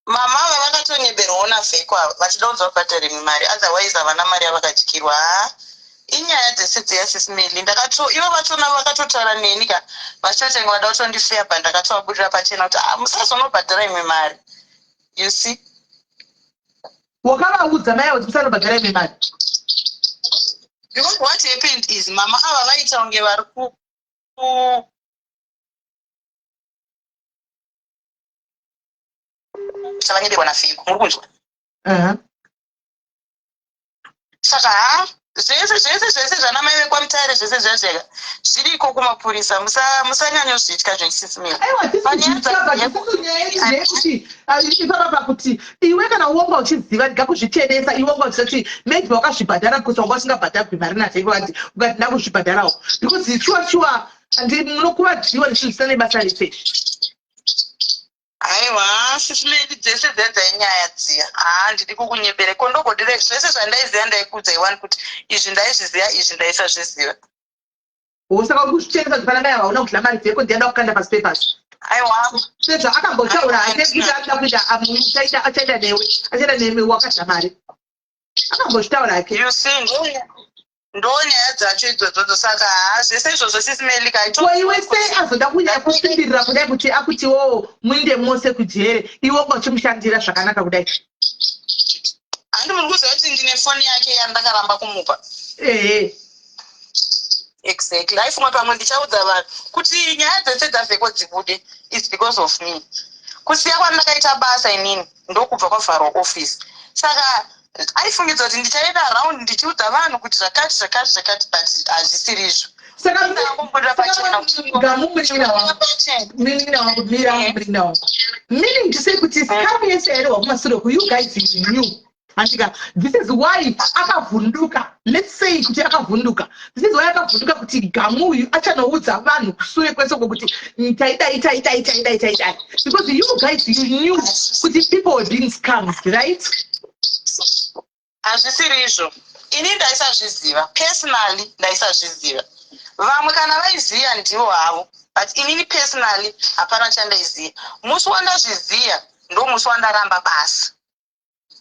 Speaker 3: mama vavakatonyeberwawo navheko ava vachida kunzi vabhadharimwe mari otherwise havana mari yavakadyirwa inyaya dzesidzi yasisimeli ivo vachona vakatotaura neni ka vachitotenga vada kutondifeya pa ndakatovabudira pachena kuti musazonobhadhara imwe mari you see
Speaker 2: wakavaudza mai kuti musanobhadhara ime mari.
Speaker 3: Because what happened is mama ava vaita kunge vari chavanyeberwa navheko muri kunzwa. Saka zvese zvana mai vekwamutare zvese zvazveka zviriko kumapurisa, musanyanyozvitya zvechisisimiwa.
Speaker 2: Ipapa kuti iwe kana uonga uchiziva ndingakuzvitenesa iwe onga uchisati maybe wakazvibhadhara because wanga usingabhadharwi mari navheko ukati ndakuzvibhadharawo because shuwa munokuvadhiwa nezvinhu zvisina nebasa rese.
Speaker 3: Aiwa sisimendi dzese dzedzainyaya dziya handidi kukunyepere kondogodire zvese zvandaiziva ndaikudza iwani kuti izvi ndaizviziva izvi ndaisazviziva.
Speaker 2: Saka uri kuzvitenesa zvifana mai hauna kudla mari vheko ndienda kukanda pasi pepasi.
Speaker 3: Aiwa
Speaker 2: sezvo akambotaura kuti achida kuita achaenda newe wakadla mari akambozvitaura ake.
Speaker 3: You see ndonyaya dzacho idzodzo saka zvese izvozvo sisimeli
Speaker 2: iwe sei azoda kunyanya kusimbirira kudai kuti akutiwo muinde mose kujere iwe uchimushandira zvakanaka kudai.
Speaker 3: Handi muri kuziva kuti ndine foni yake yandakaramba kumupa. Exactly. Aifunga pamwe ndichaudza vanhu kuti nyaya dzese dzavheko dzibude is because of me. Kusiya kwandakaita basa inini ndokubva kwavharwa office. Saka aifungidzwa kuti ndichaenda around ndichiudza vanhu kuti zvakati but hazvisiri izvo.
Speaker 2: Saka meaning to say kuti scam yese ere wakumasure ku you guys you knew. Antika, this is why akavhunduka. Let's say kuti akavhunduka. This is why akavhunduka kuti gamu uyu achanoudza vanhu kusure kwese kuti ita. Because you guys you knew kuti people were being scammed, right?
Speaker 3: Hazvisiri izvo. Ini ndaisazviziva. Personally ndaisazviziva. Vamwe kana vaiziva ndivo havo. But inini personally hapana chandaiziva. Musi wandazviziva ndo musi wandaramba basa.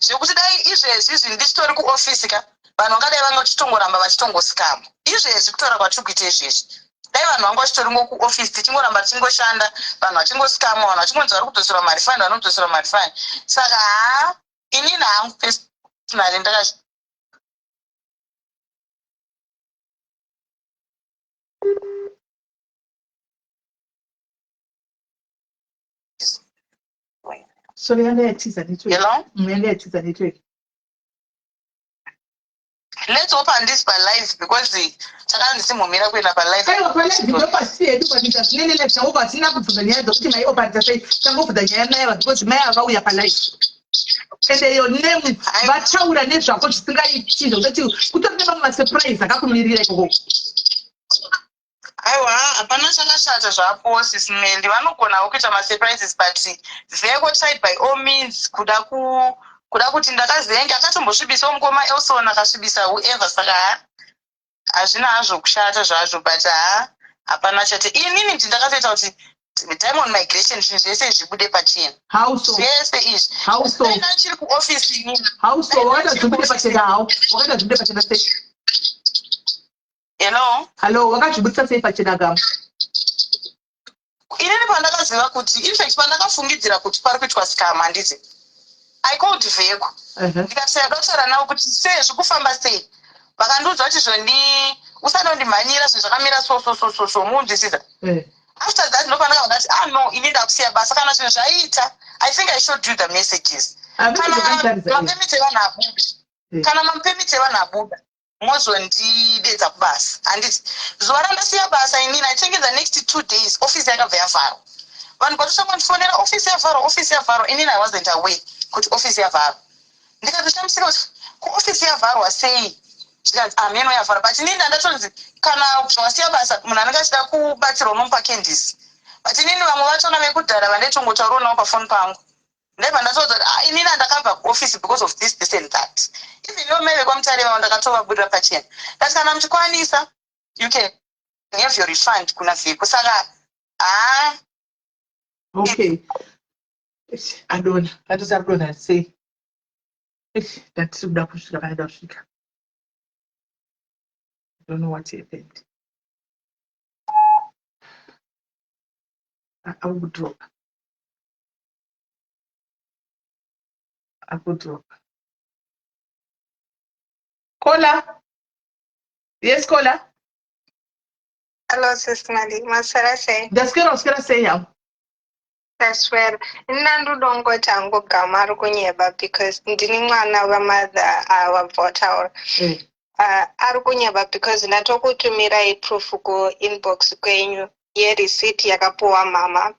Speaker 3: Zvekuti dai izvezvi ndichitori kuofisi ka vanhu vangadai vanga vachitongoramba vachitongosikama. Izvezvi kutora kwatiri kuita izvezvi. Dai vanhu vanga vachitoringo kuofisi tichingoramba tichingoshanda vanhu vachingosikama vanhu vachingonzi vari kudzosera mari fine vanodzosera mari fine. Saka inini hangu personally ndakazvi
Speaker 2: Sorry, yatiza network.
Speaker 3: Hello?
Speaker 2: Yatiza network.
Speaker 3: Let's open this by live because takandisimumira kuenda pa live.
Speaker 2: Aiwa pa live ndopasi yedu kwaita nene lecture over sina kubvunza nyaya dzokuti mai open sei tangobvunza nyaya naye because mai akauya pa live. Ende your name vataura nezvako zvisingaiti zvokuti kutori nemamwe surprise akakumirira ikoko.
Speaker 3: Aiwa hapana chakashata zvapo sisimendi vanogonawo kuita masurprises but vheko tried by all means kuda kuti ndakazenga akatombosvibisa mukoma Elson akasvibisa whoever saka hazvina hazvo kushata zvazvo but hapana chate. Inini ndakatoita kuti Diamond Migration zvinhu zvese zvibude pachena. Zvese izvi ndachiri kuofisi inini.
Speaker 2: Wakaita zvibude pachena hawo wakaita zvibude pachena sei?
Speaker 3: Hello,
Speaker 2: wakazvibudisa sei pachena gama?
Speaker 3: Inini pandakaziva kuti infact pandakafungidzira kuti pari kuitwa scam handiti I called vheko ndikati ndakataura navo kuti sezvi kufamba sei vakandiudza kuti usanondimhanyira zvinhu zvakamira so muunzwisisa. After that ndopandakabva ndati no ini ndakusiya basa kana zvinhu zvaita I think I should do the messages. Kana mapemiti evanhu abuda mozondidedza kubasa handiti zuva randasiya basa inini I think in the next 2 days ofisi yakabva yavharwa. Vanhu kwatoshongondifonera ofisi yavharwa inini I wasn't aware kuti ofisi yavharwa. Ndikatoshamisika kuti kuofisi yavharwa sei zvikanzi ameno yavharwa but inini ndandatonzi kana zvawasiya basa munhu anenge achida kubatsirwa unomupa kendisi but inini vamwe vachona vekudhara vandaitongotaurawo navo pafoni pangu ndaibva ndatoudza kuti inini handakabva kuofisi because of this and that. Even ivo mai vekwamutare vavo ndakatovabudira pachena ndati kana muchikwanisa you can have your refund kuna vheko saka
Speaker 2: okay adona atisarudona sei ndatiri kuda kusvika pane ndasvika. I don't know what happened. I will drop. Caller. Yes, caller.
Speaker 5: Hello, Sister Mali. Masara say.
Speaker 2: Ndasikera say ya.
Speaker 5: I swear. Nandu dongo tango gamaru kunyeba because ndini mwana wa mother wa votaur. Ari kunyeba because ndatokutumira iproof ku inbox kwenyu ye receipt yakapuwa mama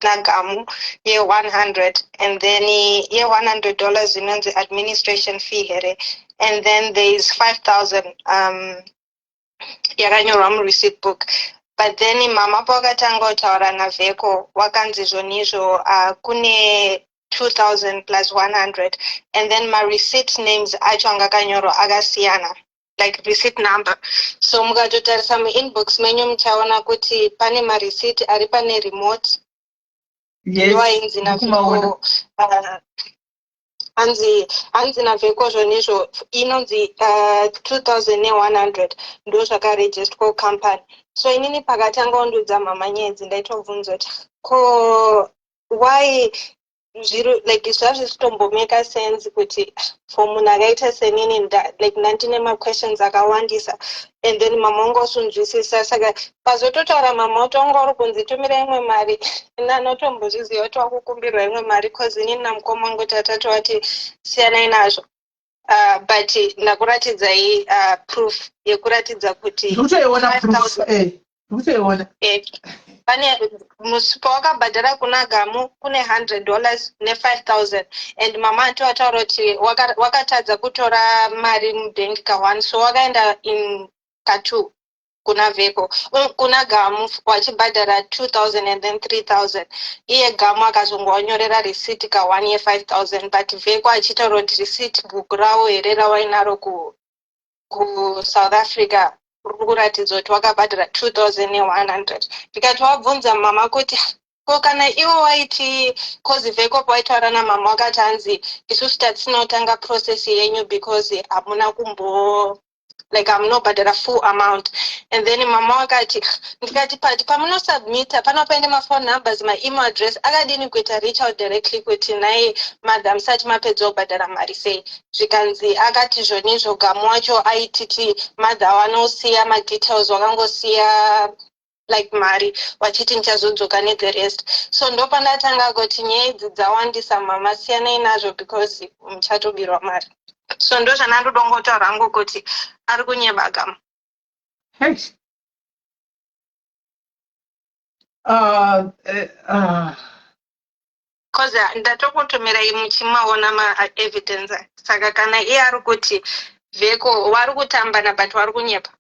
Speaker 5: nagamu ye 100 and then ye $100 inonzi administration fee here and then there is 5,000 yakanyorwa mureceipt book. But then mama pakatanga kutaura navheko wakanzi zvonizvo kune 2,000 plus 100 and then my receipt names acho anga akanyorwa akasiyana like receipt number. So mukatotarisa muinbox menyu muchaona kuti pane mareceipt ari pane remote ndoainzi navheko hanzi navheko zvonizvo inonzi 2,100 ndo zvakaregistrwa company. So inini pakatanga undudza mama nyedzi ndaitobvunza kuti ko why zviro like zvazvisitombomeka sense kuti for munhu akaita senini like ndandine maquestions akawandisa and then mama ungosunzwisisa saka pazototaura mama utonga uri kunzitumira imwe mari nanotombozviziva kuti wakukumbirwa imwe mari cause inini namukoma wangu tatatoti siyanai nazvo. But ndakuratidzai proof yekuratidza kuti pane musi pawakabhadhara kuna gamu kune $100 ne5,000 and mama atoataura kuti wakatadza kutora mari mubhengi ka1 so wakaenda in ka2 kuna vheko kuna gamu wachibhadhara 2,000 and then 3,000 iye gamu akazongowanyorera receipt ka1 ye5,000 but vheko achitaura kuti receipt book ravo here rawainaro ku-South Africa kuratidza kuti wakabhadhara 2,100 ndikati wabvunza mama kuti ko kana iwo waiti kozi vheko pawaitaura namama wakati hanzi isusu tatinotanga process yenyu because hamuna kumbo like hamunobhadhara full amount and then mama wakati ndikati pati pamunosubmita panopaine maphone numbers maemail address akadini kuita reach out directly kuti nai madam musati mapedza kubhadhara mari sei zvikanzi akati zvonizvo gamu wacho aititi madha wanosiya madetails wakangosiya like mari wachiti ndichazodzoka nethe rest so ndopandatanga kuti nyaya idzi dzawandisa mama siyanai nazvo because muchatobirwa mari so ndo zvanandodongotaura hangu kuti ari kunyeba gamu. Cause ndatokutumira muchimaona ma-evidence saka kana iye ari kuti vheko wari kutambana but wari kunyepa.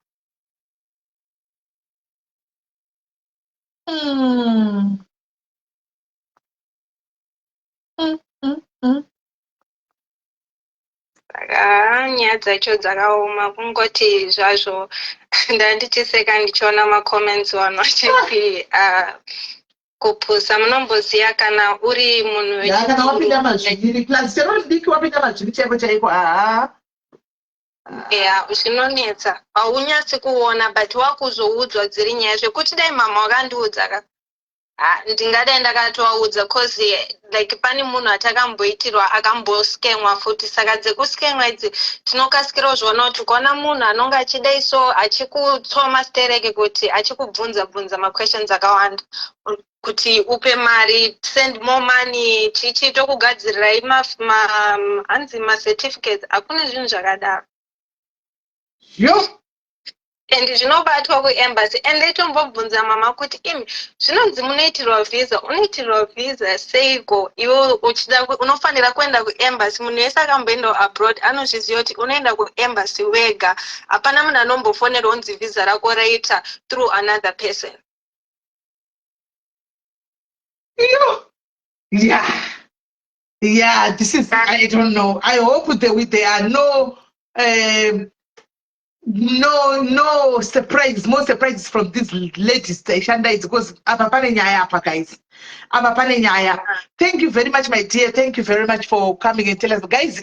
Speaker 5: Saka nyaya dzacho dzakaoma kungoti zvazvo ndandichiseka ndichiona macomments vanhu vachiti kupusa munomboziya kana uri munhu
Speaker 2: kana wapinda mazviri plus chero diki wapinda mazviri chaiko chaiko
Speaker 5: zvinonetsa haunyatsi kuona but wakuzoudzwa dziri nyaya zvekuti dai mama wakandiudza ka ndingadai ndakatoaudza cause like pane munhu atakamboitirwa akamboskemwa futi saka dzekuskemwa idzi tinokasikira kuzviona kuti ukaona munhu anonga achidai so achikutsoma stereke kuti achikubvunza maquestions akawanda kuti upe mari send more money chichi tokugadzirirai hanzi macertificates hakuna zvinhu zvakadaro and zvinobatwa kuembassy and ndaitombombvunza mama kuti imi zvinonzi munoitirwa visa unoitirwa visa seiko iwe uchida unofanira kuenda kuembassy munhu wese akamboenda abroad anozviziva kuti unoenda kuembassy wega hapana munhu anombofonera unzi visa rako raita through another person.
Speaker 2: This is I don't know. I hope there are no surprises, more surprises from this latest Shanda because guys. Thank you very much, my dear. Thank you very much for coming and tell us, guys.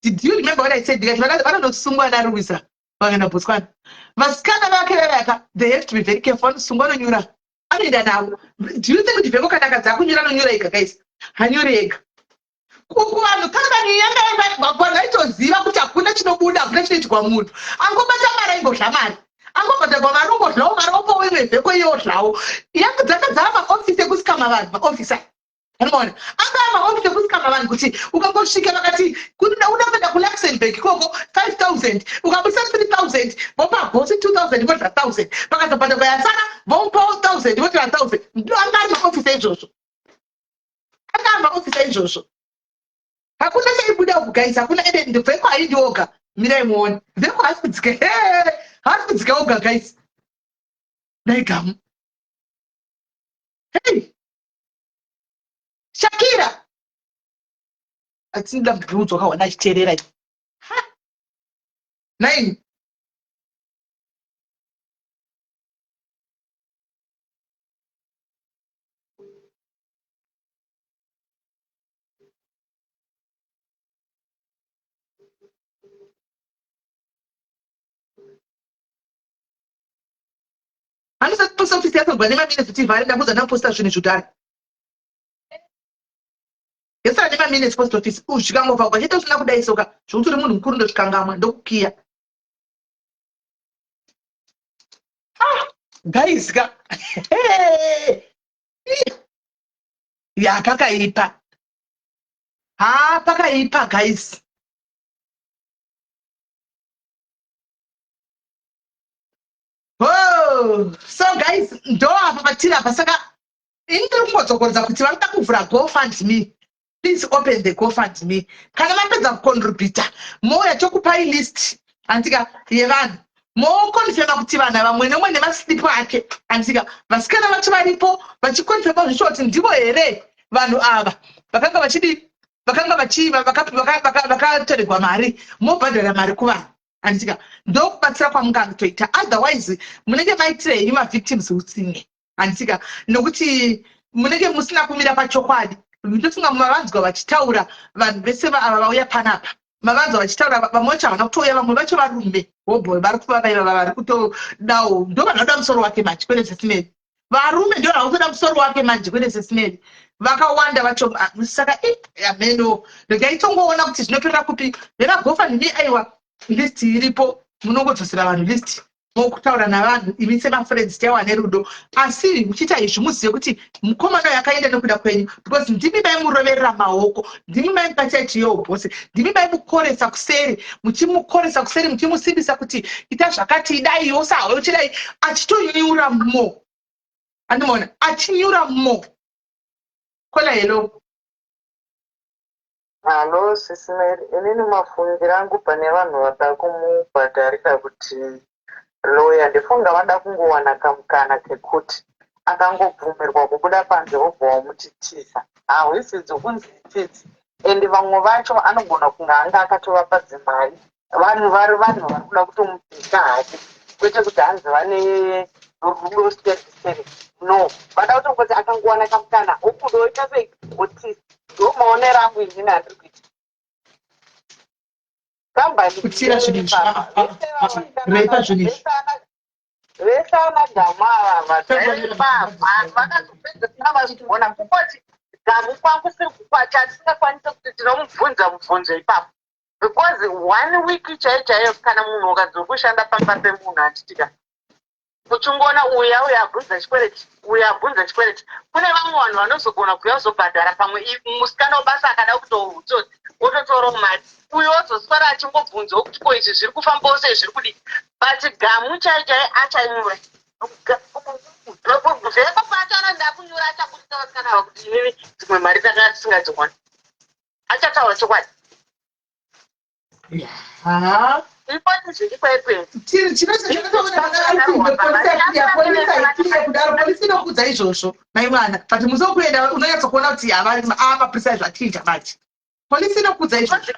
Speaker 2: Did you remember what I said? I don't know Sungwana Ruisa. They have to be very careful. Sungwana Nyura. I mean, now, do you think the people can guys? Hanyureg. kuvanhu kambani yanga vanaitoziva kuti hakuna chinobuda hakuna chinoitwa munhu angobata mari aimbodla mari angobhadharwa mari ungodlawo mari opowewe vheko iyodlawo yangu dzakadzara maofisi ekusikama vanhu maofisa anomaona anga maofisi ekusikama vanhu kuti ukangosvika vakati unoenda kuLuxembourg ikoko 5,000 ukabudisa 3,000 vopa bhosi 2,000 vodla 1,000 vakazobhadharwa yasara vomupawo 1,000 vodla 1,000 ndo anga ari maofisa izvozvo anga ari maofisa izvozvo hakuna chaibuda uku guys hakuna ende ndivheko haindioga mirai muone vheko hasi kudzika oga guys daigamu hey Shakira atsinda mubvunzo wakawana achiteerera nine anosati post office yakagwa nemaminutes kuti vhare ndakuza naposta zvinhu zvudhari yesara nemaminutes post office zvikangobva kwachita usina kudaisoka zvokuti uri munhu mukuru ndozvikangamwa ndokukiya guys ka ya pakaipa pakaipa guys so guys ndo apa patiri apa saka ini ndiri kungodzokorodza kuti vanoda kuvhura GoFundMe. Please open the GoFundMe. Kana mapedza kucontributa mouya tokupai list antika yevanhu mokonfirma kuti vanhu vamwe nemwe nemaslipo ake antika vasikana vacho varipo vachikonfirma zvicho kuti ndivo here vanhu ava vakanga vakatorerwa mari mobhadhara mari kuvanhu antika ndokubatsira kwamungangotoita otherwise munenge maitirei mavictims utsinye antika nokuti munenge musina kumira pachokwadi ndofunga mavanzwa vachitaura vanhu vese ava vauya panapa mavanzwa vachitaura vamwe vacho havana kutouya vamwe vacho varume wobhoy vari kuvavaiva vari kutodawo ndo vanoda musoro wake manje kwete sesineri varume ndo vanotoda musoro wake manje kwete sesineri vakawanda vacho saka ameno ndogaitongoona kuti zvinoperera kupi vemaGoFundMe aiwa list iripo munongodzosera vanhu list mokutaura navanhu imi semafriends taiwa nerudo asi muchiita izvi muzive kuti mukomana yakaenda nekuda kwenyu because ndimi maimuroverera maoko ndimi maimubata yobhose ndimi maimukoresa kuseri muchimukoresa kuseri muchimusimbisa kuti ita zvakati idai yosawe uchidai achitonyura mo andimoona achinyura mo kola hello
Speaker 6: halo sisimeri inini mafungiro angu pane vanhu vada kumubhadharira kuti lawyer ndifunga vada kungowana kamukana kekuti akangobvumirwa kubuda panze wobva wamutitiza hawisidzo kunzi titsi ende vamwe vacho anogona kunga anga akatovapa dzimari vanhu vari kuda kutomubvisa hake kwete kuti hanzi vane rudo steritori no vada kutongoti akangowana kamukana okudoita sekutisa ndomaonero angu inini andiri kuita
Speaker 2: kutira zvinhu repa zvinhu
Speaker 6: vese vanagamu ava vakazopedzesina vazviona kukoti gamu kwangu siri kukwata tisingakwanise kuti tinomubvunza mubvunzo ipapo because 1 week chaiyo kana munhu ukazokushanda pamba pemunhu achitika uchingoona uya abvunza chikwereti uya abvunza chikwereti kune vamwe vanhu vanozogona kuuya uzobhadhara pamwe musikana webasa akada kutohutsotsi ototorawo mari uyo ozoswara achingobvunzawo kuti ko izvi zviri kufambawo sei zviri kudii but gamu chaiyo achanyura vheko pacho anoda kunyura achakudisa vasikana ava kuti inini dzimwe mari takanga tisingadziwani achataura chokwadi ipoti zviri kwekwe
Speaker 2: polisi inokudza izvozvo maimwana but musokuenda unonyatsokuona kuti amapurisa zvatiita mati polisi inokudza izvozvo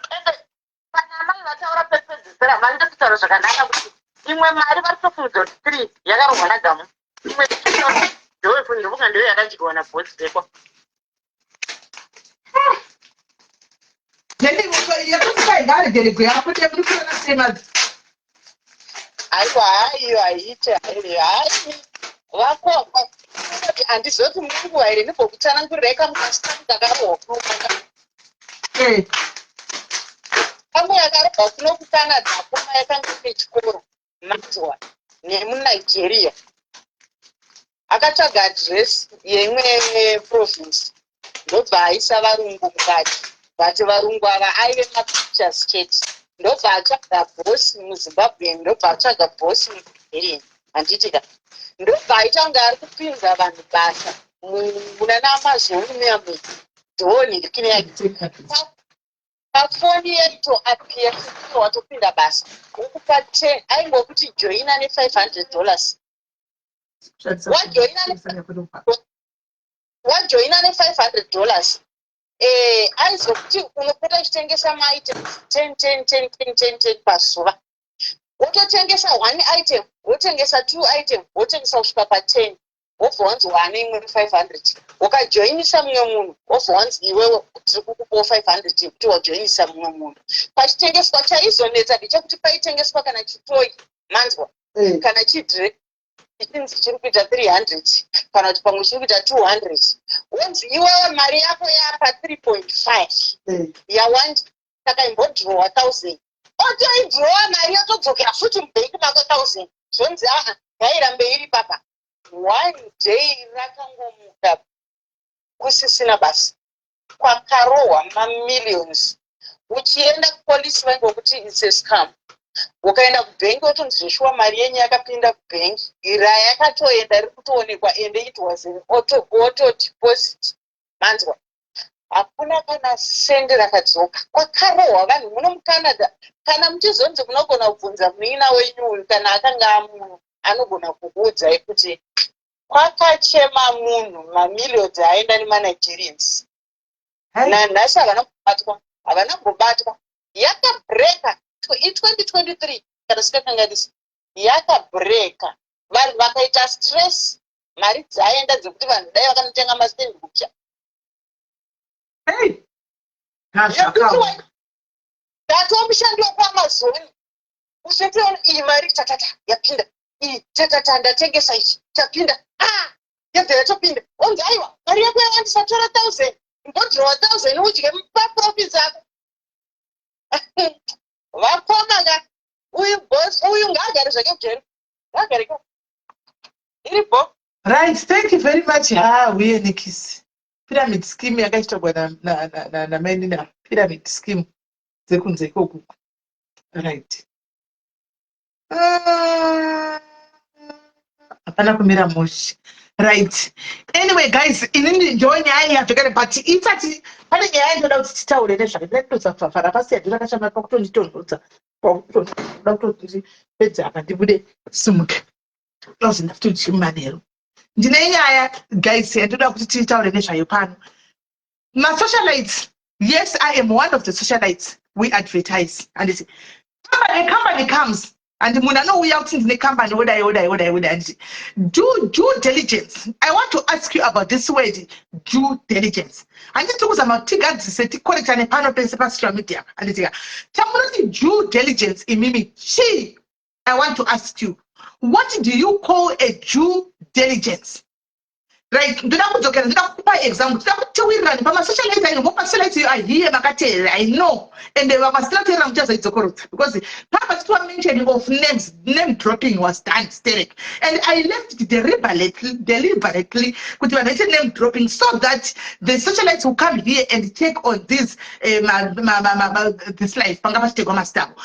Speaker 6: kana mai vataura pepedzisira vanotokutaura zvakanaka kuti imwe mari vari kutofunidza kuti 3 yakarohwa nagamu imwe ndofunga ndiyo yakadyiwa nabhosi vhekwa
Speaker 2: yakutiaigaregeregwe yako temurikuona semadzi
Speaker 6: aiwa haiyo haiite hai vakopa kuti handizoti munguva here ndibvokutsanangurirai kamukasitani kakarohwa
Speaker 3: Pamwe yakarobva kuno kucanada akoma yakanga ine chikoro manzwa nemunigeria akatsvaga adresi yeimwe province ndobva aisa varungu mukati but varungu ava aive mapictures chete ndobva atsvaga bhosi muzimbabwean ndobva atsvaga bhosi munigerian handitika ndobva aitanga ari kupinza vanhu basa muna namazoni meamwe dhoni rikine yake pafoni yeito apia kuti watopinda basa ukupa 10 aingokuti joina ne$500 wajoina ne$500 aizokuti unopota uchitengesa maitems 10 pazuva wototengesa 1 item wotengesa 2 item wotengesa kusvika pa10 wobva wanzi wane imwe 500 ukajoinisa mumwe munhu wobva wanzi iwewe tiri kukupawo 500 kuti wajoinisa mumwe munhu pachitengeswa chaizonetsa ndechekuti paitengeswa kana chitoyi manzwa kana chidre ichinzi chiri kuita 300 kana kuti pamwe chiri kuita 200 wonzi iwewe mari yako yapa 3.5 yawandi saka imbodhirowa 1000 otoidhirowa mari yotodzokera futi mubhenki mako 1000 zvonzi aha ngairambe iri papa one day rakangomuka kusisina basa kwakarohwa mamillions uchienda kupolisi vaingokuti it's a scam ukaenda kubhenki wotonzi zveshuwa mari yenyu yakapinda kubhenki ira yakatoenda riri kutoonekwa ende it was an auto deposit manzwa hakuna kana sende rakadzoka kwakarohwa vanhu muno mucanada kana muchizonzi munogona kubvunza muina wenyu kana akanga amunhu anogona kukuudzai kuti kwakachema munhu mamillions aenda nemanigerians nanhasi havana kumbobatwa yakabreka i2023 kana sikakanganisi yakabreka vanhu vakaita stress mari dzaenda dzekuti vanhu dai vakanotenga mastendi kucha datowa mushandi wekuamazoni usetoona iyi mari tatata yapinda iyi tatata ndatengesa ichi chapinda yabva yatopinda onzi aiwa mari yako yawandisa tora 1000 mbodhirowa 1000 udye paprofits ako vakomanga uyu boss uyu ngaagare zvake kujeri ngaagareko iripo
Speaker 2: right. Thank you very much. Uye nikisi pyramid scheme yakaitwa namaini na pyramid scheme dzekunze ikoko. Right. Hapana kumira moshi. Right. Anyway, guys, inini join nyaya yavhekare but itati pane nyaya ndoda kuti titaure nezvayo. Ndinotozafafara pasi rakashama pakutonditondodza. Ndoda kuti pedza apa ndibude simuke. Ndozi ndafutoti manero. Ndine nyaya guys yandoda kuti titaure nezvayo pano. Ma-socialites. Yes, I am one of the socialites. We advertise and it's company comes and munhu anouya kuti ndine company wodai and do due diligence. I want to ask you about this word due diligence. Handiti kuzama kuti tigadzise tikorekane pano pese pasocial media handitika tamunoti due diligence imimi chi. I want to ask you, what do you call a due diligence? Right, ndoda kudzokera ndoda kupa example ndoda kutiwirirana pamasocialite aino mopasocialite you are here makatera I know and vamasilatera muchazoidzokorotsa because papa titwa mentioning of names, name dropping was done sterek and I left it deliberately kuti vanoite name dropping so that the socialites will come here and take on this this life panga pachitegwa masitavo.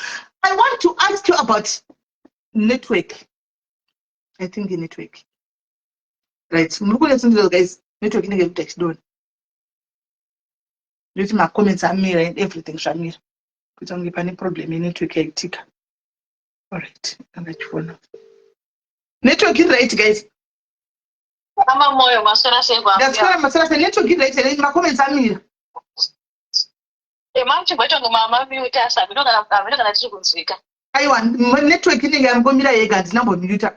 Speaker 2: I want to ask you about network. I think the network. Right, guys, network inenge kuti achidona. Ndoti ma comments amira and everything shamira. Kuti unge pane problem network yaitika. All right, angachifona. Network is right, guys.
Speaker 3: ama moyo masora sengwa.
Speaker 2: That's why masora say network is right and ma comments amira.
Speaker 3: Manchi bacho ngomama mute asabi ndo kana tiri kunzika.
Speaker 2: Aiwa, network inenge yangomira yega ndinambo mute.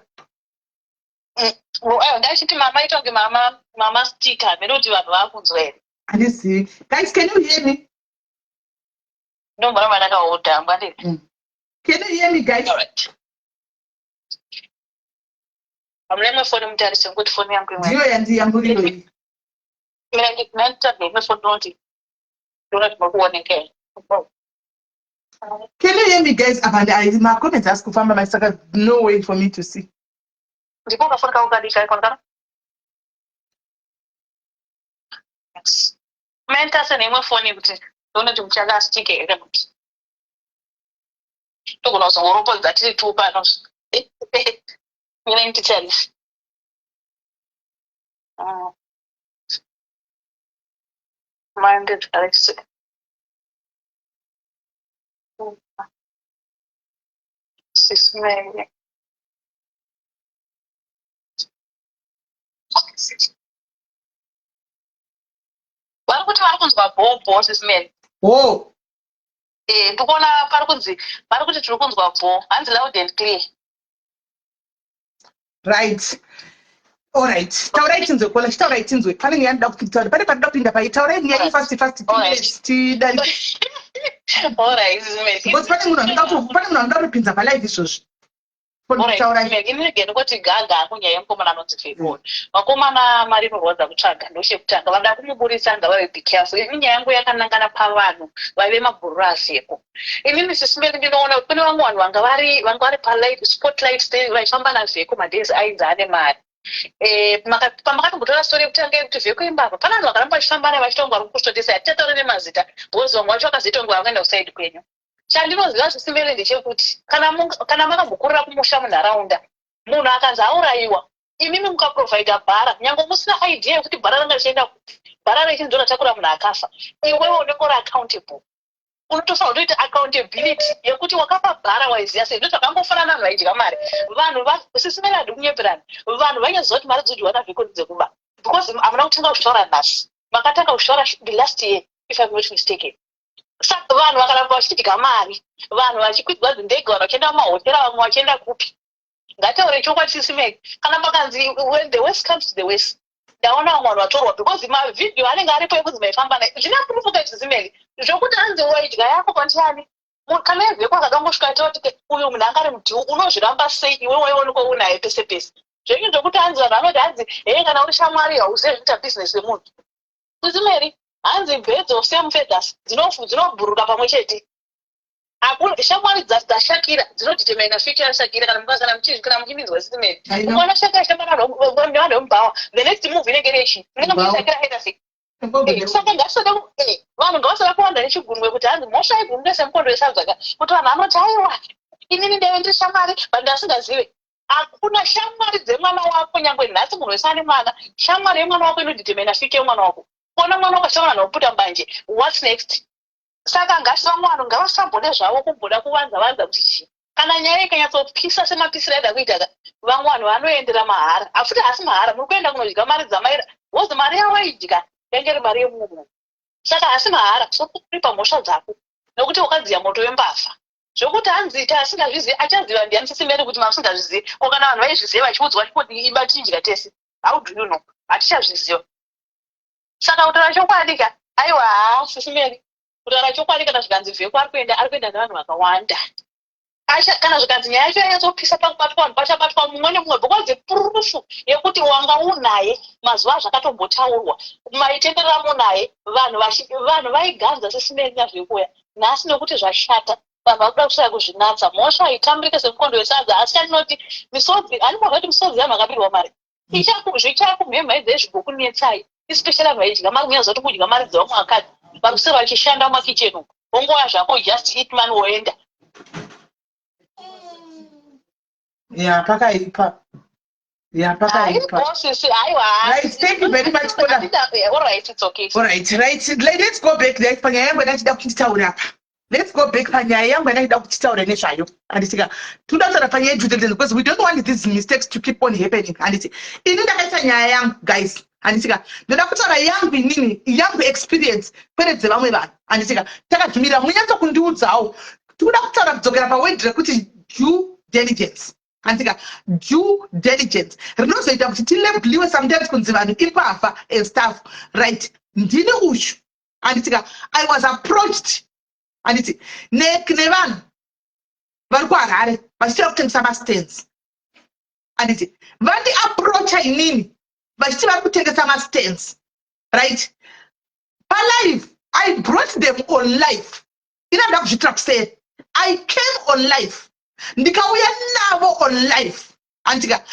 Speaker 3: Ndachiti mama itonge mama sticker menoti vanhu vakunzwa here.
Speaker 2: Handisi. Guys, can you hear me?
Speaker 3: Ndombona mwana kaota ngwandiri.
Speaker 2: Can you hear me, guys?
Speaker 3: All right. Amlemwe phone mutarise ngokuti phone yangu imwe.
Speaker 2: Ndiyo yangu iriyo iyi.
Speaker 3: Mina nditsvage imwe phone noti ndona tinokuonekei.
Speaker 2: Can you hear me, guys? My comments ask kufamba my saka, no way for me to see.
Speaker 3: Ndipo unafunika ukadisha ikona. Menta se nemwe phone kuti ndona kuti mchaka stike ere kuti. Tokona usongoropo dzatiri tu pano. Mina ndichali. Minded Alex. Sismele. Vari kuti vari kunzwa bho sismele.
Speaker 2: Oh,
Speaker 3: Ndikuona pari kunzi vari kuti tiri kunzwa bho hanzi loud and clear.
Speaker 2: right. All right. Taurai tinzwe kola, taurai tinzwe. Pane nyanda kupitaura. Pane panoda kupinda pai. Taurai nyaya fast 2 minutes. Tidari.
Speaker 3: Alright, sismele.
Speaker 2: Because pane munhu anoda kupinza pa live izvozvo. Taurai.
Speaker 3: Inenge kuti gaga kunyaya yemukomana anonzi Febon. Vakomana mari kurwadza kutsvaga ndochekutanga vada kumuburisa nga vave be careful. Inyaya yangu yakanangana pavanhu vaive mabhuru aseko. Inini sismele ndinoona kuti kune vamwe vanhu vanga vari pa live spotlight vaifamba nazveko madhezi ainza ane mari. Pamakatombotara story yekutanga yekuti vheko imbapa pana vanhu vakaramba vachifamba naye vachitongwa vari kustotisa hatitaure nemazita because vamwe vacho vakazitongwa vakaenda kusaidi kwenyu. Chandinoziva sismele ndechekuti kana makambokurira kumusha munharaunda munhu akanzi aurayiwa imimi mukaprovhaidha bhara nyange musina idea yekuti bhara ranga richienda bhara rechinzi ratakura munhu akafa iwewe unenge uri accountable unotofanira kutoita accountability yekuti wakapa bhara waiziva sei ndo zvakangofanana vanhu vaidya mari vanhu sismele hadi kunyeperana vanhu vanyaziva kuti mari dzodyiwa navheko dzekuba because hamuna kutanga kutaura nhasi makatanga kutaura the last year if I'm not mistaken. Saka vanhu vakaramba vachidya mari vanhu vachikwidzwa dzindege vanhu vachienda mumahotera vamwe vachienda kupi ngataure chokwadi sismele kana makanzi when the west comes to the west ndaona vamwe vanhu vatorwa because mavhidhiyo anenge aripo ekunzi maifamba naye zvina kurufuka sismele zvokuti anzi waidya yako kwandiyani kana yevheko akadangosvika aitoti uyu munhu angari mudhiu unozviramba sei iwe waionekwa unaye pese pese zvenyu zvokuti anzi vanhu vanoti hanzi hei kana uri shamwari hauzive zvita bhizinesi yemunhu sismele hanzi birds of same feathers dzinobhuruka pamwe chete shamwari dzashakira dzinodetermina future yashakira kana muchiminzwa sismele ukaona shakira nevanhu vemubhawa the next move inenge rechi inenge muchishakira aita sei saka ngatisada vanhu ngavasada kuwanda nechigumwe kuti hanzi mhosva igumwe semukondo wesanzaka kuti vanhu vanoti aiwa inini ndeve ndiri shamwari but ndasingazive hakuna shamwari dzemwana wako nyange nhasi munhu wese ane mwana shamwari yemwana wako inodetermina future yemwana wako kuona mwana wakashama nokuputa mbanje what's next saka ngavamwe vanhu ngavasambone zvavo kumboda kuvanza kuti chii kana nyaya ikanyatsopisa semapisiro aida kuita vamwe vanhu vanoendera mahara afuti hasi mahara muri kuenda kunodya mari dzamaira wozi mari yawaidya yange iri mari yemunhu saka hasi mahara sokuripa mhosva dzako nokuti wakadziya moto wembavha zvokuti hanzita asingazvizivi achaziva ndiani sismele kuti masingazvizivi ko kana vanhu vaizviziva vachiudzwa kuti iba tichidya tese how do you know hatichazviziva saka kutaura chokwadi ka aiwa sismele kutaura chokwadi kana zvikanzi vheko ari kuenda nevanhu vakawanda kana zvikanzi nyaya yacho yatsopisa pakubatwa vanhu pachabatwa mumwe nemumwe because purufu yekuti wanga unaye mazuva zvakatombotaurwa maitendereramo naye vanhu vaiganza sismele nazvekuya nhasi nekuti zvashata vanhu vakuda kusaya kuzvinatsa mhosva haitambirike semukondo wesadza asi chandinoti misodzi animorwa kuti misodzi yanhu akapirwa mari zvichakumhemha dzezvigokunetsai especially vanhu vaidya mari munyaziva kuti kudya mari dzevamwe vakadzi varusere vachishanda mumakicheni ongoya zvako just eat man woenda
Speaker 2: pakaipa right, thank you very much Kola.
Speaker 3: Alright, it's okay.
Speaker 2: Alright, let's go back there panyaya yangu yanachida kuchitaura apa let's go back panyaya yangu yanachida kuchitaura nezvayo andisika toda kutaura panyaya yejudenzen because we don't want these mistakes to keep on happening anditi ini ndakaita nyaya yangu guys andisika ndoda kutaura yangu inini yangu experience kwete dzevamwe vanhu andisika takadzumira munyatso kundiudzawo toda kutaura kudzokera paword rekuti due diligence andika due diligence rinozoita kuti tilabhliwe sometimes kunzi vanhu imbavha and stuff right ndini uyu anditika I was approached anditi nevanhu vari kuharare vachitiva kutengesa mastens anditi vandi approacha inini vachiti vari kutengesa mastens right palive I brought them on live. Inoda kuzvitira kusei. I came on live. Ndikauya navo on live. Andika,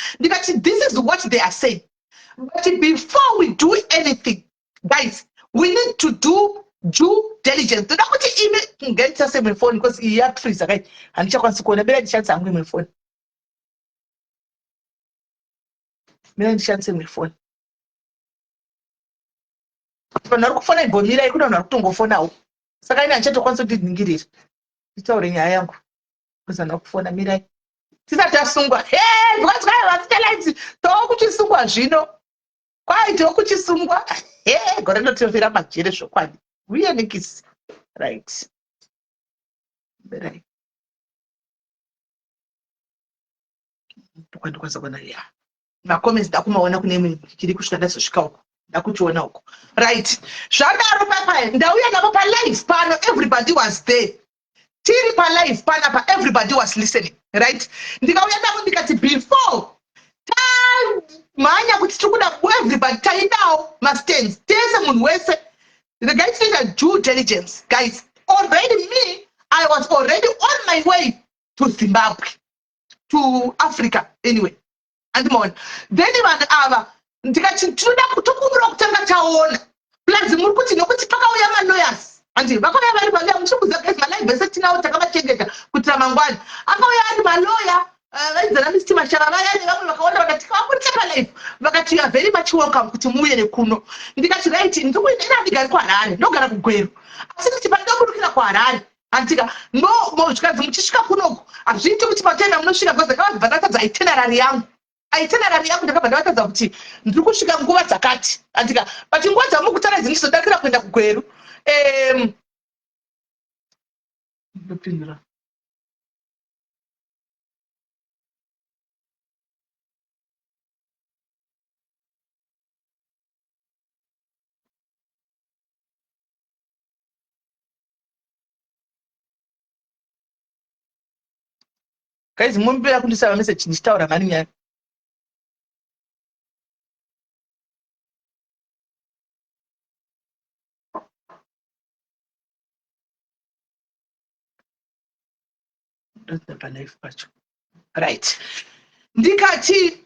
Speaker 2: this is what they are saying. But before we do anything, guys, we need to do due diligence. Toda kuti ime ngentsa my phone because iya freeze right. Andichakwanisa kuona bela ndishandisa hangu my phone. Mina ndishandisa my phone. Vanhu kufona ibhomira ikuda vanhu kutongofonawo. Saka ine andichatokwanisa kuti ndiningirire. Nditaure nyaya yangu. Kuzana kufona mirai. Tisati asungwa. Hey, because vatitelaiti tokuchisungwa zvino. Kwai tokuchisungwa. Hey, gore ndotovira majere zvokwadi. Uye nikisi. Right. Right. Ndikwanisa kuona ya. Makomenti ndakumaona kune imwe chiri kusvika ndazosvika uko. Ndakuchiona uko. Right. Zvadaro papa ndauya navo palive pano everybody was there. Tiri palive panapa everybody was listening. Right. Ndikauya navo ndikati before manya kuti tikuda everybody tainawo mastands tese munhu wese. The guys said a due diligence. Guys, already me, I was already on my way to Zimbabwe, to Africa anyway. And then even ava ndikati tinoda kutokumura kutanga taona plus muri kuti nokuti pakauya manoyas andi vakauya vari maloya muchikuza guys malive vese tinawo takavachengeta kuti ramangwana akauya ari maloya vaidzana Mr. Mashara vaya nevamwe vakaona vakati kawakurisa palive vakati you are very much welcome kuti muuye nekuno. Ndikati right ndikuenda ndigari kuHarare ndogara kuGweru asi kuti pandoda kurukira kuHarare andika no mozvikadzi muchisvika kunoko hazviiti kuti patenda munosvika because ndakabva ndatadza itinerary yangu ndakabva ndavatadza kuti ndiri kusvika nguva dzakati andika but nguva dzamukutaradzi ndizodakira kuenda kuGweru. Ndopindura guys, mumbira kundisava message ndichitaura mani nyaya. Right. Ndikati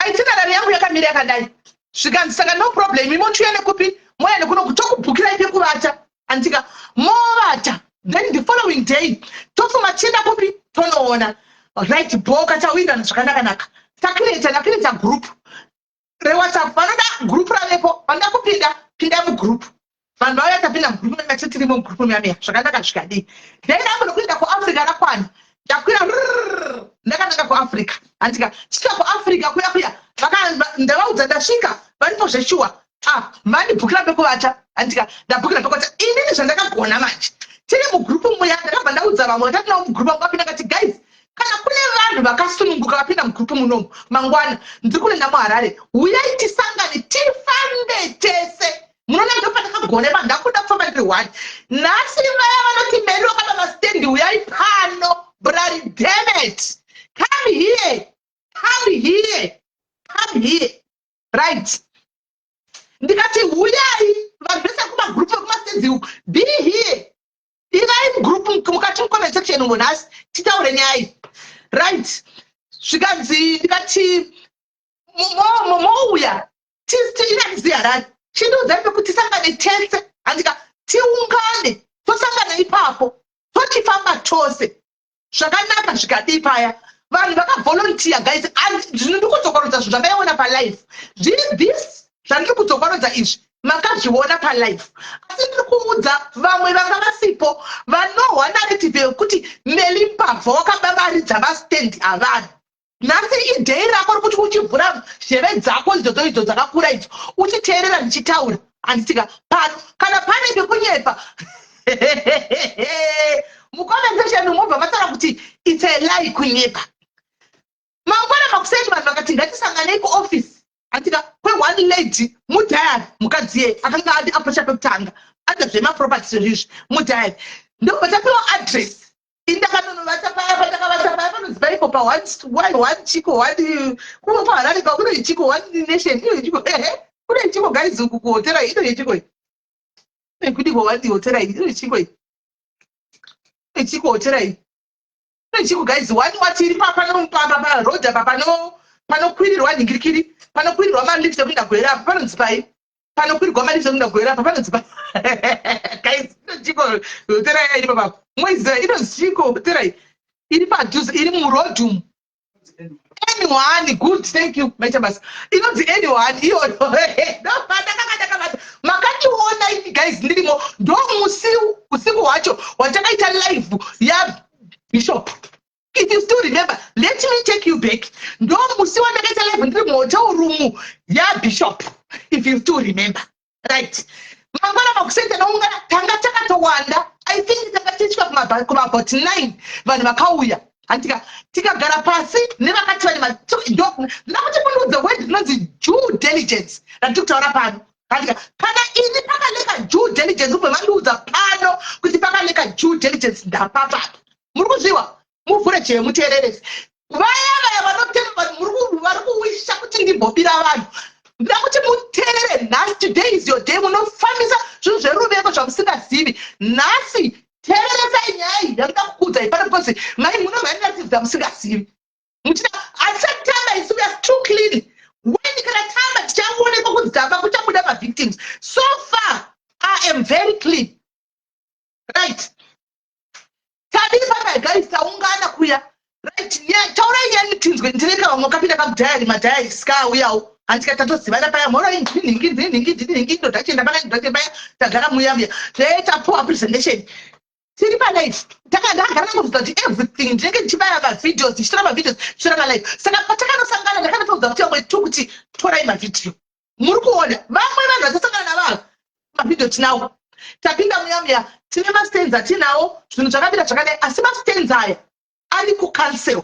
Speaker 2: itinerary yangu yakamira yakadai. Zvikanzi saka no problem imochiuya nekupi moya nekuno kutokubhukira ipi kuvata. Andika movata. Then the following day tofuma tienda kupi tonoona. Right, boka tawinda zvakanaka. Takireta group. Rewhatsapp vanoda group ravepo vanoda pinda mugroup. Vanhu vauya tapinda mugroup nematitiri mugroup muyamiya zvakanaka zvikadii. Then anokuenda kuAfrica rakwana. Ndakwira ndakananga kuAfrica. Andika svika kuAfrica kuya ndavaudza ndasvika varipo zveshuwa. Mandibhukira pekuvata. Andika ndabhukira pekuvata. Inini zvandakagona manje. Tiri mugroup muya ndakabva ndaudza vamwe tatinawo mugroup vakapinda kati guys kana kune vanhu vakasununguka vapinda mugroup munomu mangwana ndiri kuenda muHarare uyai tisangane tifambe tese. Munoona ndopandakagone vanhu ndakuda kufamba ndiri one. Nhasi vaya vanoti meri wakada mastendi uyai pano. Bloody damn it. Come here. Right. Ndikati uyai vanhu vese kumagroup ekumastendi uku be here. Ivai group mukati mcomment section munhasi titaure nyaya. Right. Zvikanzi ndikati mouya tinaziharani chinoudza pekuti tisangane tese. Andika tiungane tosangana ipapo tochifamba tose zvakanaka zvikadii paya. Vanhu vakavolunteer guys zvino ndikudzokorodza zvinhu zvamaiona palive zviri this zvandiri kudzokorodza izvi makazviona palive asi ndiri kuudza vamwe vanga vasipo vanohwa narrative yekuti melimbabva wakababaridza mastendi avanhu. Nhasi idhei rako rokuti uchivhura zheve dzako idzodzo dzakakura idzo uchiteerera ndichitaura handitika pano kana pane pekunyepa mucomment section mobva vataura kuti it's a lie kunyepa. Mangwana makuseni vanhu vakati ngatisanganei kuoffice andika kweone lady mudhayari mukadzi ye akanga ati aposha pekutanga ata zvemaproperties izvi mudhayari ndobva tapiwa address indakanonovata paya patakavata paya panoziva ipo pa1 chiko 1 kuma paHarare kakune chiko 1 nation iyo chiko kune chiko guys uku kuhotera ito yechiko Kuti wati hotel iri chiko hotel chiko guys wani wati iri papa road apa panokwirirwa ningirikiri panokwirirwa malifts ekunda gwera apa panonzi pai panokwirirwa malifts ekunda gwera apa panonzi pai guys chiko hotel iri papa mwezi inonzi chiko hotel iri padhuze iri murodhum anyone good thank you maitabasa inonzi anyone iyo ndakakata makationa ivi guys ndirimo ndo usiku hwacho watakaita live yaBishop. If you still remember, let me take you back. Ndo musi watakaita live ndirimo hotel room yaBishop. If you still remember, right? Mangwana makusenta naungana tanga takatowanda. I think takatishwa kuma about 9 vanhu vakauya. Antika tikagara pasi nevakati vane nakuti kunudza word inonzi due diligence ratokutaura pano. Antika kana ini pakaleka due diligence ubve vandiudza pano kuti pakaleka due diligence ndapapa. Muri kuzviwa muvhure cheye muteererese. Vaya vari kuwisha kuti ndimbobira vanhu. Ndida kuti muteerere nhasi. Today is your day. Munofambisa zvinhu zveruveko zvamusingazivi. Nhasi teereresai nyaya iyi yakuda kukudzai pano because mai munomharira zvinhu zvamusingazivi. Muchida asatamba isu we are too clean. When kana tamba tichaonekwa kuti dzamba kuchabuda mavictims. So far I am very clean. Right. Tabiri papa guys taungana kuya. Right. Yeah, taurai yani tinzwe ndireka vamwe kapinda kabudhayari madhayari ska uyawo. Antika tatozivana paya mora ndingi ndo tachenda paya tagara muyambia. Taitapuwa presentation. Tiri palive takagara kuudza kuti everything ndinenge ndichibaya mavideos ndichitora mavideos ndichitora malive saka patakanosangana ndakatoudza kuti vamwe kuti torai mavideo muri kuona vamwe vanhu vatasangana navanhu mavideo tinawo tapinda muyamuya tine mastenzi atinawo zvinhu zvakapinda zvakadai asi mastenzi aya ari kucancel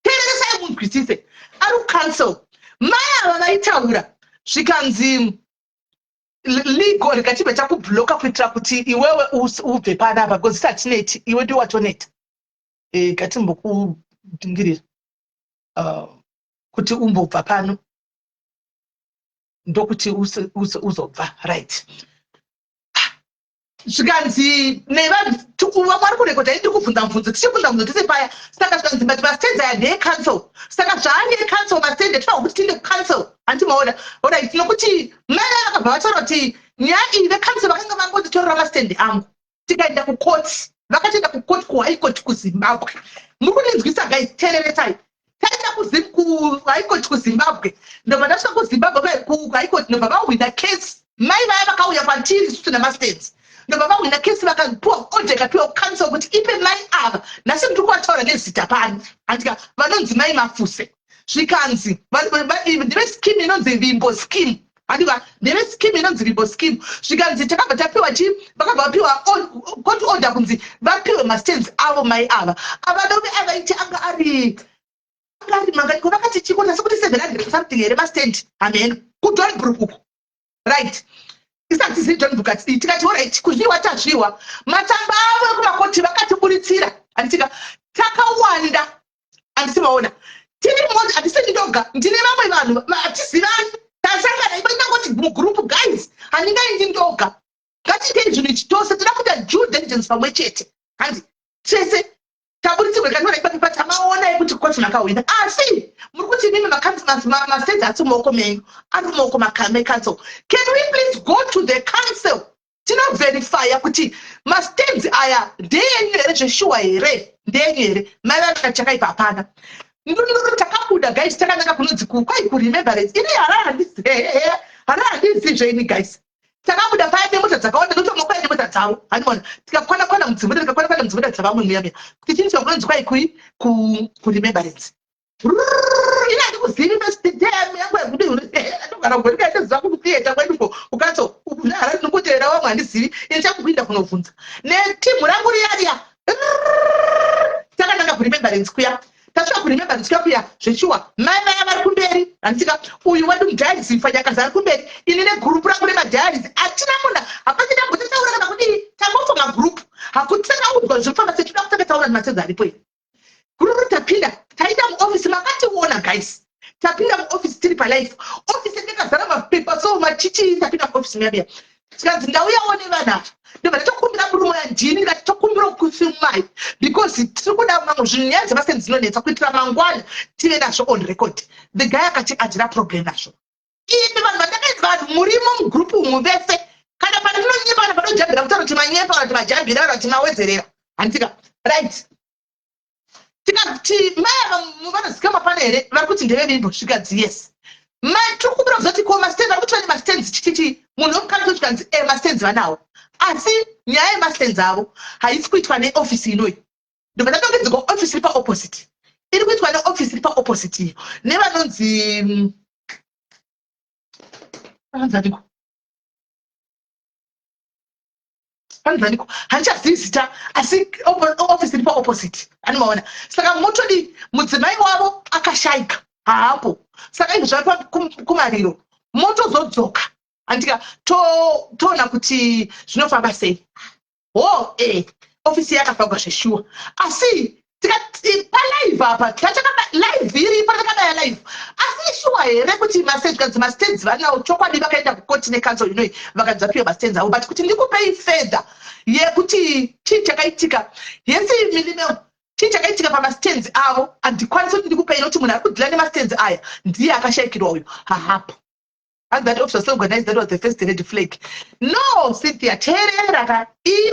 Speaker 2: teereresai munzwisise ari kucancel mai ava vaitaura zvikanzi legal rikachibva chakubhloka kuitira kuti iwewe ubve panapa because satineti iwe ndi watoneta ngatimbokudhingirira kuti umbobva pano ndokuti uzobva right zvikanzi nevanhu vamwe vari kurekodha indi kubvunza mubvunzo tichibvunza mubvunzo tese paya saka zvikanzi but mastenzi aya ndeecancel saka zvaandeecancel mastendi tinoda kuti tiinde kucancel handimaona orit nokuti mai vakabva vataura kuti nyaya iyi vecancel vakanga vangotitorera mastendi angu tikaenda kukoti vakatoenda kukoti kuhaikoti kuzimbabwe muri kundinzwisa guys teereresai taenda kuhaikoti kuzimbabwe ndobva ndasvika kuzimbabwe kuhaikoti ndobva vahwina case mai vaya vakauya kwatiri sutu namastendi ndobva vahwina case vakapiwa order ikapiwa kucancel kuti ipe mai ava nhasi ndiri kuvataura nezita pani andika vanonzi mai mafuse zvikanzi ndeve scheme inonzi vimbo scheme handiva ndeve scheme inonzi vimbo scheme zvikanzi takabva tapiwa vakabva vapiwa court order kunzi vapiwe mastands avo mai ava avadove avaiti anga ari mangaiko vakati chiko nasi kuti 700 something here mastand amen kuDornbrook uko right isati ziDornbrook tikati alright kuzviwa tazviwa matamba avo kumakoti vakatiburitsira anditika takawanda andisimaona tiri mmoja handiseni ndoga ndine vamwe vanhu hatizivani tasangana ibaina kuti mugroup guys handingaindi ndoga ngatiitei zvinhu ichi tose toda kuita due diligence pamwe chete handi tese taburitsirwe kandiona ipapipa tamaona kuti koti makawina asi muri kuti mimi mastendi asi mumaoko menyu ari mumaoko mecouncil can we please go to the council tinoverifya kuti mastendi aya ndeyenyu here zveshuwa here ndeyenyu here mai vakachakaipa hapana ndinoti takabuda guys takanaka kunonzi kwai kuremembrance ini harahandi zveini guys takabuda paya nemota dzakawanda notomokwai nemota dzavo handiona tikakwana mudzimbuda tikakwana mudzimbuda dzavamwe muyamya kuti chini chakunonzi kwai kuremembrance ini handikuzivi mesitemu yangu yakudinogara gorikaitoziva kutieta kweduko ukato hara ndinokuteera vamwe handizivi ini chakupinda kunovhunza netimu rangu riyariya takananga kuremembrance kuya tasvika kuremembrance kuya zveshuwa mai vaya vari kumberi handitika uyu wedu mudhayaris mfanyakazi ari kumberi ini negurupu rangu remadhayaris hatina munhu hapasi tambototaura kana kudii tangofunga gurupu hakuti takaudzwa zvinofamba setinoda kutanga taura nemasenzi aripo iyi gurupu tapinda taita muofisi makationa guys tapinda muofisi tiri palife ofisi ndekazara mapepa so machichi tapinda muofisi muyabiya tikanzi ndauyawo nevana ndobva tatokumbira murume yandini tikati tokumbira kusumai because tiri kuda mamwe zvinhu nyaya dzemasenzi dzinonetsa kuitira mangwana tive nazvo on record. The guy akati handina problem nazvo. Imi vanhu vandakaidza vanhu murimo mugrupu umu vese kana pana tinonyepa kana panojambira kutaura kuti manyepa kana kuti majambira kana kuti mawedzerera handika right. Tikati maya vanozikama pana here vari kuti ndeve vimbosvikadzi yes tiri kumbira kuzoti ko mastenzi ari kuti vane mastenzi chichichi munhu womukana tikanzi mastenzi vanawo asi nyaya yemastenzi avo haisi kuitwa neofisi inoi ndobva tatongedzekwa ofisi iri paopposite iri kuitwa neofisi iri paopposite iyo nevanonzi panzaniko handichazivi zita asi ofisi iri paopposite animaona saka motodi mudzimai wavo akashayika haapo saka izvo zvaipa kumariro motozodzoka andika toona kuti zvinofamba sei ofisi yakafagwa zveshuwa asi tikati palive apa live iri patakabaya live asi shuwa here kuti mastenzi vanawo chokwadi vakaenda kukoti nekanzol inoi vakadzapiwa mastenzi avo but kuti ndikupei fedha yekuti chii chakaitika yesi milimeo chii chakaitika pamastenzi avo handikwanisi kuti ndikupei nokuti munhu ari kudhila nemastenzi aya ndiye akashayikirwa uyu hahapo. And that office was organized, that was the first red flag. No, Cynthia, terera.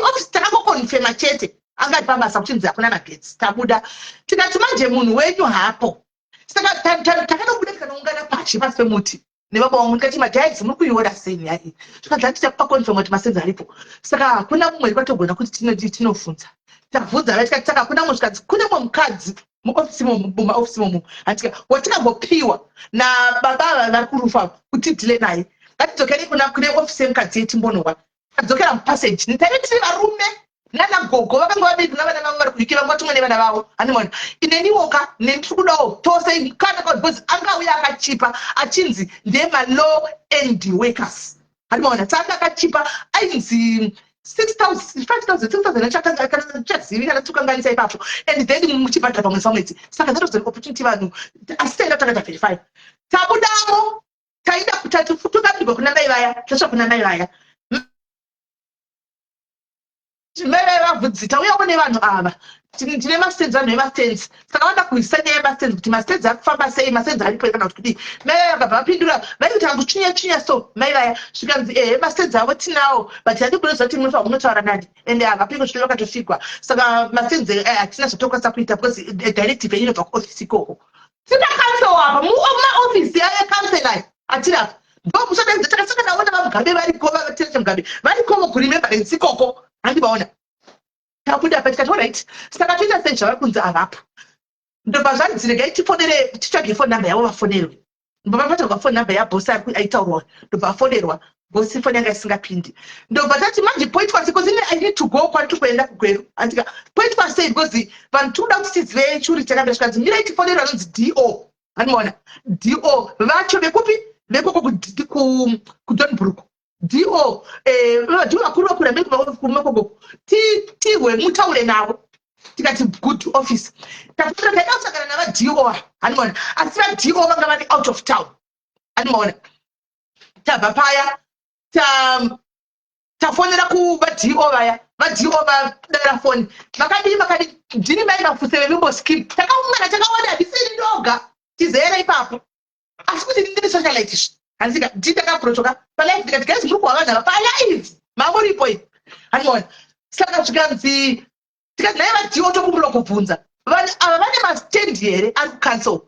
Speaker 2: Office takakonfirma chete. Angati pabasa kuchinzi hakuna magetsi. Tabuda. Tikati manje munhu wenyu hapo. Saka takanobuda tikanoungana pashi pasi pemuti. Nebaba wangu ndikati madhaidzi muri kuiona sei hai. Tikati tapakonfirma kuti masenzi aripo. Saka hakuna mumwe kwatogona kuti tinofunza. Takabvunza tikati saka hakuna musvikadzi kune mumwe mukadzi muofisi mumaofisi momo handika watingambopiwa nababa vari kurufa kuti tile naye ngatidzokere kune ofisi yemukadzi yetimbonowa tadzokera mupaseji nitaiti varume nanagogo vakanga vadiki navana vavo vari kuiki vanga tumwe nevana vavo hanimona ineniwoka nendiri kudawo tose kana because angauya akachipa achinzi ndemalaw and workers hanimona tsanga akachipa ainzi 6,000, 5,000 chazivi kana tukanganisa ipapo and then muchibhadhara pamwedzi pamwedzi saka that was an opportunity vanhu asi taenda takata verify tabudamo taida tukabirwa kuna mai vaya tasva kuna mai vaya mai vaya vabvudzi tauyawo nevanhu ava tine mastenzi vanhu vemastenzi saka vada kuisa nyaya yemastenzi kuti mastenzi ari kufamba sei mastenzi aripo kana kuti kudii mai vaya vakabva vapindura vari kuti anguchunya so mai vaya zvikanzi mastenzi avo tinawo but handi kunoziva kuti munotaura nani ende havapingo zvino vakatofikwa saka mastenzi hatina zvotokwanisa kuita because directive inobva kuofisi ikoko titakansoapa mumaofisi yekanselai hatirapa ndo mushadaidza takasaka naona vamugabe variko vatirete mugabe varikovo kuremembarensi ikoko handivaona tabuda pa tikati alright saka toita sei zvavari kunzi avapo ndobva zvanzi regai tifonere titsvage phone number yavo vafonerwe ndobva vatorwa phone number yabhosi aitaurwa ndobva vafonerwa bhosi foni yanga isingapindi ndobva tati manje poitwa sei because I need to go kwari tikuenda kugweru andika poitwa sei because vanhu tikuda kuti tizive churi chakambira zvikanzi mirai tifonere vanonzi do hanimona do vacho vekupi vekoko kudonbrook do vadhu vakuru vakura mekumekoko tirwe mutaure navo tikati good office tafuta taida kusangana navado hanimona asi vado vanga vari out of town hanimona tabva paya tafonera kuvado vaya vado vadara foni vakadii ndini mai mafuse vevimboskip takaungana takaona handisiri ndoga tizere ipapo asi kuti ndiri socialite handisika nditakaprotoka palive ndikati gaizi muri kuwa vanhu ava palive mamuripo ipi hanimona saka zvikanzi tikati naye vado tokumbura kubvunza vanhu ava vane mastendi here ari kucancel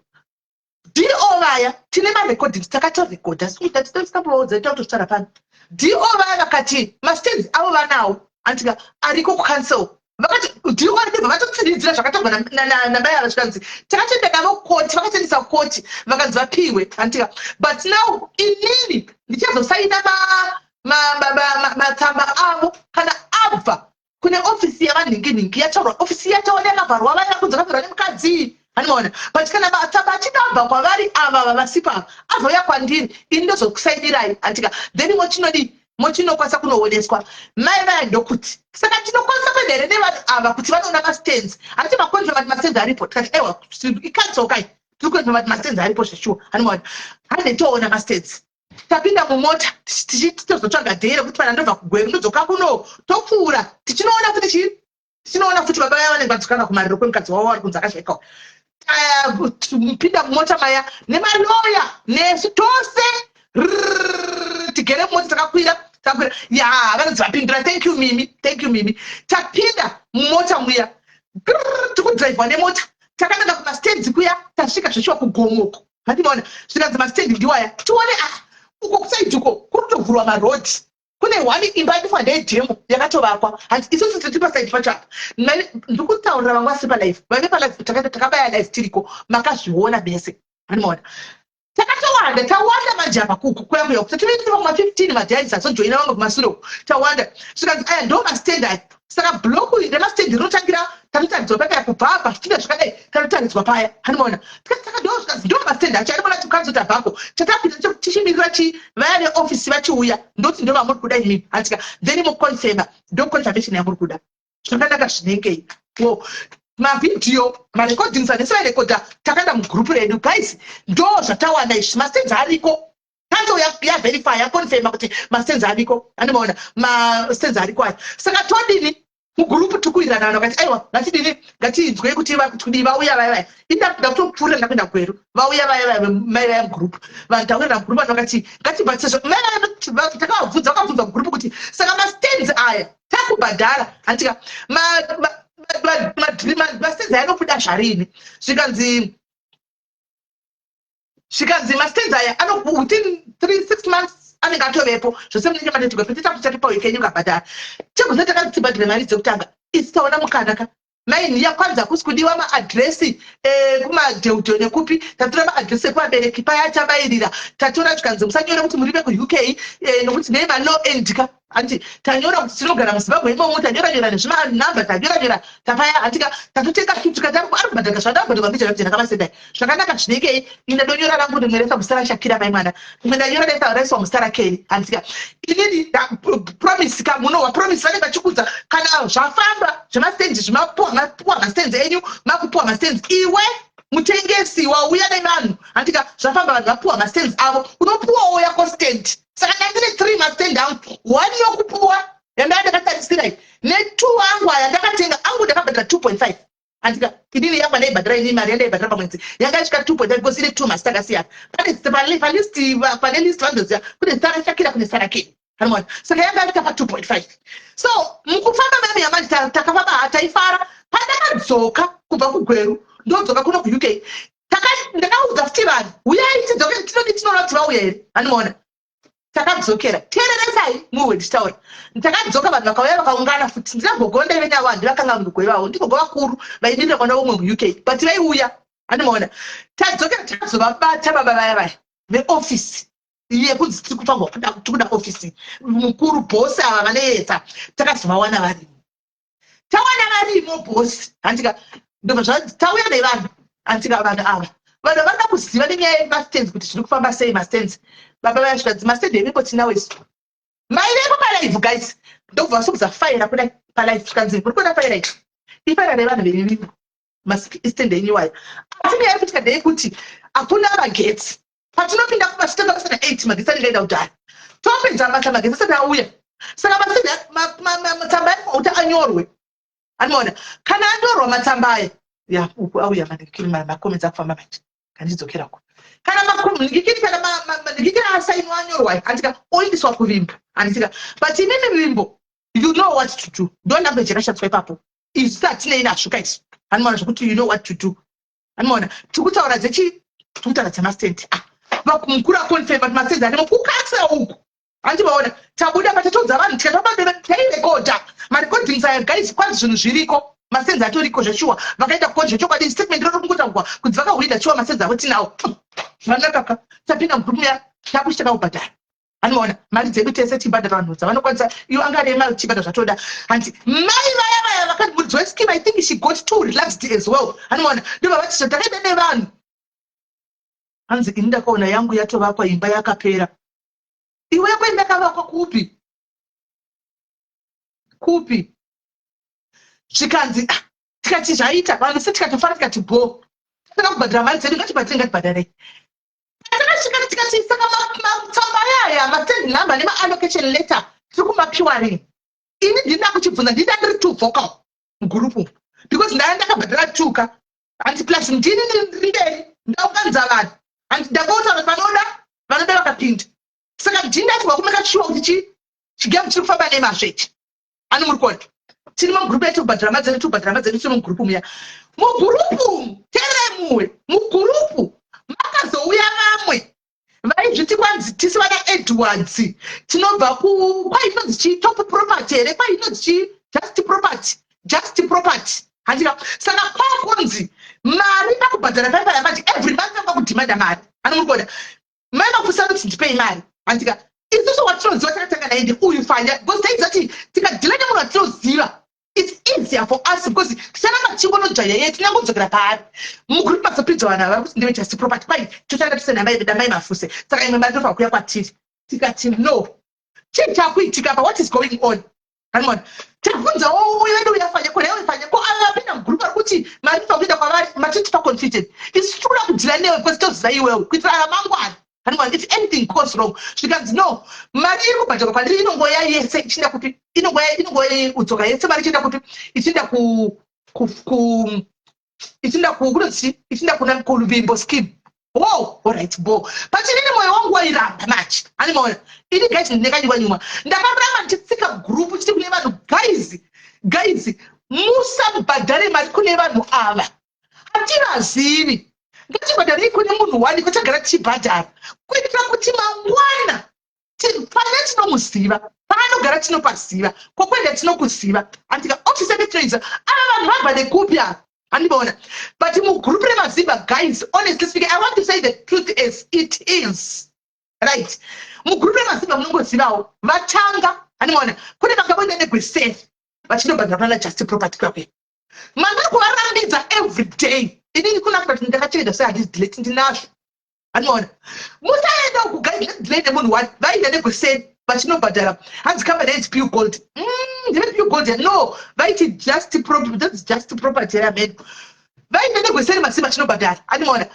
Speaker 2: do vaya tine marecordings takatorekodha sikuita tisambovaudza tautosvara pano do vaya vakati mastendi avo vanawo andika ariko kucancel vakati do ndibva vatotiridzira zvakatogwa namai ava zvikanzi takatoenda navo koti vakatoendesa koti vakanzi vapiwe andika but now inini ndichazosaina matsamba avo kana abva kune ofisi yavanhinginhingi yataurwa ofisi yataona yakavharwa vaya kunzi vakavharwa nemukadzi hanimona but kana matsamba achidabva kwavari ava vavasipa azouya kwandiri ini ndozokusainirai andika then mochinokwanisa kunooneswa mai vaya ndokuti saka tinokwanisa kuenda here nevanhu ava kuti vanoona mastenzi handiti makonfirmati mastenzi aripo tikati ewa ikatsokai tiri kukonfirmati mastenzi aripo zveshuwa hanimona handitoona mastenzi tapinda mumota tichitozotsvaga dheri kuti pana ndobva kugweru ndodzoka kuno topfuura tichinoona futi chii tichinoona futi baba vaya vanenge vadzokana kumariro kwemukadzi wavo vari kunzi akashaikawo pinda mumota maya nemaloya nesu tose tigere mumota takakwira vanonzi vapindura thank you mimi tapinda mumota muya tikudhiraivhwa nemota takananga kumastendi kuya tasvika zveshuwa kugomoko hatimaona zvikanzi mastendi ndiwaya tione uko kusaidiko kuri kutovhurwa marodhi kune hwani imba inofanira ndeedhemo yakatovakwa handi isusu tiri pasaidi pacho apa ndiri kutaurira vanga vasi palife vave palife takabaya life tiriko makazviona bese hanimaona takatowanda tawanda manje apa kuyakuya tativeitiva kuma15 madhaisi asojoina vamwe kumasuro tawanda zvikanzi aya ndo mastendi aya saka bloku remastendi rinotangira tanotaridzwa pakaya kubva apa zvichida zvakadai tanotaridzwa paya hanimaona ndo mastendi acho arimona tikanzotabvako tatapinda tichimirira vaya veofisi vachiuya ndoti ndo vamuri kuda imimi atika then muconfirma ndo confirmation yamuri kuda zvakanaka zvinengei mavhidhiyo marekodhings anese varekodha takaenda mugrupu redu guys ndo zvatawana izvi mastenzi ariko tanzo yaverify yakonfirma kuti mastenzi ariko animaona mastenzi ariko aya saka todini mugrupu tikuwirirana vanhu vakati aiwa ngatidini ngatinzwei kuti vauya vaya indakuda kutopfuurira ndakuenda kweru vauya vaya mai vaya mugrupu vanhu takurira mugrupu vanhu vakati ngatibhatisezvo takavabvunza vakabvunza mugrupu kuti saka mastenzi aya takubhadhara antika mastenzi aya anobuda zvarini zvikanzi mastenzi aya within 3-6 months anenge atovepo zvose munenge manetigwa petitakuchatipa wekenyu kabhadhara chegose takatibhadhire mari dzekutanga isi taona mukanaka maini yakwanza kusi kudiwa maadhiresi kumadheudheo nekupi tatora maadhiresi ekuvabereki paya tabairira tatora tikanzi musanyora kuti muri vekuuk nokuti nei malaw endika andi tanyora kuti tinogara muzimbabwe imomo tanyoranyora nezvimanhamba tanyoranyora tapaya handika tatotenga tukatari kubhadhara zvandabhadhirwa mbijana kamasedai zvakanaka zvinekei ine donyora rangu rimwe resa musara shakira mai mwana rimwe ndanyora resa wa musara keri handika inini promise kamunowa promise vanenge vachikudza kana zvafamba zvemastenzi zvimapuwa mastenzi enyu makupuwa mastenzi iwe mutengesi wauya nevanhu handika zvafamba vanhu vapuwa mastenzi avo unopuwawo yakostent saka ndandine 3 mastendi angu 1 yokupuwa yandandakatarisira ne2 angu aya ndakatenga angu ndakabhadhira 2.5 andika inini yangu ndaibhadhira ini mari yandaibhadhira pamwedzi yanga isvika 2.5 because ine 2 masti akasiyana pane list vandoziva kune sara shakira kune sara keni hanimaona saka yanga asvika pa 2.5 so mukufamba memi yamanje takafamba taifara pandakadzoka kubva kugweru ndodzoka kuno kuuk ndakaudza futi vanhu uyai tidzoke tinoti tinoona kuti vauya here hanimaona takadzokera teereresai muweditaura takadzoka vanhu vakauya vakaungana futi ndinambogonda ive navo handi vakanga mugwe vavo ndingogo vakuru vaimirira mwana womwe muuk but vaiuya hanimaona tadzokera takazovabata baba vaya veofisi yekunzi tiri kufamba tikuda ofisi mukuru bhosi ava vaneedza takazovawana varimo bhosi handika ndobva tauya nevanhu handika vanhu ava vanhu vanoda kuziva nenyaya yemastenzi kuti zviri kufamba sei mastenzi baba vayasvikadzi mastendi evipo tinawo isu mai vepo palive guys ndobva vasokudza faira kudai palive zvikanzi muri kuona faira ichi ifaira revanhu vevipo mastendi enyuwaya asi nyaya yekuti ndeyekuti hakuna magetsi patinopinda kumasitenda pasina 8 magetsi anengaenda kudhara topinza basa magetsi asati auya saka mastendi matsamba kuti anyorwe animaona kana anyorwa matsamba aya ya uku auya makomenti akufamba manje kandidzokeraku kana makomunikiti kana manikiti asaini wanyorwa andika oindiswa kuvimbo andika but imimi vimbo you know what to do ndonambe chakashatswa ipapo isu tatinei nazvo kaisi hanimaona zvokuti you know what to do hanimaona tikutaura tikutaura dzemastendi mukuru akonfirma kuti mastendi animo kukasa uku handimaona tabuda patatodza vanhu tairekodha marekodhings aya guys kwanzi zvinhu zviriko mastenzi atoriko zveshuwa vakaita kukonzva chokwadi statement rokungotangwa kunzi vakahwinda chiwa mastenzi avo tinawo zvanakaka tapinda mugrupu ya takuchi takakubhadhara hanimaona mari dzedu tese tibhadhara vanhu dzavanokwanisa iyo angarema chibhadha zvatoda handi mai vaya vakati muridzi wescheme I think she got too relaxed as well hanimaona ndobva vati takaenda nevanhu hanzi ini ndakaona yangu yatovakwa imba yakapera iwe yako imba yakavakwa kupi zvikanzi tikati zvaita vanhu se tikatofara tikati bo taka kubhadhira mari dzedu ngatibhadhirei takasvikana ndikati saka matsamba yaya matend number nema-allocation letter tiri kumapiwa rini ini ndinda kuchibvunza ndinda ndiri too vocal mugurupu because ndaya ndakabhadhara tuka handi plus ndini ndiri mberi ndaunganidza vanhu handi ndakautaura vanoda vakapinda saka ndini ndatigwa kumeka sure kuti chigemu chiri kufamba nemazvechi ani muri kuona tiri mugurupu yetu kubhadhara madzeni tiri mugurupu muya mugurupu teremuwe mugurupu makazouya vamwe vaizviti kwanzi tisi vana edwards tinobva kwainonzi chi top property here kwainonzi chi just property handika saka kwakonzi mari ndakubhadhara paipa yamati every month anga kudhimanda mari anomurikoda maina kusara kuti ndipei mari handika isusu watinoziva takatanga naende uyu fanya because taizati tikadhila nemunhu watinoziva it's easier for us because tichana machingonodzvanya yetu tinangodzokera paari mugrupu mazopidza vanhu vari kuti ndive just property kwai tochanga tisenamai mafuse saka imwe mari tofa kuya kwatiri tikati no chii chakuitika pa what is going on kanimona tabvunzawo uyedu uyafanya koreuyafanya ko avapinda mugrupu ari kuti mari tofa kuenda kwavari matiti taconfident isi tikuda kudhila newe because toziva iwewe kuitira ramangwana kanimona if anything goes wrong zvikanzi no mari iri kubhadharwa kwandiri inongoya yese ichienda kuti inongoya udzoka yese mari ichienda kuti ichienda ichienda kuna kuluvimbo scheme wow alright bo pachinini mwoyo wangu wairamba machi animaona ini guys ndinekanyikwa nyuma ndakaramba ndichitsika group chiti kune vanhu guys musabhadhare mari kune vanhu ava hativazivi ngatibhadharei kune munhu wani kwatagara tichibhadhara kuitira kuti mangwana pana tinomuziva paanogara tinopaziva kwakwenda tinokuziva andika office secretaries ava vanhu vabva nekupi apa handibaona but mugrupu remazimba guys honestly speaking I want to say the truth as it is right mugrupu remazimba munongozivawo vatanga handibaona kune vangavoenda negwesefi vachinobhadhara pana just property kwakwe mangari kuvarambidza every day inini kuna kuti ndakachenda sei handizidileti ndinazvo handibaona musaenda kugaidilei nemunhu wani vaenda negwesefi vachinobhadhara hanzi company yaiti pure gold ndine pure gold no vaiti just property that's just property yamene vaenda negweseri masimba chinobhadhara handimaona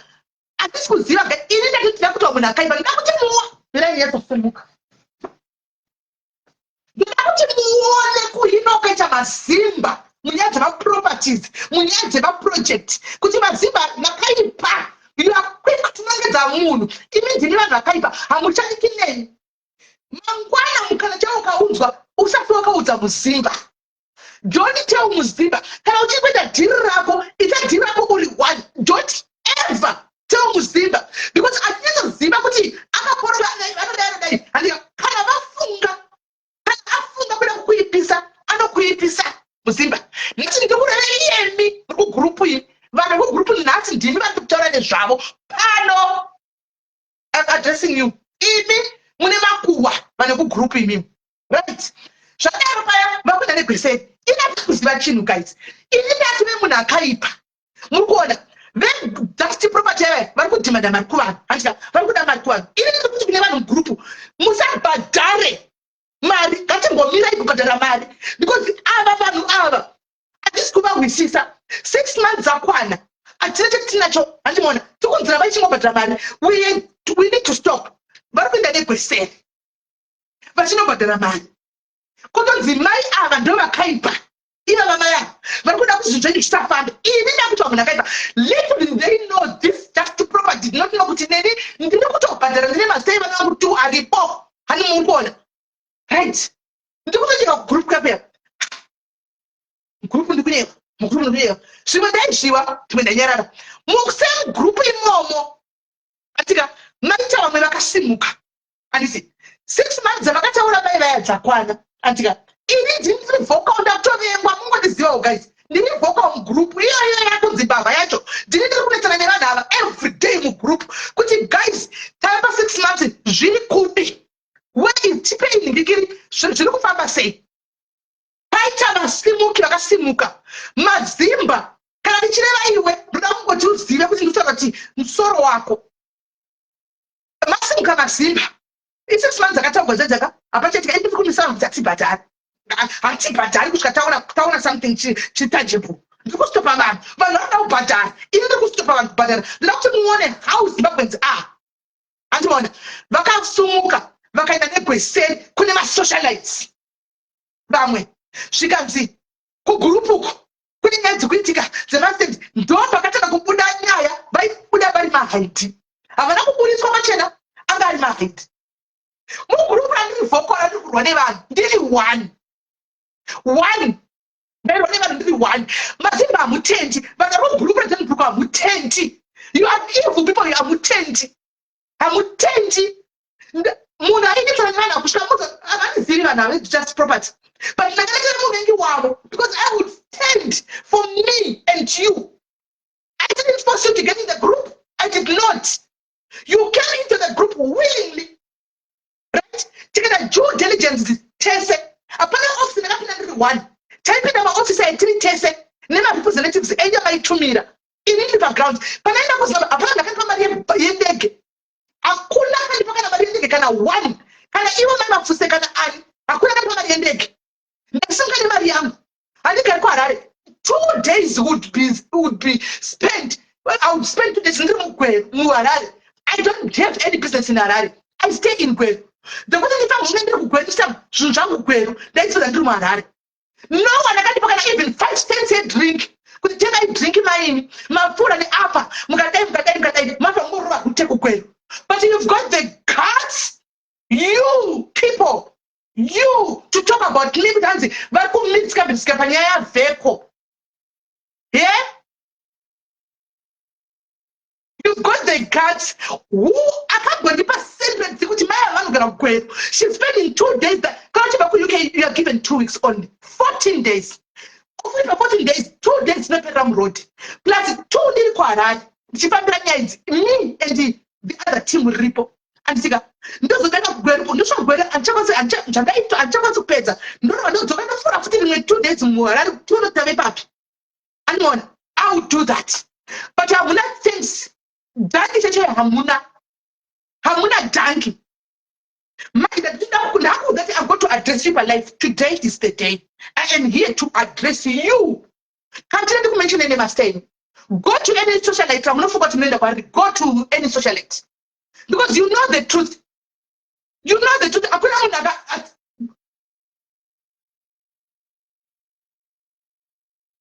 Speaker 2: hatisi kuziva ga ini ndakutida kuti munhu akaipa ndida kuti muwa mirai yatofumuka ndida kuti muone kuhina ukaita mazimba munyaya dzemaproperties munyaya dzemaproject kuti mazimba makaipa you are quick kutinongedza munhu imi ndini vanhu vakaipa hamuchaniki neni mangwana mukana chao ukaunzwa usati wakaudza muzimba don't tell muzimba kana uchikuita dhiri rako ita dhiri rako uri one don't ever tell muzimba because atinoziva kuti akaporwa anodai handika kana vafunga kuda kukuipisa anokuipisa muzimba nekuti ndikureveyemi kugrupu iyi vanhu vegrupu nhasi ndini vari kutaura nezvavo pano I'm addressing you imi mune makuhwa vane kugrupu imimi right zvadaro paya vakuenda negweseri inati kuziva chinhu guys ini ndati vemunhu akaipa muri kuona vejust property yavai vari kudhimanda mari kuvanhu handika vari kuda mari kuvanhu ini ndiri kuti kune vanhu mugrupu musabhadhare mari ngatingomirai kubhadhara mari because ava vanhu ava hatisi kuvarwisisa 6 months akwana hatina chetinacho handimona tikunzira vaichingobhadhara mari we need to stop vari kuenda negweseri vachinobhadhara mari kutonzi mai ava ndo vakaipa iva vamai ava vari kuda kuti zvinhu zvenyu zvisafambe ini ndakuti munhu akaipa little they know this just property ndinotina kuti neni ndiri kutobhadhara ndine masei vana vangu 2 aripo hani muri kuona right ndiri kutocheka kugrupu kapera mugrupu ndikunyewa zvimwe ndaizviwa timwe ndanyarara musemugrupu imomo atika maita vamwe vakasimuka handisi 6 months avakataura mai vaya dzakwana atika ini ndiri vhoka ndakutovengwa mungondizivawo guys ndiri vhoka mugrupu iyoyo yakunzi mbavha yacho ndiri kunetsana nevanhu ava everyday mugrupu kuti guys taipa 6 months zviri kudi wei tipei nhingikiri zviri kufamba sei paita vasimuki vakasimuka mazimba kana ndichireva iwe ndoda kungoti uzive kuti ndikutaura kuti musoro wako masimuka mazimba i6 months akatagwa dzadzaka apachatika ndiri kumisana kuti hatibhadhari kusvika taona something chitangible ndiri kustopa vanhu vanoda kubhadhara ini ndiri kustopa vanhu kubhadhara ndoda kuti muone how zimbabwens are andibona vakasumuka vakaenda negweseri kune masocialites vamwe zvikanzi kugurupuko kune nyaya dzekuitika dzemastendi ndo pakatanga kubuda nyaya vaibuda vari mahaiti havana kubudiswa machena anga ari mahaiti mugurupu randiri vhoko randiri kurwa nevanhu ndiri one ndairwa nevanhu ndiri one mazimba hamutendi vana rogurupu randinibhuku hamutendi you are evil people you hamutendi munhu ainitana nevanhu akusvika muza havanizivi vanhu havai just property but ndakanekera munhu engi wavo because I would stand for me and you. I didn't force you to get in the group. I did not. You came into the group willingly. Right? Take a due diligence test. Upon office in one. Type in our officer and three tests. Name representatives area by 2 meter. In the background. But I was upon the Maria Yendeg. Akuna Kana Maria Kana one. Kana even man of second and Akuna Maria Yendeg. Next Mariam. I think 2 days would be spent. Well, I would spend 2 days in Harare. I don't have any business in Harare. I stay in Gweru. The one if I'm going to Gweru, that's what I do Harare. No one can even 5 cents a drink. Could tell I drink my food and the upper. But you've got the guts, you people. You to talk about lip dancing, yeah? You've got the guts. Who I can't go. She's spending 2 days that you are given 2 weeks only. 14 days. Over 14 days, 2 days not around road. Plus 2 days quarad. She found me and the other team will repo. And Siga, those kind of Gwera and Chama to Peza. No, for after 2 days more. I don't tell me back. And one, I would do that. But I will not think that is a Hamuna Danki. That I'm going to address you by life. Today is the day. I am here to address you. Can't you mention any mistake? Go to any socialite. I'm not forgetting to mention it. Go to any socialite. Because you know the truth. You know the truth.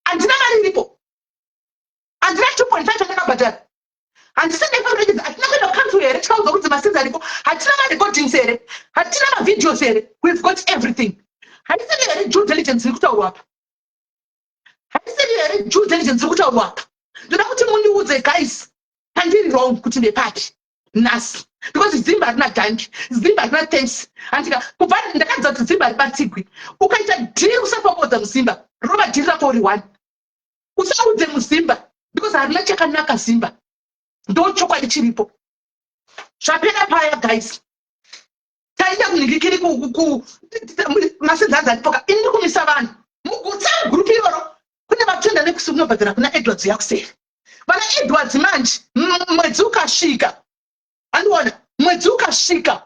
Speaker 2: And then people. And then 2.5 and the second is I never come to a rich house of the masters. I got in say I video say we've got everything. I said due diligence to work. I said due diligence to work. Do not tell me guys can be wrong putting a party. Nas because Zimba not tank, Zimba not tense. And provided the kinds of Zimba Batigui. Who can deal support them Zimba? Robert Dilla 41. Who saw them Zimba? Because I let you can knock a Zimba. Don't choke the chilipo. Chapena Paya guys. Tanya Nikiki Master Poka in the Savan. Muguta Grupiro. Could never turn the next to no better than Edward's Yaxi. But Edward's manch, Mazuka Shika. And one, Mazuka Shika.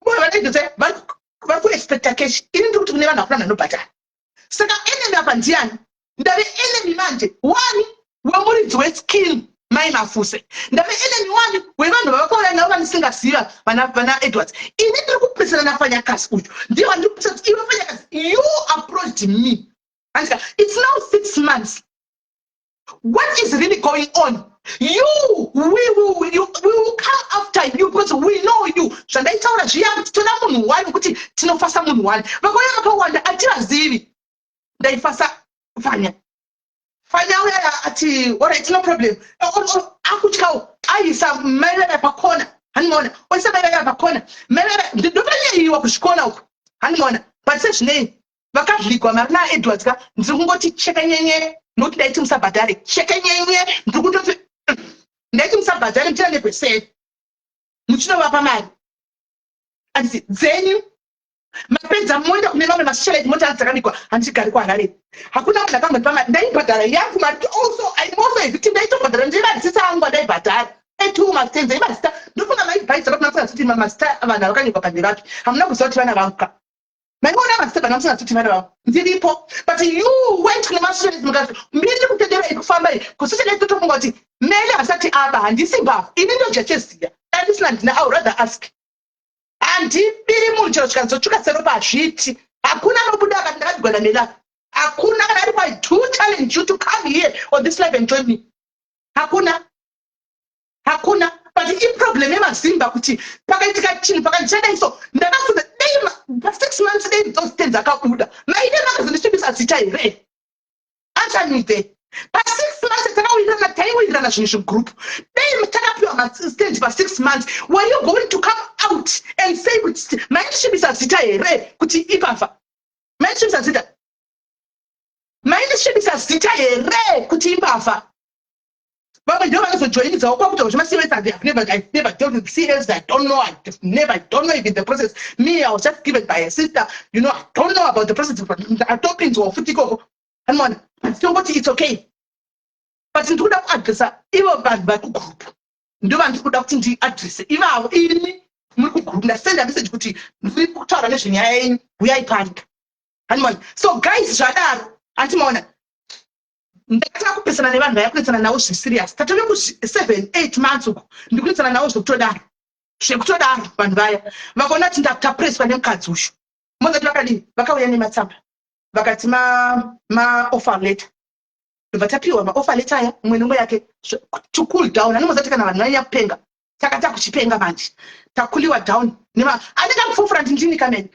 Speaker 2: What I say, but we expect a cash into to never know no better. Second enemy of Antian, the enemy man, one, we're to a skin. My mafuse. The enemy one, we want to call another singer here, Vanna Edwards. In the person of Fanya Caswood, you approached me. And it's now 6 months. What is really going on? We will come after you because we know you. Shall I tell us? You have to know one, put it to know for someone one. But we have to wonder until Zivi. They fast Fanya. Finally, what it's no problem. I saw Mary Pacona, and one. What's a Mary Pacona? Mary, the Duvalier you of Shkona, and one. But such name, Vacatli, Marna Edwards, Zungoti Chekanye, not let him sabatari, Chekanye, let him sabatari, tell me, say, Muchno Wapaman. And then you. Mapenzi mmoja umeona mashale moja anataka anjikali nani hakuna mtu kama kama ndai badala yangu but also I also victim ndai to badala njira sisa yangu ndai badala etu matenze imasta ndipo na mai bai sababu nasema sisi mama star abana wakani kwa pande lake hamna kusoti bana banka mbona master bana nasema sisi bana ndipo but you went to the master mkazi mbili kutendera ikufamba kusisi ile toto mngoti mele asati aba handisi ba ini ndio chechesi andisina I would rather ask. Handibiri munhu chero chikanzotsvuka sero pazviti. Hakuna anobuda akati ndakagona nela. Hakuna kana ari I do challenge you to come here on this live and join me. Hakuna. But the problem yemazimba kuti pakaitika chinhu pakachena iso ndakafunda pa 6 months those things akabuda. Maide makazondisvibisa zita here. Answer me there. Pa 6 months takawirana taiwirana zvinhu zvegroup. Dei takapiwa ma-stand pa 6 months. Were you going to come out and say kuti maindisvibisa zita here kuti ipafa? Maindisvibisa zita here kuti ipafa? But I don't join it. I've never dealt with CS. I don't know. I don't know even the process. Me, I was just given by a sister. You know, I don't know about the process. But I don't think so. And one, so what? It's okay. But in two address, even back group. Do want to put in address. Even our enemy, group. Send a message to we are panic. And one, so guys, Radar, Antimona. Ndakupesana nevanhu vayapesana nawo serious. Tatove ku 7-8 months uko. Ndikuitsana nawo zvekutodaro. Zvekutodaro vanhu vaya. Vakaona kuti ndapresswa nemukadzi ushu. Mozati vakadini? Vakauya nematsamba. Vakati offer letter. Vatapiwa offer letter aya mumwe nomwe yake to cool down. Anomozati kana vanhu vanya kupenga. Takata kuchipenga manje. Takuliwa down. Andika kufufura ndini kamene.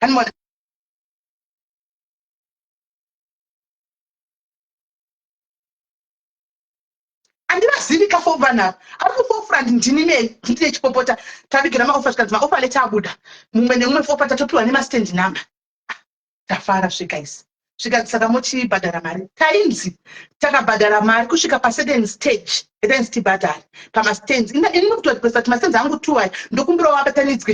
Speaker 2: Hanimona. Andivazivika fovana ari kufofrand ndinime ndine chipopota tavigira maofa zvikanzi maofa leta abuda mumwe nemumwe fopa tatopiwa nemastand number tafara zvigaisi zvikanzi saka mochibhadhara mari tainzi takabhadhara mari kusvika pasecond stage then tibhadhari pamastands ini kutotipesa kuti mastands angu 2 aya ndokumbira wabatanidzwe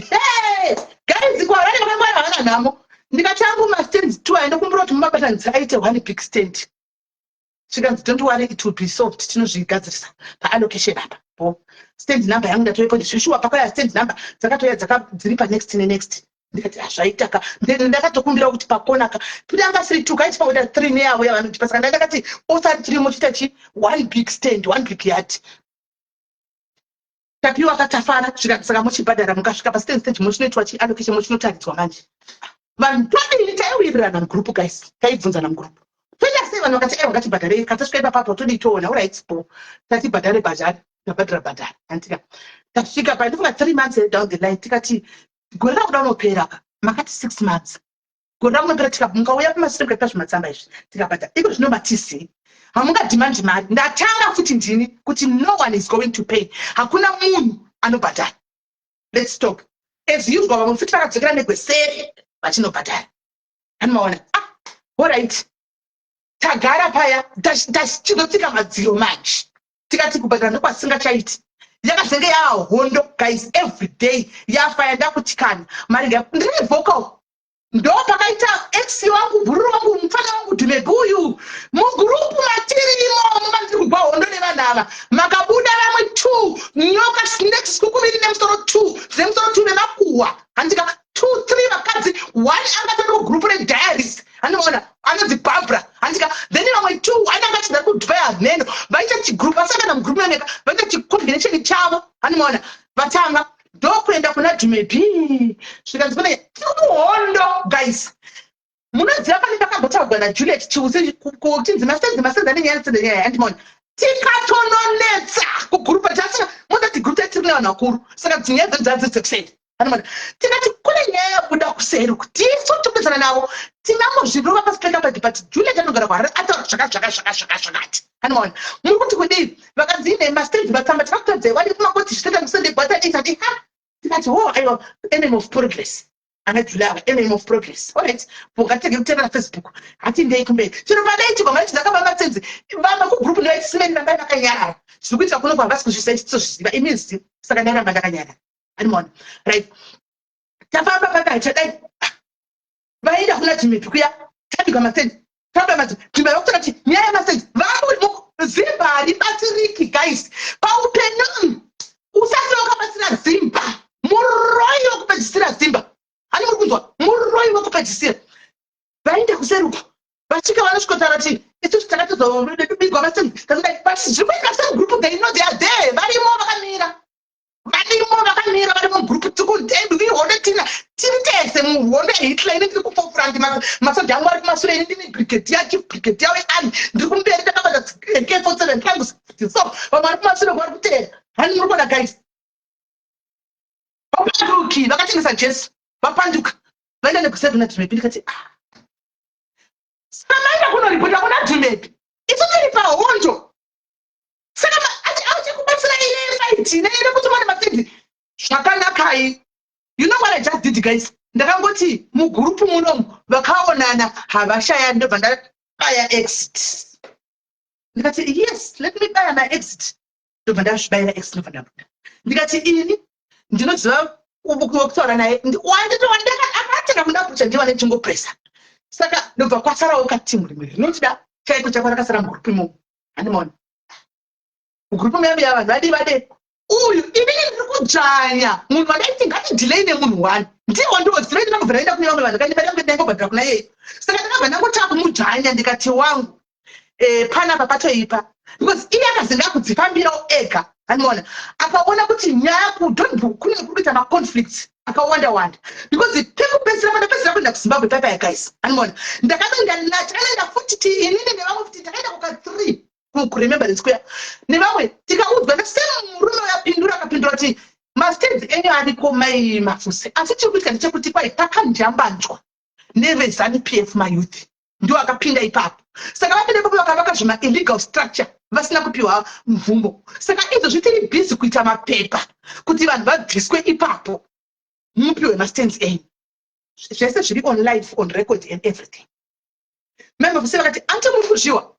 Speaker 2: guys kwavari vakamwana havana nhamo ndikati angu mastands 2 aya ndokumbira kuti mumabatanidzi aite 1 big stand. Chikanzi don't worry, it will be solved. Tinozvigadzirisa paallocation apa. Stand number yangu ndatoipo ndishushua pakaya stand number dzakatoya dziri pa next next. Ndikati zvaitaka ndakatokumbira kuti pakona ka tudanga siri 2 kaiti pauda 3 neyawo yavanoti pasaka ndakati author 3 mochitachi 1 big stand 1 big yard. Tapiwa katafara saka mochibhadhara mukasvika pa stage mochinoitwa chi allocation mochinotaridzwa manje. Vanhu todini taiwirirana mugroup guys. Taibvunzana mugroup. Vanhu vakati bhadhare katasvika ipapo toditoona alright po tati bhadhare bhadhare antika tasvika pa ndifunga 3 months down the line tikati gore rakuda unopera makati 6 months gore rakunopera tikabungauya pamasirembe pazvimatsamba izvi tikabhadhara iko zvinomatisi hamungadhimandi mari ndatanga futi ndini kuti no one is going to pay hakuna munhu anobhadhara. Let's talk as usual vamwe futi vakadzokera negwesere vachinobhadhara anomaona alright tagara paya tachinotsika madziro manje tikati kubhadhara ndokwasingachaiti yakazenge yahondo guys every day yafa yanda kutikana mari ndiri vocal ndo pakaita ex wangu bhururu wangu mufana wangu dhumebuyu mugurupu matirimo mumandiri kubva hondo nevanhu ava makabuda vamwe 2 nyoka snakes kukuviri nemusoro 2 zvine musoro 2 nemakuhwa handika 2-3 vakadzi 1 angatendo gurupu rediaries anoona anonzi Barbara handika then vamwe 2 anangachida kudvaya neno vaita chigrupu vasangana mugrupu noneka vaita chicombination chavo anoona vatanga ndokuenda kuna Dhumebi zvikanzi kune hondo guys munoziva pane pakambotagwa naJuliet chiusi kutinzi masenzi anenge yanetsendanyaya handimona tikatononetsa kugrupu tasina mozati grupu tatiri nevanhu vakuru saka dzinyaya dzedu dzadzidzekuseri anoona tikati kune nyaya yabuda kuseri kuti isu topesana navo tingamozvirova pasipeka pati but Juliet anogara kwaari ataura zvakati anoona muri kuti kudii vakanzi ine mastendi matsamba takakutadzai wadi kumakoti zvitatamisendegwata isati tikati aiwa enemy of progress anajula ava enemy of progress alright pokatenge kutevera Facebook hati ndei kumberi chino padaitikwa maiti dzakabamatenzi vama kugrupu nevaisimeni nambai vakanyarara zviri kuitira kuno kwavasi kuzvisaitisozviziva iminzi saka ndairamba ndakanyarara animona right tafamba pakachadai vaida kuna Dhumebi kuya tabigwa masenzi Dhumebi vakutora kuti nyaya yamasenzi zimba haribatsiriki guys paupenyu usati wakabatsira zimba muroi wokupedzisira zimba hani muri kunzwa muroi wokupedzisira vainde kuseri uko vasvika vanosvikotara kuti isusu takatozobigwa masenzi zviri kuita segrupu they know they are there varimo vakamira muhondo Hitler ine ndiri kupopura masoja angu ari kumashure ine ndine brigadier chief brigadier wearmy ndiri kumberi takabata AK47 tangus so vamwe vari kumashure vari kuteera hani muri kuona guys vapanduki vakatengesa Jesu vapanduka vaenda neku7 Dhumepi ndikati saka maenda kunoripota kuna Dhumepi itsotiri pahondo saka achikubatsira ine fight ine kuti mwana mafendi zvakanakai. You know what I just did, guys? Ndakangoti mugurupu munomu vakaonana havashaya ndobva ndabaya exit. Ndikati yes, let me buy my exit. Ndobva ndazvibayira exit ndobva ndabuda. Ndikati ini ndinoziva kutaura naye akatenda kundakucha ndiva nechingopresa. Saka ndobva kwasarawo katimu rimwe rinotida chaiko chakakasara mugurupu imomo. Handimaona. Mugurupu medu yavanhu vade uyu inini ndiri kudzvanya munhu wandaiti ngatidelay nemunhu wani ndiwo ndoziva ndinobva ndaenda kune vamwe vanhu ndangobhadhira kuna yeye saka ndakabva ndangotaka kumudzvanya ndikati wangu panapa patoipa because iye akazinga kudzifambirawo ega anoona akaona kuti nyaya kudhonbhu kune kuita maconflicts akawanda because pekupedzisira mandapedzisira kuenda kuZimbabwe paipa guys anoona ndakaenda futi inini nevamwe futi takaenda kuka 3 kuremember square nevamwe tikaudzwa ndasema murume yapindura akapindura kuti mastates enyu ariko mai mafusi asi chiri kuitika ndechekuti kwai takanjambanjwa neveZANU-PF mayouth ndio akapinda ipapo saka vapinda ipapo vakavaka zvima illegal structure vasina kupiwa mvumo saka izvo zvitiri busy kuita mapepa kuti vanhu vabviswe ipapo mupiwe mastates enyu zvese zviri on live on record and everything member vakati ante muri kuzviwa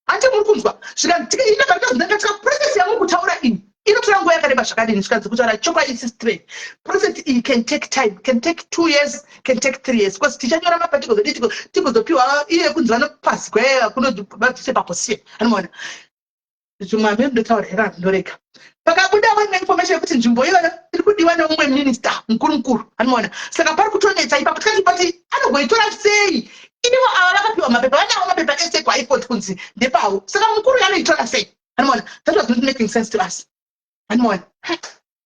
Speaker 2: ante muri kunzwa zvikandikatika process yangu kutaura ini inotora nguva yakareba zvakadini zvikanzi kutaura chokwadi isi straight process iyi can take time, can take 2 years, can take 3 years because tichanyora maparticles edu tikuzopiwa iye kunzi vanopasi kweya kunobvise paposiye anomaona zvimwame ndotaura hera ndorega pakabuda vane information yekuti nzvimbo iyoyo iri kudiwa neumwe minister mukuru anomaona saka pari kutonetsa ipapo tikati pati anogoitora sei inivo ava vakapiwa mapepa vanawo mapepa ese kwaipoti kunzi ndepavo saka mukuru yanoitora sei anomaona that was not making sense to us anomaona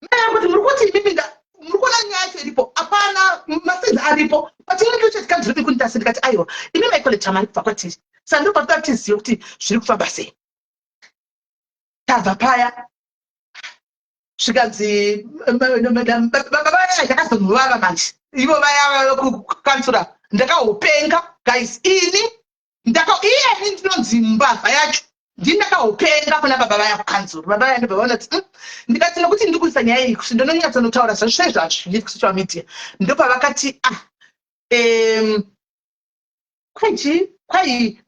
Speaker 2: maya kuti muri kuti imimi muri kuona nyaya yacho iripo hapana masenzi aripo patinonekechetikanziripi kunitasi ndikati aiwa imi maikoleta mari kubva kwatiri saka ndo patota tizive kuti zviri kufamba sei tabva paya zvikanzi vaya ndakazomuvava manje ivo vaya kukansura ndakahopenga guys ini iyeni ndinonzi mbavha yacho ndindakahopenga kuna baba vaya kukanzura baba vaya ndobva vaona kuti ndikati nokuti ndiri kuisa nyaya iyi kuti ndinonyatsonotaura zvazvo zvazvo ndiri kusocial media ndopa vakati kwai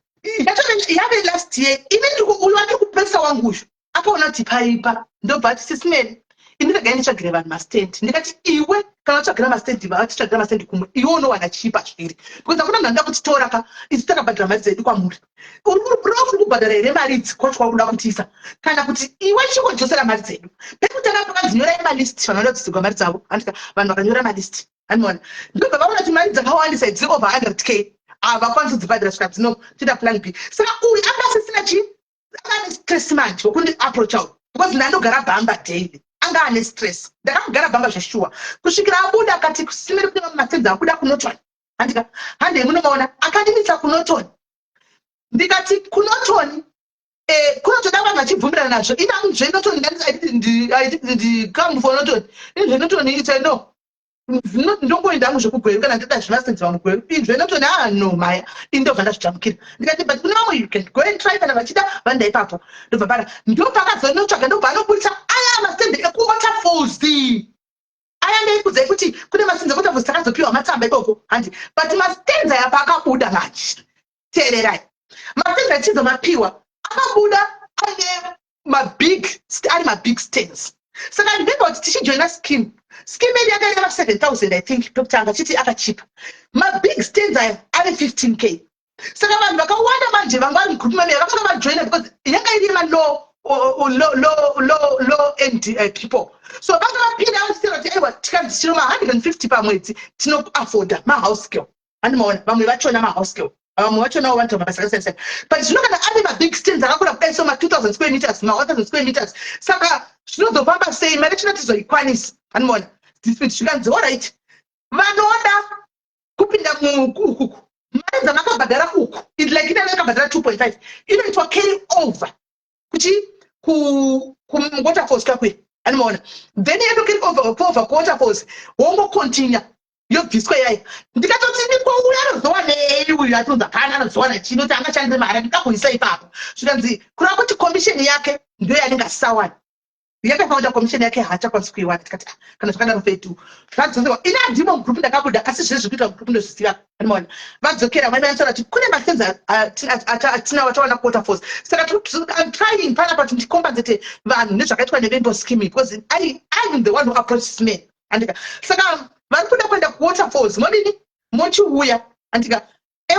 Speaker 2: yave last year ine uyu andiri kupresa wangu uyu akaona kuti paipa ndobva ati sisimene indiregai nditsvagire vanhu mastendi ndikati iwe kana utsvagira mastendi vatitsvagira mastendi kumwe iwe unowana chipa zviri because hakuna munhu anoda kutitora isi takabhadhira mari dzedu kwamuri uri kubhadhara here mari idzi kwacho kwakuda kutiisa kana kuti iwe chingodzosera mari dzedu pekutanga pakanzinyorai malist vanhu vanoda kudzigwa mari dzavo andika vanhu vakanyora malist anoona ndobva vaona kuti mari dzakawandisa dziri over 100k havakwanisi kudzibhadhira svika dzino tida plan B saka uyu anga asisina chi anga ane stress manje wokundi approach out because ndandogara bhamba daily anga ane stress ndakamugara bhamba zveshuwa kusvikira abuda akati kusimiri kuti masenzi akuda kunotoni andika hande munomaona akandimisa kunotoni ndikati kunotoni kunotoda vanhu vachibvumirana nazvo ina zvenotoni ndanditi come for notoni zvenotoni ite no ndongoenda hangu zvekugweru kana ndida zvimasenzi vamugweru zvenotoni no maya indobva ndazvijamukira ndikati but kune vamwe you can go and try kana vachida vanda ipapo ndobva para ndopakazonotsvaga ndobva anobudisa aya masenzi ekuwaterfalls aya ndeikudzai kuti kune masenzi ekuwaterfalls takazopiwa matsamba ikoko handi but mastenzi aya paakabuda manje teererai masenzi achizomapiwa akabuda ari mabig stands saka ndimba kuti tichijoina scheme edu yakaireva 7,000 I think pekutanga chiti akachipa mabig stands aya ane 15k saka vanhu vakawanda manje vanga vari mugrupu mamea vakanga vajoina because yanga irima low end people so vanga vapinda vanositira kuti aiwa tikanzi chino ma150 pamwedzi tinoafforda mahouse girl handimaona vamwe vachona mahouse girl vamwe vachonawo vantu mabasa akasiyana but zvino kana ane mabig stands akakura kudai so ma2000 square meters ma1000 square meters saka zvinozofamba sei mari chino tizoikwanisa handimaona zvikanzi allright vanoda kupinda mukuku mari dzamakabhadhara uku like ina makabhadhara 2.5 inoitwa carry over kuchi kuwaterfalls kakwe anomaona then yato carry over kuwaterfalls wongo continue yobviswa yaya ndikatoti ndikouya anozowanei uyu atinonzi hapana anozowana chino kuti angashandire mari ndikakuisa ipapo zvikanzi kureva kuti commission yake ndo yanenge asisawani yakafaunda commission yake haachakwanisi kuiwana tikati kana zvakadaro fetu zvadzoserwa ina ndimo mugrupu ndakabuda asi zvezvi kuita mugrupu ndozvisiva anomaona vadzokera mai vanotaura kuti kune masenzi atina watawana kuwaterfalls saka I'm trying panapa kuti ndikombenzete vanhu nezvakaitwa nevembo scheme because I'm the one who approaches me andika saka vari kuda kuenda kuwaterfalls modini mochiuya andika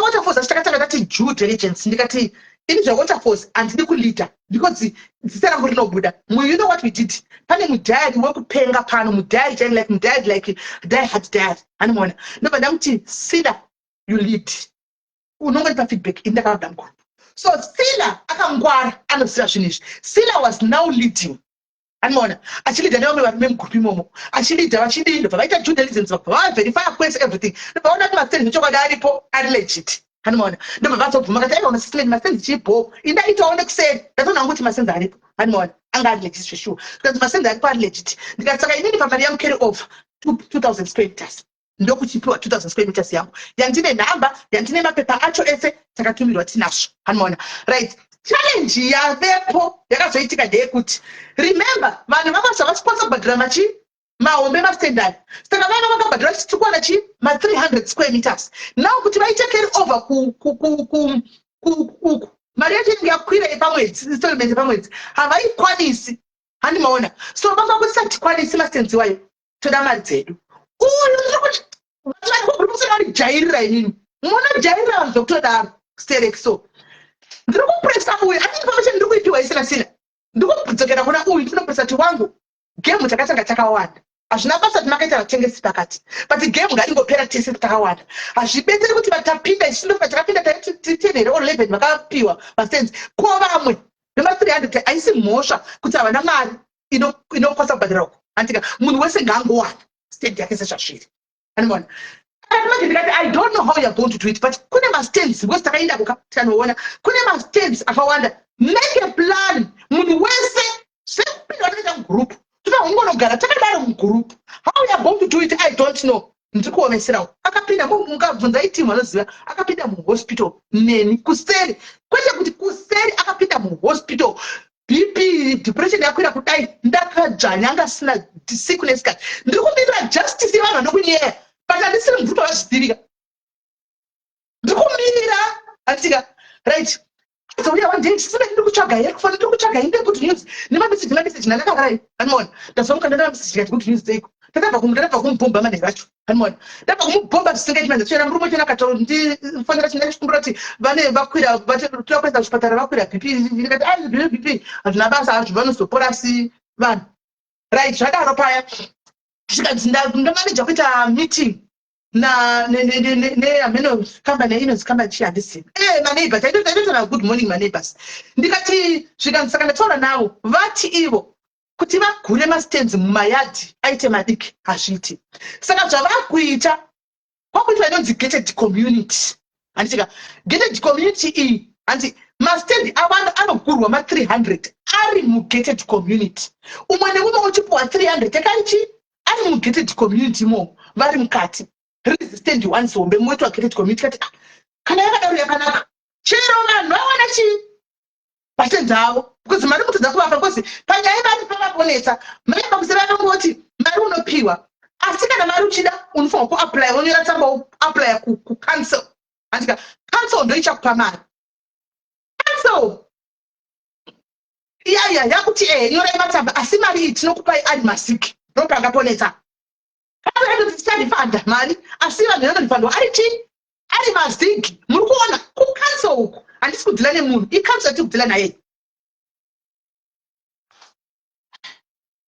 Speaker 2: waterfalls achitakatanga tati due diligence ndikati ini zvawaterfalls handidi kuleader because zita rangu rinobuda you know what we did pane mudhayari wekupenga pano mudhayari like die hard diary anomaona ndobva ndamuti Sila you lead unongonipa feedback indakabuda mugrupu so Sila akangwara anoziva zvinhu izvi Sila was now leading anomaona achilidha nevamwe vanhu vemugrupu imomo achilidha vachidii ndobva vaita due diligence vaverifya kwese everything ndobva vaona kuti masenzi nechokwadi aripo ari legit anomaona ndobva vatobvuma kati aivaona sistemeni masenzi chipo indaitawo nekuseri ndatoona kuti masenzi aripo anomaona anga ari legit zveshuwa because masenzi aripo ari legit ndikati saka inini pamari yangu carry over 2000 square meters ndokuchipiwa 2000 square meters yangu yandine nhamba yandine mapepa acho ese takatumirwa tinazvo anomaona right challenge yavepo yakazoitika ndeyekuti remember vanhu vamazva vasipotsa kubhadhira mahombe mastandard saka vana vakabhadhira chitikwana ma300 square meters now kuti vaite carry over mari yacho inenge yakwira yepamwedzi installment yepamwedzi havaikwanisi handimaona so vava kuti satikwanisi mastenzi wayo toda mari dzedu uyu ndiri kuti vari inini munojairira vanhu zvokutodaro sterekso ndiri kupresa uyu ani pamwe ndiri kuipiwa isina sina ndiri kudzokera kuna uyu ndinopresa kuti wangu gemu takatanga takawanda hazvina basa kuti makaita vatengesi pakati but gemu ngaringopera tese takawanda hazvibetseri kuti vatapinda isindofa takapinda taiti 10 here or 11 vakapiwa masenzi ko vamwe vema300 haisi mhosva kuti havana mari inokosa kubhadhira uko antika munhu wese ngaangowana stand yake sezvazviri anomaona ndikati I don't know how you're going to do it but kune mastands because takaenda kuka tikanoona kune mastands akawanda make a plan munhu wese sekupinda vanoita mugrupu tunongonogara takadaro mugrupu how you're going to do it I don't know ndiri kuomeserawo akapinda mukabvunza itimu vanoziva akapinda muhospital neni kuseri kwete kuti kuseri akapinda muhospital BP depression yakwira kudai ndakadzvanya anga sina sickness kati ndiri kumirira justice yevanhu vanokunyeya but handisiri mubvuto vazvidivika ndiri kumirira handika right zauya one day sime ndiri kutsvaga here kufanira ndiri kutsvaga inde good news nemameseji ndakagarai anoona ndazomuka ndana meseji kati good news dzeiko ndakabva kumubhomba manhero acho anoona ndabva kumubhomba zvisingaiti manhero chena murume chena akataura ndifanira chinda chikumbura kuti vane vakwira tira kuenda kuchipatara vakwira bp ndikati bp hazvina basa hazvo vanozoporasi vanhu right zvadaro paya zvikanzi ndamaneja kuita meeting neameno company inonzi company chihandisiva maneighbors taitotaura good morning maneighbors ndikati zvikanzi saka ndataura navo vati ivo kuti vagure mastands mumayadhi aite madiki hazviiti saka zvavakuita kwakuitwa inonzi gated community handisika gated community iyi handi mastand avanhu anogurwa ma300 ari mugated community umwe neumwe uchipiwa 300 yakaichi ari mugated community mo vari mukati resistant one zombe mwetu gated community kati kana yakadaro yakanaka chero vanhu vawana chii mastands avo because mari mutodza kuvapa because panyaya vari pavaponesa maibakuse vanongoti mari unopiwa asi kana mari uchida unofanwa kuapply unonyora tsamba uapply kucancel andika cancel ndo ichakupa mari cancel iya yakuti nyorai matsamba asi mari iyi tinokupai ari masiki ndopangaponesa tichadifanda mari asi vanhu vanodifandwa ari chii ari mazigi muri kuona kucancel uku handisi kudzila nemunhu icancel yati kudzila naye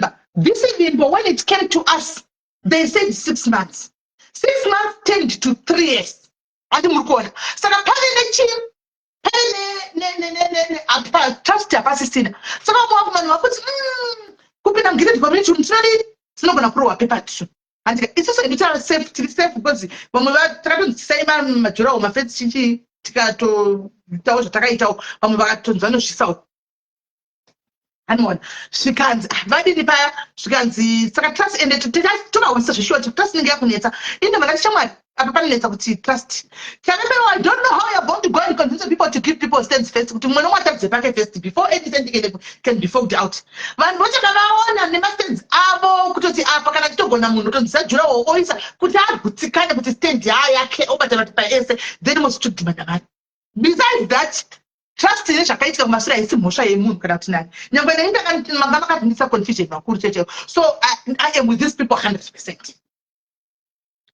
Speaker 2: remember, this evimbo, when it came to us, they said 6 months. 6 months turned to 3 years. Ati murikuona. Saka pale nechim, pale trust yapasisina. Saka mwakumani wakuti, kupina mgire dipamini chunitari, sinogona kurowa pepa tishu. And it's also a safe because when we were trying to say, Majora, my friend, she to Takaito, and we were to Zano, she saw. And one, she can't, she can't see, trust in it to our such a short trust in the Japanese. In the Malaysian, trust. I don't know how you're going to go and convince people to keep people stands first. To know what happens packet first before anything can be fogged out. Man, what you can and the masters abo kutoti apa kana kitogona munhu tonzajura oisa kuti agutikane kuti stand yake obatana pa ese then must to demand man. Besides that, trust in zvakaita kumasura isi mhosva yemunhu kana kuti nani nyangwe neinda kana magama akadinisa confusion makuru cheche. So I am with these people 100%.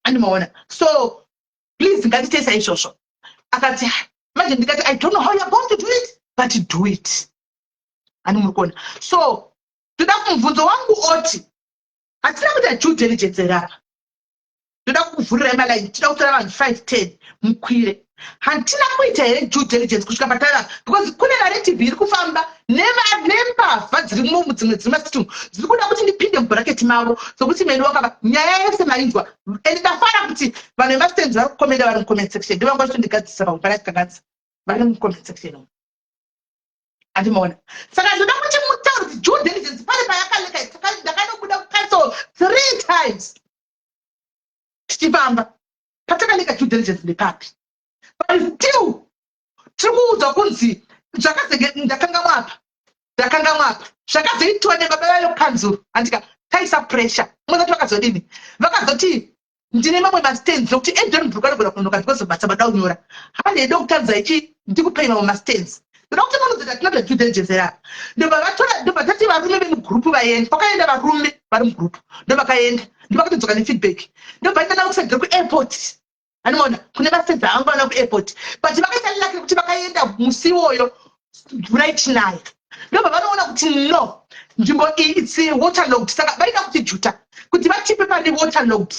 Speaker 2: And more. So please ngatitesa ishosho. Akati imagine ndikati I don't know how you're going to do it, but do it. And mukona. So toda kumvunzo wangu oti atina kuita due diligence erapa. Toda kuvhurira emaline toda kutora vanhu 5-10 mukwire. Hantina kuita here due diligence kusvika patara because kune narrative iri kufamba nembavha dziri mudzimwe dziri masitu dziri kuda kuti ndipinde mubhuraketi mavo sokuti mene wakava nyaya yese mainzwa and ndafara kuti vanhu vemastenzi vari kukomenda vari mucomment section ndivanga tondigadzisa vanhu paratikagadzisa vari mucomment section andimaona saka ndoda kuti mutaure kuti due diligence pale payakaleka ndakanobuda kucancel 3 times tichifamba patakaleka due diligence ndepapi but still tiri kuudzwa kunzi ndakanga mwapa zvakazoitwa nebaba vayo kanzuru andika taisa pressure mwezati vakazodini vakazoti ndine mamwe mastands okuti edon brukanogona kunonoka because basa bada kunyora handedo kutadza ichi ndikupei mamwe mastands ndoda kuti munhu zita tinoda due diligence yapa ndobva tati varume vemugrupu vaenda kwakaenda varume vari mugrupu ndovakaenda ndovakatodzoka nefeedback ndobva ita nakusagire kuairport anoona kune mastands avangana kuairport but vakaita lilakire kuti vakaenda musi iwoyo mvura ichinaya ndobva vanoona kuti no nzvimbo iyi it's waterlogged saka vaida kuti juta kuti vatipe pane waterlogged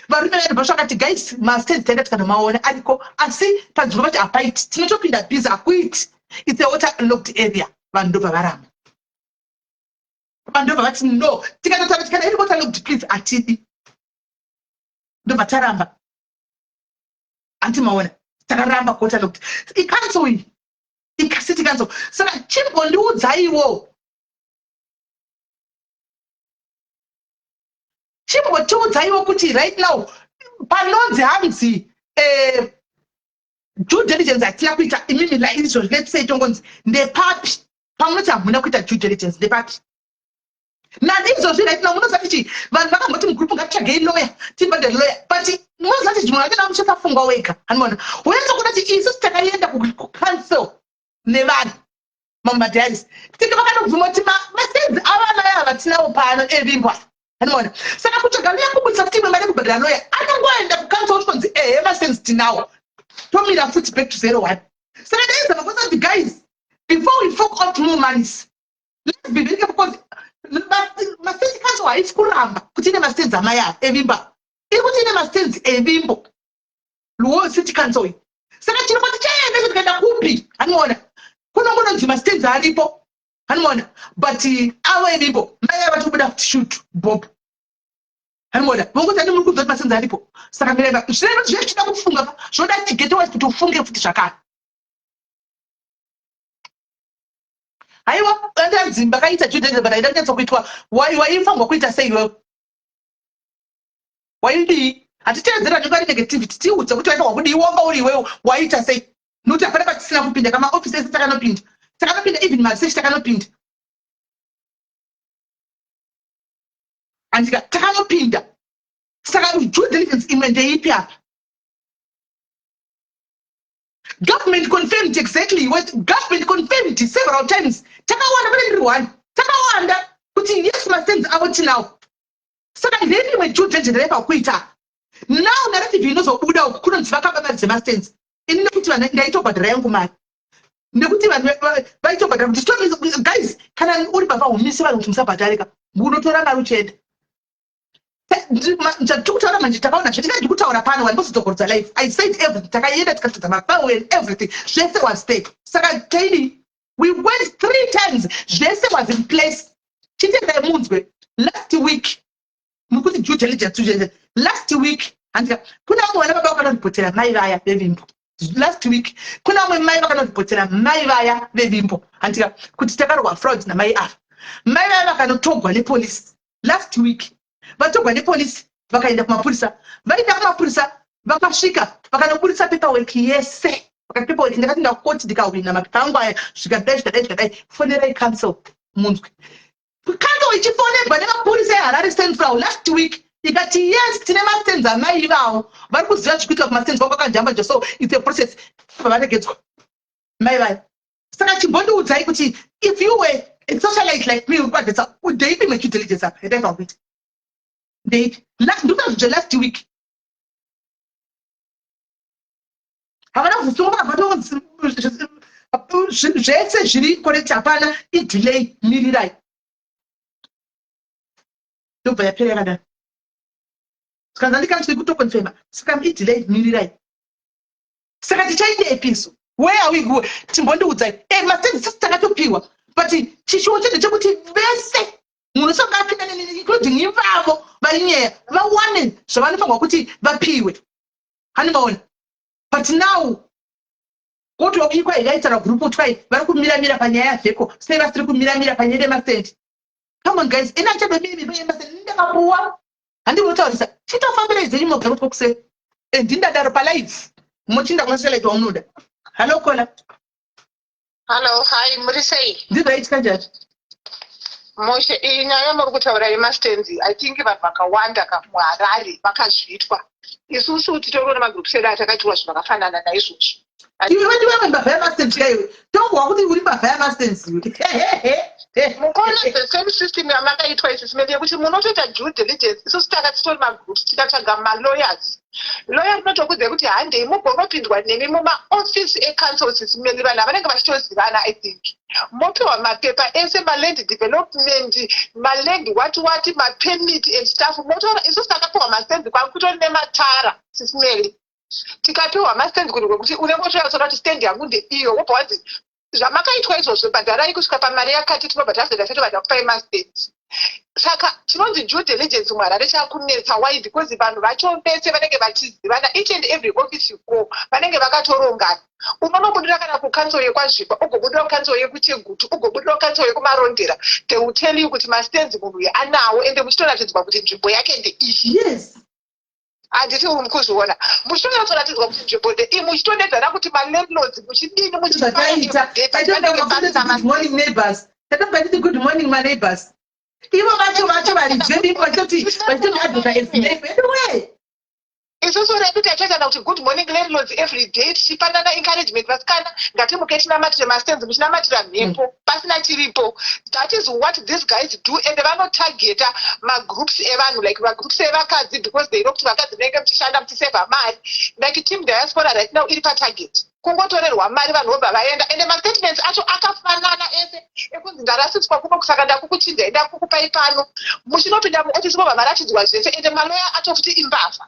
Speaker 2: varume vedu vasvakati guys mastands taenda tikanomaona ariko asi panzvimbo vati hapaiti tinotopinda bhizi hakuiti it's a waterlogged area vanhu ndobva varamba vanhu ndobva vati no tikatotaura tikana iri waterlogged please hatidi ndobva taramba antimaona takaramba waterlogged icancel iyi ikasiti cancel saka chimbondiudzaiwo chimbotiudzaiwo kuti right now panonzi hanzi due diligence hatina kuita imimi laizvo let's say tongonzi ndepapi pamunoti hamuna kuita due diligence ndepapi naizvozvi right now munoziva tichi vanhu vakamboti mugrupu ngatitsvagei lawyer tibhadhari lawyer but munoziva ti zvimwe vakena muchasafungwa wega anoona uyenzokuda ti isusu takaenda kucancel nevanhu mamadharis tika vakanobvuma kuti masenzi avana yava vatinawo pano evimbwa anoona saka kutsvaga luya kubudisa kuti imwe mari kubhadhara lawyer anongoenda kucancel uchitonzi ehe masenzi tinawo tomira futi back to 01 saka daizama kwasati guys before we fork out more monies let's be very careful because masenzi cancel haisi kuramba kuti ine masenzi amaya evimba iri kuti ine masenzi evimbo luwo city council iyi saka chinokoti chaenda chitikaenda kupi anoona kunongononzi mastenzi aripo anoona but avo evimbo mai ava tobuda kuti shoot bob Hanimoda bongoza ndi mulikudzoti masenzi alipo saka mireva zvinenge zvechida kufunga zvoda tigete wise kuti ufunge futi zvakare haiwa andanzi mbakaita judgment but aidanetsa kuitwa waifangwa kuita sei iwewe waidii hatiteedzera nekuari negativity tiudze kuti waifangwa kudii wanga uri iwewe waita sei nokuti hapana patisina kupinda kama office ese takanopinda even maresearch takanopinda andika takanopinda saka due diligence imwe ndeipi apa government confirmed exactly what government confirmed several times takawanda pane ndiri one takawanda kuti yes masenzi avo tinawo saka ndeipi imwe due diligence ndaipakuita now narrative inozobuda uku kunonzi vakababaridze masenzi ini nekuti vanhu ndaitobhadhara yangu mari nekuti vanhu vaitobhadhara kuti guys kana uri baba humisi vanhu kuti musabhadharika unotora mari uchienda ndikutaura manje takaona zvetingadi kutaura pano wandibozodzogorodza life I said everything takaenda tikatodza mapawe and everything zvese was there saka taili we went 3 times zvese was in place chitendai munzwe last week mukuti due diligence last week andika kuna vamwe vana baba vakanodhipotera mai vaya vevimbo last week kuna vamwe mai vakanodhipotera mai vaya vevimbo andika kuti takarwa fraud namai ava mai vaya vakanotogwa nepolisi last week vatogwa nepolisi vakaenda kumapurisa vaenda kumapurisa vakasvika vakanoburisa paperwork yese vakati paperwork ndakati ndakoti ndikahwina mapepa angu aya zvikadai fonerai council munzwi council ichifonerwa nemapurisa eharare central last week ikati yes tine masenzi amai ivavo vari kuziva zvikuitika kumasenzi vavo vakanjamba so it's a process pavaregedzwa mai vaya saka chimbondiudzai kuti if you were a socialite like me ukwadetsa ndeipi due diligence apa yataiva kuita ndeipi ndikuzvije last week havana kuzosunga vakabva zvese zviri correct hapana idelay mirirai ndobva yapera yakadaro saka ndandikati kutokonfirma saka idelay mirirai saka tichaite episo where are we going timbondiudzai masenzi sisi takatopiwa but chishuwo chedu chekuti vese munosanga apinda including ivavo vari nyaya vawane zvavanofanirwa kuti vapiwe handimaona but now kuti wakikwa ikaitara gurupu twai vari kumiramira panyaya yavheko sei vasiri kumiramira panyaya yemasendi come on guys ina chabemiri yemasendi ndakapuwa handinotaurisa chitofambira izeni mogara kuti kokusei ndindadaro palive mochinda kunaselaita waunoda halo kola
Speaker 3: Hello, hi, muri sei?
Speaker 2: ndizaitika njani
Speaker 3: Moshe, inyaya muri kutaura yemastenzi, I think vanhu vakawanda muHarare vakazviitwa. Isusu titoriwo magroups edu atakaitwa zvinhu zvakafanana naizvozvo.
Speaker 2: iwe ndiwe mbavha yamastenzi yaiwe tongwa kuti uri mbavha yamastenzi
Speaker 3: Mukaona the same system yamakaitwa isi simende yekuti munotoita due diligence, isusu titori magroups tikatsvaga malawyers. Lawyer unotokuudza kuti handei mugonopindwa nemi mumaofisi ecouncils simende vanhu vanenge vachitozivana I think. Mopiwa mapepa ese maland development, maland what mapermit and stuff. Motora isusu takapiwa mastenzi kwakutori nematara sisimeli. Tikapiwa mastenzi kuti unengotoyatsora kuti stand yangu ndeiyo wobva wanzi zvamakaitwa izvozvo bhadharai kusvika pamari yakati tinobhadhara zvedasati vadakupai mastenzi. Saka chinonzi due diligence muHarare chakunetsa why because vanhu vacho vese vanenge vachizivana each and every office ko vanenge vakatorongana. Unonobudira kana kucancel yekwazvipa ugobudira kucancel yekuchegutu ugobudira kucancel yekumarondera they will tell you kuti mastenzi munhu uyu anawo ende muchitoratidzwa kuti nzvimbo yake ndeiyi.
Speaker 2: yes
Speaker 3: handiti uri kuzviona muchitoratidzwa kuti nzvimbo ndeiyi muchitodedzana kuti malandlords muchidini
Speaker 2: morning neighbors tatobaiti good morning maneighbors ivo vacho vari jeni vachoti vachitoadvoka anyway
Speaker 3: isusu redu taitaitana kuti good morning landlords every day tichipanana encouragement vasikana ngatimuke tinamatire mastenzi muchinamatira mhepo pasina chiripo. That is what these guys do and vanotageta magroups evanhu like magroups evakadzi because they know kuti vakadzi vanenge muchishanda muchisevha mari like team diaspora right now iri patarget kungotorerwa mari vanhu vobva vaenda ende mastatements acho akafanana ese ekunzi ndarasitswa kuno kusaka ndakukuti ndaenda kukupai pano muchinopinda muofisi vobva varatidzwa zvese ende maloya acho futi imbavha.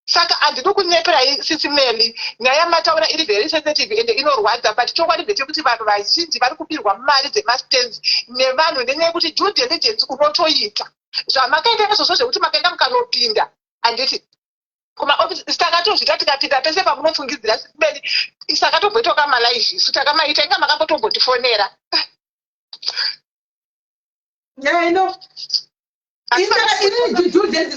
Speaker 3: Saka handidi kunyeperai sisimeli nyaya yamataura iri very sensitive ende inorwadza but chokwadi ndechekuti vanhu vazhinji vari kupirwa mari dzemastenzi nevanhu nenyaya yekuti due diligence unotoita zvamakaenda nezvozvo zvekuti makaenda mukanopinda handiti kumaofisi takatozvita tikapinda pese pamunofungidzira sibeni saka tobvoitoka malaivi isu takamaita inga makambotobhotifonera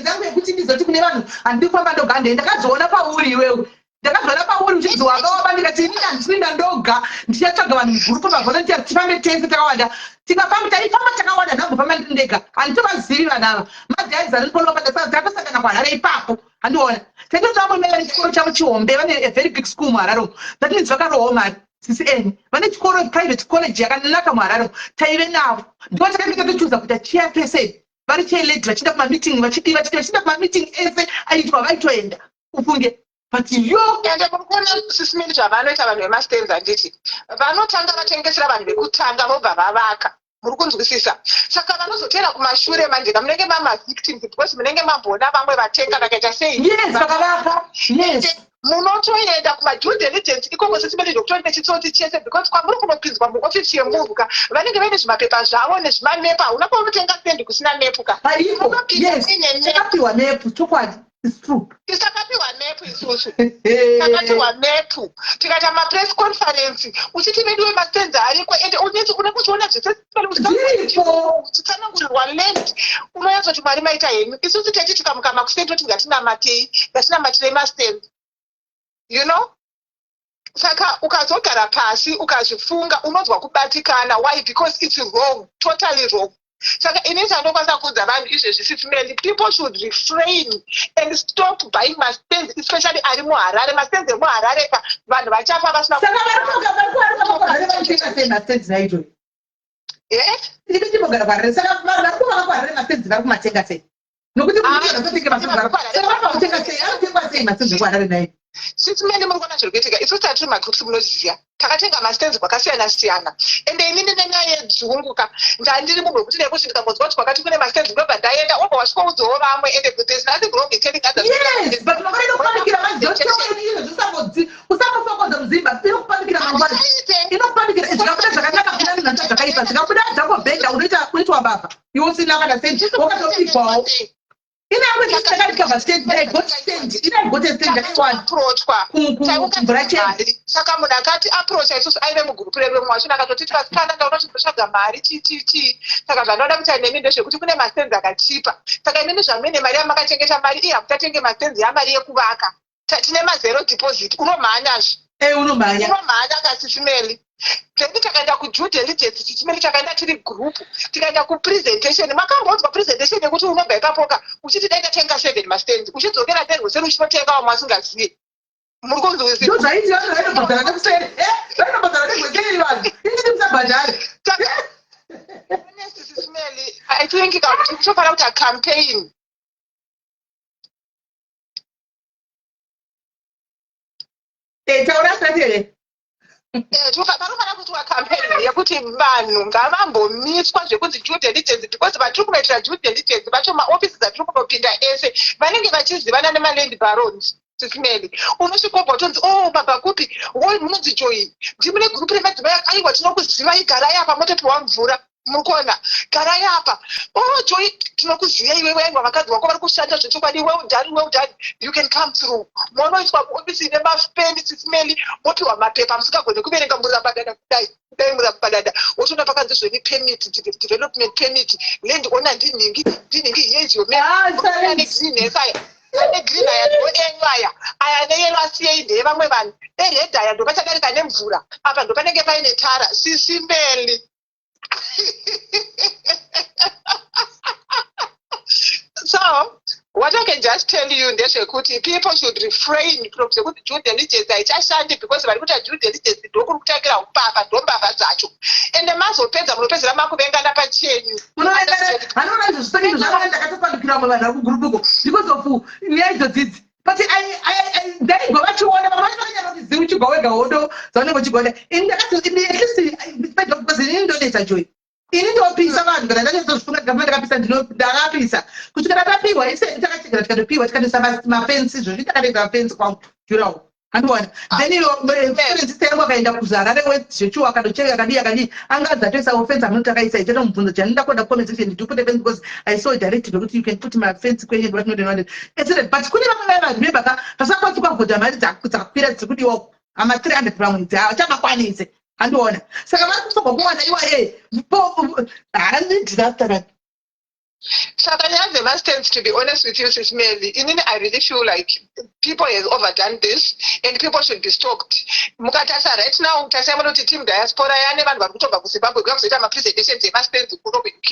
Speaker 2: dzangu yekuti ndizoti kune vanhu handidi kufamba ndoga handei ndakazoona pauri iwewe ndakazoona pauri uchidzi wakaoma ndikati inini handisvinda ndoga ndichatsvaga vanhu mugurupu mavolontiya tifambe tese takawanda tikafamba taifamba takawanda ndangofamba ndiri ndega handitovazivi vanava madhaizi andiponopata takasangana kuharare ipapo handiona taitotamboimea chikoro chavo chihombe vane a very big school muharare that means vakarohwa mari CCN vane chikoro private college yakanaka muharare taive navo ndivo takanga tochuza kuita chairperson vari chairlady vachienda kumameeting vachienda kumameeting ese aitwa vaitoenda ufunge but yo
Speaker 3: ende murikuona sisimini zvavanoita vanhu vemastenzi handiti vanotanga vatengesera vanhu vekutanga vobva vavaka muri kunzwisisa saka vanozotera kumashure manjeka munenge mamavictims because munenge mamboona vamwe vatenga vakaita sei
Speaker 2: yes vakavaka yes
Speaker 3: munotoenda kumadue diligence ikoko sisimeni zvokutori nechitsotsi chese because kwamuri kunopinzwa muofisi yemunhuka vanenge vaine zvimapepa zvavo nezvimanepa hauna kwaunotenga sendi kusina nepuka
Speaker 2: hariko yes takapiwa nepu chokwadi it's true
Speaker 3: tisakapiwa nepu isusu takapiwa nepu tikaita mapress conference uchiti vedu vemastenzi ariko ende une kuchiona zvesechitsanangurirwa land unoyanzoti mwari maita henyu isusu techitika mukamakuseni toti ngatinamatei ngatinamatire mastenzi you know saka ukazogara pasi ukazvifunga unonzwa kubatikana why because it's wrong totally wrong saka ini chandokwanisa kuudza vanhu izvezvi sisimeni people should refrain and stop buying mastenzi especially ari muharare mastenzi emuharare vanhu vachafa vasina
Speaker 2: saka varikuvakuharare sei mastenzi naizvozvo ndibogara kuharare saka varikuvakakuharare mastenzi vari kumatenga sei nokuti kutenga sei anotengwa sei mastenzi ekuharare naizvo
Speaker 3: sisimene muri kuona zviri kuitika isusu tatiri magroups munoziva takatenga mastenzi kwakasiyana siyana ende inini nenyaya yedzunguka ndandiri munhu wekuti nekuti ndikangonzwa kuti kwakati kune mastenzi ndobva ndaenda wobva wasvika udzowo vamwe ende there's nothing wrong in telling others
Speaker 2: yes but unofanira kupanikira maziotoenizvo zvisambodzi usambofokoza muzimba inokupanikira mangwana inokupanikira zvikabuda zvakanaka kunanina zvakaipa zvikabuda zvakobhenda unoitwa baba iwe usina kana sendi wakatopigwawo
Speaker 3: saka munhu akati aprocha isusu aive mugurupu redu mwachina akatoti tikazikana ndaona chimbotsvaga mari chichichi saka zvanoda kuita nemi ndezvekuti kune mastenzi akachipa saka inini zvamene mari yamakachengeta mari iyi hamutatenge mastenzi yamari yekuvaka tine mazero deposit unomhanyazve unomhanya kasisimeli then takaenda kudue diligence chichimeli takaenda tiri gurupu tikaenda kupresentation makambonzwa presentation yekuti unobva ikapoka uchiti dai ndatenga 7 mastenzi uchidzokera then rweseri uchinotenga wamwe asingazivi muri kunzwisisa sisimeli I think kuti kutofanira kuita campaign
Speaker 2: taura strategy
Speaker 3: panofanira kuitwa campaign yekuti vanhu ngavambomitswa zvekunzi due diligence because vatiri kunoitira due diligence vacho maofisi atiri kunopinda ese vanenge vachizivana nemaland barons sisimeli unosvikobva utonzi baba kupi munonzi joyi ndimune gurupu remadzimai aiwa tinokuzivai garai apa motopiwa mvura mukona garai apa joyi tinokuziva iwewe aiwa vakadzi vako vari kushanda zvechokwadi weudhani you can come through monoiswa muofisi nemapendi sisimeli mopiwa mapepa musingagoni kuverenga murabadada kudai murabadada wotoona pakanzi zveni permit development permit land owner ndinhingi years yomeane green esaya ane green aya ndoenyaya aya neyelo asiyei ndeye vamwe vanhu ered aya ndopachadarika nemvura apa ndopanenge paine tara sisimeli so what I can just tell you ndezvekuti people should refrain from zvekuti due diligence haichashandi because vari kuita due diligence ndokuri kutangira upapa ndombavha dzacho ende mazopedza munopedzera makuvengana pachenyu
Speaker 2: hanoona izvo zvisange zvakanga ndakatopandukira mwe vanhu vari kugurupuko because of nyaya idzodzidzi but ndaigwa vachiona vamwe vacho vakanyara kuti zivi uchigwa wega hodo dzaunenge uchigonda because inini ndonetsa joy ini ndopisa vanhu kana ndachazozvifunga tikafuna ndakapisa ndakapisa kusvikira tapiwa ise takachegera tikatopiwa tikatoisa mafensi izvo takatoisa mafensi kwangu jurawo Andwana. Then friends yangu akaenda kuzara rewe chechu akadocheka kadi angaza tesa offense amuntu akaisa itena mubvunzo chani ndakwenda comment section to put offense because I saw it directly because you can put my offense kwenye what not wanted. It's but kuni vamwe vanhu vebaka pasakwanisa kugodha mari dzakwira dzikuti wo ama 300 pamwe dzawo chamakwanise. Andwana. Saka vari kutokuwana iwa handi disaster.
Speaker 7: Sakanyadze must tend to be honest with you, Sis Mary. I really feel like people have overdone this and people should be stopped. Mukatasa right now, utasema kuti team diaspora yane vanhu vari kutoba kuZimbabwe kuzoita ama-presentations ema-stands kuno UK.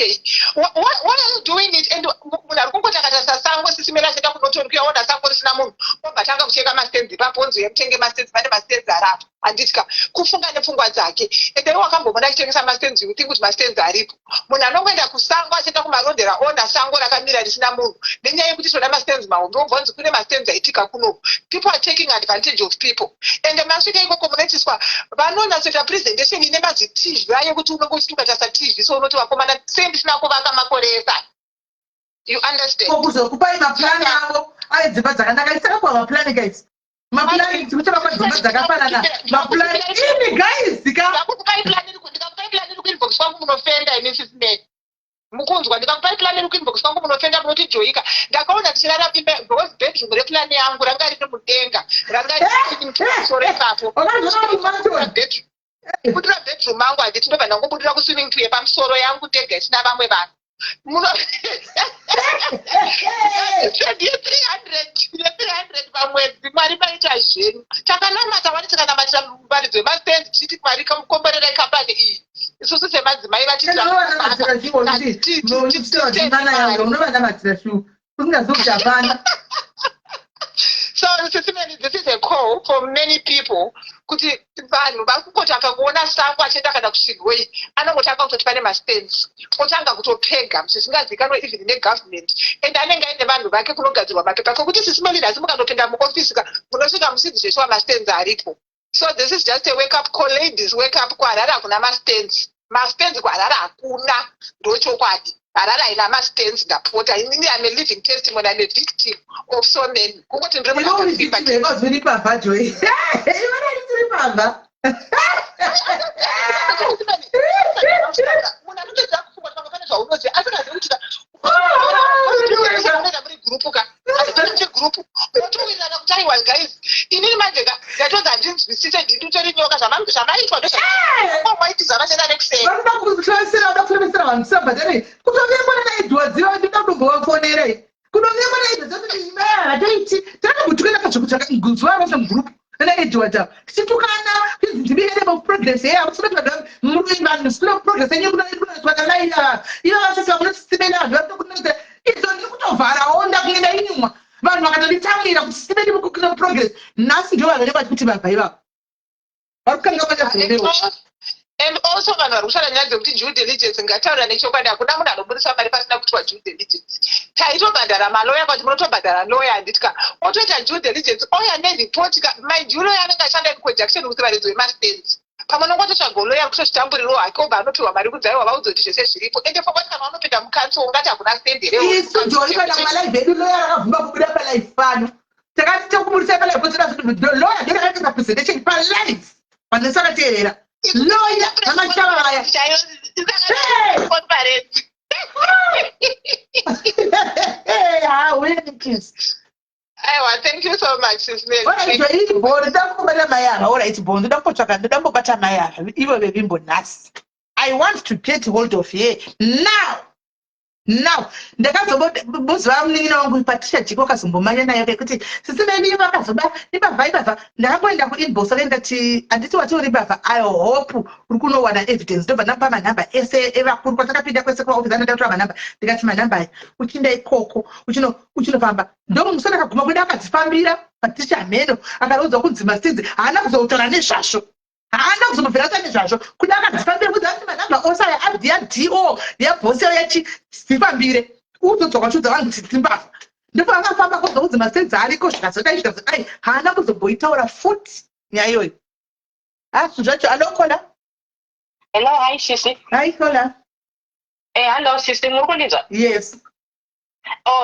Speaker 7: Why are you doing it? And munhu ari kungotakatasa sango Sis Mary achienda kunotori kuyaona sango risina munhu obatanga kucheka ma-stands ipapo onzi mutenge ma-stands pane ma-stands arapo. Anditya kufunga nepfungwa dzake. And then wakambomona achitengesa ma-stands you think kuti ma-stands aripo. Munhu anongoenda kusango achienda kumarondera ona sango rakamira risina munhu nenyaya yekuti tona ma-stands mahombe obvonzi kune ma-stands aitika kuno. People are taking advantage of people. And masvika ikoko munoitiswa vanonatsoita presentation ine mazitv yekuti unenge uchitumatasa tv so unoti vakomana sendisina kuvaka makore esa. You understand?
Speaker 2: Kuzokupai maplani avo ane dzimba dzakanaka isaka kwa maplani guys. Maplani tikuchava kwadzimba dzakafanana. Maplani ini guys
Speaker 7: ndikakupai plani iri kuinbox kwangu munofenda ine Sis Mary. Mukunzwa ndikakupai plani iri kuinbox kwangu munofenda munoti joika. Ndakaona tichirara because bedroom replani yangu ranga riri mudenga. Ranga riri musoro ipapo. Kubudira bedroom mangu handiti ndobva ndangobudira kuswimming pool yepamusoro yangu ndega isina vamwe vanhu. Ye 300 pamwedzi mwari maita zvenyu. Takanamata wani tikanamatira mubaridzo yemastand tichiti mwari kamukomborera ikambani iyi. Isusu semadzimai So this is a call for many people kuti vanhu vakungotaka kuona sango achienda kana kusvigwei anongotanga kutoti pane ma-stands otanga kutopega zvisingazivikanwe even negovernment and anenge aine vanhu vake kunogadzirwa mapepa kwekuti Sis Mary asi mukandopinda muofisi munosvika musidzi zveshe ma-stands aripo. So this is just a wake up call, ladies, wake up. Kwarara hakuna ma-stands. Ma-stands kwarara hakuna ndochokwadi. Harara haina ma-stands ndapota. Inini I'm a living testimony, I'm a victim of so many. Kungoti ndiri
Speaker 2: munhu akazvipa zviri pamba joy. Ivana ndiri pamba.
Speaker 7: Munhu anotodza kufunga kuti pane zvaunoziva asingazivi kuti muri gurupu ka atitoti gurupu unotowirirana kuti aiwa guys inini majeka ndatozi handinzwisise ndinditori nyoka zvamaitwa ndozvaiti zvamachenda nekusei
Speaker 2: vanoda kuhlasira vada kufemesera vanhu sabhadhare kutovembona naidhuwadziva ndida kutombovafonera kunovembona naidhuwadziva hataiti tanakutukana kazvokutsvaka rose mugurupu naidhuwadza tichitukana ndibiyeremo progress yeamusivatvanhu slow progress enyekunatwakanaiya iva vasasa munosisimena vanhu varitokunaa izvo ndiri kutovharawo ndakuenda inyumwa vanhu vakatonditsamwira kuti simeni mukukina progress nhasi ndio vanhu vanenge kuti vabva ivavo vari kukanga vachazonewo.
Speaker 7: And also vanhu vari kushanda nyaya dzekuti due diligence ngataura nechokwadi hakuna munhu anobudisa mari pasina kutiwa due diligence. Taitobhadhara maloya kuti munotobhadhara loya handika otoita due diligence oya neripoti mind you loya anenge ashanda ekuproduction kuti varidzo vema-stands pamunongototsvaga loya kutochitamburiro hake obva anopiwa mari kudzaiwa vaudzo kuti zvese zviripo ende fokoti kana vanopinda mukanso ungati hakuna stand
Speaker 2: isu joi kana malaive edu loya rakavhumba kubuda palaife pano takati tekubudisa palaife kutoda kuti loya ndekakaita presentation palaife vanhu sakateerera loya namashavaya
Speaker 7: aiwa thank you so much Sis Mary.
Speaker 2: Alright, bondo ndakubata mayara. Alright, bondo ndambotsvaka ndambobata mayara ivo vevimbo nhasi. I want to get hold of here now ndakazomboziva munin'ina wangu Patricia Jiko akazombomanya naye kuti Sis Mary vakazoba ibavha ndakamboenda kuinbox akendati handiti wati uri bavha I hope uri kunowana evidence ndobva ndapa manhamba ese evakuru kwatakapinda kwese kumaofisi anondatora manhamba ndikati manhamba aya uchinda ikoko uchinofamba ndomusana akaguma kuda akadzifambira Patricia mheno akarodzwa kunzi masinzi haana kuzotaura nezvazvo haana kuzomubvira nezvazvo kuda akadzifambira kuti ati manhamba ose aya adiado yabhosi yayo yachizifambire uzodzoka chudza vanhu kuti timbavha ndipo akafamba kozwa kunzi masinzi ariko zvikazodai haana kuzomboitaura futi nyaya iyoyo asi zvacho alokola.
Speaker 8: Hello, hi Sisi.
Speaker 2: Hi Kola.
Speaker 8: Hello Sisi, muri kundinzwa?
Speaker 2: Yes.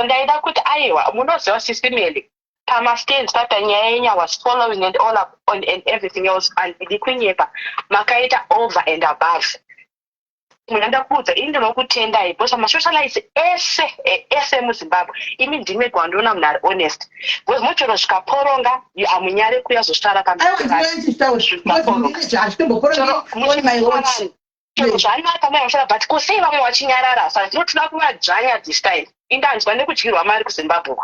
Speaker 8: Ndaida kuti aiwa munoziva Sis Mary Pamastairs pata nyaya was following and all up on and everything else and ndikunyepa makaita over and above. Munanda kuudza ini ndinokutendai because masocialize ese muZimbabwe imi ndime gwandona munhu ari honest because muchero zvikaporonga amunyare kuyazosvara chero zvaanaka mayoshara but kusei vamwe vachinyarara saka tinotoda kuvadzvanya this time indanzwa nekudyirwa mari kuZimbabwe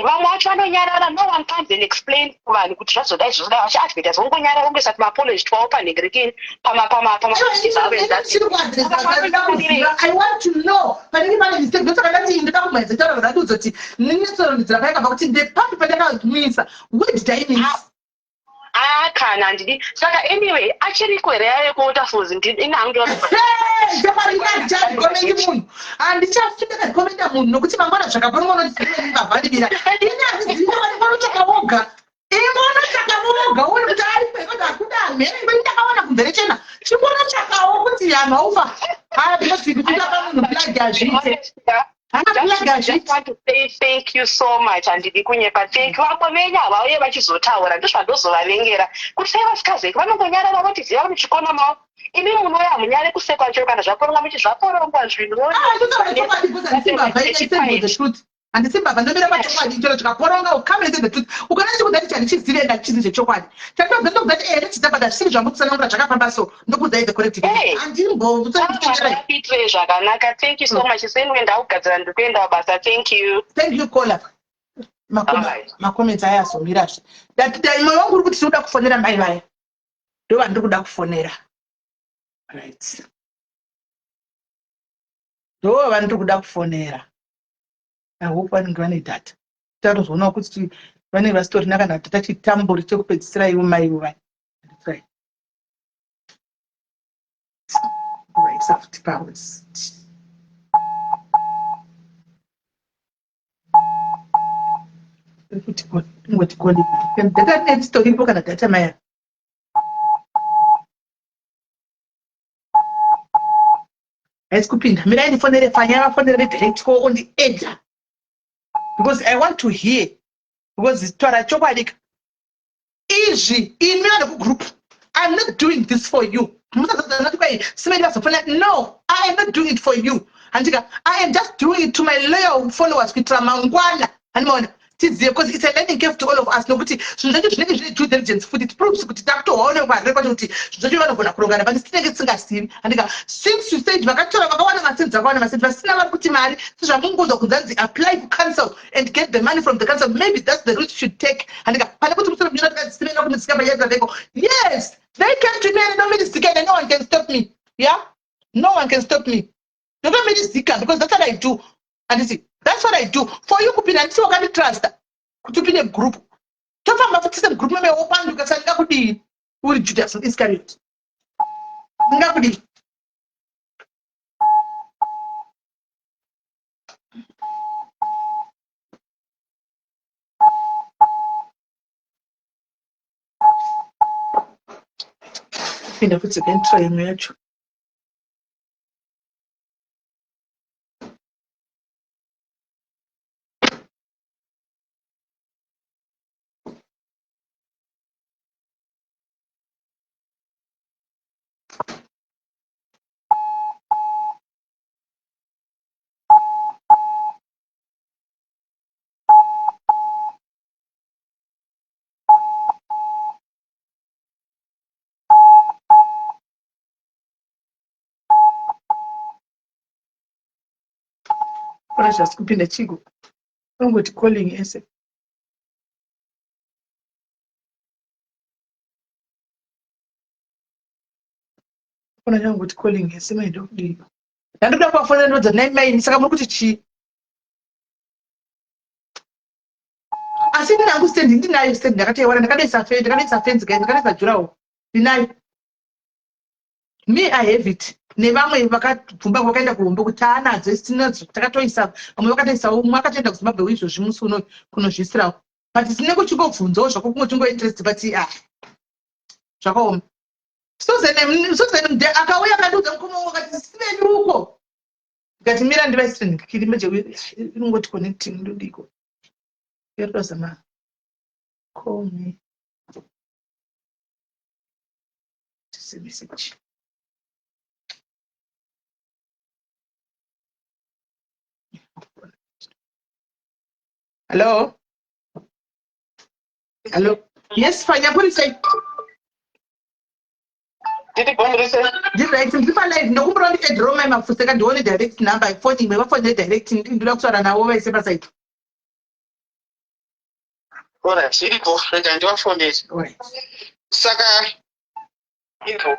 Speaker 8: vamwe vacho vanonyarara no one comes and explain kuvanhu kuti zvazodai zvozodai vachiadvertise vongonyarara ungesati maapology twavo panegrekini
Speaker 2: I want to know. Panenge pane mistake ndotsaka ndati ndoda kumadzitaura radudza kuti ndinetsoronidzira paikabva kuti ndepapi pandakazvimisa. What did I miss?
Speaker 8: Kana handidi saka anyway achiri kwereya yekuwaterfalls inange
Speaker 2: ndapariajakomenti munhu handichasindakakomenda munhu nokuti mangwana zvakaponomonotibavhanibira inazinochaka woga imonochaka woga uri kuti ari kwekoti akuda mhere ndakaona kumbere chena chimonochakawo kuti yanhu aufa aaaikutika munhu plagi azviite
Speaker 8: I just want to say thank you so much handidi kunyepa thank you vamenya vauye vachizotaura ndozvandozovavengera kuti sei vasikazeki vanongonyarara votiziva kuti chikona mavo imi munouya hamunyare kusekwa chero kana zvaporongwa muchi zvaporongwa zvinhu
Speaker 2: handisimbabva ndomira pachokwadi chero chikaporonga ukamete the truth ukanati kudati chandichizive ndachisi chechokwadi chandobva ndokudati nechidhabhada zvisiri zvamutsanangura zvakafamba so ndokudai the correct
Speaker 8: handimboitire zvakanaka thank you so much senwe ndaugadzira ndikuenda wabasa thank you
Speaker 2: kola makomenti aya azomirazve moyo wangu uri kuti tinoda kufonera mai vaya ndo vandiri kuda kufonera right ndo vandiri kuda kufonera. I hope vanenge vane data tatozoonawo kuti vanenge vasitorina kana data chitamburi chekupedzisira ivo mai vai data netstoripo kana data maya haisi kupinda mirai ndifonere fanya vafonere vedirect call ondiedha because I want to hear because taura chokwadi izvi imi vanhu kugroup I'm not doing this for you. No, I am not doing it for you. Andika, I am just doing it to my loyal followers kuitira mangwana. Handimona because it's a learning curve to all of us nokuti zvinhu zvacho zvinenge zvine due diligence futi it proves kuti takutoona kwaari kwacho kuti zvinhu zvacho vanogona kurongana but tinenge tisingasivi. Andika, since you said vakatora vakawana masenzi akawana masenzi vasina vari kuti mari sezvamungoza kunzanzi apply for council and get the money from the council, maybe that's the route you should take. Andika, pane kuti musoro mnyora tikadzisimena kumitsika payedza veko. Yes, they came to me and no minister and no one can stop me. Yeah, no one can stop me. You don't minister because that's what I do. And you see, that's what I do for you. Kupina ndisi wakati trust kutupine group tofamba futise group meme opanduka sanga kudi uri Judas Iscariot ngakudi pinda futse kentry yacho just kupinda chigo ungoti calling ese kuna ngoti calling ese maido kudi ndikuda kufonera nodza 99 saka muri kuti chi asi ndinangu stand ndinayo stand ndakatewara ndakadaisa fence guys ndakadaisa jurawo ndinayo me I have it. Nevamwe vakabvumba vakaenda kuhombe kuti anadzo isinadzo takatoisa vamwe vakatoisawo umwe akatoenda kuZimbabwe izvozvi musi uno kunozvisirawo but sine kuchingobvunzawo zvako kumwe chingo interest but zvakaoma Susan akauya akadudza mukomo wakati siveni uko ngati mira ndivaisire ndikiri meje inongoti connecting ndodiko It was a man. Call me. Just a message. Hello? Hello? Yes, fine. What is it?
Speaker 8: Did it go to say?
Speaker 2: Direct. If I like, no, probably a draw my for second only direct number 40, maybe for the directing in Luxor and I always ever say.
Speaker 8: All right, see it go. I can do it for this.
Speaker 2: Right.
Speaker 8: Saka. Info.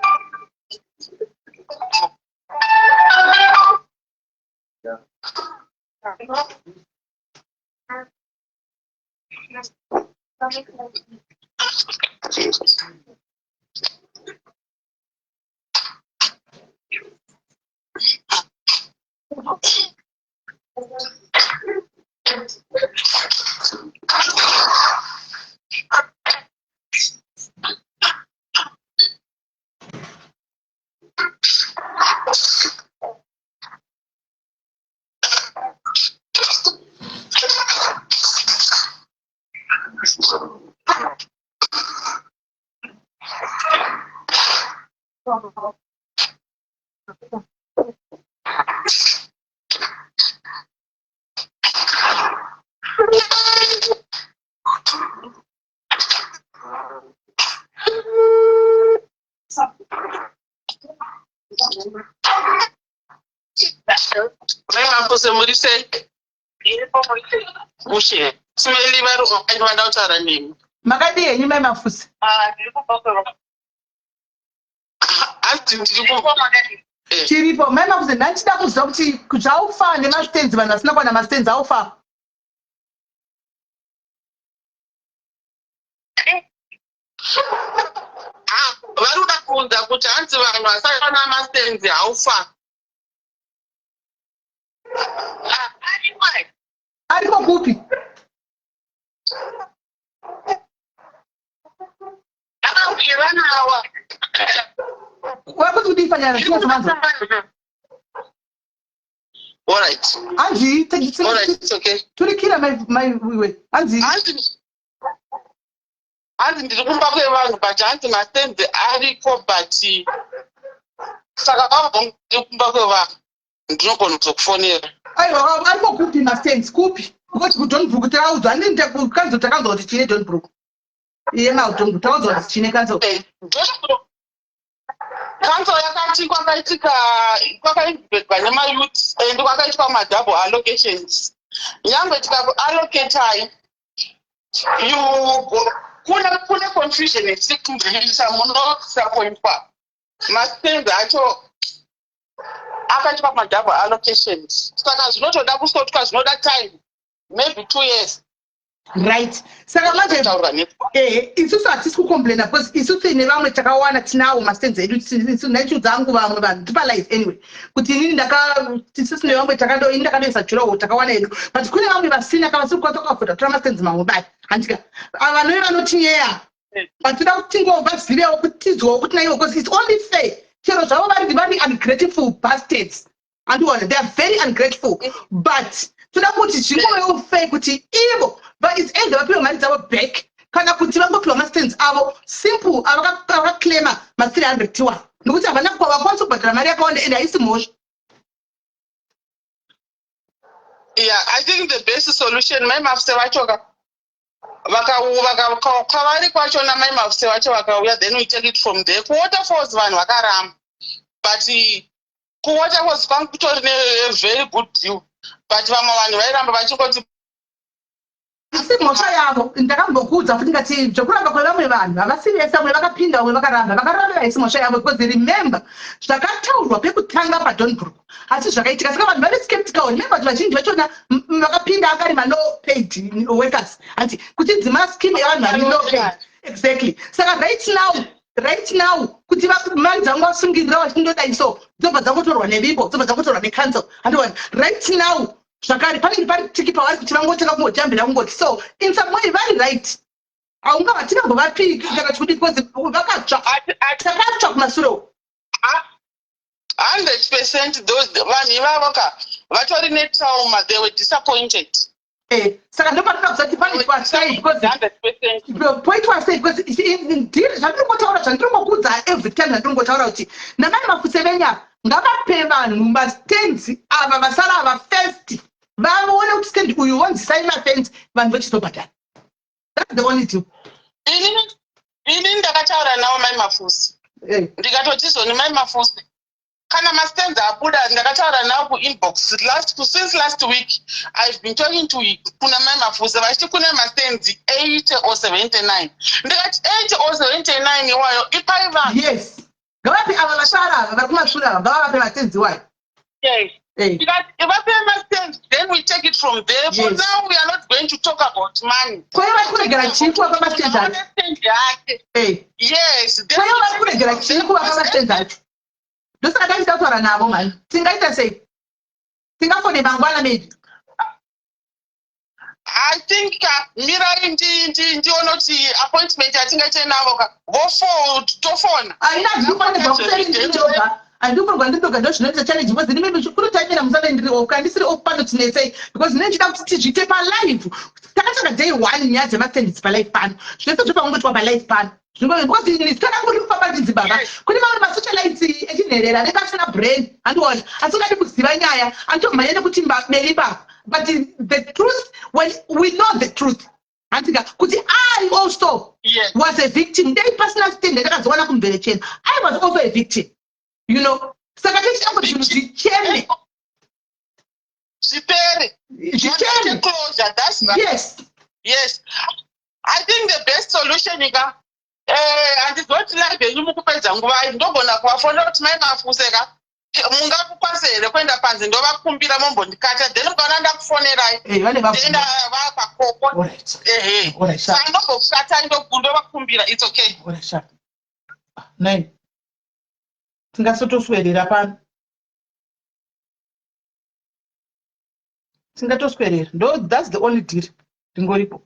Speaker 8: Somebody say, Mushe, smelly baru I went out our name.
Speaker 2: Magadi, you may have fus. Chiripo, man of the night that was obviously could how far the mastens when a snap on a mastens how far.
Speaker 8: Varuda kunda kuti hanzi vanhu vasakana mastenzi haufa.
Speaker 2: Ariko kupi. What would be for your
Speaker 8: all right.
Speaker 2: Angie, take it.
Speaker 8: All right, it's okay.
Speaker 2: To the killer, my way. Angie.
Speaker 8: Anzi ndirikumba kwevanhu but hanzi mastenzi ariko but saka vabva ndirikumba kwevanhu ndinogona kuzokufonera.
Speaker 2: Aiwa ariko kupi mastenzi kupi ukuthi kuDonbrook taudzwa ndinde kukanzo takanzo kuti chine Donbrook iye maudongo taudzwa kuti chine kanzo
Speaker 8: kanzo yakati kwakaimbirwa nemayouth and kwakaitwa madouble allocations nyangwe tikakuallocatai kune confusion yesikunzisa munosapointwa mastenzi acho akaitwa madouble allocations saka zvinotoda kusotwa zvinoda time maybe 2 years.
Speaker 2: Right. Saka manje isusu hatisi kucomplaina because isusu ine vamwe takawana tinawo mastenzi edu nacho dzangu vamwe vanhu tipa life anyway kuti inini isusu nevamwe ndakadoisa jurawo takawana edu but kune vamwe vasina kavasiri kwatakafuta tora mastenzi mamwe bai handika vanove vanotinyeya vatida kuti tingovazivewo kuti tizwewo kuti naiwo because it's only fair chero zvavo vari ungrateful bastards andiona they are very ungrateful but toda kuti zvingovewo fair kuti ivo it's either vapiwa mari dzavo back kana kuti vangopiwa mastenzi avo simple avakaclaima ma300 tiwa nokuti havana vakwanisa kubhadhara mari yakawanda and haisi mhosva.
Speaker 8: Yeah, I think the best solution mai mafuse vacho kavari kwacho namai mafuse vacho vakauya then we take it from there. Kuwaterfalls vanhu vakaramba but kuwaterfalls kwangu kutori ne very good deal but vamwe vanhu vairamba vachingoti
Speaker 2: asi mhosva yavo ndakambokuudza kuti ngati zvokuramba kwevamwe vanhu havasiriyesa vamwe vakapinda vamwe vakaramba haisi mhosva yavo because remember zvakataurwa pekutanga paDonbrook asi zvakaitika saka vanhu vane skeptical remember kuti vazhinji vachona vakapinda akarima low paid workers anti kuti dzima scheme yavanhu vari low paid exactly saka right now kuti mari dzangu vasungirira vachindoda iso dzobva dzangotorwa nevipo dzobva dzangotorwa necouncil andiona right now zvakare panenge pari tiki pavari kuti vangotanga kungojambira kungoti so in some way vari right haungava tingambovapiki kana chikuti because vakatsva takatsva kumasuro
Speaker 8: 100% those vanhu ivavo ka vatori netrauma they were disappointed
Speaker 2: Saka ndopatina kusati pane twasei because
Speaker 7: 100%.
Speaker 2: point wasei because ndiri zvandiringotaura zvandiringokudza every time zvandiringotaura kuti namai mafuse venyapa ngavape vanhu mastenzi ava vasara ava first vaone kuti stendi uyu wonzisai mafenzi vanhu vechizobhadhara. That's the only thing.
Speaker 7: Ini ndakataura nawo mai mafusi ndikatoti zoni mai mafusi kana mastenzi abuda ndakataura nawo kuinbox since last week I've been talking to kuna mai mafusi vachiti kune mastenzi 80 or 79 ndikati 80 or 79 iwayo ipai vanhu.
Speaker 2: Yes, ngavape ava vasara ava vari kumashure ava ngavape mastenzi wayo.
Speaker 7: Yes. Because if I pay my stand, then we take it from there.
Speaker 2: Yes.
Speaker 7: For now, we are not going to talk about money.
Speaker 2: Kwa hiyo vari kuregera chiku vapa mastenzi acho.
Speaker 7: Yes.
Speaker 2: Kwa hiyo vari kuregera chiku vapa mastenzi acho. Ndosaka ndachitaura navo mani. Tingaita sei? Tingafone mangwana maybe.
Speaker 7: I think mirai ndiona kuti appointment yatingaite navo tofona.
Speaker 2: Aina ndinofanirwa kuserendoga. Andikufanirwa ndindoga ndozvinoita challenge because ndine maybe kurutaimira musana ndiri off kandisiri off pano tinesei because ndinochida kuti tizviite palive. Takatanga day 1 nyaya dzemastenzi palive pano. Zvese zvopangotwa palive pano. Because ndikana kuri kufamba ndinzibaba. Kune mamwe masocialites echinherera nekasina brain andiona. Asi ungadi kuziva nyaya antomhanya kuti mberi baba. But the truth, when we know the truth, because I also was a victim. They personal thing that I was also a victim. You know, so I
Speaker 7: that's not. Yes. I think the best solution is and it's not like the Yumukupeza nguva ndogona kuwafona kuti mai mafuseka mungakukwanise kwenda panze ndovakumbira mombo ndikata then ukaenda kufonerai tenda vapakopo saka ndobokukata ndovakumbira it's okay.
Speaker 2: Nine tingasotoswerera pano tingatoswerera that's the only deal ndingoripo.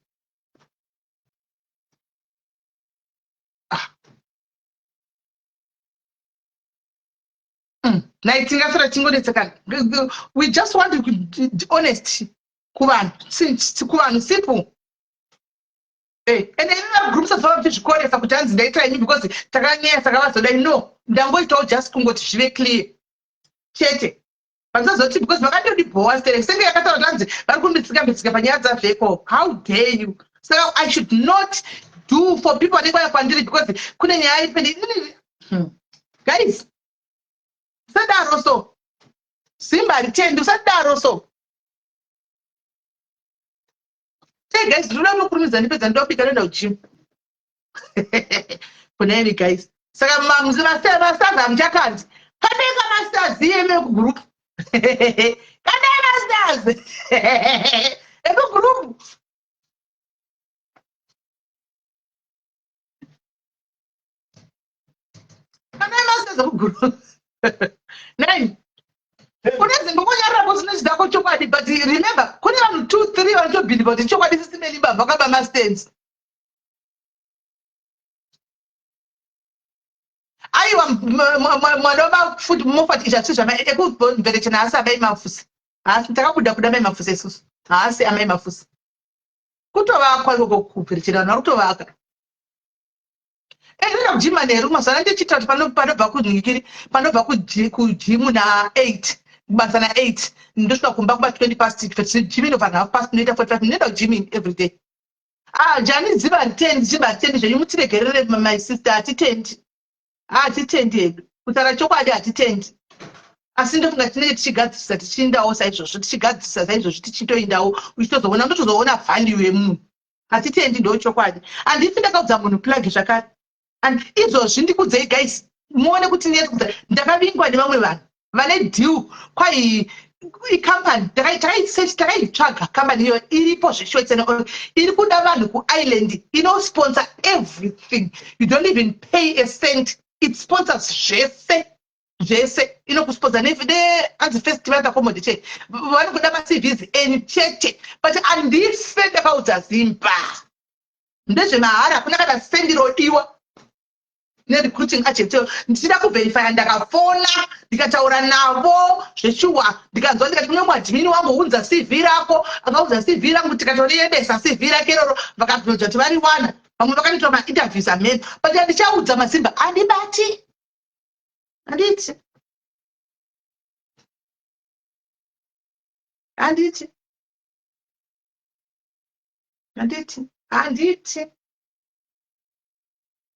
Speaker 2: We just want to be honest. Kuvan, simple. And then groups of people call us up because no, Dango just to be clear. Chete. But that's because Magadi boys, they say I couldn't. How dare you? So I should not do for people because couldn't I guys. Sadaro so. Simba change to Sadaro so. Hey guys, do not know and don't pick another gym. For guys. Saka mam zimasters am jakant. Kadeka masters ZM group. Kadeka masters. Eko group. Kadeka masters group. Nine. But remember, 2, 3 or 2 but the chocolate is still a stands. I am food more for teacher, a good bone, very generous. I may mafus. I think I would have done my mafus. I say I may mafus. Good to our quality cooperation, not to our. Jim and the room was a little Panobaku Jimuna 8. Basana 8. Just not come back 20 past 6. Jimmy over half past later for 5 minutes of Jimmy every day. Johnny Ziba 10, Ziba 10. You take my sister at 10. At 10. Put a chocolate at 10. I sent off that she got Satishinda outside, so she got Satito in the which was the one of the owner find you a moon. At 10 do chocolate. And if you got someone plug Shaka. And it was Shindy guys. More than putting it, the having quite a moment. Valet due quite company. Try track company or any position. It could have island. You know, sponsor everything. You don't even pay a cent. It sponsors Jesse. You know, sponsor every day as the festival accommodation. One could have CVs and check. But and this said about us in bar. There's an Arab, not a send it or you. nerecruiting agent ndichida kuverifya ndakafona ndikataura navo zveshuwa ndikanzwa ndikati mune mwadhimini wangounza CV rako akaunza CV rangu tikatoриebesa CV rake iroro vakabvunza kuti variwana vamwe vakanoita mainterviews amene but ndichaudza Masimba handibati handiti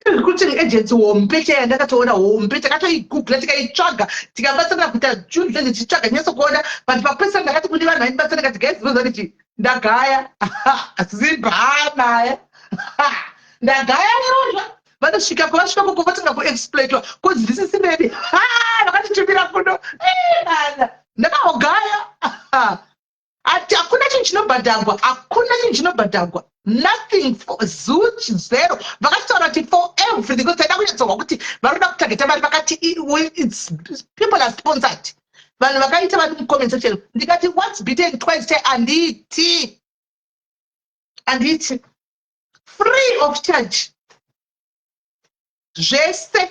Speaker 2: recruiting agents hombe chaya ndakatoona hombe takatoigugla tikaitsvaga tikabatsana kuita june zvenge tichitsvaga nyasokuona but papesa ndakati kune vanhu vaindibatsana kati guys voza kuti ndagaya zibhanaya ndagaya nerozva vanosvika pavasvika koko vatanga kuexploitwa cause this is maybe vakatitumira kuno ndakaogaya ati hakuna chinhu chinobhadharwa nothing for zuch zero vakataura kuti for everything because taida kunyatsogwa kuti varoda kutageta vari vakati people are sponsored vanhu vakaita vari mucomment section ndikati what's beaten twice chai handiti free of charge zvese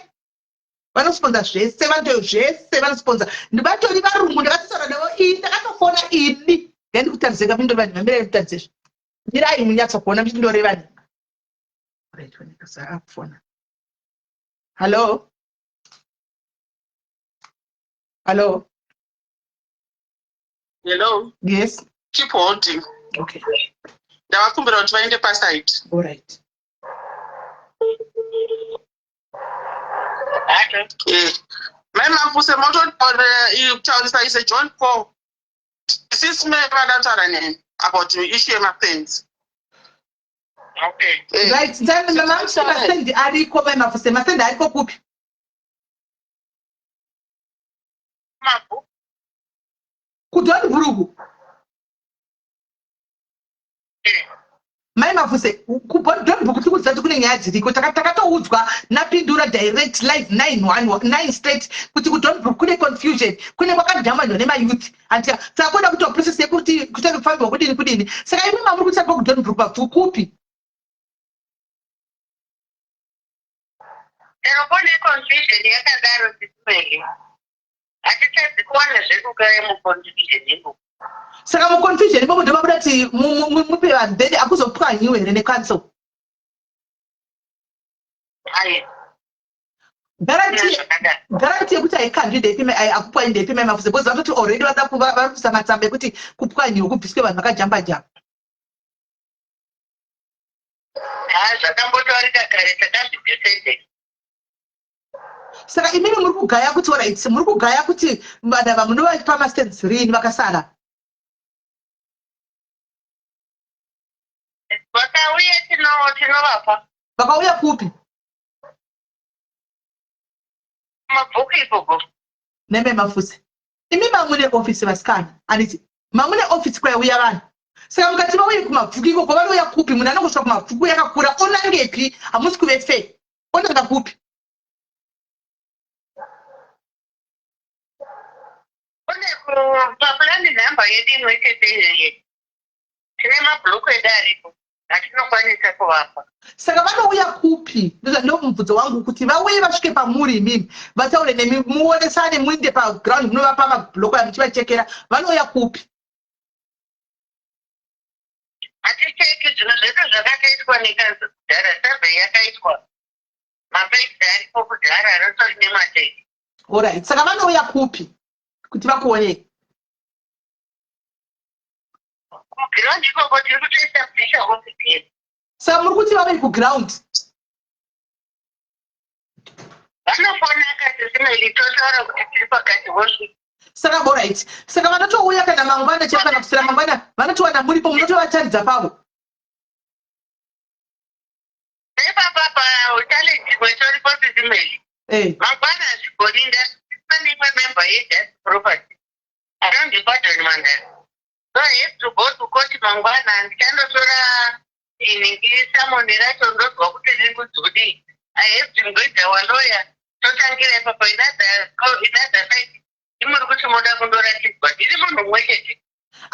Speaker 2: vanosponsa zvese vantoyo zvese vanosponsor ndivatori varungu ndakatotaura navo ndakatofona ini ndikutarise kapindori vanhu vambire ndikutarise mirai munyatsokuona muchindoreva nini right wanekasakufona hello yes
Speaker 9: keep holding
Speaker 2: okay
Speaker 9: ndavakumbira kuti vaende paside
Speaker 2: all right
Speaker 9: mai Mafuse mototaurisa ise John Paul sisi vakataura neni about issue yemafence
Speaker 2: right masendi ariko mai Mafuse masendi ariko kupi kudhoni bhuruku mai Mafuse kudhoni bhuruku tikuudza kuti kune nyaya dziriko takatoudzwa napindura direct live 9 straight kuti kudhoni bhuruku kune confusion kune kwakadhamanwa nemayouth andi takoda kuita process yekuti kutenge kufambiwa kudini saka imi mamuri kuti sako kudhoni bhuruku babvu kupi
Speaker 8: Kune confusion yakadaro tiswele hatitadzi kuwana zvekugara muconfusion imo
Speaker 2: saka muconfusion imomo ndomabuda kuti mupe vanhu then akuzopwanyiwe here necouncil garanti yekuti haikandwi ndepi akupwanyi ndepi mai Mafuse because vatoti already vari kuisa matsamba ekuti kupwanyiwe kubviswe vanhu vakajamba jamba
Speaker 8: zvakambotaurika kare takazvidefende
Speaker 2: saka imini muri kugaya kuti alright muri kugaya kuti vanhu munovapa mastens rini vakasara
Speaker 8: vakauya tinovapa
Speaker 2: vakauya kupi
Speaker 8: mabhuku ipopo
Speaker 2: nemai Mafuse imi mamune ofisi vasikana anditi mamune ofisi kwayauya vanhu saka mukati vauye kumabvuku ikoko vanouya kupi munhu anongosvika kumabvuku yakakura onangepi hamusi kuve fe onanga kupi
Speaker 8: kune papulani nhamba yedu inoiteteeye tine mabhuku edu aripo hatinokwanisa kuvapa
Speaker 2: saka vanouya kupi ndo mubvudzo wangu kuti vauye vasvike pamuri imimi vataure nemi muonesane muinde paground munovapa mabhuku amuchivachekera vanouya kupi
Speaker 8: haticheki zvinhu zvedu zvakatoitwa nekanzi kudhara survey yakaitwa mapekisi aripo kudhara anotori nemateki
Speaker 2: alright saka vanouya kupi kuti vakuonei
Speaker 8: kuground ikoko tiri kutoisa bhisha ofisi yedu
Speaker 2: saka muri kuti vave kuground
Speaker 8: vanofona akasisimeli totaura kuti tiri pakati vosvika
Speaker 2: saka alright saka vanotouya kana mangwana chaiva kana kusira mangwana vanotowana muripo munotovataridza pavo
Speaker 8: nepapapa challenge kwetoripo sisimeli mangwana hazvigoninda paneimwe member yedas property anondibadoni mandari so I have to go to court mangwana ndichandotora ningisamoni racho ndozwa kuti riri kudzodi I have to ngoita walawyer totangira ipapa inother side imuri kuti moda kundoratidzwa ndiri munhu mumwe chete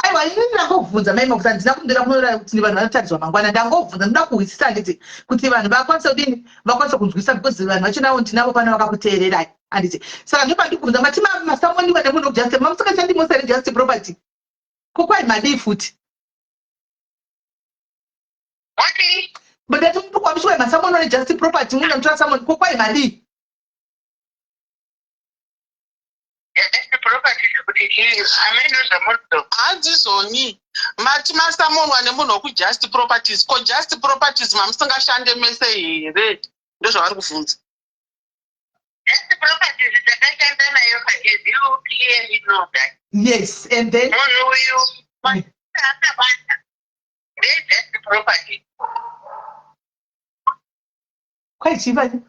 Speaker 2: aiwa ini ndangobvunza mai mafuta ndina kumbira kunora kuti vanhu vanotaridzwa mangwana ndangobvunza ndoda kuhwisisa handiti kuti vanhu vakwanisa kudini vakwanisa kunzwisa because vanhu vachinawo ndinavo pana vakakuteererai handiti saka ndopa ndikubvunza mati masamoniwa nemunhu wekujusti mamusingachandi just property kokwai madii futi ndati kwamishwai masamoniwa nejust property munhu amutora samoni kokwai madii
Speaker 9: hanzizoni mati masamonwa nemunhu wekujust properties ko just properties mamusingashande mese here ndozvavari kubvunza
Speaker 2: yes and then kwaichivani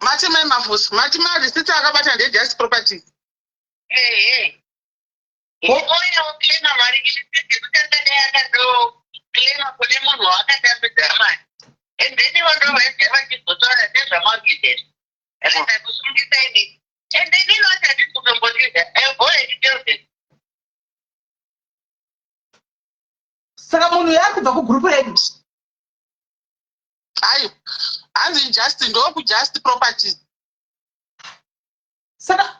Speaker 9: mati memafusi mati marisiti akabata ndejust properties
Speaker 2: saka munhu yakubva kugrupu redu
Speaker 9: ayo hanzi just ndokujust properties
Speaker 2: saka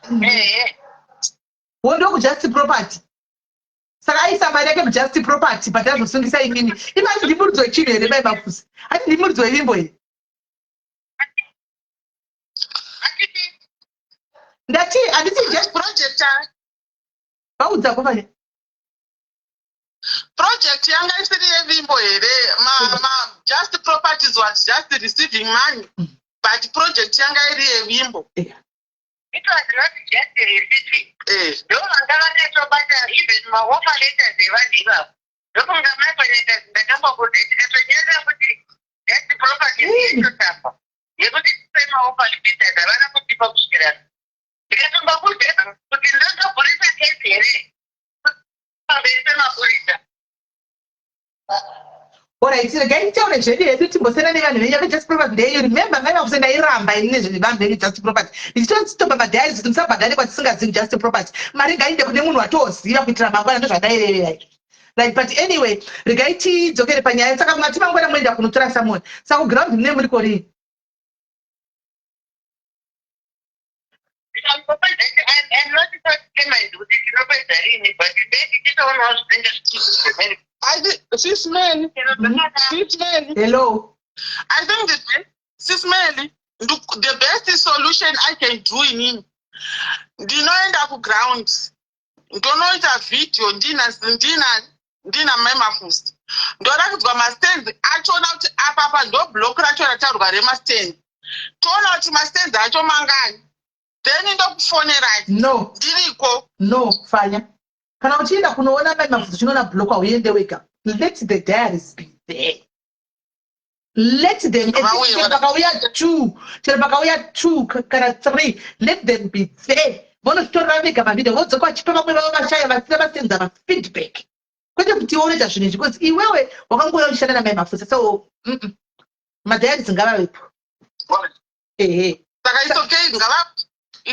Speaker 2: wondokujust property saka aisa mari yake mujust property but azosungisa inini imati ndimuridzo yechinhu here bai mafusi hati ndimuridzo yevimbo here ndati handiti just
Speaker 9: project
Speaker 2: vaudza kofane
Speaker 9: project yanga isiri yevimbo here just properties was just receiving money but project yanga iri yevimbo
Speaker 3: It was not just a receiving. No, I'm going to talk about even my offer letters they were given up. Don't come back when it is the number of it. That's the property to suffer. You could say my offer letters. I want to put people together. Because I'm going to put in the police case here.
Speaker 2: Alright, gaitaura zvedu hedu timbosena nevanhu venyu just property ndeyo remember mai vakuti ndairamba ini zvinhu vanhu venyu just property ndichitotomba madhari kuti musabhadhare kwatisingazivi just property mari ngainde kune munhu watoziva kuitira mangwana ndozvandaireverai right but anyway regai tidzokere panyaya saka mati mangwana muenda kunotora samoni saka kuground mune muri korii
Speaker 3: I'm not payment with the but they don't
Speaker 2: hello
Speaker 9: I think the best solution I can do in him ndinoenda kuground ndonoita video ndina memafusi ndoda kudzwa mastands achona kuti apapa ndo block racho rataurwa remastands toona kuti mastands acho mangani then ndokufonerai
Speaker 2: no
Speaker 9: ndiriko
Speaker 2: no fanya kana uchienda kunoona memafusi chinoona block auende wega let the diaries be there let them pakauya 2 kana 3 let them be there vonotorora vega mavideo vodzoka vachipa vamwe vavo vashaya vasina vasenza mafeedback kwete kuti unoita zvinhu izvi because iwewe wakangouya uchishanda namai mafusa so madhiaries ngavavepo ehe
Speaker 9: saka it's okay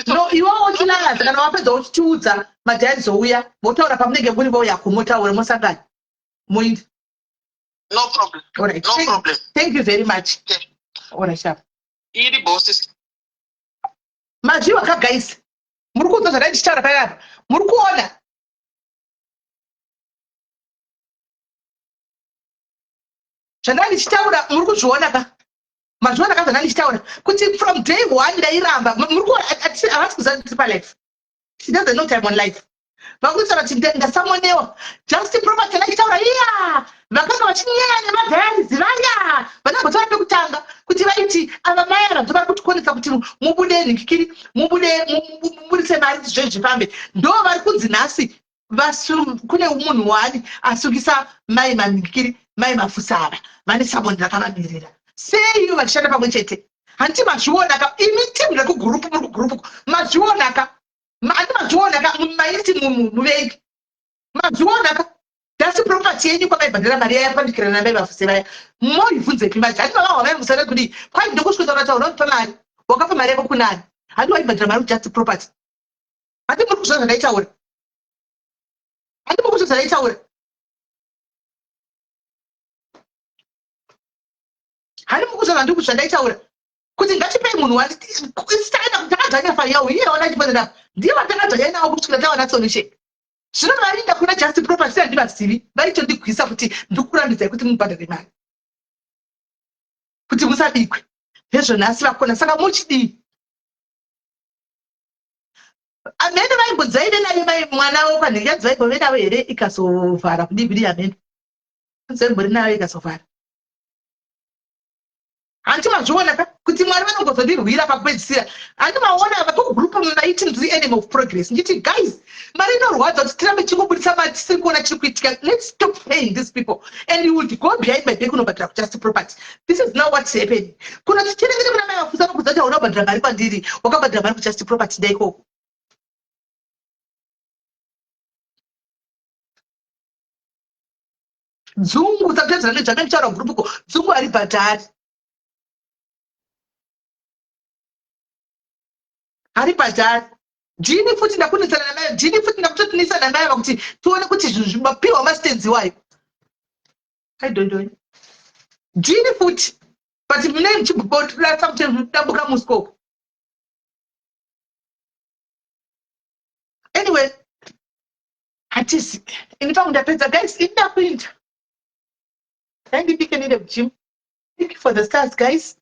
Speaker 2: no iwewo uchilagaza kana wapedza uchitiudza madhiaries ouya votaura pamunenge muri vouya kumotaura mosangana moindi
Speaker 9: no problem.
Speaker 2: All right.
Speaker 9: No problem.
Speaker 2: Thank you very much.
Speaker 9: Okay.
Speaker 2: All right, sharp.
Speaker 9: Iri bosses.
Speaker 2: Majiwa ka guys. Muri kuona zvandaichitaura payapa. Muri kuona. Zvandaichitaura muri kuzviona ka. Mazviona ka zvandaichitaura. Kuti from day 1 ndairamba. Muri kuona havasi kuziva kuti palife. She doesn't know time on life. Vakuti vati ndasamonewa just property ndaitaura iya vakanga vachinyanya nemadhiaries vaya vanambotora pekutanga kuti vaiti ava mai vanhu vari kutikonesa kuti mubude nhikiri muburitse mari zvezvi zvifambe ndo vari kunzi nhasi kune munhu wani asungisa mai manhikiri mai mafusava vane samoni rakavamirira sei vachishanda pamwe chete handiti mazviona ka imi timu rekugurupu muri kugurupu mazviona ka mani mazvionaka maiti muvengi mazvionaka just property yenyu kwamaibhadhira mari yapandikira namai vafuse vaya moibvunzepi maji handi vava wavaimusana kudi kwai ndokusvika taurataura unopa mari wakapa mari yako kunani handi waibhadhira mari just property handi muri kuzviva zvandaitaura kutozalaitaura hani mukuzoza ndiri kuzvandaitaura kuti ngatipei munhu watakadzanya fari yawo iye wana chipanana ndiye watakadzanya nawo kusvikira tawana solution zvino varinda kuna just property handivazivi vaitondikugwisa kuti ndikukurambidzai kuti mubhadhare mari kuti musabikwe hezvonhasi vakona saka muchidii amene vaimbodzaive naye mwana wo panhenge dzaimbove navo here ikazovhara kudiviri amene dzaimbori nayo ikazovhara handimazviona ka kuti mwari vanongozondirwira pakupedzisira handimaona vakugrupu vaiti ndiri enemy of progress nditi guys mari inorwadza kuti tirambe chingobudisa mari tisiri kuona chiri kuitika. Let's stop paying these people and you will go behind my back unobhadhara kujust property. This is now what's happening. Kuna tichirengere kuna mai vafusa vakuzati unobhadhara mari kwandiri wakabhadhara mari kujust property daikoko. Dzungu sakutedzera nezvake ndichaura gurupuko dzungu ari bhadhari ari bhadhari ndini futi ndakunisana naye ndini futi ndakutotinisana naye kuti tuone kuti zvimapiwa masitenzi wayo I don't know ndini futi but mune mchibhodira sometimes dambuka muskopo anyway hatisi inipa ndapedza guys indapinda ndipike nile gym thank you for the stars guys.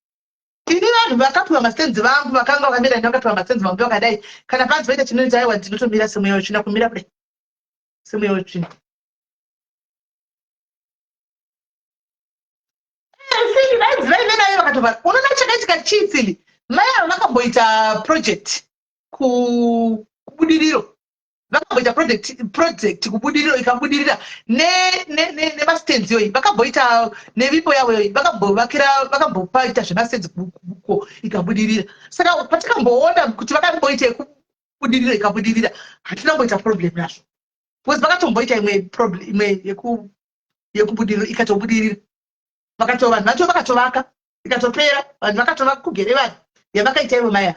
Speaker 2: Ini vanhu vakapiwa mastenzi vangu vakanga vakamira ndakapiwa mastenzi vangu vakadai kana panzi vaita chinonzi aiwa ndinotomira semweyo china kumira kudai semweyo china sini vanzi vaive nayo vakatovara unoona chakaitika chiitsili mai avo vakamboita project kubudiriro vakamboita project kubudiriro ikabudirira nemastenzi yoyi vakamboita nevipo yavo yoyi vakambopaita zvemastenzi kuko ikabudirira saka patikamboona kuti vakamboita yekubudirira ikabudirira hatinamboita problem nazvo because vakatomboita imwe yekubudirira ikatobudirira vanhu vacho vakatovaka ikatopera vanhu vakatovaka kugere vanhu yavakaita ivo maya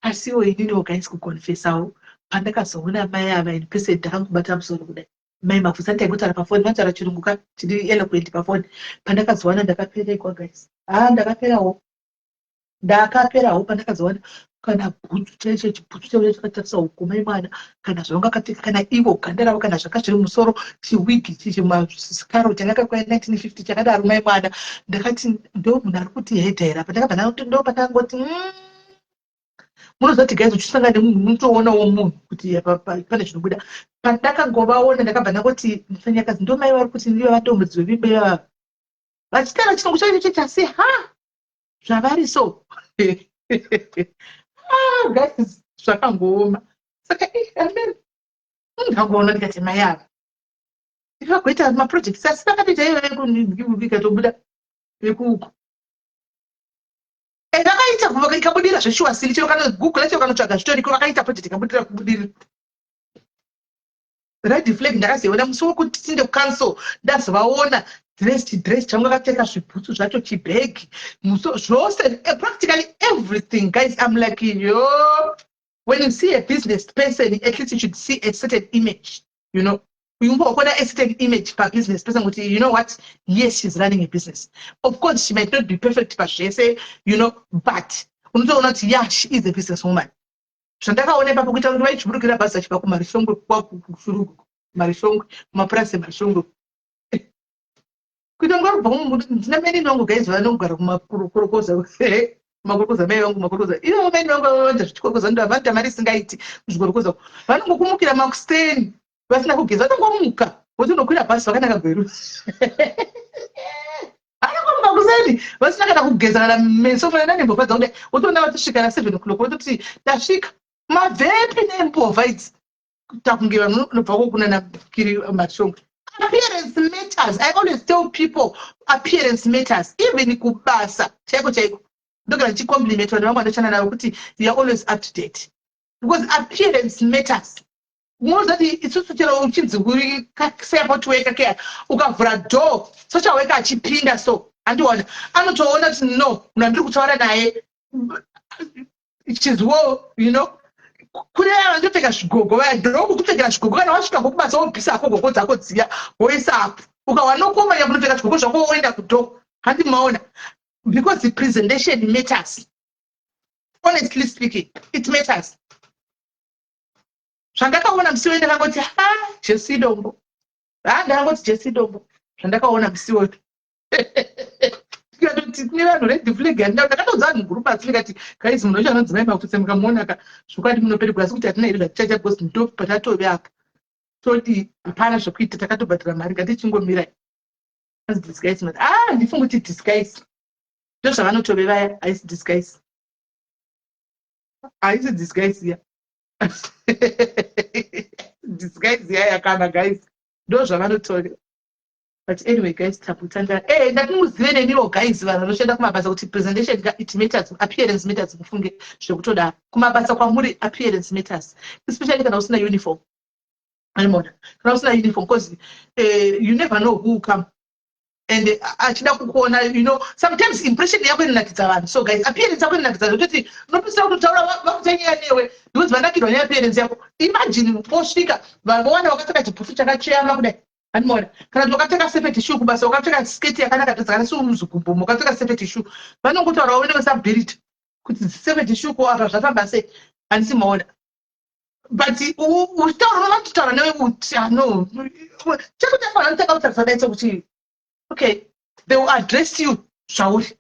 Speaker 2: asiwo inini guys kuconfessawo pandakazoona mai ava in person ndakangobata musoro kudai mai mafusa ndaingotara pafoni vantaura chirungu ka chiri eloquent pafoni pandakazoona ndakaperekwa guys ndakaperawo pandakazoona kana bhutsu chaicho chibhutsu chaicho chakatarisa ukomai mwana kana zvanga katika kana ivo ganda ravo kana zvaka zviri musoro chiwigi chimasikaro changakakwai 1950 chakadaro mai mwana ndakati ndo munhu ari kuti hedhaira pandakabva ndo pandangoti munozoti guys uchisanga nemunhu unotoonawo munhu kuti pane zvinobuda pandakangovaona ndakabva ndangoti mufanyakazi ndo mai vari kuti ndivo vatomudzi wevimbe yava vachitaura chirungu chaicho chechasi zvavari so guys zvakangooma saka ndangoona ndikati mai ava ivakagoita maprojects asi vakatoita ivikatobuda vekuuko vakaita ikabudira zveshuwasiri chero kana google chero kanotsvaga zvitoriko vakaita project ikabudira kubudira red flag ndakaziona musi wokuti tinde kucancel ndazovaona dress changu akapfeka zvibhutsu zvacho chibhegi zvose practically everything guys. I'm like when you see a business person at least you should see a certain image, you know. You want a certain image per business person, you know what? Yes, she's running a business. Of course, she might not be perfect, but she say, you know, but yeah, she is a businesswoman. Ndakaona papo kuita kuti vaichibudukira basa chipa kumarishongwe kwakufuruku marishongwe maprasi marishongwe kuita ngorubva ndina meni nongo guys vanogara kumakorokoza makorokoza mai vangu makorokoza ivo meni vangu vavanza zvichikorokoza ndo havanta mari isingaiti kuzvikorokoza vanongokumukira makusteni vasina kugeza vatongomuka votonokwira bhazi vakanaka gweru anokomuka kuseni vasina kana kugeza kana meso fanana nembovha dzauda wotoona vatosvika na 7 o'clock vototi tasvika mabvepi nembovha idzi takunge vanhu unobva kokuna nakiri mashongwe. Appearance matters. I always tell people appearance matters. Even kubasa chaiko ndogara chicompliment vanhu vamwe vanoshanda navo kuti they are always up to date because appearance matters. Mozati isusu chero uchinzi uri support worker care ukavhura door social worker achipinda so andiona anotoona kuti no munhu andiri kutaura naye chizwo kune vanotopfeka zvigogo vadhorobu kupfekera zvigogo kana wasvika kokubasa wobvisa ako gogo dzako dziya woisa apo ukawanokoma kunopfeka zvigogo zvako woenda kudhoko handi maona because the presentation matters. Honestly speaking, it matters. Zvandakaona musi wende ndakangoti Jesse Dombo. Ndakangoti Jesse Dombo. Zvandakaona musi wende. Tikatoti tine vanhu red flag ndakatodza vanhu group asi ndikati guys munhu anonzimai makutse mukamuona ka zvokwadi munopereka asi kuti hatina iri zvachacha because ndo patatove apa. Toti hapana zvokuita takatobhadhira mari ngatichingomirai. As disguise not. Ndifunga kuti disguise. Ndo zvavanotove vaya haisi disguise. Haisi disguise here. Disguise here yakana guys. Ndo zvavanotove. But anyway guys taputanda. Ndatimuzive neniwo guys vanhu vanoshanda kumabasa kuti presentation it matters, appearance matters mufunge zvekutoda kumabasa kwamuri appearance matters. Especially kana usina uniform. Anymore. Kana usina uniform because you never know who will come. And achida kukuona sometimes impression yako inonakidza vanhu. So guys appearance yako inonakidza vanhu kuti unopisa kutaura vakutanyira newe because vanakidwa neappearance yako. Imagine posvika vanhu vana vakapfeka chipfufu chakacheyama kudai. Anymore. Kana wakapfeka sepeti shoe kubasa wakapfeka sketi yakanaka dzakana sumuzugumbo wakapfeka sepeti shoe. Vanongotaura wewe sabiriti kuti sepeti shoe ko apa zvafamba sei handisi maona. But utaura vanotutaura newe kuti no. Chekuti vanhu takautarisa daitso kuti okay, they will address you, Shauri.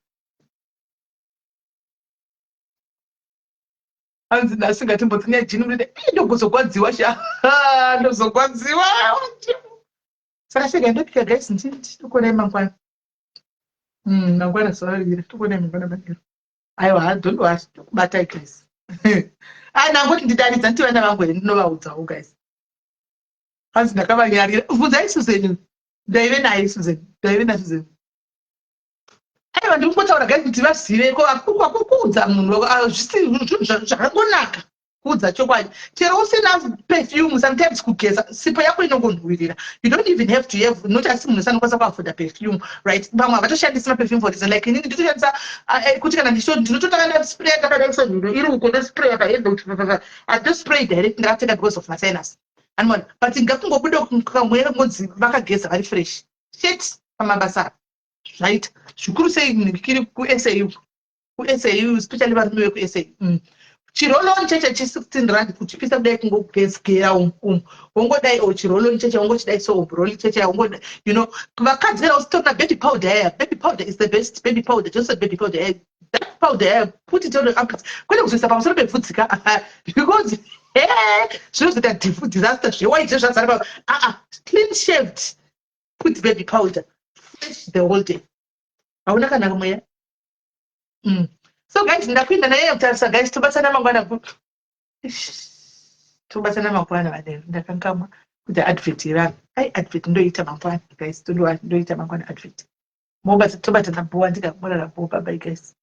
Speaker 2: Hanzi ndasingati mbodzinya jini mrede ndogozogwadziwa ndozogwadziwa saka sega ndopika guys ndikona mangwana mangwana sorry tukona mangwana magero aiwa don't worry kubatai guys nangoti ndidaridza nti vana vangu ndinovaudzawo guys hanzi ndakavanyarira bvunzai Suzeni ndaive naye Suzeni aiwa ndingotaura guys kuti vazive kuudza munhu zvakangonaka kuudza chokwadi chero usina perfume sometimes kugeza sipo yako inongonhuwirira. You don't even have to have not asi munhu sanokwanisa kuafoda perfume right. Vamwe havatoshandisi maperfume for reason like inini nditoshandisa kuti kana ndinototanga ndaspray takadaisonhiro iri uko ndospray akaenda kuti atospray direct ndakapfeka because of masinus anmona but ngakungobuda kamwe ngonzi vakageza vari fresh shit pamabasa right. Zvikuru sei ndikiri kuSAU especially varume vekuSAU chiroloni cheche chi16 rand kuchipisa kudai kungogezgera wongodai chiroloni cheche wongochidai sobroli cheche wongodai vakadzi vera usitorina baby powder here. Baby powder is the best. Baby powder, just a baby powder here. That powder here, put it on the armpits kwete kuzoisa pamusoro pebvudzika because zvinozoita disaster zvewaite zvazara clean shaved, put baby powder fresh the whole day. Hauna kana kamweya. So guys ndakwinda naye kutarisa guys tobatsana mangwana vadero ndakangamwa kuti advert irani advert ndoita mangwana guys ndoita mangwana advert moba tobatana bhuwa ndikakurara bhuwa bye guys.